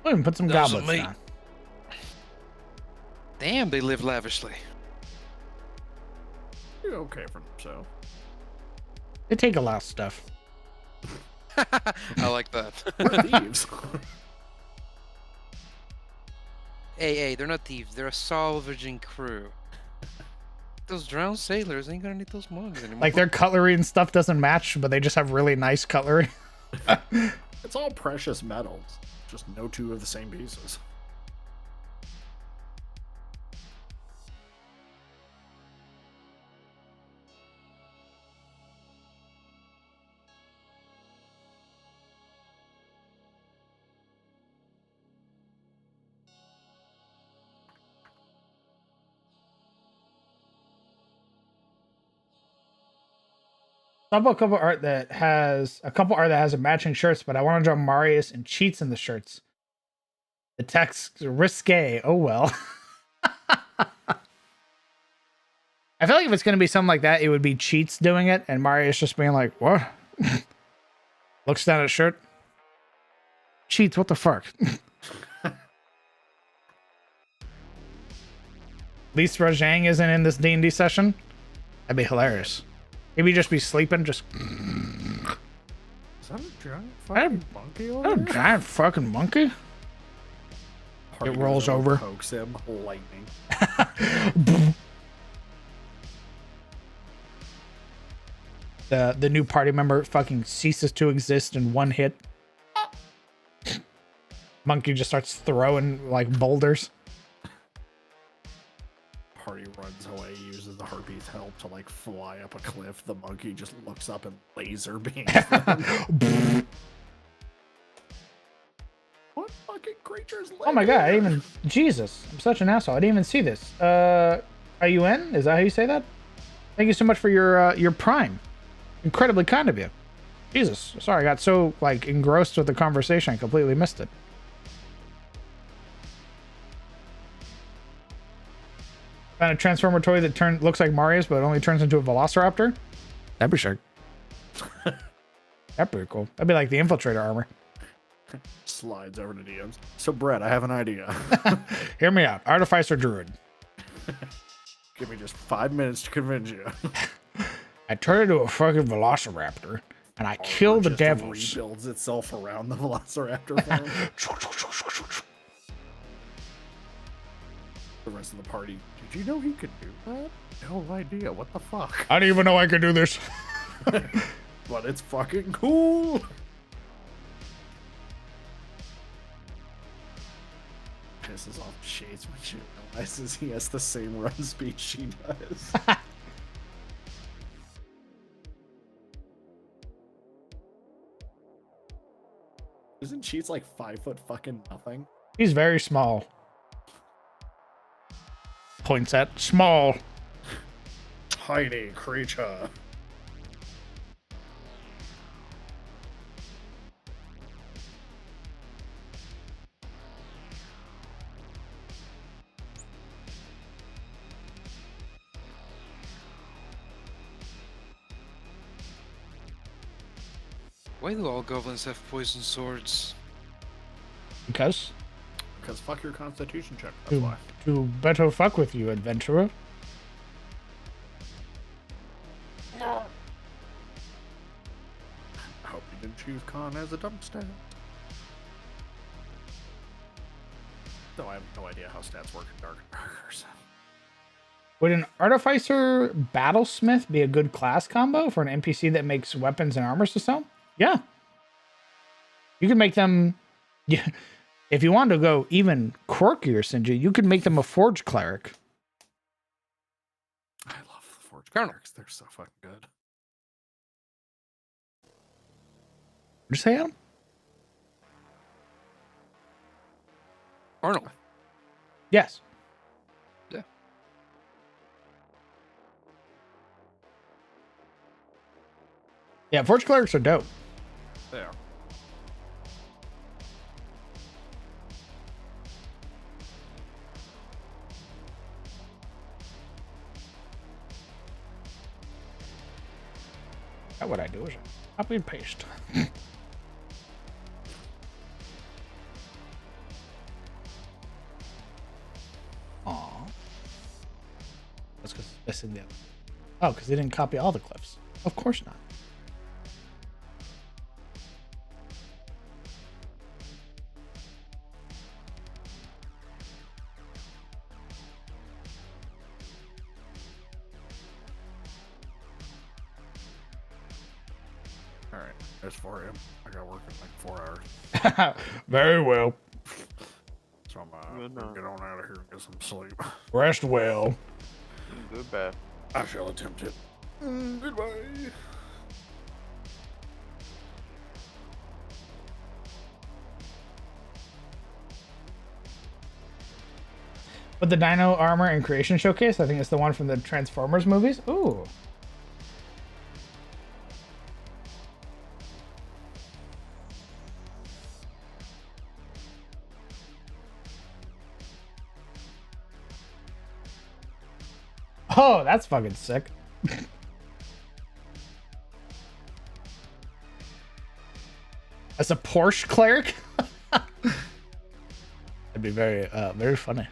I'll even put some Those are goblets meat. down. Damn, they live lavishly. You're okay for themselves. They take a lot of stuff. I like that. We're thieves. Hey, they're not thieves. They're a salvaging crew. Those drowned sailors ain't gonna need those mugs anymore. Like their cutlery and stuff doesn't match, but they just have really nice cutlery. It's all precious metals. Just no 2 of the same pieces. I have a couple art that has a matching shirts, but I want to draw Marius and Cheats in the shirts. The text risque. Oh well. I feel like if it's gonna be something like that, it would be Cheats doing it, and Marius just being like, "What?" Looks down at shirt. Cheats, what the fuck? At least Rajang isn't in this D&D session. That'd be hilarious. Maybe just be sleeping, just. Is that Giant I have- fucking monkey Oh, over there? giant fucking monkey. Hardy goes rolls and over. Pokes him. Lightning. The new party member fucking ceases to exist in one hit. Monkey just starts throwing like boulders. Hardy runs away, uses the harpy's help to like fly up a cliff. The monkey just looks up and laser beams them. What fucking creatures live Oh my god! I here? didn't even. Jesus, I'm such an asshole. I didn't even see this. Are you in? Is that how you say that? Thank you so much for your Prime. Incredibly kind of you. Jesus, sorry, I got so like engrossed with the conversation, I completely missed it. Found a Transformer toy that looks like Mario's, but only turns into a Velociraptor. That'd be sharp. That'd be pretty cool. That'd be like the Infiltrator armor. Slides over to DMs. So Brett, I have an idea. Hear me out, Artificer Druid. Give me just 5 minutes to convince you. I turn into a fucking Velociraptor, and I kill the Just devils. rebuilds itself around the Velociraptor form. The rest of the party. Did you know he could do that? No idea. What the fuck? I didn't even know I could do this. But it's fucking cool. Pisses off Shades when she realizes he has the same run speed she does. Isn't Cheats like 5 foot fucking nothing? He's very small. Points at small. Tiny creature. Why do all goblins have poison swords? Because Because fuck your constitution check, that's why. to better fuck with you, adventurer. I hope you didn't choose Khan as a dump stat. Though I have no idea how stats work in Dark and Darker, so. Would an Artificer Battlesmith be a good class combo for an NPC that makes weapons and armors to sell? Yeah. You can make them... Yeah. If you want to go even quirkier, Sinji, you could make them a Forge Cleric. I love the Forge Colonel. Clerics, they're so fucking good. What'd you say, Adam? Arnold. Yes. Yeah. Yeah, Forge Clerics are dope. They are. Now what I do is copy and paste. Aw. That's because it's missing the other. Oh, because they didn't copy all the clips. Of course not. Alright, there's 4 a.m. I got work in like 4 hours. Very well. So I'm Good gonna night. get on out of here and get some sleep. Rest well. Goodbye. I shall attempt it. Goodbye. But the Dino Armor and Creation Showcase, I think it's the one from the Transformers movies. Ooh. Oh, that's fucking sick. As a Porsche cleric? That'd be very funny.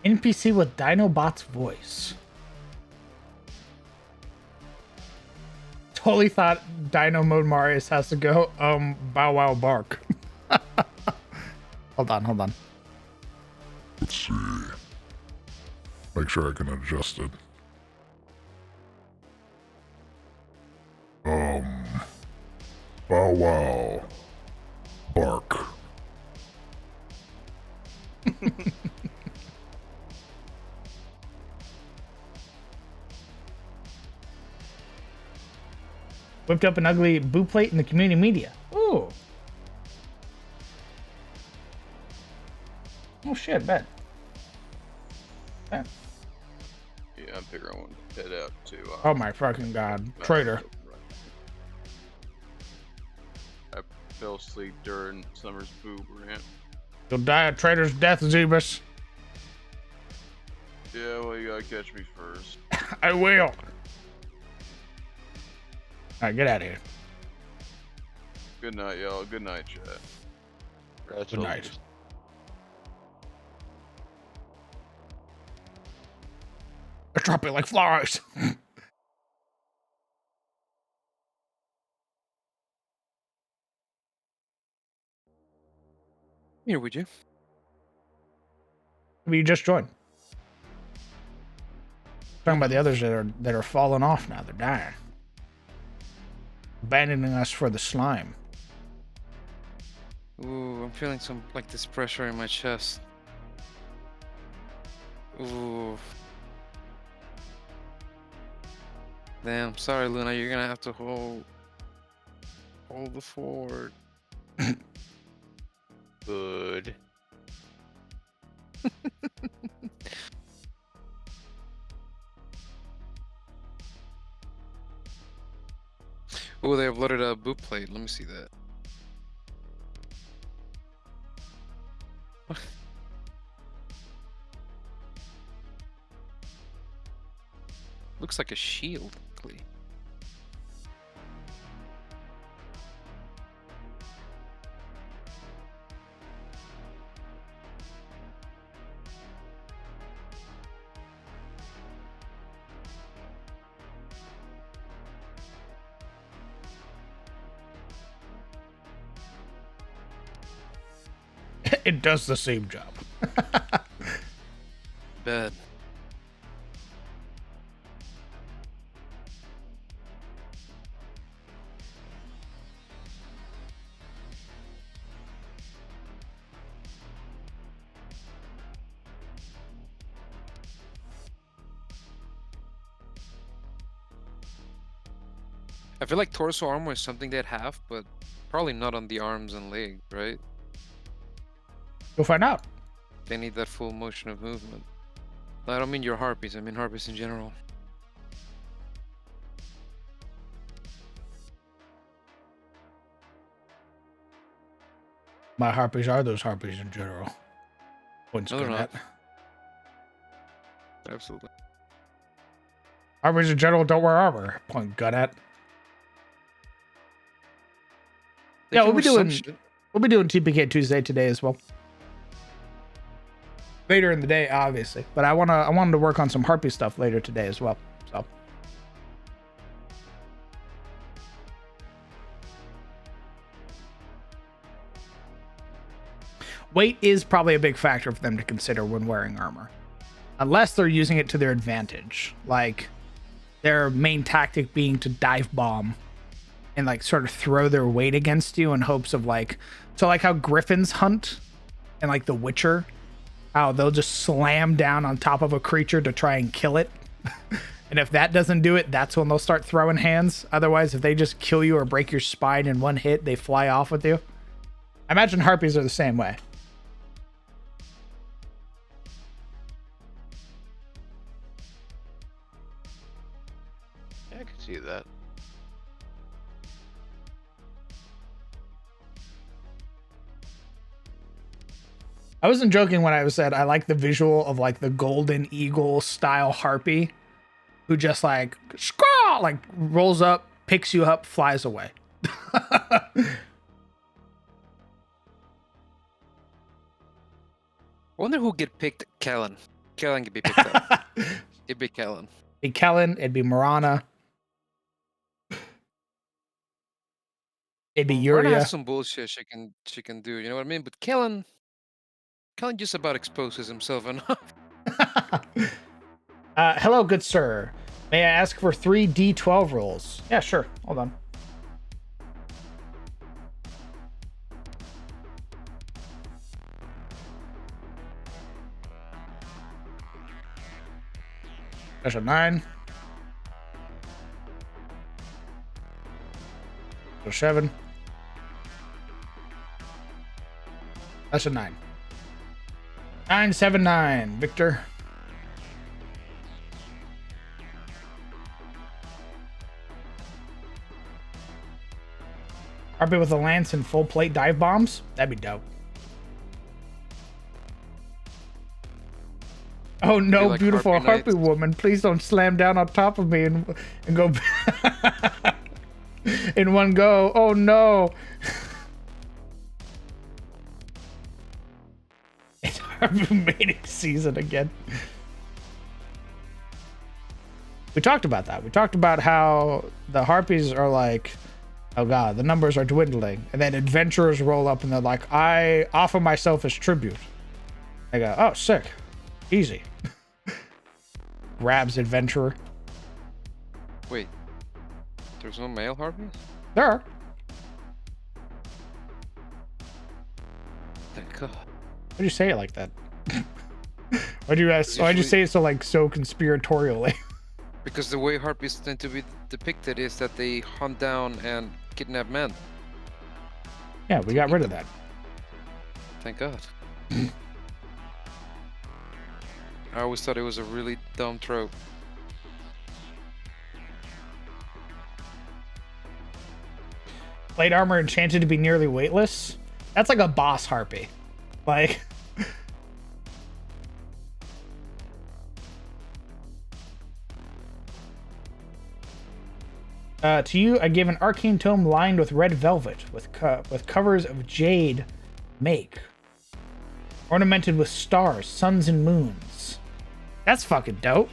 NPC with Dinobot's voice. Totally thought Dino Mode Marius has to go, Bow Wow bark. Hold on. Let's see. Make sure I can adjust it. Bow Wow bark. Whipped up an ugly boo plate in the community media. Ooh. Oh shit, bet. Bet. Yeah, I'm figuring I want to head out to. Oh my fucking god. Traitor. I fell asleep during Summer's boob rant. You'll die a traitor's death, Zebus. Yeah, well, you gotta catch me first. I will. Alright, get out of here. Good night, y'all. Good night, chat. Good night. I drop it like flowers. Here, would you? You just joined. Talking about the others that are falling off now. They're dying. Abandoning us for the slime. Ooh, I'm feeling some like this pressure in my chest. Ooh. Damn, sorry Luna, you're gonna have to hold the fort. Good. Oh, they uploaded a boot plate. Let me see that. Looks like a shield. Quickly. It does the same job. Bad. I feel like torso armor is something they'd have, but probably not on the arms and leg, right? You'll find out. They need that full motion of movement. I don't mean your harpies, I mean harpies in general. My harpies are those harpies in general. Points No, they're good not. at. Absolutely. Harpies in general don't wear armor. Point gun at. They Yeah, can we'll be wear some doing shit. we'll be doing TPK Tuesday today as well. Later in the day, obviously, but I wanted to work on some harpy stuff later today as well. So weight is probably a big factor for them to consider when wearing armor, unless they're using it to their advantage, like their main tactic being to dive bomb and like sort of throw their weight against you in hopes of like how griffins hunt and like The Witcher, how they'll just slam down on top of a creature to try and kill it. And if that doesn't do it, that's when they'll start throwing hands. Otherwise, if they just kill you or break your spine in one hit, they fly off with you. I imagine harpies are the same way. Yeah, I can see that. I wasn't joking when I said I like the visual of like the golden eagle style harpy who just like squaw, like rolls up, picks you up, flies away. I wonder who get picked, Kellen. Kellen could be picked up. It'd be Kellen. It'd be Kellen. It'd be Marana. It'd be Marana Yuria. has some bullshit she can do. You know what I mean? But Kellen just about exposes himself enough. Hello, good sir. May I ask for 3 D12 rolls? Yeah, sure. Hold on. That's a 9. That's a 7. That's a 9. 979, Victor. Harpy with a lance and full plate dive bombs? That'd be dope. Oh no, like beautiful Harpy Harpy Knights. woman, please don't slam down on top of me and go in one go. Oh no. It's Harpy mating season again. We talked about that. We talked about how the Harpies are like, oh god, the numbers are dwindling. And then adventurers roll up and they're like, I offer myself as tribute. I go, oh, sick. Easy. Grabs adventurer. Wait, there's no male Harpies? There are. Thank God. Why'd you say it like that? Why'd you say it so conspiratorially? Because the way Harpies tend to be depicted is that they hunt down and kidnap men. Yeah, we got rid of that. Thank God. I always thought it was a really dumb trope. Plate armor enchanted to be nearly weightless. That's like a boss Harpy. Like... to you, I give an arcane tome lined with red velvet, with covers of jade make, ornamented with stars, suns, and moons. That's fucking dope.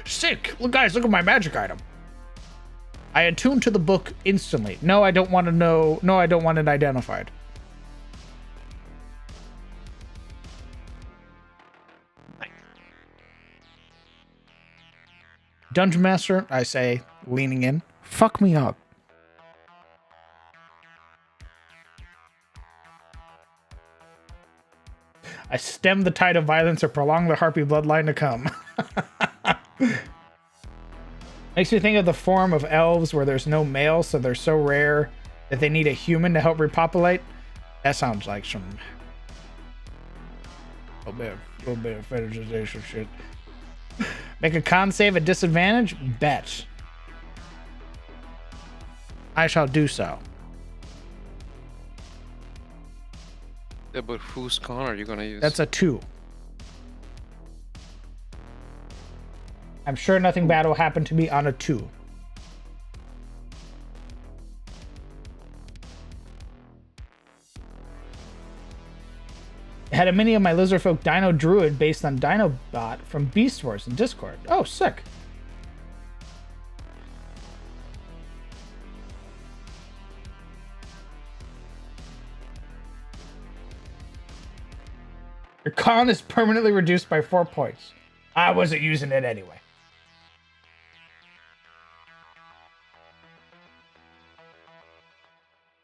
Sick. Look, guys, look at my magic item. I attune to the book instantly. No, I don't want to know. No, I don't want it identified. Dungeon Master, I say, leaning in, fuck me up. I stem the tide of violence or prolong the Harpy bloodline to come. Makes me think of the form of elves where there's no male, so they're so rare that they need a human to help repopulate. That sounds like some... a little bit of fetishization shit. Make a con save at disadvantage? Bet. I shall do so. Yeah, but whose con are you gonna use? That's a 2. I'm sure nothing bad will happen to me on a 2. I had a mini of my Lizardfolk Dino Druid based on Dinobot from Beast Wars in Discord. Oh, sick. Your con is permanently reduced by 4 points. I wasn't using it anyway.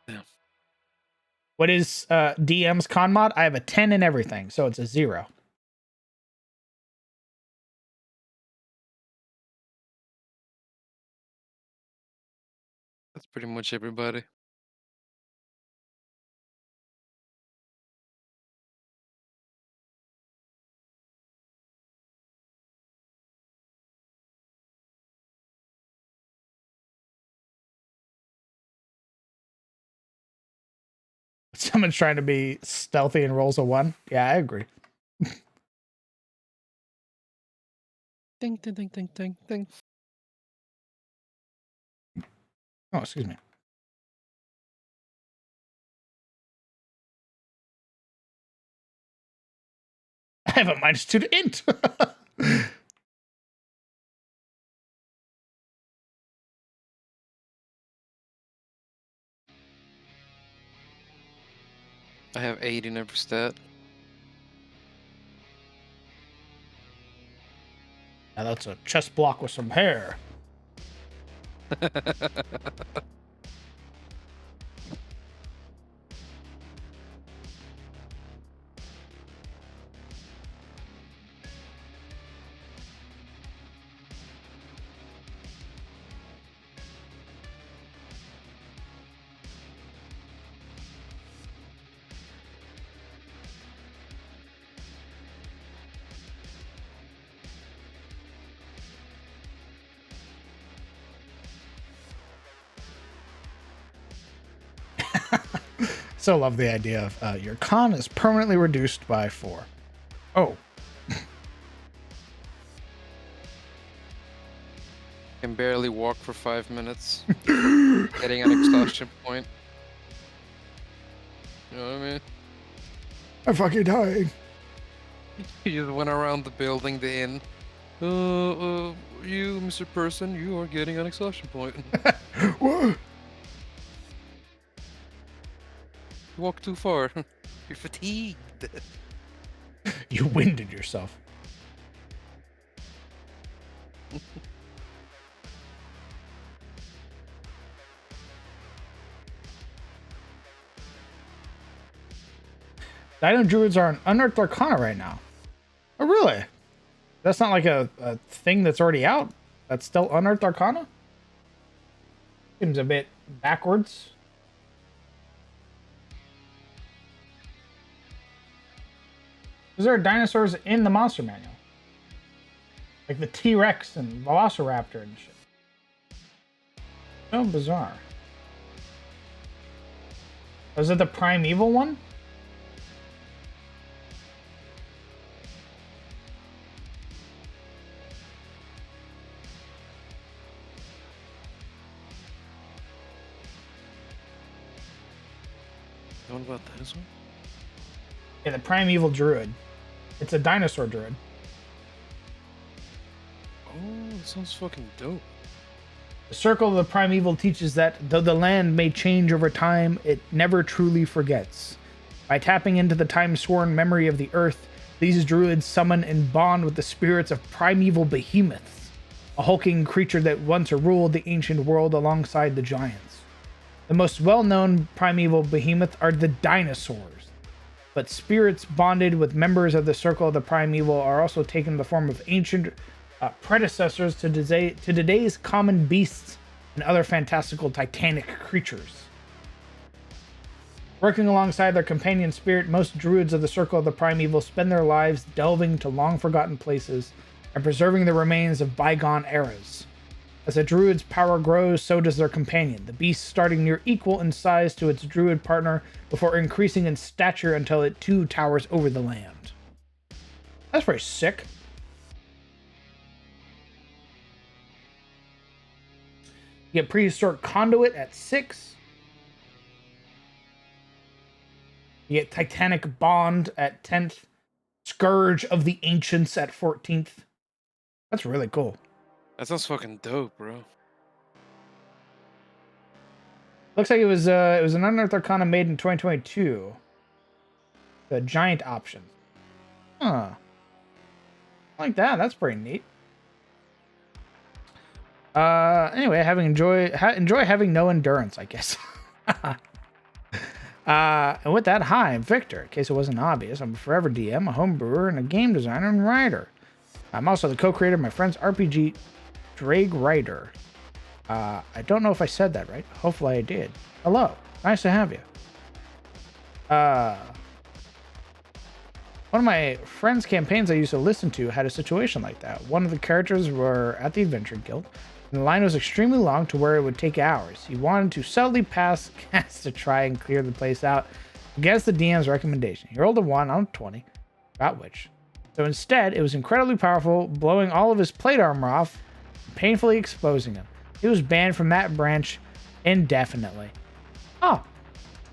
Yeah. What is DM's con mod? I have a 10 in everything, so it's a 0. That's pretty much everybody. Someone's trying to be stealthy and rolls a 1. Yeah, I agree. Ding, ding, ding, ding, ding, ding. Oh, excuse me. I have a -2 to int. I have 8 in every stat. Now that's a chest block with some hair. So love the idea of your con is permanently reduced by 4. Oh, Can barely walk for 5 minutes. Getting an exhaustion point. You know what I mean? I'm fucking dying. You just went around the building, the inn. You, Mr. Person, you are getting an exhaustion point. What? You walk too far. You're fatigued. You winded yourself. Dino Druids are an unearthed arcana right now. Oh, really? That's not like a thing that's already out? That's still unearthed arcana? Seems a bit backwards. Because there are dinosaurs in the monster manual. Like the T-Rex and Velociraptor and shit. So bizarre. Was it the Primeval one? What about this one? Yeah, the Primeval Druid. It's a dinosaur druid. Oh, that sounds fucking dope. The Circle of the Primeval teaches that though the land may change over time, it never truly forgets. By tapping into the time-sworn memory of the earth, these druids summon and bond with the spirits of primeval behemoths, a hulking creature that once ruled the ancient world alongside the giants. The most well-known primeval behemoths are the dinosaurs, but spirits bonded with members of the Circle of the Primeval are also taken the form of ancient predecessors to today's common beasts and other fantastical titanic creatures. Working alongside their companion spirit, most druids of the Circle of the Primeval spend their lives delving to long-forgotten places and preserving the remains of bygone eras. As a druid's power grows, so does their companion, the beast starting near equal in size to its druid partner before increasing in stature until it too towers over the land. That's pretty sick. You get Prehistoric Conduit at 6. You get Titanic Bond at 10th. Scourge of the Ancients at 14th. That's really cool. That sounds fucking dope, bro. Looks like it was an Unearthed Arcana made in 2022. The giant options. Huh. I like that. That's pretty neat. Anyway, enjoy having no endurance, I guess. And with that, hi, I'm Victor. In case it wasn't obvious, I'm a forever DM, a home brewer, and a game designer and writer. I'm also the co-creator of my friend's RPG, Drake Rider. I don't know if I said that right. Hopefully I did. Hello. Nice to have you. One of my friend's campaigns I used to listen to had a situation like that. One of the characters were at the Adventure Guild, and the line was extremely long to where it would take hours. He wanted to subtly pass cast to try and clear the place out against the DM's recommendation. He rolled a 1 on 20. Got which. So instead, it was incredibly powerful, blowing all of his plate armor off, painfully exposing him. He was banned from that branch indefinitely. Oh.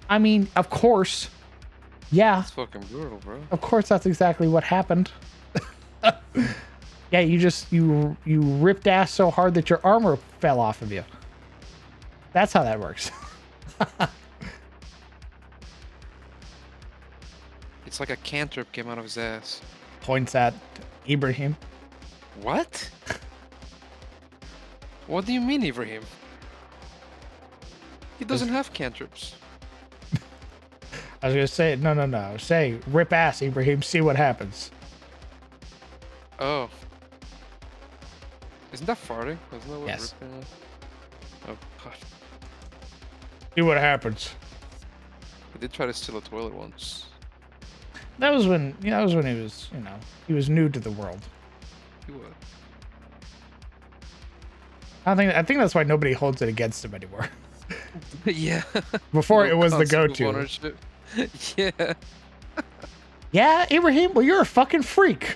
I mean, of course. Yeah, That's fucking brutal, bro. of course that's exactly what happened. Yeah, you ripped ass so hard that your armor fell off of you. That's how that works. It's like a cantrip came out of his ass. Points at Ibrahim. What? What do you mean, Ibrahim? He doesn't have cantrips. I was gonna say no. Say rip ass, Ibrahim. See what happens. Oh. Isn't that farting? Isn't that what Yes. ripping is? Oh, God. See what happens. I did try to steal a toilet once. That was when he was, he was new to the world. He would. I think that's why nobody holds it against him anymore. Yeah. Before No it was the concept of go-to. ownership. Yeah. Yeah, Ibrahim, well, you're a fucking freak.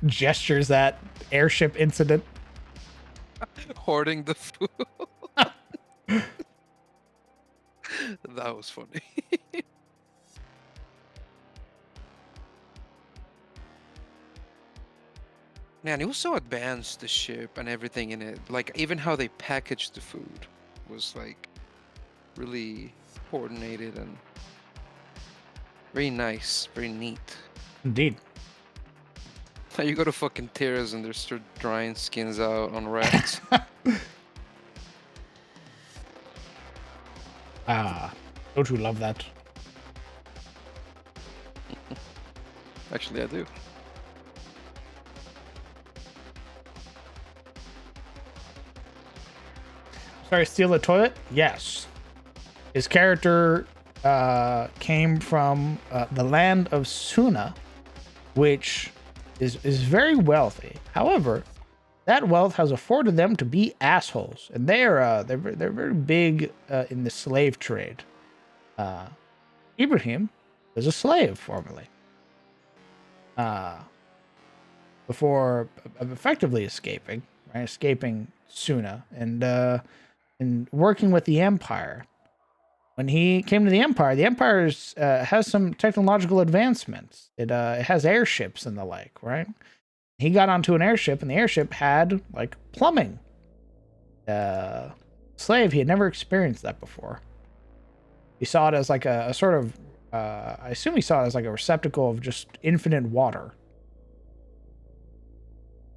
Gestures at airship incident. Hoarding the food. That was funny. Man, it was so advanced, the ship and everything in it. Like, even how they packaged the food was, like, really coordinated and very nice, very neat. Indeed. You go to fucking Tears and they're still drying skins out on racks. Don't you love that? Actually, I do. Sorry, steal the toilet? Yes. His character came from the land of Suna, which is very wealthy. However, that wealth has afforded them to be assholes, and they're very big in the slave trade. Ibrahim was a slave formerly. Before effectively escaping Suna and working with the Empire. When he came to the Empire has some technological advancements. It has airships and the like, right? He got onto an airship, and the airship had like plumbing. Slave, he had never experienced that before. He saw it as like a sort of, I assume he saw it as like a receptacle of just infinite water.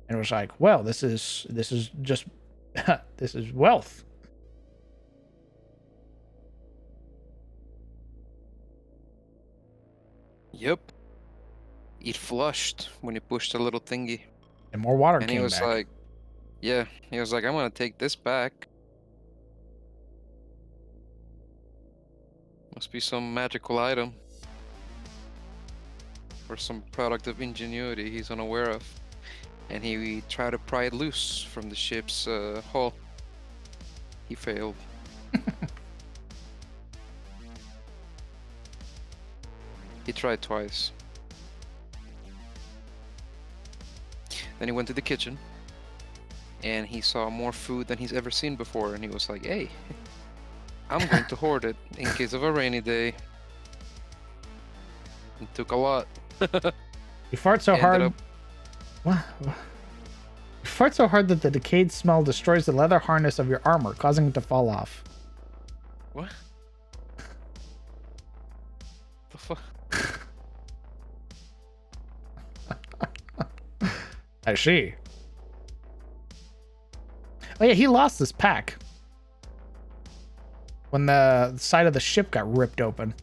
And it was like, well, this is just, this is wealth. Yep. It flushed when he pushed a little thingy. And more water And came he was back. like, yeah, he was like, I'm gonna take this back. Must be some magical item. Or some product of ingenuity he's unaware of. And he tried to pry it loose from the ship's hull. He failed. He tried twice. Then he went to the kitchen. And he saw more food than he's ever seen before. And he was like, hey, I'm going to hoard it in case of a rainy day. It took a lot. He farts so Ended hard. up- What? He farts so hard that the decayed smell destroys the leather harness of your armor, causing it to fall off. What? The fuck? I see. Oh yeah, he lost his pack when the side of the ship got ripped open.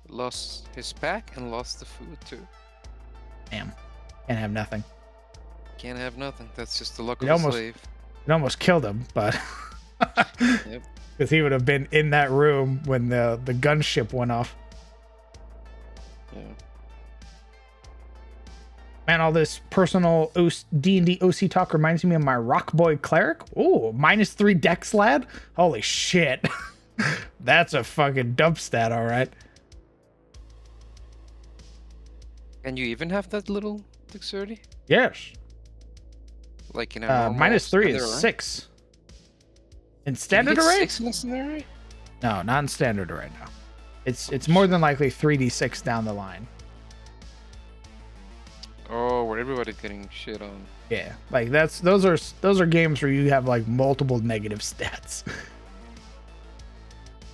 Lost his pack and lost the food too. Damn, can't have nothing. Can't have nothing. That's just the luck It of almost- a slave. It almost killed him, but Yep. because he would have been in that room when the gunship went off. Yeah. Man, all this personal D&D OC talk reminds me of my Rock Boy Cleric. Ooh, -3 dex lad? Holy shit. That's a fucking dump stat, all right. And you even have that little dexterity? Yes. Like in a -3 normal is standard array? 6. In Can you standard get array? 6 in a standard array? No, not in standard array now. It's more than likely 3d6 down the line. Oh, where everybody's getting shit on. Yeah, like those are games where you have like multiple negative stats.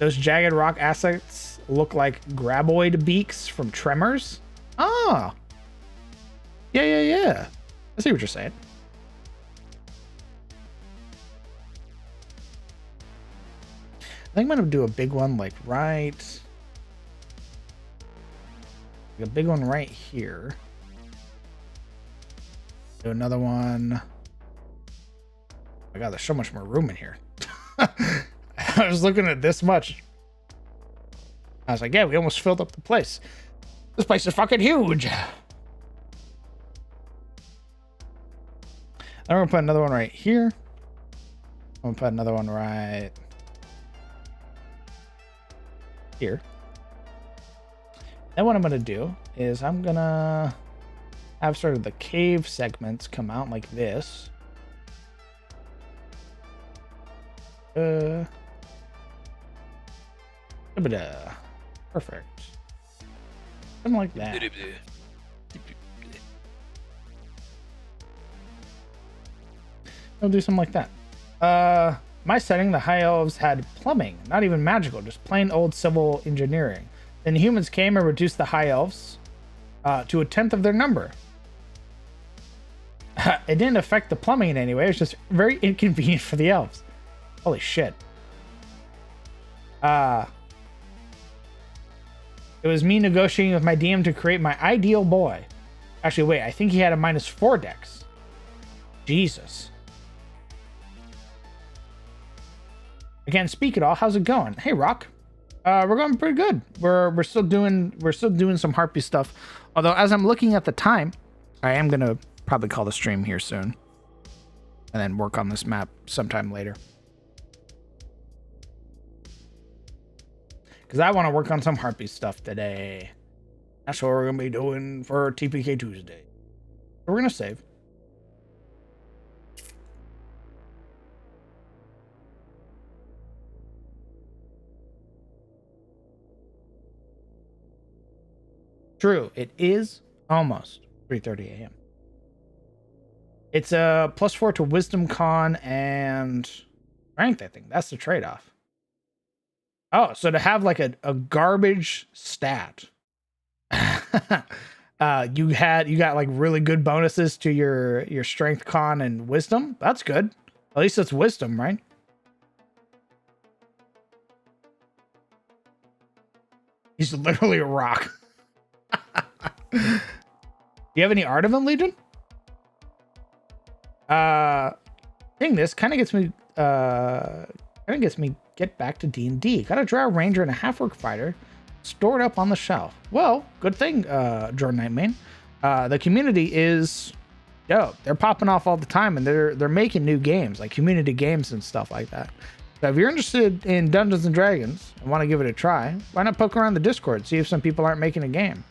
Those jagged rock assets look like graboid beaks from Tremors. Ah. Yeah. I see what you're saying. I think I'm gonna do a big one like right. A big one right here. Do another one. Oh my god, there's so much more room in here. I was looking at this much. I was like, yeah, we almost filled up the place. This place is fucking huge. I'm gonna put another one right here. I'm gonna put another one right here. Then what I'm gonna do is I'm gonna have sort of the cave segments come out like this. Perfect. Something like that. I'll do something like that. My setting, the High Elves had plumbing, not even magical, just plain old civil engineering. Then humans came and reduced the High Elves to 1/10 of their number. It didn't affect the plumbing in any way. It's just very inconvenient for the elves. Holy shit. It was me negotiating with my DM to create my ideal boy. Actually, wait, I think he had a -4 dex. Jesus. Again, speak it all. How's it going? Hey, Rock. We're going pretty good. We're still doing some Harpy stuff. Although, as I'm looking at the time, I am gonna probably call the stream here soon, and then work on this map sometime later. Because I want to work on some Harpy stuff today. That's what we're gonna be doing for TPK Tuesday. So we're gonna save. True, it is almost 3:30 a.m. It's a +4 to Wisdom Con and Strength, I think. That's the trade-off. Oh, so to have like a garbage stat. You got like really good bonuses to your Strength Con and Wisdom. That's good. At least it's Wisdom, right? He's literally a rock. Do you have any art of him, Legion? Seeing this kind of gets me get back to D&D. Got a Drow Ranger and a Half-Orc Fighter stored up on the shelf. Well, good thing, Jordan Nightmane. The community is dope. They're popping off all the time, and they're making new games, like community games and stuff like that. So if you're interested in Dungeons and Dragons and want to give it a try, why not poke around the Discord, see if some people aren't making a game.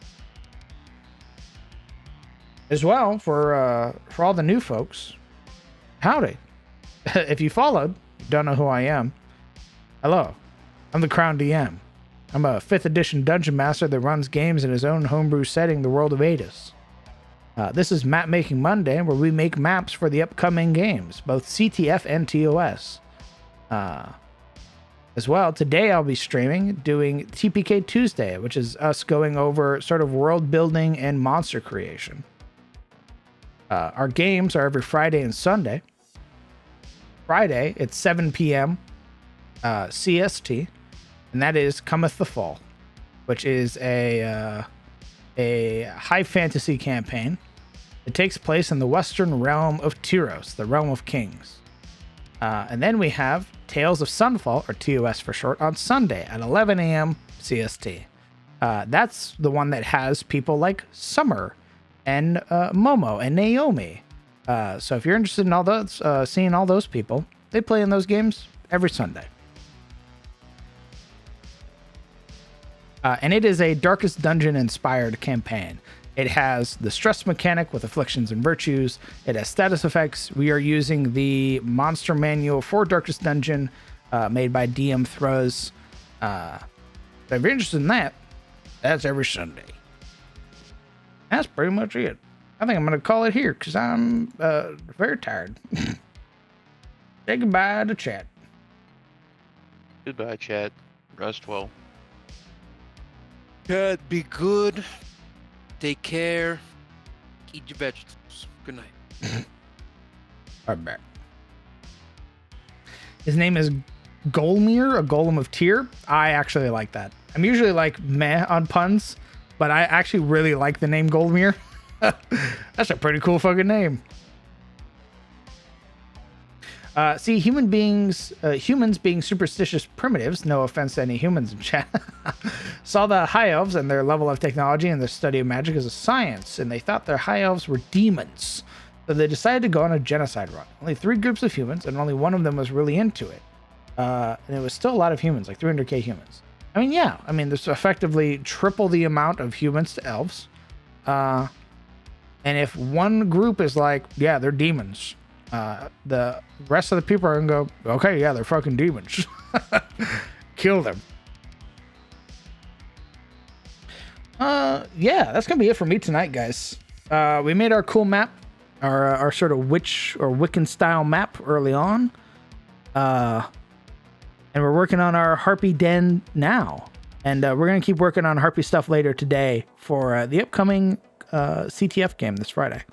As well, for all the new folks, howdy. If you followed, you don't know who I am. Hello, I'm the Crown DM. I'm a 5th edition dungeon master that runs games in his own homebrew setting, the world of Adis. This is Map Making Monday, where we make maps for the upcoming games, both CTF and TOS. As well, today I'll be streaming, doing TPK Tuesday, which is us going over sort of world building and monster creation. Our games are every Friday and Sunday. Friday, it's 7 p.m. CST, and that is Cometh the Fall, which is a high fantasy campaign. It takes place in the western realm of Tyros, the realm of kings. And then we have Tales of Sunfall, or TOS for short, on Sunday at 11 a.m. CST. That's the one that has people like Summer and Momo and Naomi. So if you're interested in all those, seeing all those people, they play in those games every Sunday. And it is a Darkest Dungeon inspired campaign. It has the stress mechanic with afflictions and virtues. It has status effects. We are using the monster manual for Darkest Dungeon, made by DM Throws. So if you're interested in that, that's every Sunday. That's pretty much it. I think I'm going to call it here because I'm very tired. Say goodbye to chat. Goodbye, chat. Rest well. Chat, be good. Take care. Eat your vegetables. Good night. I'm back. His name is Golmir, a golem of Tyr. I actually like that. I'm usually like meh on puns, but I actually really like the name Golmir. That's a pretty cool fucking name. See, humans being superstitious primitives, no offense to any humans in chat, saw the high elves and their level of technology and their study of magic as a science, and they thought their high elves were demons. So they decided to go on a genocide run. Only 3 groups of humans, and only one of them was really into it. And it was still a lot of humans, like 300k humans. I mean, yeah, there's effectively triple the amount of humans to elves. And if one group is like, yeah, they're demons, the rest of the people are gonna go, okay, yeah, they're fucking demons. Kill them. Yeah, that's gonna be it for me tonight, guys. We made our cool map, our sort of witch or Wiccan style map early on. And we're working on our Harpy Den now. And we're going to keep working on Harpy stuff later today for the upcoming CTF game this Friday.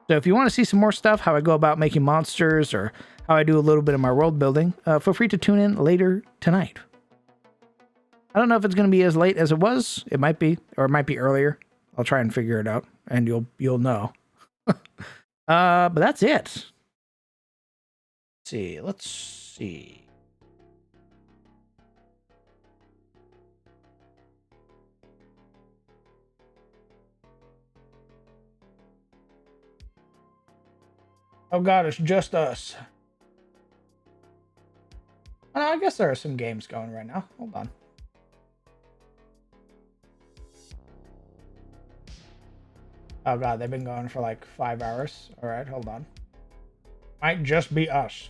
So if you want to see some more stuff, how I go about making monsters, or how I do a little bit of my world building, feel free to tune in later tonight. I don't know if it's going to be as late as it was. It might be, or it might be earlier. I'll try and figure it out, and you'll know. But that's it. Let's see. Oh god, it's just us. Oh, no, I guess there are some games going right now. Hold on. Oh god, they've been going for like 5 hours. Alright, hold on. Might just be us.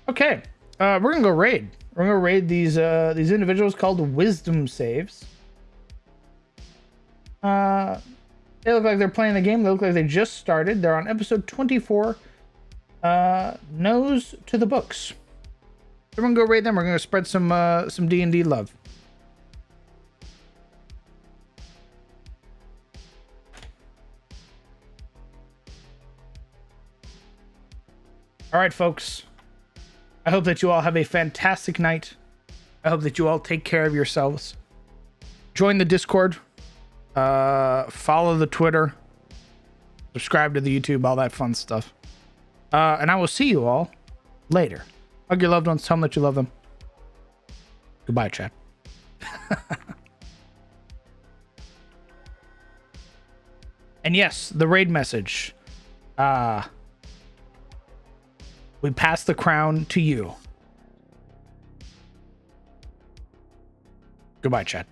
Okay, we're gonna go raid. We're gonna raid these individuals called Wisdom Saves. They look like they're playing the game. They look like they just started. They're on episode 24. Nose to the books. So we're gonna go raid them. We're gonna spread some D&D love. All right, folks. I hope that you all have a fantastic night. I hope that you all take care of yourselves. Join the Discord. Follow the Twitter. Subscribe to the YouTube, all that fun stuff. And I will see you all later. Hug your loved ones. Tell them that you love them. Goodbye, chat. And yes, the raid message. We pass the crown to you. Goodbye, chat.